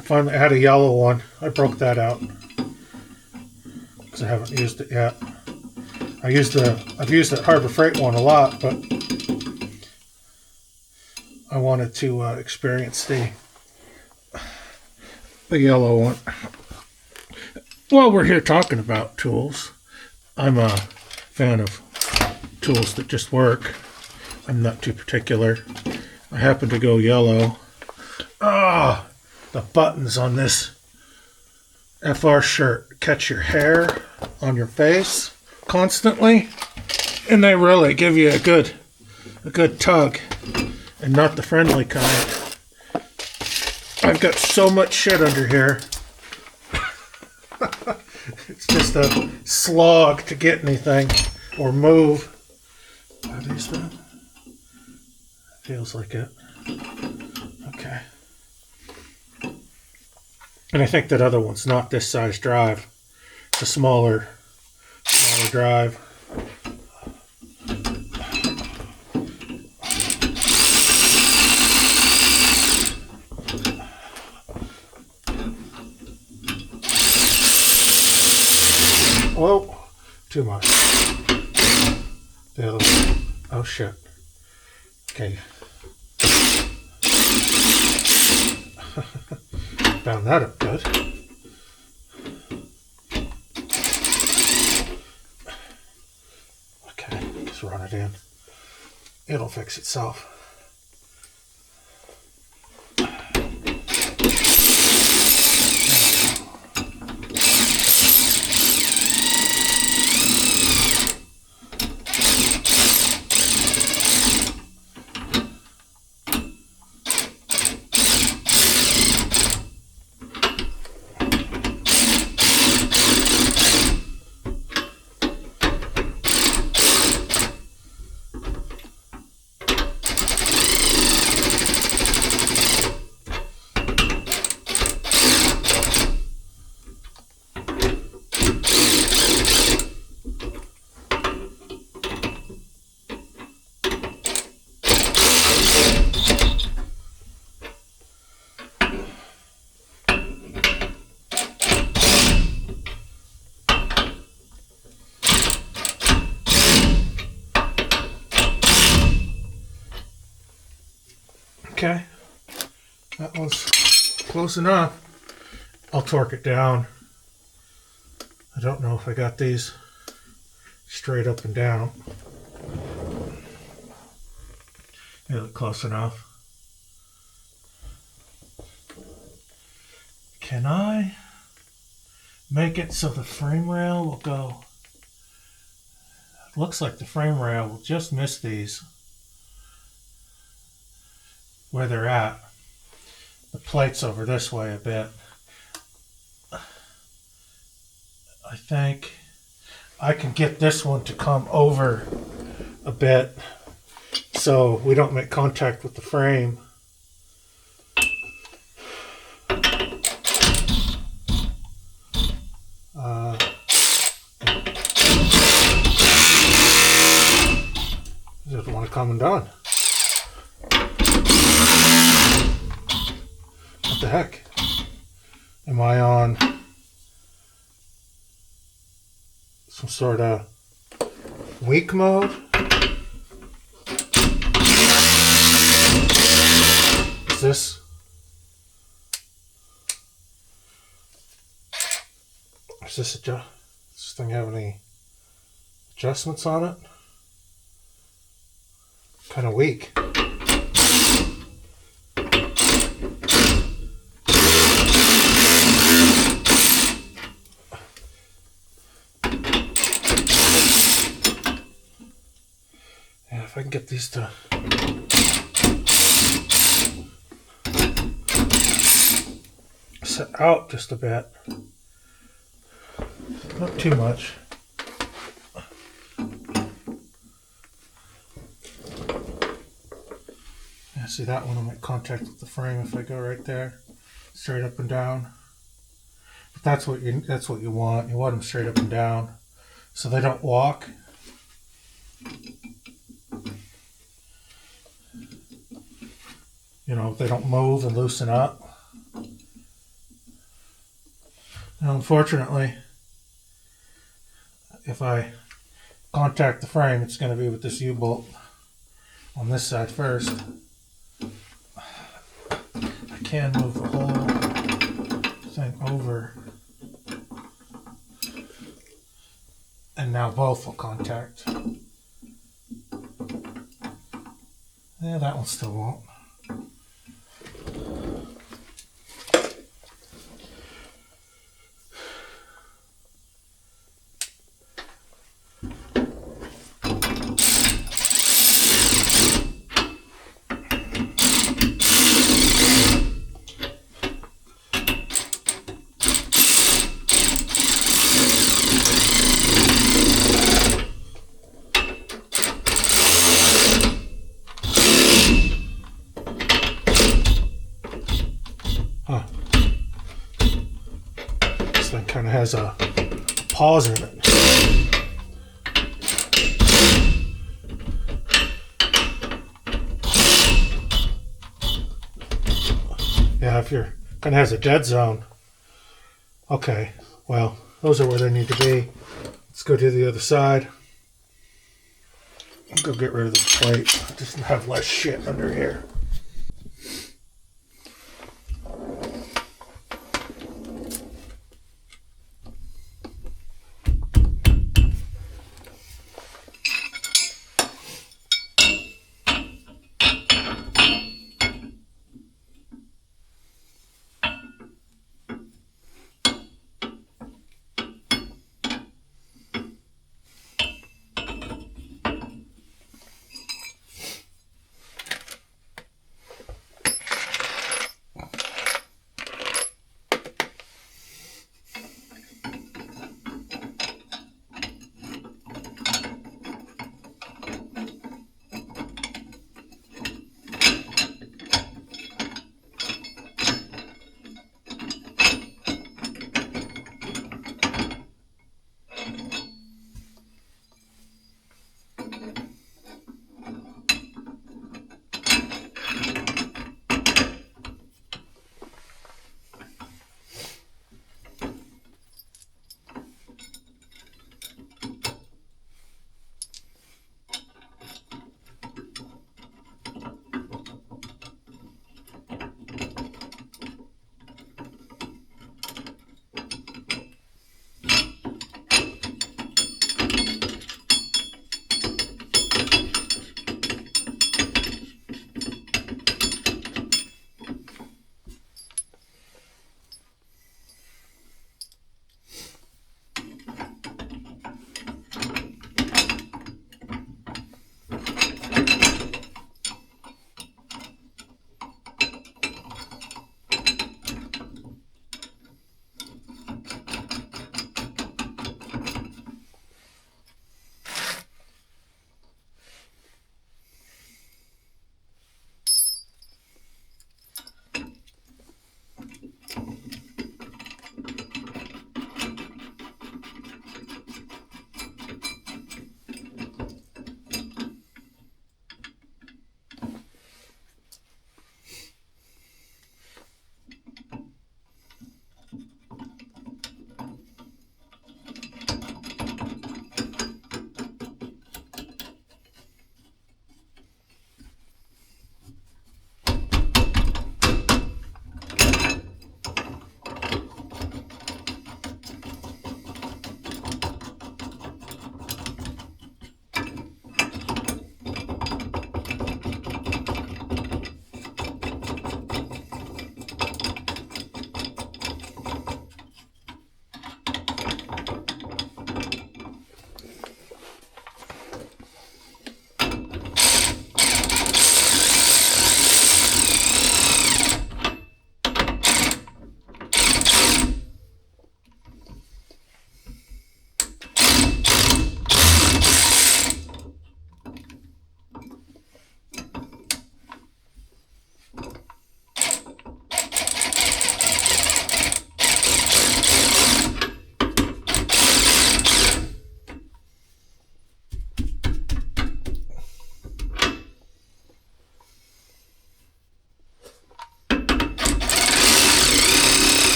A: finally had a yellow one. I broke that out because I haven't used it yet. I've used that Harbor Freight one a lot, but I wanted to experience the yellow one. While we're here talking about tools, I'm a fan of tools that just work. I'm not too particular. I happen to go yellow. Ah, the buttons on this FR shirt catch your hair on your face constantly, and they really give you a good tug, and not the friendly kind. I've got so much shit under here. It's just a slog to get anything or move. Are these them? Feels like it. Okay. And I think that other one's not this size drive. It's a smaller drive. Whoa, too much. The other one. Oh shit. Okay. Found that up good. Okay, just run it in. It'll fix itself. Okay, that one's close enough. I'll torque it down. I don't know if I got these straight up and down. They look close enough. Can I make it so the frame rail will go? It looks like the frame rail will just miss these where they're at. The plate's over this way a bit. I think I can get this one to come over a bit so we don't make contact with the frame. Doesn't want to come undone. What the heck? Am I on some sort of weak mode? Is this? Does this thing have any adjustments on it? Kind of weak. Yeah, if I can get these to set out just a bit, not too much. Yeah, see that one will make contact with the frame if I go right there, straight up and down. But that's what you want. You want them straight up and down, so they don't walk. You know, they don't move and loosen up. Now, unfortunately, if I contact the frame, it's going to be with this U-bolt on this side first. I can move the whole thing over, and now both will contact. Yeah, that one still won't. This thing kind of has a pause in it. Yeah, if you're kind of has a dead zone. Okay, well, those are where they need to be. Let's go to the other side. Go get rid of this plate. Just have less shit under here.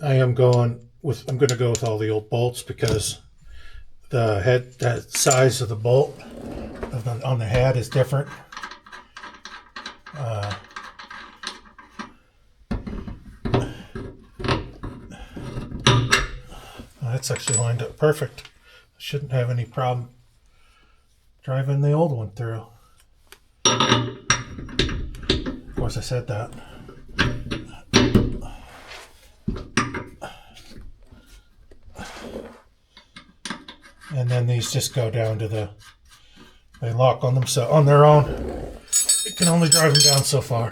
A: I'm going to go with all the old bolts because that size of the bolt on the head is different. That's actually lined up perfect. I shouldn't have any problem driving the old one through. Of course, I said that. And then these just go down to they lock on themselves on their own. You can only drive them down so far.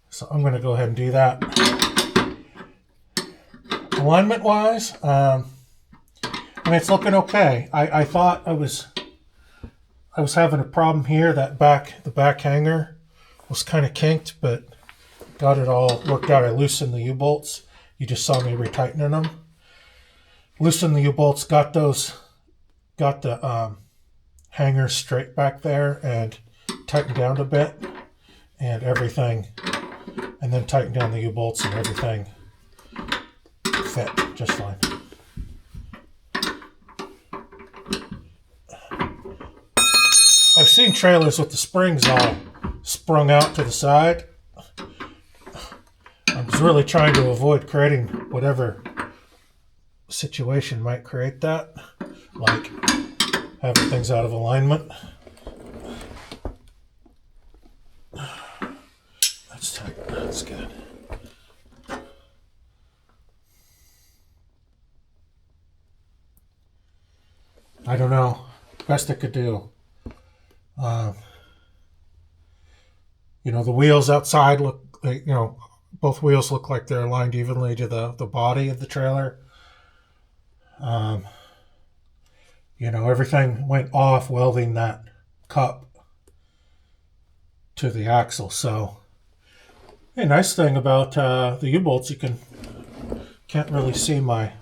A: So I'm going to go ahead and do that. Alignment wise, I mean, it's looking okay. I thought I was having a problem here. The back hanger was kind of kinked, but got it all worked out. I loosened the U-bolts. You just saw me retightening them. Loosened the U-bolts, got the hangers straight back there and tightened down a bit and everything, and then tightened down the U-bolts and everything fit just fine. I've seen trailers with the springs all sprung out to the side. I'm really trying to avoid creating whatever situation might create that, like having things out of alignment. That's tight. That's good. I don't know. Best I could do. The wheels outside look like, both wheels look like they're aligned evenly to the body of the trailer. Everything went off welding that cup to the axle. So, a nice thing about the U-bolts, you can't really see my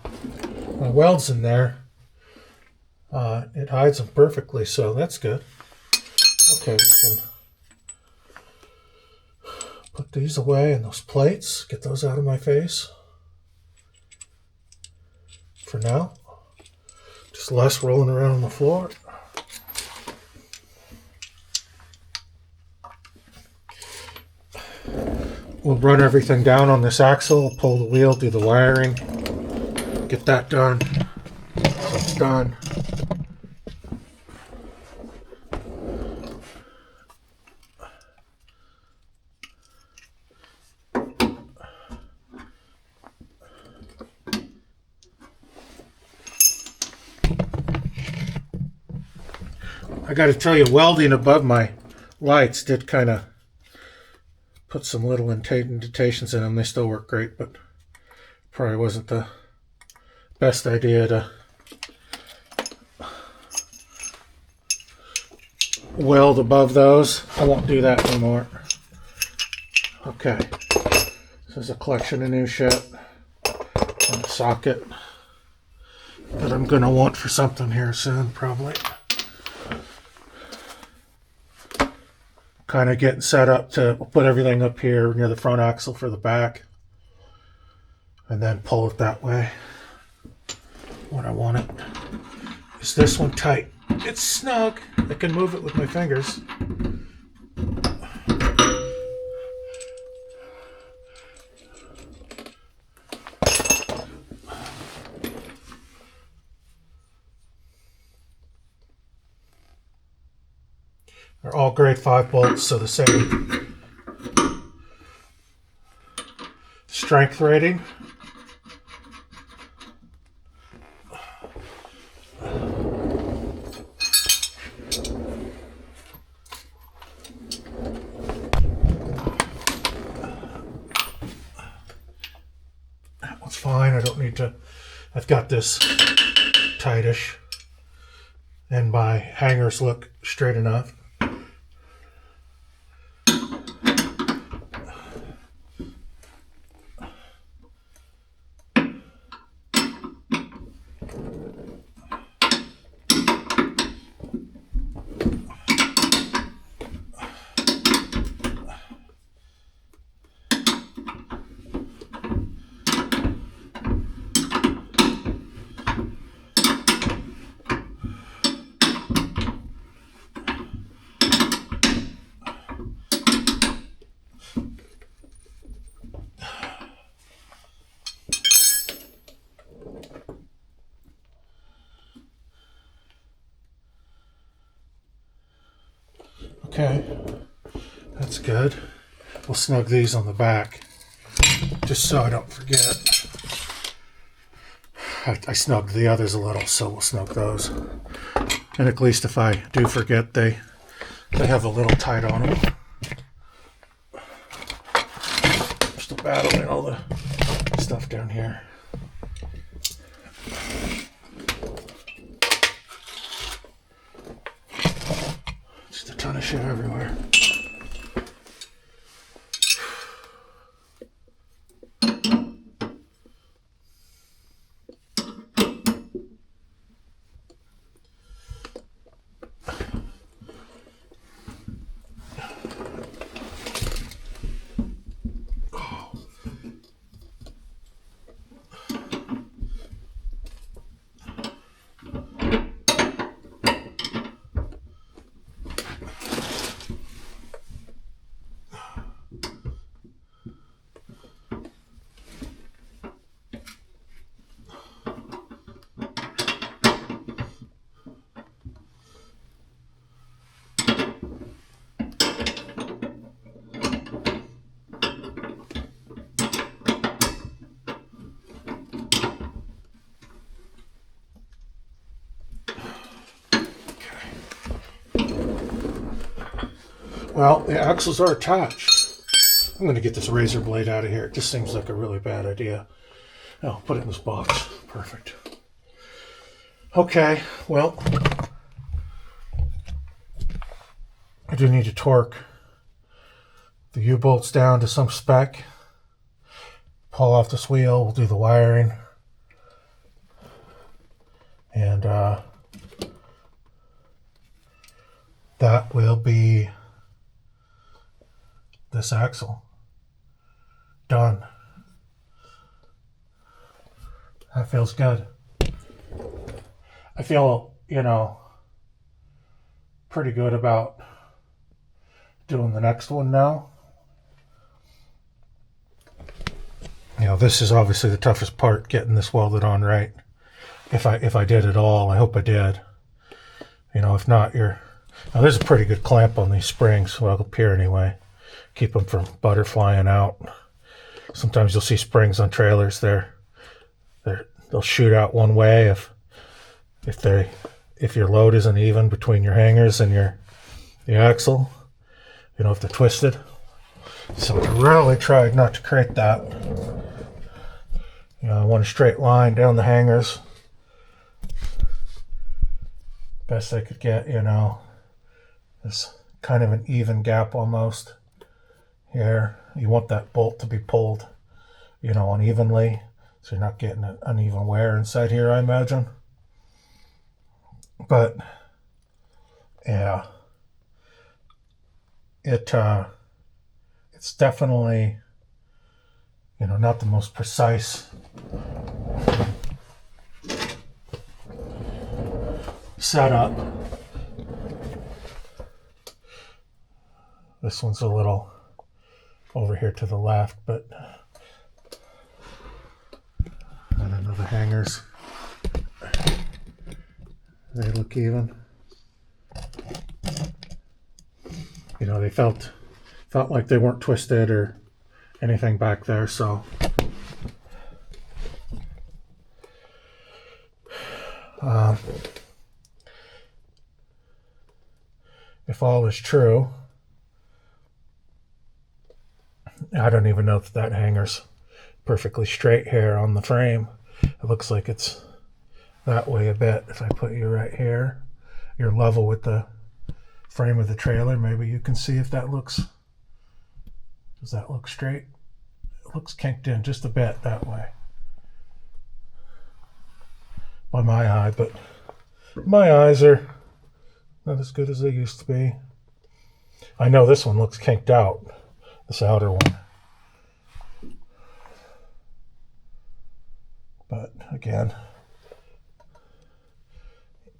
A: welds in there. It hides them perfectly, so that's good. Okay, we can put these away and those plates, get those out of my face for now. Just less rolling around on the floor. We'll run everything down on this axle, pull the wheel, do the wiring, get that done. So it's done. I got to tell you, welding above my lights did kind of put some little indentations in them. They still work great, but probably wasn't the best idea to weld above those. I won't do that anymore. Okay, this is a collection of new shit and a socket that I'm going to want for something here soon, probably. Kind of getting set up to put everything up here near the front axle for the back and then pull it that way when I want it. Is this one tight? It's snug. I can move it with my fingers. They're all grade 5 bolts, so the same strength rating. That one's fine. I don't need to. I've got this tightish, and my hangers look straight enough. Okay, that's good. We'll snug these on the back, just so I don't forget. I snugged the others a little, so we'll snug those. And at least if I do forget, they have a little tight on them. Still battling all the stuff down here. Just a ton of shit everywhere. Well, the axles are attached. I'm going to get this razor blade out of here. It just seems like a really bad idea. Oh, put it in this box. Perfect. Okay, well, I do need to torque the U-bolts down to some spec. Pull off this wheel. We'll do the wiring. And that will be this axle done. That feels good. I feel, pretty good about doing the next one now. This is obviously the toughest part, getting this welded on right. If I did it all, I hope I did. If not, now there's a pretty good clamp on these springs, well, up here anyway. Keep them from butterflying out. Sometimes you'll see springs on trailers. They'll shoot out one way if your load isn't even between your hangers and the axle. If they're twisted. So I really tried not to create that. I want a straight line down the hangers. Best I could get. This kind of an even gap almost. Here, you want that bolt to be pulled, unevenly, so you're not getting an uneven wear inside here, I imagine. But yeah, it's definitely, not the most precise setup. This one's a little over here to the left, but I don't know, the hangers, they look even. They felt like they weren't twisted or anything back there, so if all is true, I don't even know if that hanger's perfectly straight here on the frame. It looks like it's that way a bit. If I put you right here, you're level with the frame of the trailer. Maybe you can see if that looks, does that look straight? It looks kinked in just a bit that way by my eye, but my eyes are not as good as they used to be. I know this one looks kinked out, this outer one. But again,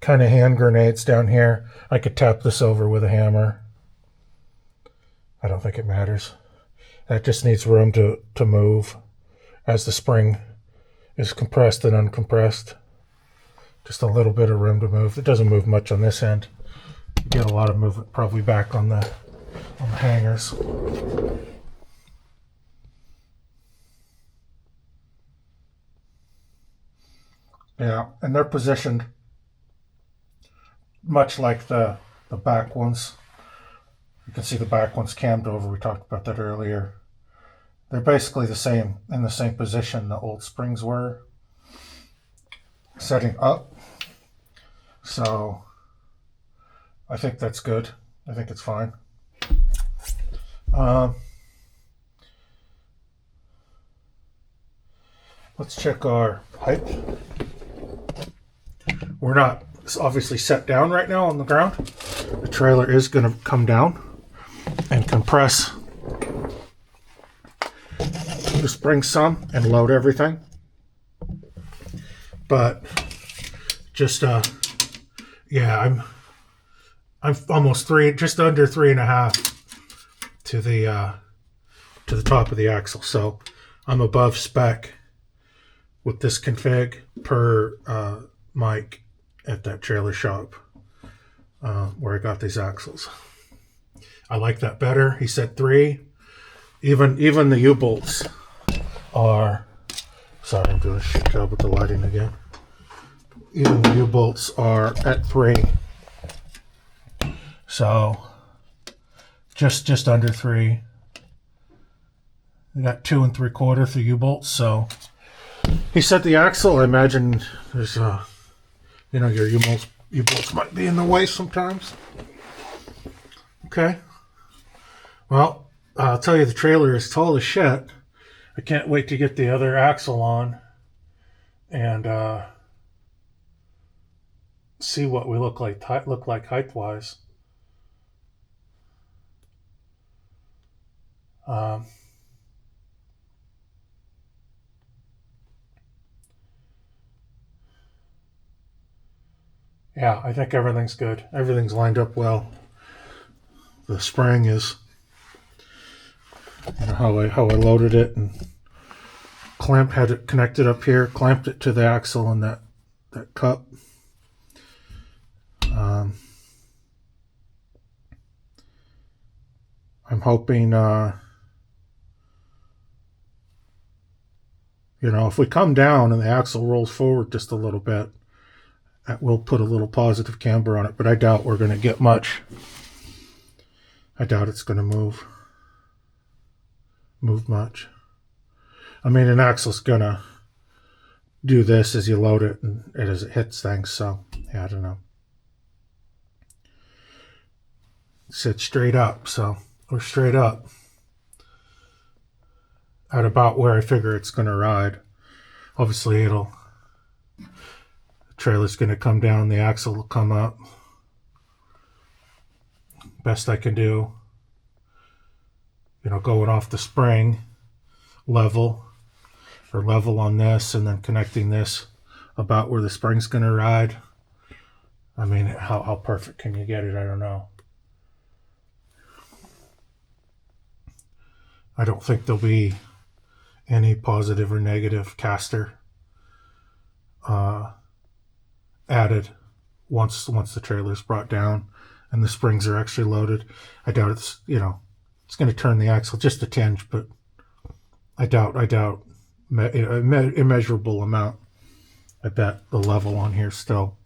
A: kind of hand grenades down here. I could tap this over with a hammer. I don't think it matters. That just needs room to move as the spring is compressed and uncompressed. Just a little bit of room to move. It doesn't move much on this end. get a lot of movement probably back on the hangers. Yeah, and they're positioned much like the back ones. You can see the back one's cammed over. We talked about that earlier. They're basically the same, in the same position the old springs were, setting up. So I think that's good. I think it's fine. Let's check our height. We're not obviously set down right now on the ground. The trailer is going to come down and compress the spring some and load everything. But just yeah, I'm almost just under 3.5 to the top of the axle, so I'm above spec with this config per Mike at that trailer shop where I got these axles. I like that better. He said 3. Even the U-bolts are. Sorry, I'm doing a shit job with the lighting again. Even the U-bolts are at 3. So just under 3. We got 2 3/4 for U-bolts. So he said the axle. I imagine there's your U-bolts might be in the way sometimes. Okay. Well, I'll tell you, the trailer is tall as shit. I can't wait to get the other axle on and see what we look like height-wise. Yeah, I think everything's good. Everything's lined up well. The spring is, how I loaded it and had it connected up here, clamped it to the axle in that cup. I'm hoping, if we come down and the axle rolls forward just a little bit, that will put a little positive camber on it, but I doubt we're going to get much. I doubt it's going to move much. I mean, an axle's going to do this as you load it and as it hits things, so yeah, I don't know. Sit straight up, so we're straight up at about where I figure it's going to ride. Obviously, the trailer's going to come down, the axle will come up. Best I can do, going off the spring level on this and then connecting this about where the spring's going to ride. I mean, how perfect can you get it? I don't know. I don't think there'll be any positive or negative caster added once the trailer's brought down and the springs are actually loaded. I doubt it's going to turn the axle just a tinge, but I doubt immeasurable amount. I bet the level on here is still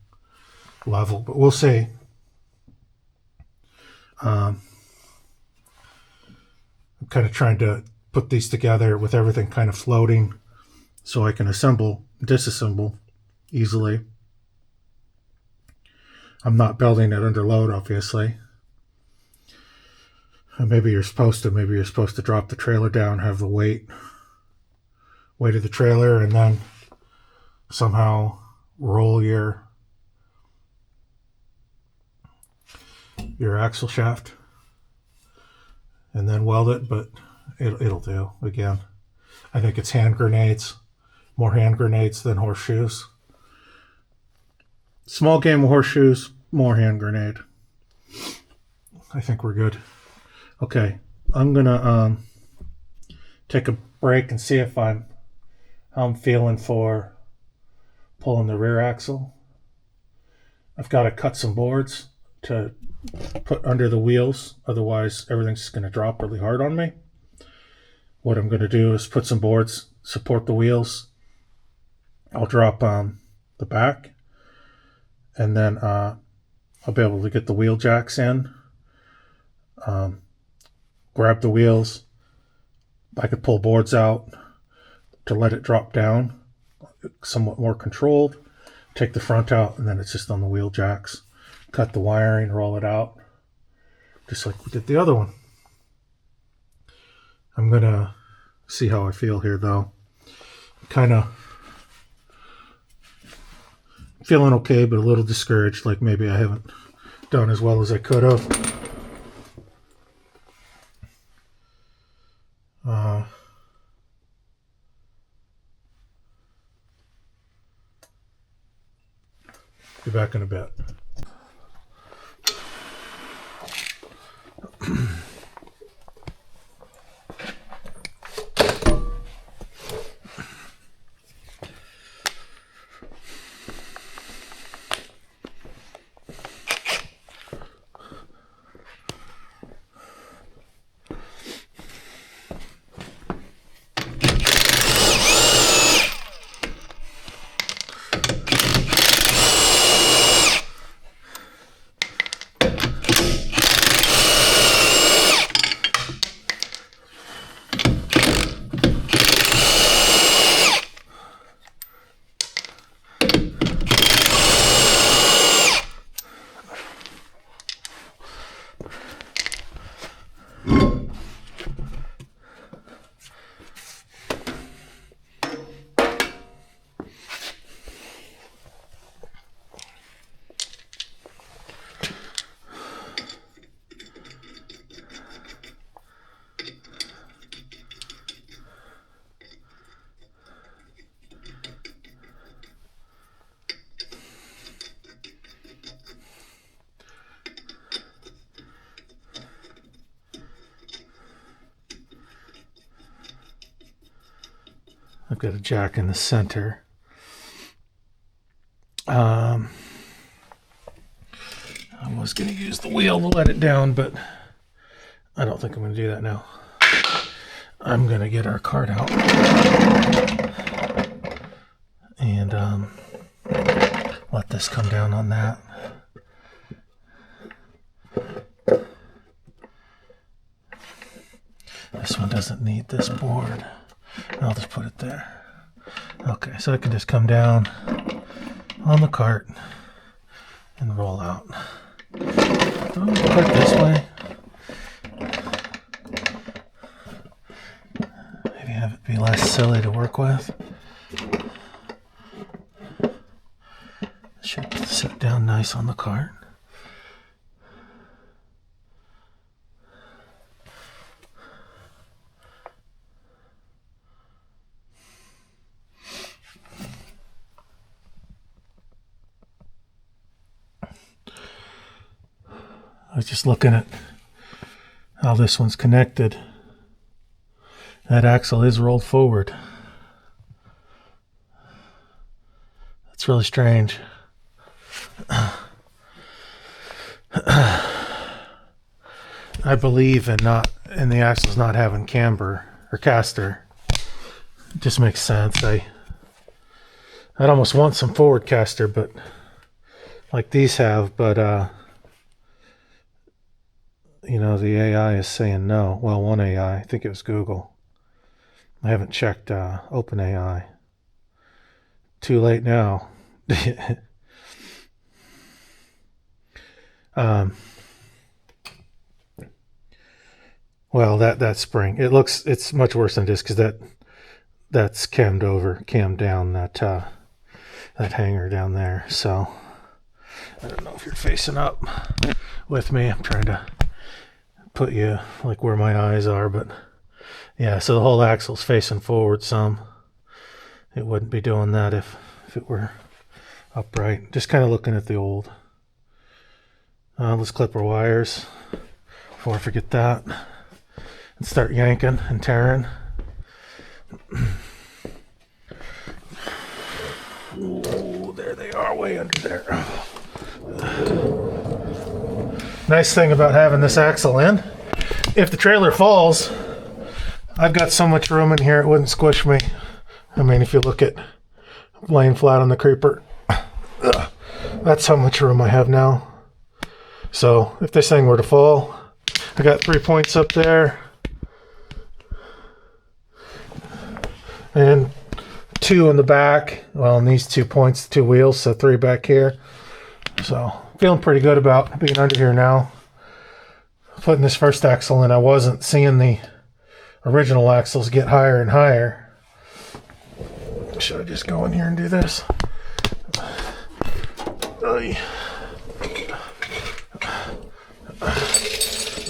A: level, but we'll see. I'm kind of trying to put these together with everything kind of floating so I can disassemble easily. I'm not building it under load, obviously. And maybe you're supposed to drop the trailer down, have the weight of the trailer, and then somehow roll your axle shaft and then weld it, but it'll do. Again, I think it's more hand grenades than horseshoes. Small game of horseshoes, more hand grenade. I think we're good. Okay, I'm gonna take a break and see how I'm feeling for pulling the rear axle. I've got to cut some boards to put under the wheels. Otherwise, everything's going to drop really hard on me. What I'm going to do is put some boards, support the wheels. I'll drop the back, and then I'll be able to get the wheel jacks in, grab the wheels. I could pull boards out to let it drop down, somewhat more controlled. Take the front out, and then it's just on the wheel jacks. Cut the wiring, roll it out, just like we did the other one. I'm going to see how I feel here, though. Kind of feeling okay, but a little discouraged, like maybe I haven't done as well as I could have. Be back in a bit. I've got a jack in the center. I was going to use the wheel to let it down, but I don't think I'm going to do that now. I'm going to get our cart out and let this come down on that. This one doesn't need this board. I'll just put it there. Okay, so it can just come down on the cart and roll out. Put it this way. Maybe have it be less silly to work with. It should sit down nice on the cart. I was just looking at how this one's connected. That axle is rolled forward. That's really strange. I believe in the axles not having camber or caster. It just makes sense. I'd almost want some forward caster, but like these have, but the AI is saying no. Well, one AI, I think it was Google. I haven't checked OpenAI. Too late now. Well, that spring, it's much worse than this because that's cammed down that hanger down there. So I don't know if you're facing up with me. I'm trying to put you like where my eyes are, but yeah, so the whole axle's facing forward some. It wouldn't be doing that if it were upright. Just kind of looking at the old. Let's clip our wires before I forget that and start yanking and tearing. Oh, there they are, way under there. Nice thing about having this axle in, if the trailer falls, I've got so much room in here it wouldn't squish me. I mean, if you look at laying flat on the creeper, that's how much room I have now. So if this thing were to fall, I got 3 points up there and 2 in the back. Well, in these 2 points, 2 wheels, so 3 back here. So feeling pretty good about being under here now. Putting this first axle in, I wasn't seeing the original axles get higher and higher. Should I just go in here and do this?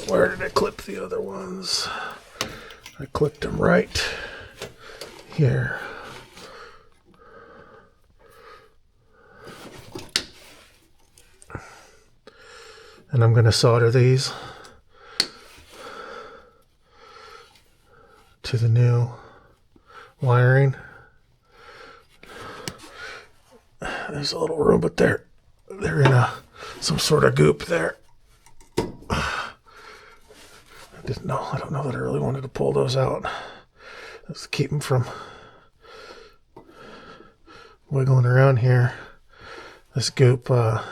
A: Where did I clip the other ones? I clipped them right here. And I'm going to solder these to the new wiring. There's a little room, but they're in some sort of goop there. I don't know that I really wanted to pull those out. Just to keep them from wiggling around here. This goop, I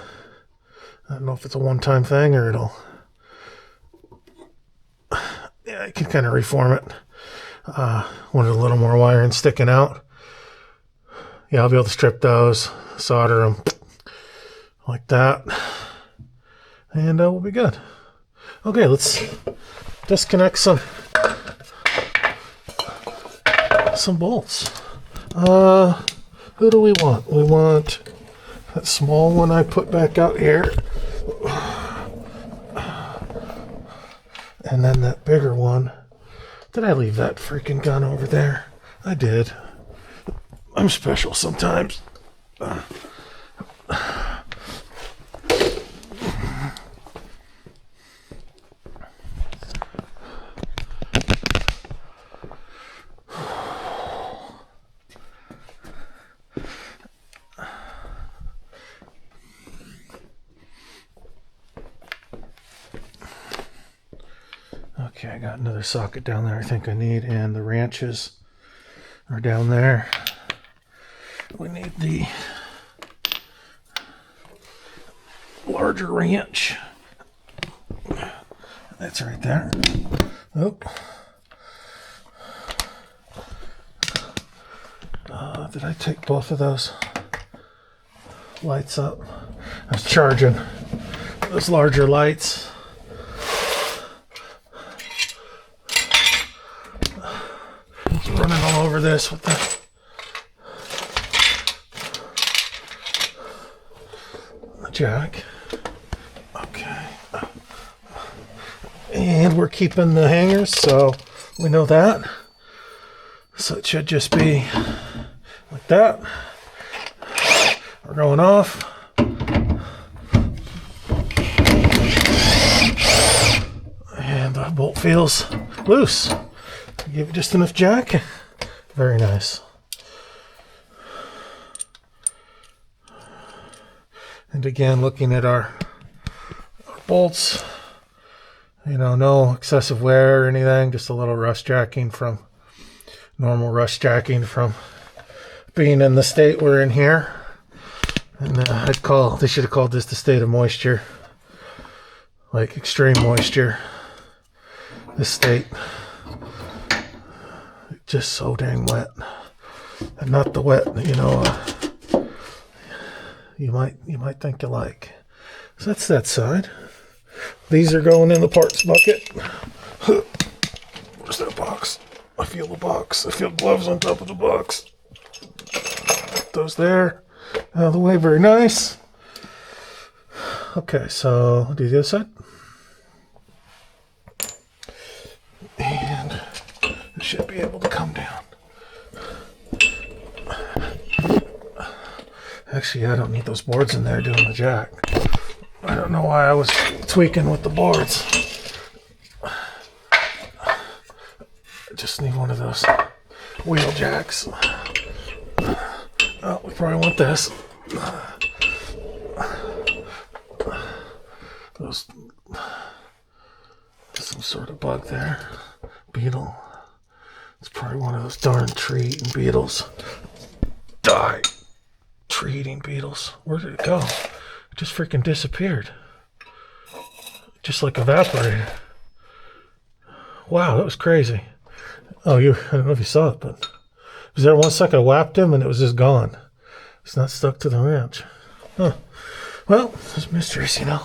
A: don't know if it's a one-time thing or yeah, I can kind of reform it. Wanted a little more wiring sticking out. Yeah, I'll be able to strip those, solder them like that, and we'll be good. Okay, let's disconnect some bolts. Who do we want? We want that small one I put back out here, and then that bigger one. Did I leave that freaking gun over there? I did. I'm special sometimes. Okay, I got another socket down there I think I need, and the wrenches are down there. We need the larger wrench. That's right there. Oh. Did I take both of those lights up? I was charging those larger lights. Running all over this with the jack. Okay. And we're keeping the hangers, so we know that. So it should just be like that. We're going off. And the bolt feels loose. Give it just enough jack. Very nice. And again, looking at our bolts, no excessive wear or anything, just a little rust jacking from normal rust jacking from being in the state we're in here. And they should have called this the state of moisture, like extreme moisture. This state, just so dang wet, and not the wet you might think you like. So that's that side. These are going in the parts bucket. Where's that box? I feel the box. I feel gloves on top of the box. Put those there. Out of the way, very nice. Okay, so I'll do the other side. And it should be able to come down. Actually, I don't need those boards in there doing the jack. I don't know why I was tweaking with the boards. I just need one of those wheel jacks. Oh, we probably want this. Those some sort of bug there. Beetle. It's probably one of those darn tree-eating beetles. Die. Tree-eating beetles. Where did it go? It just freaking disappeared. Just like evaporated. Wow, that was crazy. Oh, I don't know if you saw it, but it was there 1 second. I whapped him and it was just gone. It's not stuck to the wrench. Huh. Well, there's mysteries, you know.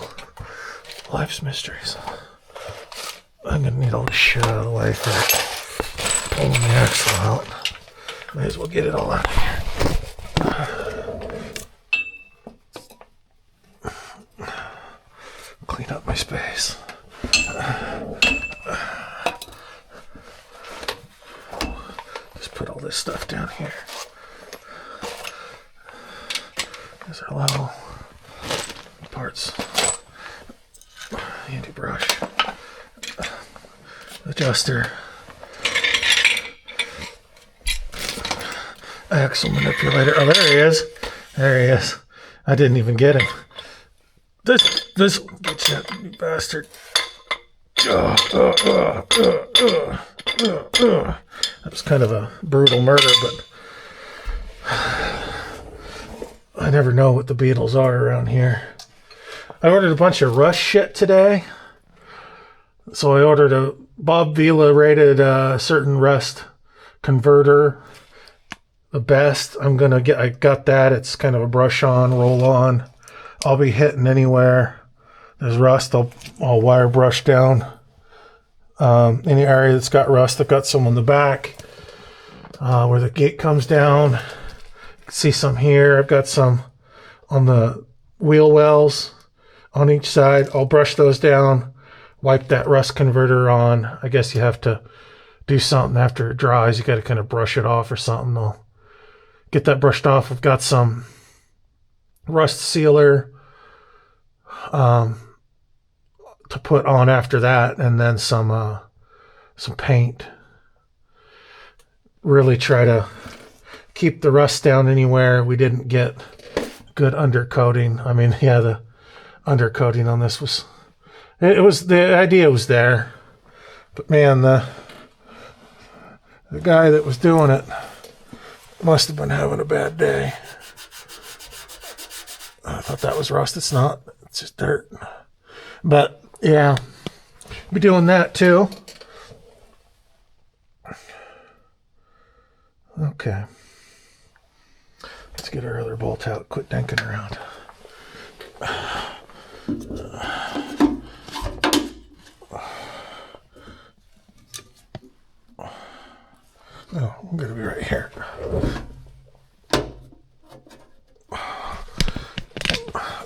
A: Life's mysteries. I'm gonna need all this shit out of the way for pulling the axle out. May as well get it all out of here. Clean up my space. Just put all this stuff down here. There's our level parts. Handy brush. Adjuster. Axle manipulator. Oh, there he is. There he is. I didn't even get him. This get you bastard. That was kind of a brutal murder, but I never know what the beetles are around here. I ordered a bunch of Rush shit today. So I ordered a Bob Vila rated certain rust converter. The best. I got that. It's kind of a brush on, roll on. I'll be hitting anywhere there's rust. I'll wire brush down any area that's got rust. I've got some on the back where the gate comes down. You can see some here. I've got some on the wheel wells on each side. I'll brush those down, wipe that rust converter on. I guess you have to do something after it dries. You got to kind of brush it off or something. I'll get that brushed off. I've got some rust sealer to put on after that, and then some paint. Really try to keep the rust down anywhere we didn't get good undercoating. I mean, yeah, the undercoating on this was the idea was there, but man, the guy that was doing it must have been having a bad day. I thought that was rust. It's not. It's just dirt. But yeah, be doing that too. Okay. Let's get our other bolt out. Quit dinking around. Oh, I'm going to be right here.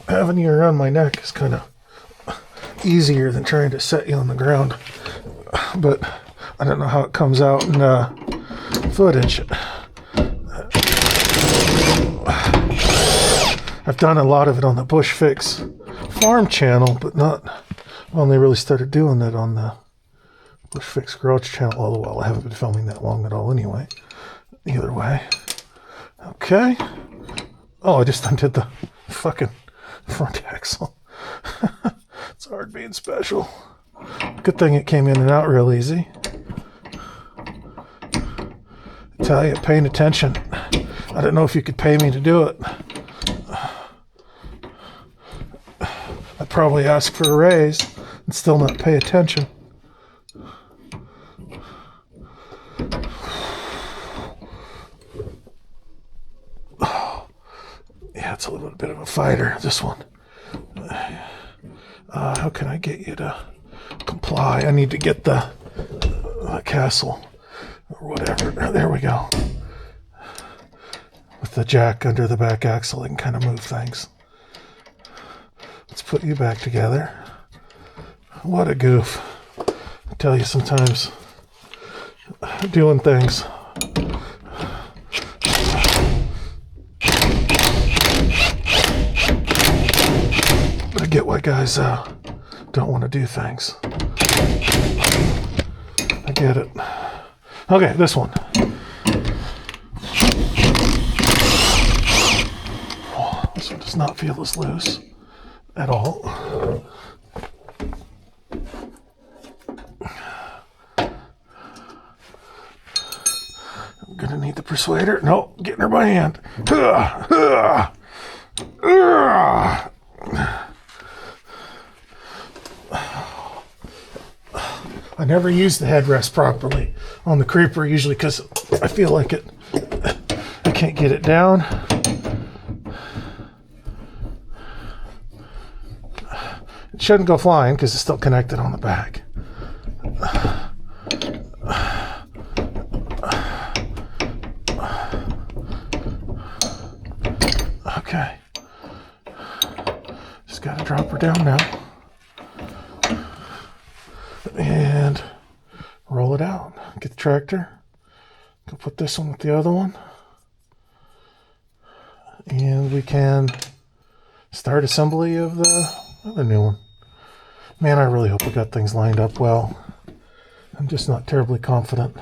A: Having you around my neck is kind of easier than trying to set you on the ground. But I don't know how it comes out in footage. I've done a lot of it on the Bush Fix farm channel, but not, well, they really started doing that on the Bush Fix Garage channel. All the while, I haven't been filming that long at all anyway. Either way. Okay. Oh, I just undid the fucking front axle. It's hard being special. Good thing it came in and out real easy. I tell you, paying attention. I don't know if you could pay me to do it. I'd probably ask for a raise and still not pay attention. Yeah, it's a little bit of a fighter, this one. How can I get you to comply? I need to get the castle or whatever. There we go. With the jack under the back axle, I can kind of move things. Let's put you back together. What a goof. I tell you, sometimes doing things. I get why guys don't want to do things. I get it. Okay, this one. Oh, this one does not feel as loose at all. persuade her. No, getting her by hand. I never use the headrest properly on the creeper, usually because I feel like I can't get it down. It shouldn't go flying because it's still connected on the back. Okay. Just gotta drop her down now. And roll it out. Get the tractor. Go put this one with the other one. And we can start assembly of the other new one. Man, I really hope we got things lined up well. I'm just not terribly confident.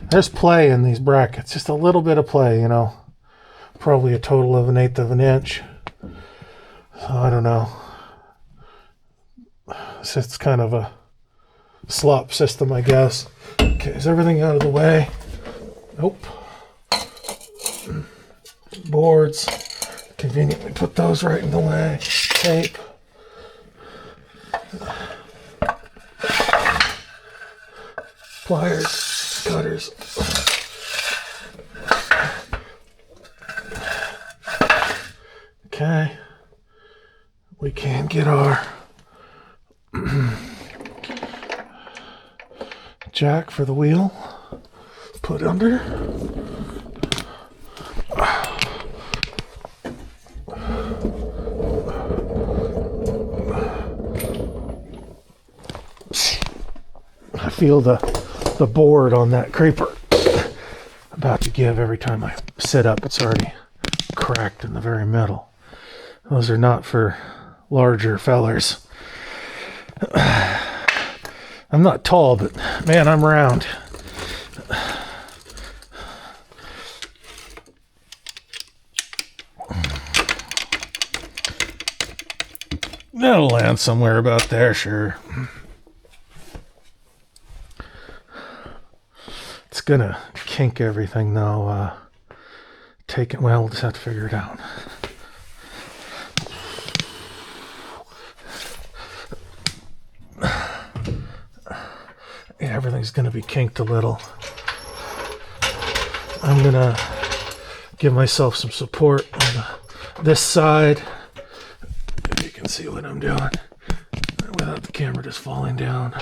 A: There's play in these brackets. Just a little bit of play, you know. Probably a total of 1/8 of an inch. So I don't know. It's kind of a slop system, I guess. Okay, is everything out of the way? Nope. Boards. Conveniently put those right in the way. Tape. Pliers. Cutters. Okay. We can get our jack for the wheel put under. I feel the board on that creeper about to give every time I sit up. It's already cracked in the very middle. Those are not for larger fellers. I'm not tall, but man, I'm round. That'll land somewhere about there, sure. It's gonna kink everything though. Well, we'll just have to figure it out. Yeah, everything's gonna be kinked a little. I'm gonna give myself some support on this side. If you can see what I'm doing without the camera just falling down.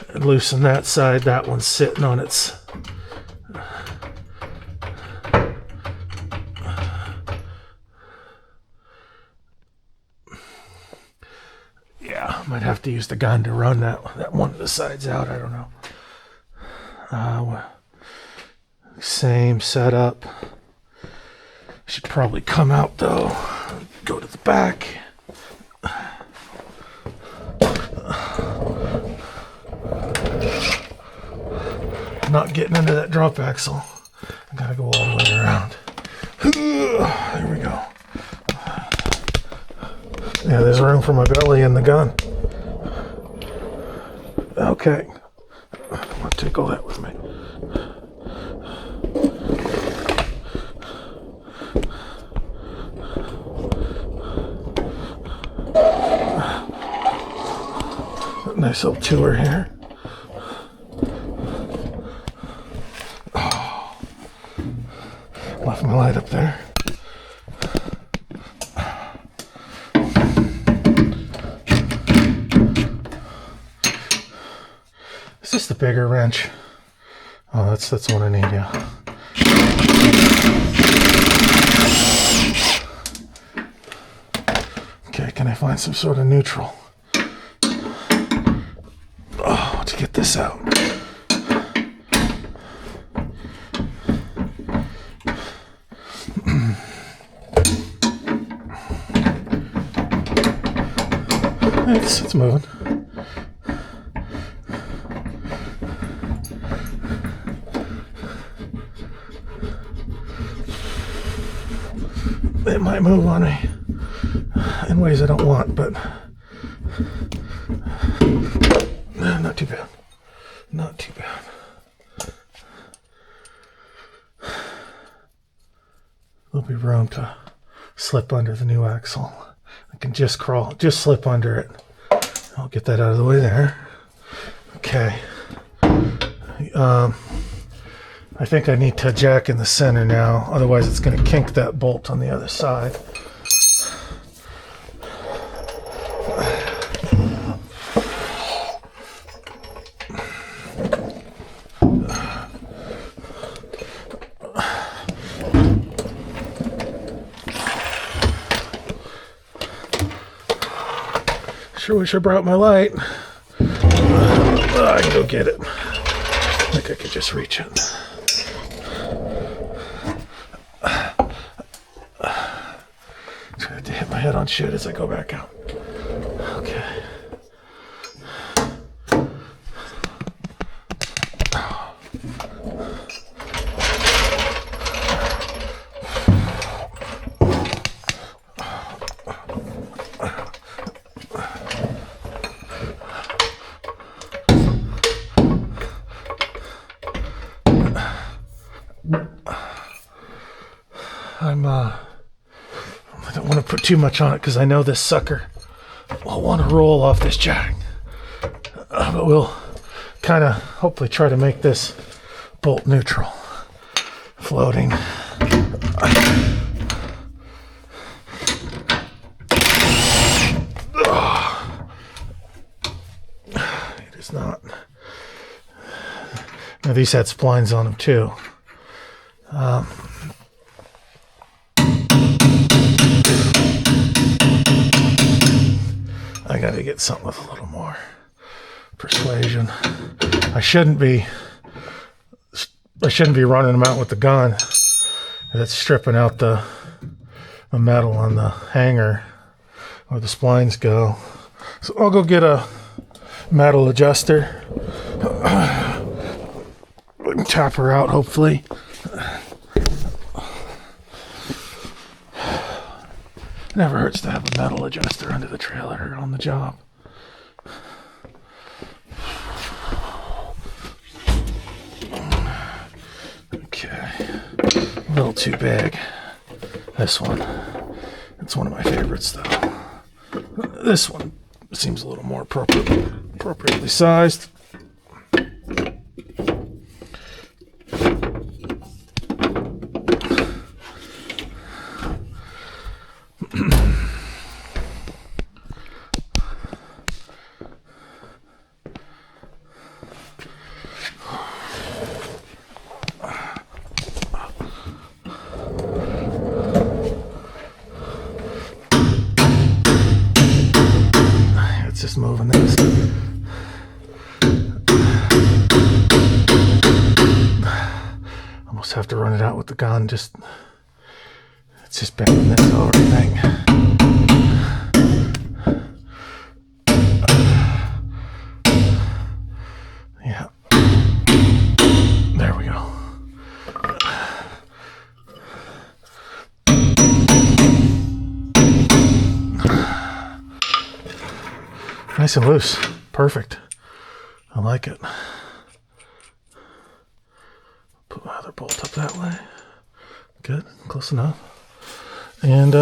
A: And loosen that side. That one's sitting on its might have to use the gun to run that one of the sides out. I don't know. Same setup. Should probably come out though. Go to the back. Not getting into that drop axle. I gotta go all the way around. There we go. Yeah, there's room for my belly in the gun. Okay. I'm gonna take all that with me. Nice little tour here. Oh. Left my light up there. Is this the bigger wrench? Oh, that's the one I need, yeah. Okay, can I find some sort of neutral? Oh, to get this out. It's moving. It might move on me in ways I don't want, but not too bad. Not too bad. there'll be room to slip under the new axle. I can just slip under it. I'll get that out of the way there. Okay. I think I need to jack in the center now, otherwise it's going to kink that bolt on the other side. Sure wish I brought my light. I can go get it. I think I could just reach it. Trying to hit my head on shit as I go back out. Okay. I don't want to put too much on it because I know this sucker will want to roll off this jack. But we'll kind of hopefully try to make this bolt neutral, floating. It is not. Now these had splines on them too. I got to get something with a little more persuasion. I shouldn't be running them out with the gun. That's stripping out the metal on the hanger where the splines go. So I'll go get a metal adjuster. We can tap her out, hopefully. Never hurts to have a metal adjuster under the trailer or on the job. Okay. A little too big. This one. It's one of my favorites, though. This one seems a little more appropriately sized. Just moving this. Almost have to run it out with the gun. It's just bending this over, I think. Yeah. There we go. Nice and loose. Perfect. I like it. Put my other bolt up that way. Good. Close enough. And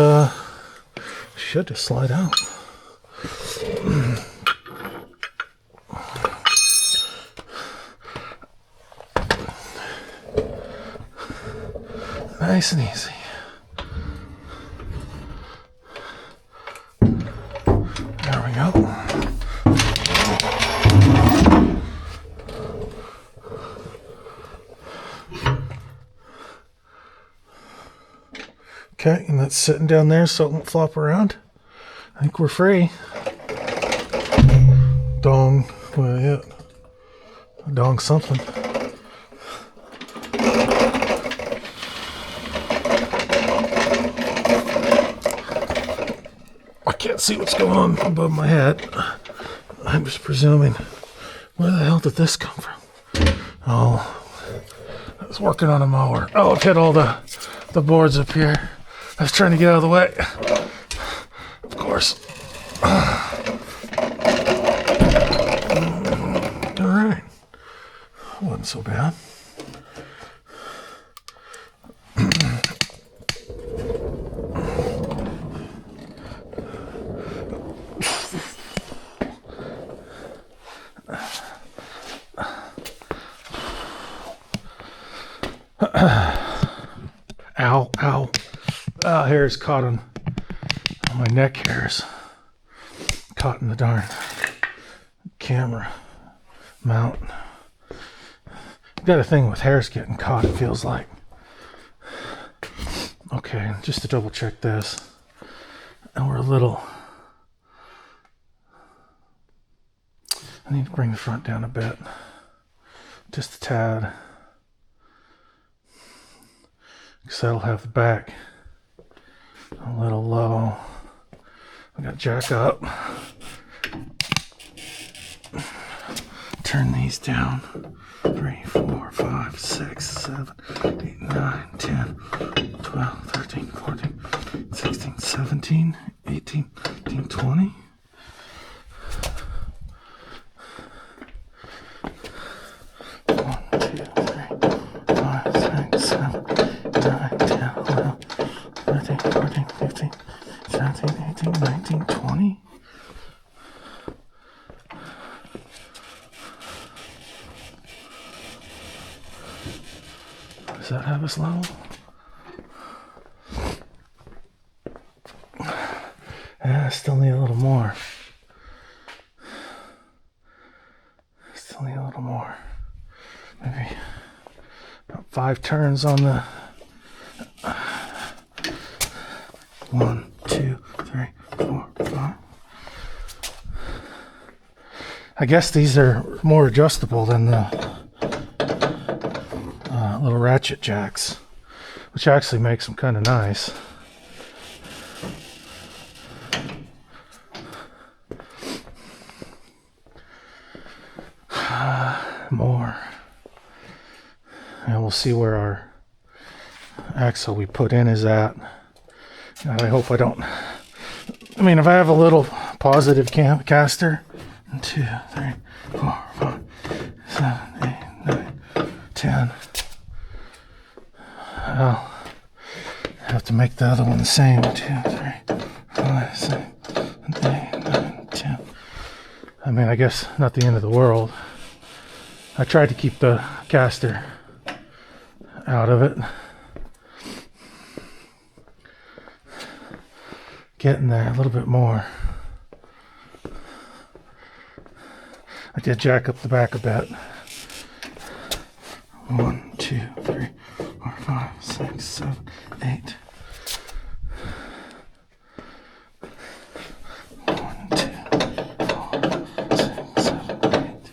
A: should just slide out. Nice and easy. There we go. Okay, and that's sitting down there so it won't flop around. I think we're free. Dong. Well, yeah. Dong something. I can't see what's going on above my head. I'm just presuming. Where the hell did this come from? Oh, I was working on a mower. Oh, it hit all the boards up here. I was trying to get out of the way. Of course. All right. Wasn't so bad. is caught on my neck hairs. Caught in the darn camera mount. Got a thing with hairs getting caught, it feels like. Okay, just to double check this. And we're a little... I need to bring the front down a bit. Just a tad. Because that'll have the back a little low. I got jack up. Turn these down. 3, 4, 5, 6, 7, 8, 9, 10, 12, 13, 14, 16, 17, 18, 19, 20. Does that have us level? Still need a little more. Still need a little more. Maybe about 5 turns on the 1, 2, 3, 4, 5. I guess these are more adjustable than the little ratchet jacks, which actually makes them kind of nice. More. And we'll see where our axle we put in is at. And I hope I don't... I mean, if I have a little positive caster, 2, 3, 4, 5, 7, 8, 9, 10. I'll have to make the other one the same. 2, 3, 5, 6, 8, 9, 10. I mean, I guess not the end of the world. I tried to keep the caster out of it. Getting there a little bit more. I did jack up the back a bit. 1, 2, 3, 4, 5, 6, 7, 8. 1, 2, 4, 6, 7, 8.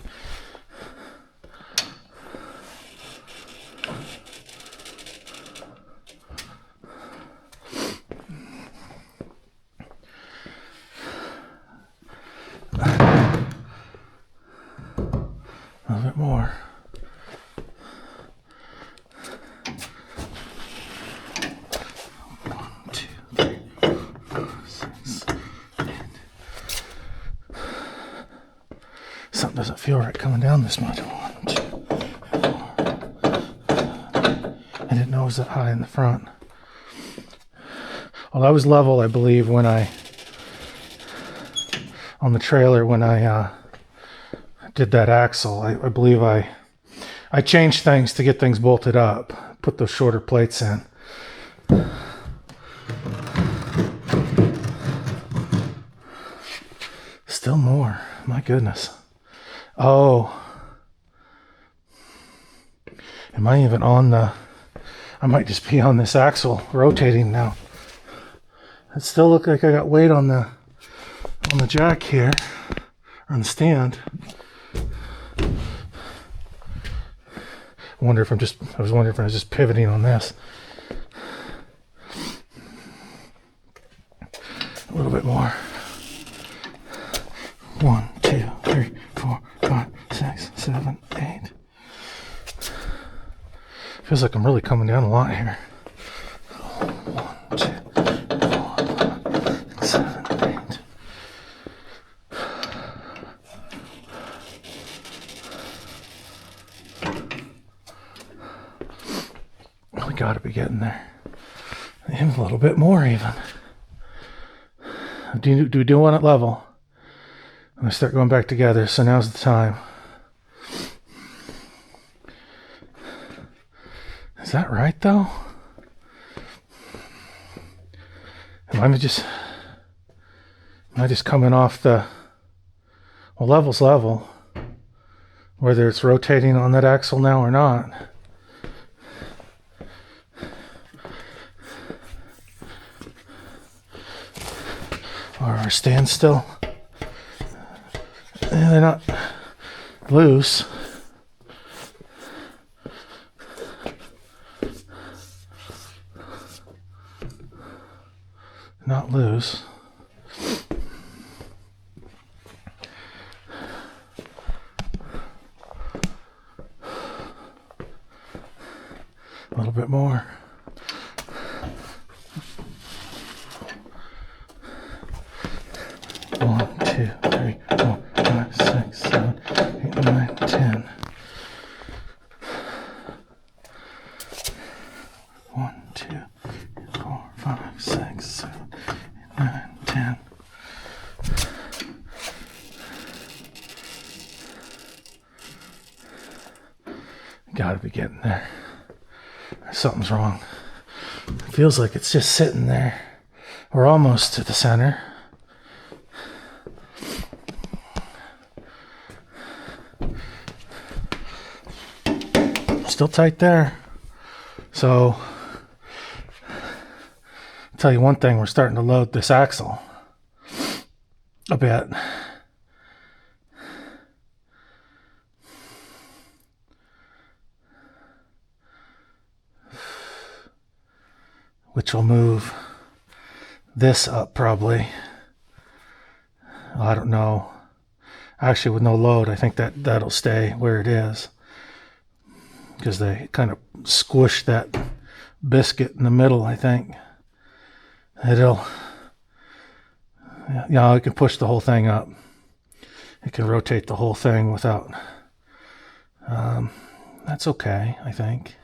A: A little bit more. 1, 2, 3, 4, 6, 8. Something doesn't feel right coming down this much. 1, 2, 4. I didn't know it was that high in the front. Well, I was level, I believe, when I on the trailer when I did that axle. I believe I changed things to get things bolted up, put those shorter plates in. Still more, my goodness. Oh, am I even on the, I might just be on this axle rotating now. It still looks like I got weight on the jack here, on the stand. I was wondering if I was just pivoting on this. A little bit more. 1, 2, 3, 4, 5, 6, 7, 8. Feels like I'm really coming down a lot here. 1, 2, 4, 5, 6, 7, 8. We gotta be getting there. And a little bit more even. Do we want it level? I'm gonna start going back together, so now's the time. Is that right though? Am I just coming off the, well, level's level, whether it's rotating on that axle now or not. Or our standstill. Yeah, they're not loose. Not loose. A little bit more. One, two, three, 4, 5, 6, 7, 8, 9, 10. 1, 2, 4, 5, 6, 7, 8, 9, 10. Gotta be getting there. Something's wrong. It feels like it's just sitting there. We're almost to the center. Still tight there. So, I'll tell you one thing, we're starting to load this axle a bit. Which will move this up probably. I don't know. Actually, with no load, I think that'll stay where it is. Because they kind of squish that biscuit in the middle, I think. It'll, it can push the whole thing up. It can rotate the whole thing without, that's okay, I think.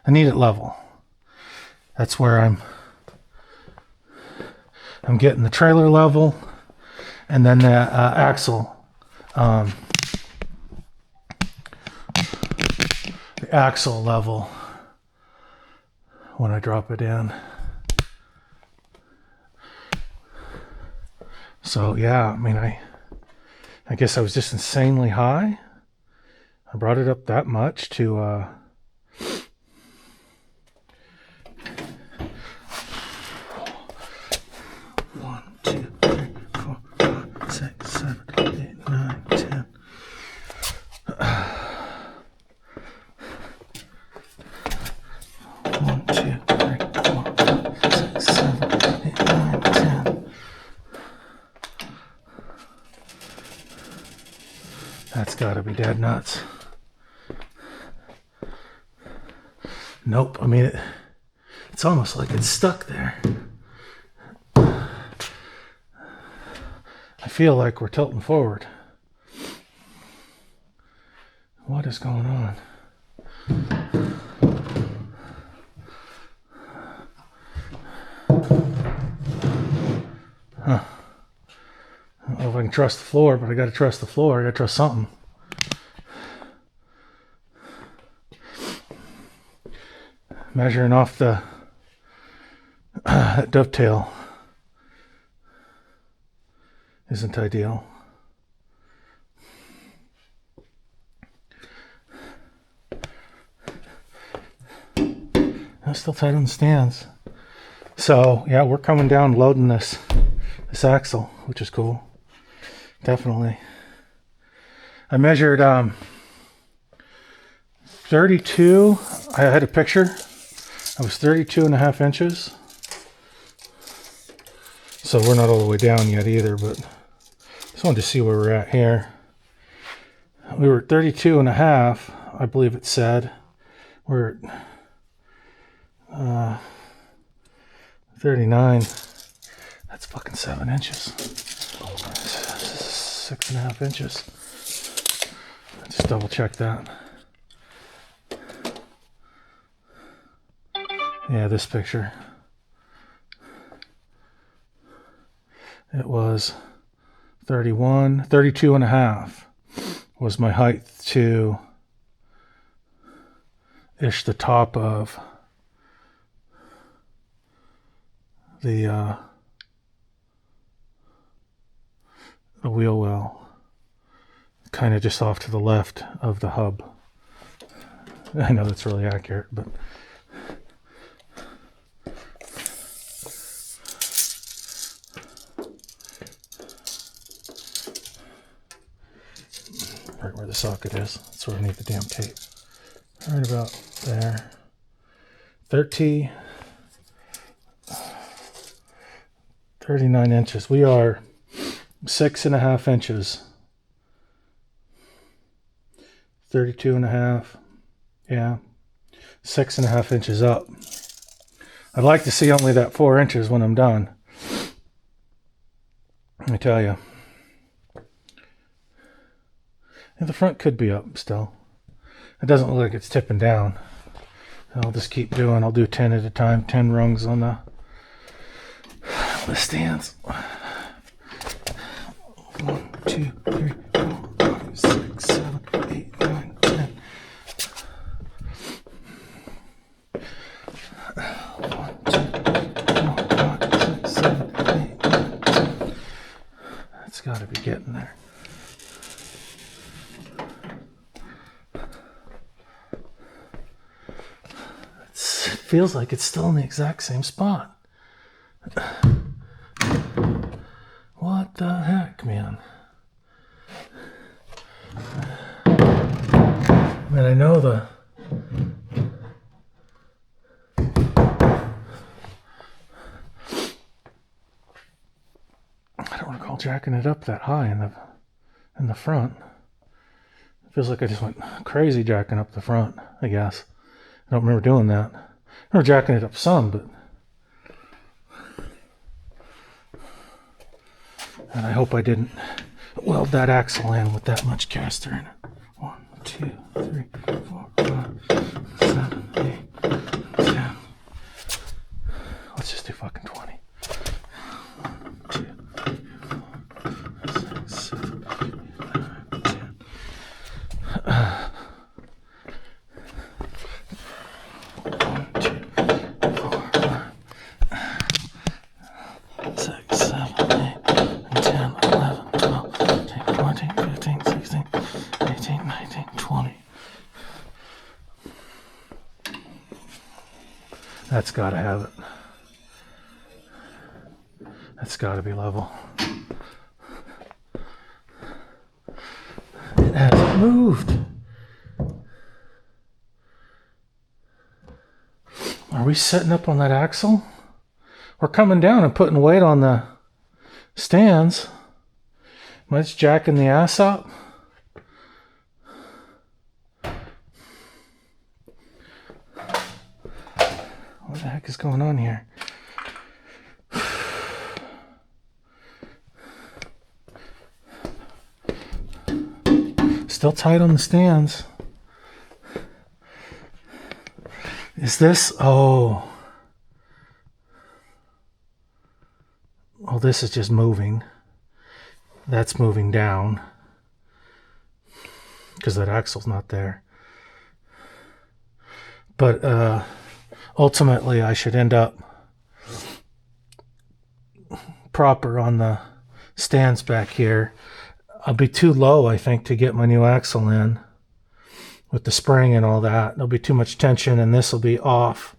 A: I need it level. That's where I'm getting the trailer level and then the axle. The axle level when I drop it in. So yeah, I mean, I guess I was just insanely high. I brought it up that much to 1, 2, 3, 4, 5, 6, 7, 8, 9, 10. 1, 2, 3, 4, 5, 6, 7, 8, 9, 10. That's gotta be dead nuts. Nope, I mean, it's almost like it's stuck there. I feel like we're tilting forward. What is going on? Huh. I don't know if I can trust the floor, but I gotta trust the floor. I gotta trust something. Measuring off the dovetail isn't ideal. That's still tight on the stands. So yeah, we're coming down loading this axle, which is cool. Definitely. I measured 32. I had a picture. I was 32.5 inches. So we're not all the way down yet either, but just wanted to see where we're at here. We were 32.5, I believe it said. We're at 39. That's fucking 7 inches. 6.5 inches. Just double check that. Yeah, this picture. It was 32.5 was my height to ish the top of the a wheel well kind of just off to the left of the hub. I know that's really accurate, but right where the socket is. That's where I need the damn tape. Right about there. 39 inches. We are 6.5 inches. 32.5. Yeah. 6.5 inches up. I'd like to see only that 4 inches when I'm done. Let me tell you. And the front could be up still. It doesn't look like it's tipping down. I'll just keep doing. I'll do 10 at a time. 10 rungs on the stands. 1, 2, 3, 4, 5, 6, 7, 8, 9, 10. 1, 2, 3, 4, 5, 6, 7, 8, 9, 10. That's got to be getting there. It feels like it's still in the exact same spot. What the heck, man? I mean, I know the... I don't recall jacking it up that high in the front. It feels like I just went crazy jacking up the front, I guess. I don't remember doing that. I remember jacking it up some, but... And I hope I didn't weld that axle in with that much caster in it. 1, 2, 3, 4, 5, 7, 8, 10. Let's just do fucking 20. 1, 2, 3, 4, 5, 6, 7, 8, 9, 10. 1, 2, 4, 5, 6, 7, 8. 10, 11, 12, 13, 14, 15, 16, 18, 19, 20. That's got to have it. That's got to be level. It hasn't moved. Are we setting up on that axle? We're coming down and putting weight on the stands. Am I just jacking the ass up? What the heck is going on here? Still tight on the stands. Is this... Oh, this is just moving. That's moving down because that axle's not there. But ultimately, I should end up proper on the stands back here. I'll be too low, I think, to get my new axle in with the spring and all that. There'll be too much tension, and this will be off.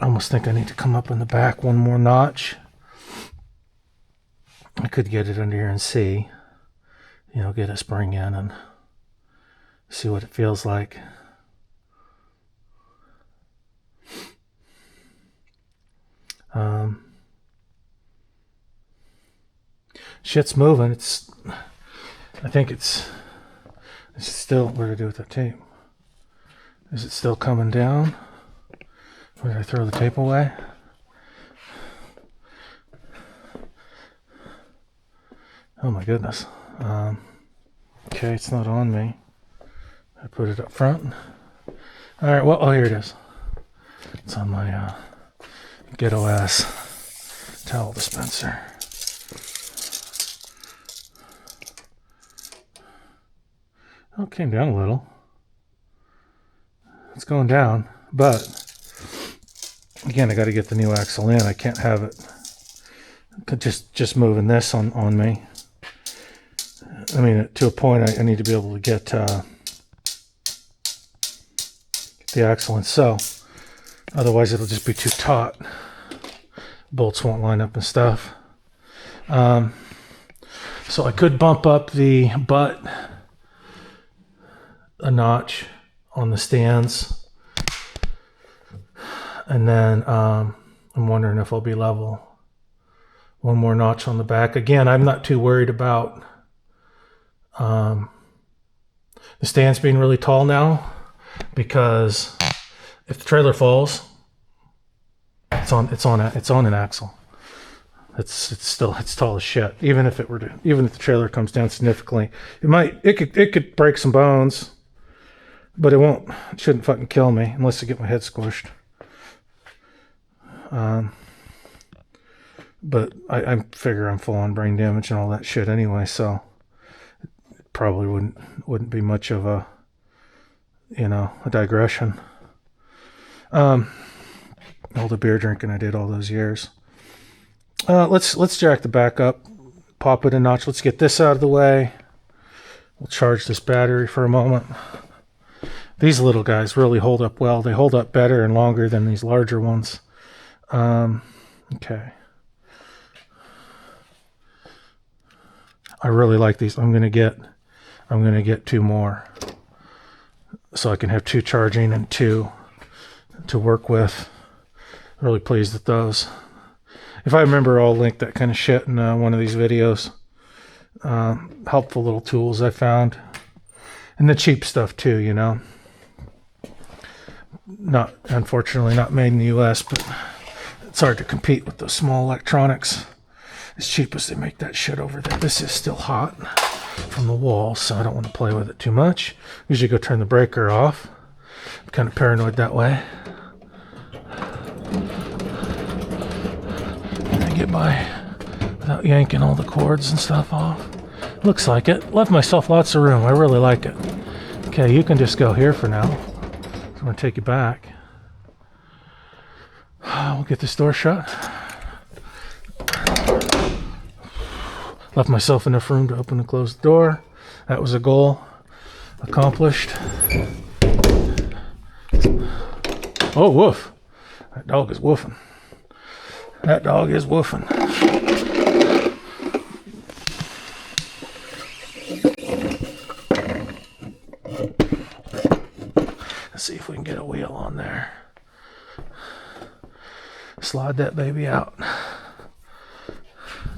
A: I almost think I need to come up in the back one more notch. I could get it under here and see, get a spring in and see what it feels like. Shit's moving. I think it's still, what did I do with that tape? Is it still coming down? Or did I throw the tape away? Oh my goodness. Okay, it's not on me. I put it up front. Alright, well, here it is. It's on my ghetto ass towel dispenser. Oh, it came down a little. It's going down, but Again, I got to get the new axle in. I can't have it just moving this on me. I mean, to a point, I need to be able to get the axle in. So, otherwise it'll just be too taut. Bolts won't line up and stuff. So I could bump up the butt a notch on the stands. And then I'm wondering if I'll be level. One more notch on the back. Again, I'm not too worried about the stands being really tall now, because if the trailer falls, it's on an axle. It's tall as shit. Even if the trailer comes down significantly, it could break some bones, but it shouldn't fucking kill me unless I get my head squished. But I figure I'm full on brain damage and all that shit anyway, so it probably wouldn't be much of a digression. All the beer drinking I did all those years. Let's jack the back up, pop it a notch. Let's get this out of the way. We'll charge this battery for a moment. These little guys really hold up well. They hold up better and longer than these larger ones. Okay. I really like these. I'm gonna get 2 more, so I can have 2 charging and 2 to work with. Really pleased with those. If I remember, I'll link that kind of shit in one of these videos. Helpful little tools I found, and the cheap stuff too. Unfortunately not made in the U.S., but it's hard to compete with those small electronics. As cheap as they make that shit over there. This is still hot from the wall, so I don't want to play with it too much. Usually go turn the breaker off. I'm kind of paranoid that way. Can I get by without yanking all the cords and stuff off? Looks like it. Left myself lots of room. I really like it. Okay, you can just go here for now. I'm going to take you back. We'll get this door shut. Left myself enough room to open and close the door. That was a goal accomplished. Oh, woof. That dog is woofing. That dog is woofing. Let's see if we can get a wheel on there. Slide that baby out.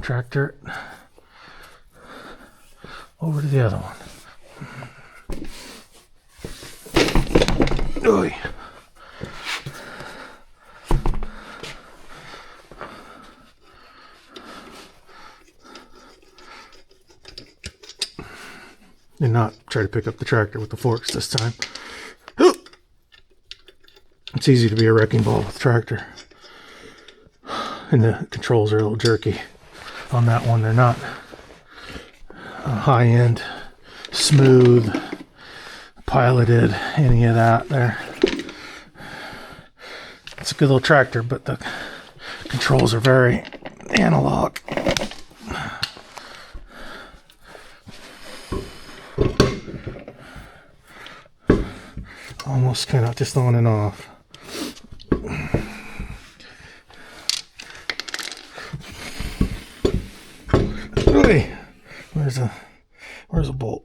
A: Tractor it over to the other one. Oy. And not try to pick up the tractor with the forks this time. It's easy to be a wrecking ball with the tractor. And the controls are a little jerky on that one. They're not high-end, smooth, piloted, any of that there. It's a good little tractor, but the controls are very analog. Almost kind of just on and off. Where's a bolt?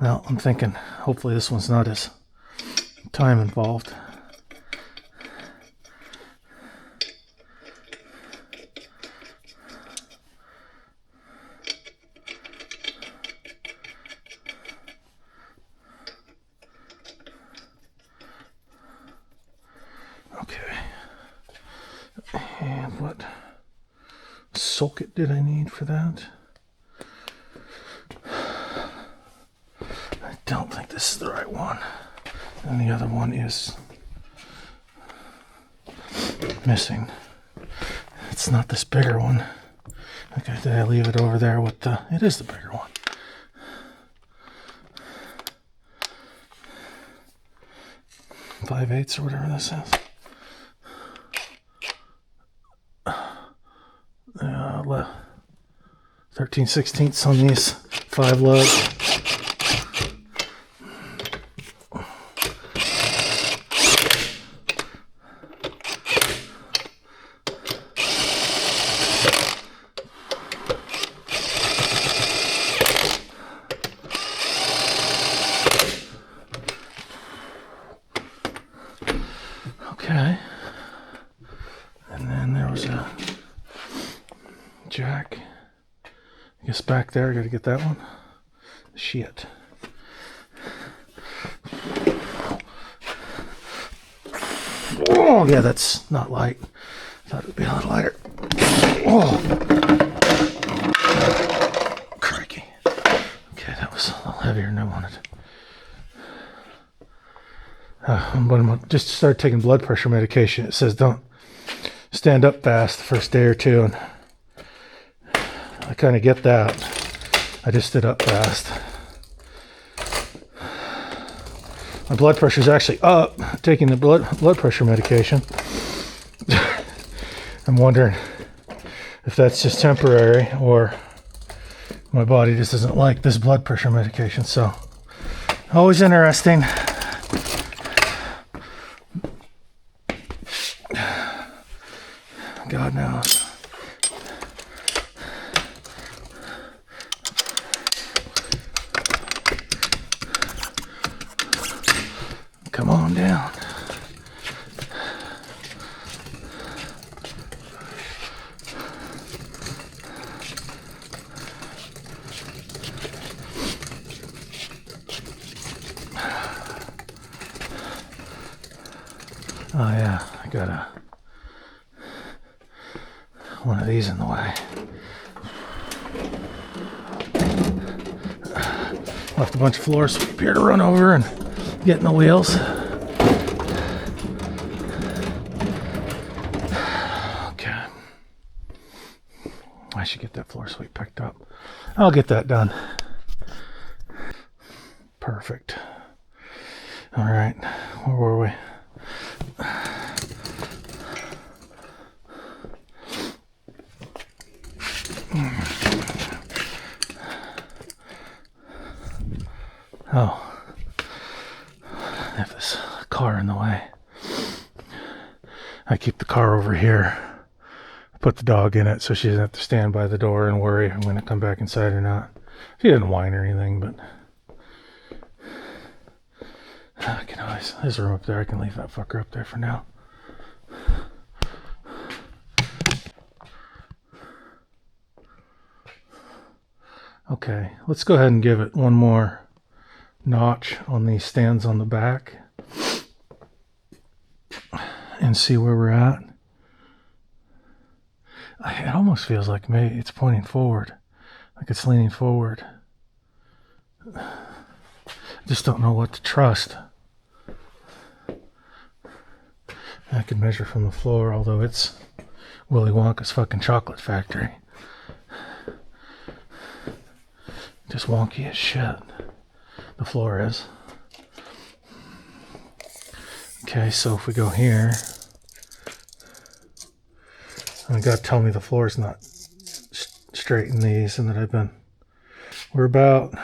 A: Well, I'm thinking hopefully this one's not as time involved. And what socket did I need for that? I don't think this is the right one. And the other one is missing. It's not this bigger one. Okay, did I leave it over there with the... It is the bigger one. .5/8 or whatever this is. 13/16 on these 5 lugs. Okay, and then there was a jack. I guess back there, I gotta get that one. Shit. Oh, yeah, that's not light. Thought it'd be a little lighter. Oh, crikey. Okay, that was a little heavier than I wanted. I'm just started taking blood pressure medication. It says don't stand up fast the first day or two, and I kind of get that. I just stood up fast. My blood pressure is actually up taking the blood pressure medication. I'm wondering if that's just temporary or my body just doesn't like this blood pressure medication. So always interesting. God knows. Come on down. Oh yeah, I got one of these in the way. Left a bunch of floor sweep here to run over and get in the wheels. Okay. I should get that floor sweep picked up. I'll get that done. Perfect. All right. Where were we? Oh, I have this car in the way. I keep the car over here. Put the dog in it so she doesn't have to stand by the door and worry I'm going to come back inside or not. She didn't whine or anything, but I can always, there's room up there. I can leave that fucker up there for now. Okay, let's go ahead and give it one more notch on these stands on the back and see where we're at. It almost feels like maybe it's pointing forward, like it's leaning forward. I just don't know what to trust. I can measure from the floor, although it's Willy Wonka's fucking chocolate factory. Just wonky as shit. The floor is. Okay, so if we go here, I gotta tell me the floor is not straight in these, and that we're about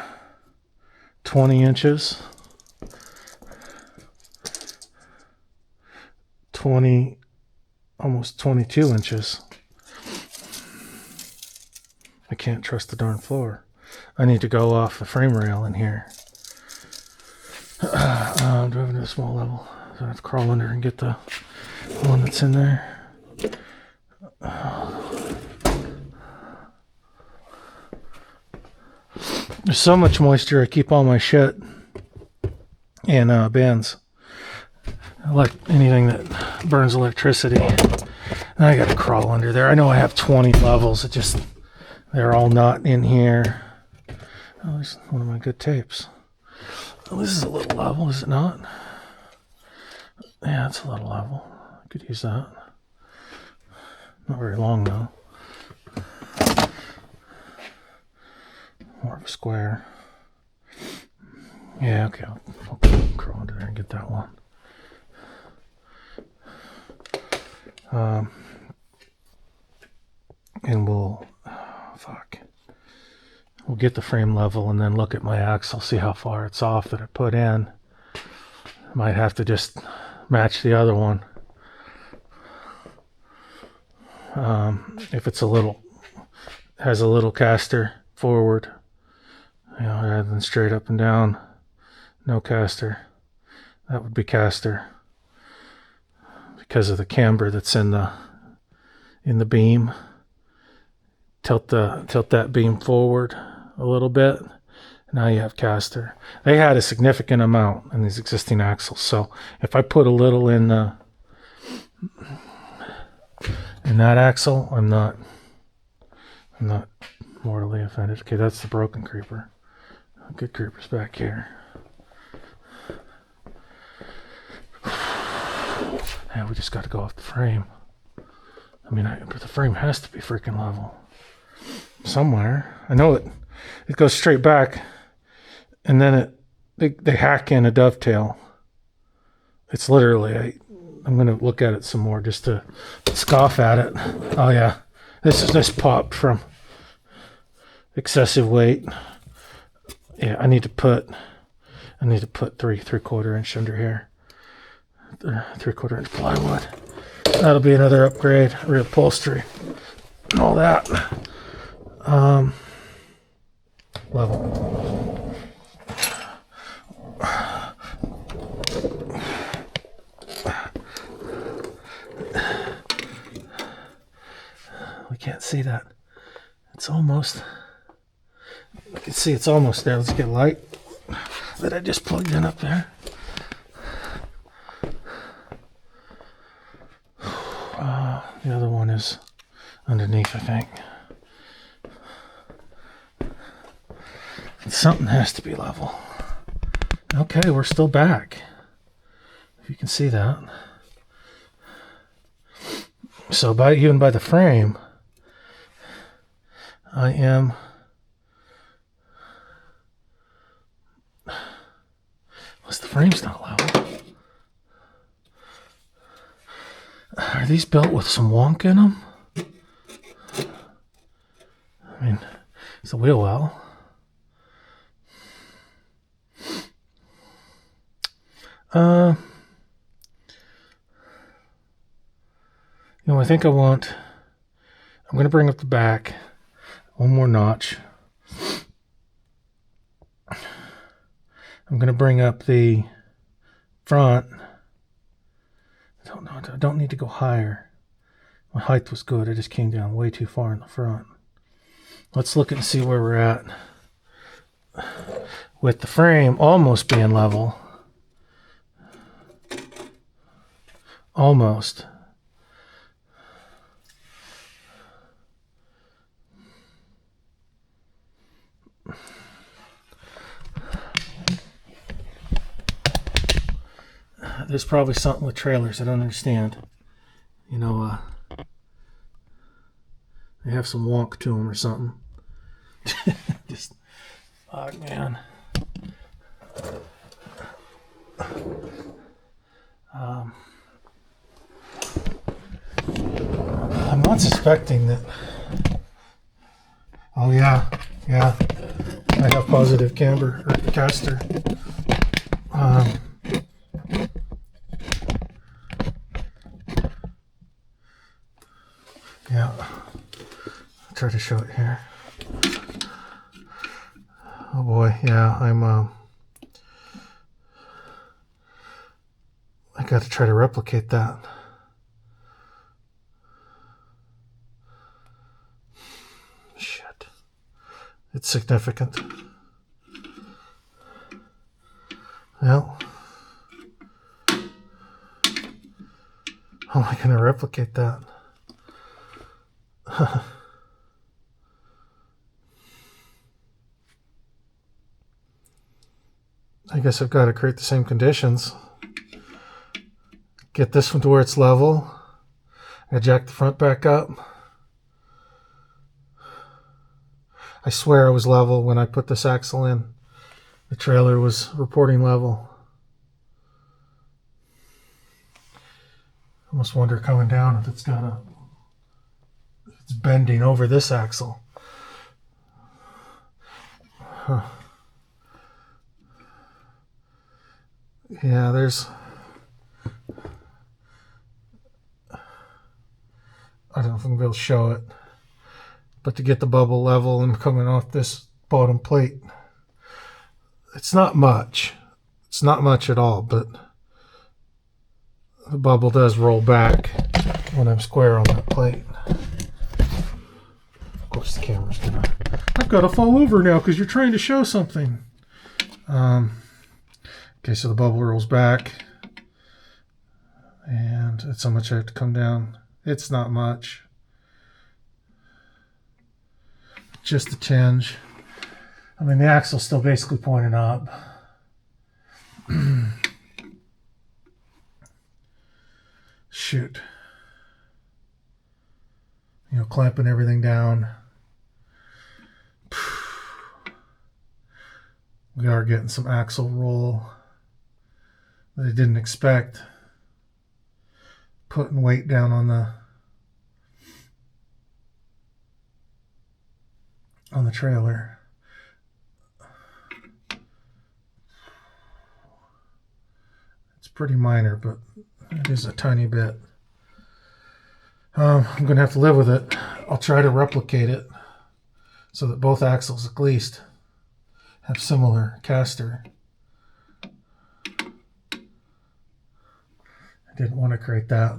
A: 20 inches. 20, almost 22 inches. I can't trust the darn floor. I need to go off the frame rail in here. Driving to a small level. So I have to crawl under and get the one that's in there. There's so much moisture. I keep all my shit in bins. Like anything that burns electricity. And I got to crawl under there. I know I have 20 levels. They're all not in here. Oh, there's one of my good tapes. Oh, this is a little level, is it not? Yeah, it's a little level. I could use that. Not very long though. More of a square. Yeah, okay. I'll crawl under there and get that one. And we'll get the frame level and then look at my axle, see how far it's off that I put in. Might have to just match the other one. If it's has a little caster forward, rather than straight up and down, no caster. That would be caster because of the camber that's in the beam. Tilt that beam forward a little bit. Now you have caster. They had a significant amount in these existing axles, so if I put a little in that axle, I'm not mortally offended. Okay, that's the broken creeper. Good creepers back here. Yeah, we just got to go off the frame. I mean, but the frame has to be freaking level somewhere. I know it goes straight back, and then they hack in a dovetail. It's literally, I'm going to look at it some more just to scoff at it. Oh yeah, this popped from excessive weight. Yeah, I need to put 3/4 inch under here. 3/4 inch plywood. That'll be another upgrade. Reupholstery and all that. Level. We can't see that. It's almost. I can see it's almost there. Let's get light that I just plugged in up there. The other one is underneath, I think. Something has to be level. Okay, we're still back. If you can see that. So even by the frame, I am unless the frame's not level. Are these built with some wonk in them? I mean, it's a wheel well. I think I'm going to bring up the back one more notch. I'm going to bring up the front. I don't need to go higher. My height was good. I just came down way too far in the front. Let's look and see where we're at with the frame almost being level. Almost. There's probably something with trailers I don't understand. They have some wonk to them or something. Just, oh man. I'm not suspecting that. Oh yeah. I have positive camber or caster. Yeah. I'll try to show it here. Oh boy, yeah, I got to try to replicate that. Shit. It's significant. Well, how am I going to replicate that? I guess I've got to create the same conditions. Get this one to where it's level. I jack the front back up. I swear I was level when I put this axle in. The trailer was reporting level. I almost wonder coming down if it's bending over this axle. Huh. Yeah, there's... I don't know if I'm going to be able to show it. But to get the bubble level and coming off this bottom plate, it's not much. It's not much at all, but the bubble does roll back when I'm square on that plate. Of course, the camera's gonna... I've got to fall over now because you're trying to show something. Okay, so the bubble rolls back. And that's how much I have to come down. It's not much. Just a tinge. I mean, the axle's still basically pointing up. Shoot. You know, clamping everything down. We are getting some axle roll that I didn't expect. Putting weight down on the trailer. It's pretty minor, but it is a tiny bit. I'm going to have to live with it. I'll try to replicate it so that both axles at least have similar caster. I didn't want to create that,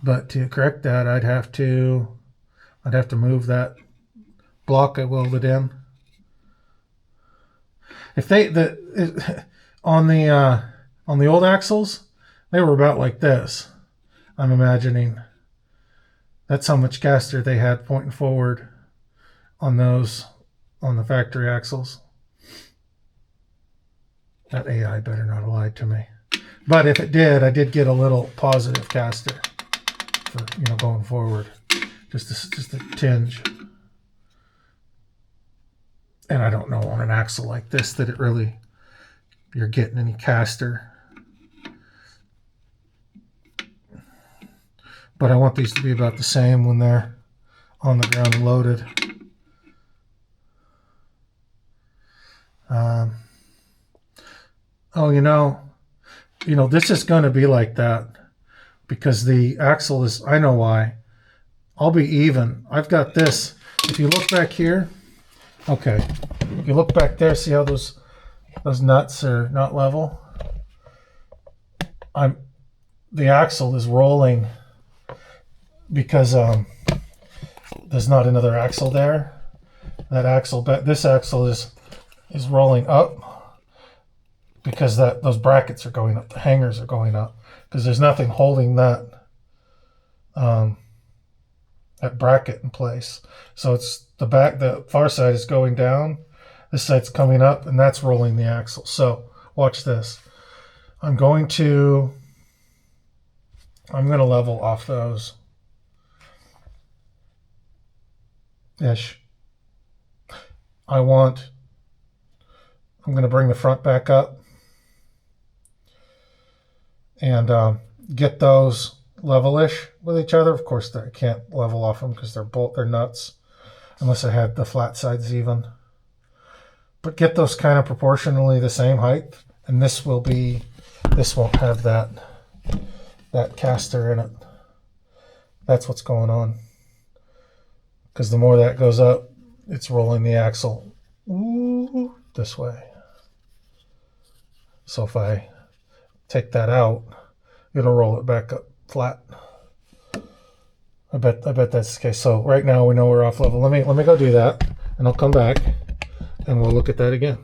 A: but to correct that, I'd have to move that block I welded in. If on the old axles, they were about like this. I'm imagining that's how much caster they had pointing forward on the factory axles. That AI better not have lied to me. But if it did, I did get a little positive caster for, you know, going forward. Just a tinge. And I don't know on an axle like this that you're getting any caster. But I want these to be about the same when they're on the ground and loaded. Oh, you know, this is going to be like that because the axle is, I know why. I'll be even. I've got this. If you look back here, okay, if you look back there, see how those nuts are not level? The axle is rolling because there's not another axle there. This axle is rolling up because those brackets are going up, the hangers are going up because there's nothing holding that bracket in place. So it's the far side is going down, this side's coming up, and that's rolling the axle. So watch this. I'm going to level off those ish. I'm going to bring the front back up and get those level-ish with each other. Of course, I can't level off them because they're nuts, unless I had the flat sides even. But get those kind of proportionally the same height, and this won't have that caster in it. That's what's going on. Because the more that goes up, it's rolling the axle this way. So if I take that out, it'll roll it back up flat. I bet that's the case. So right now we know we're off level. Let me go do that, and I'll come back and we'll look at that again.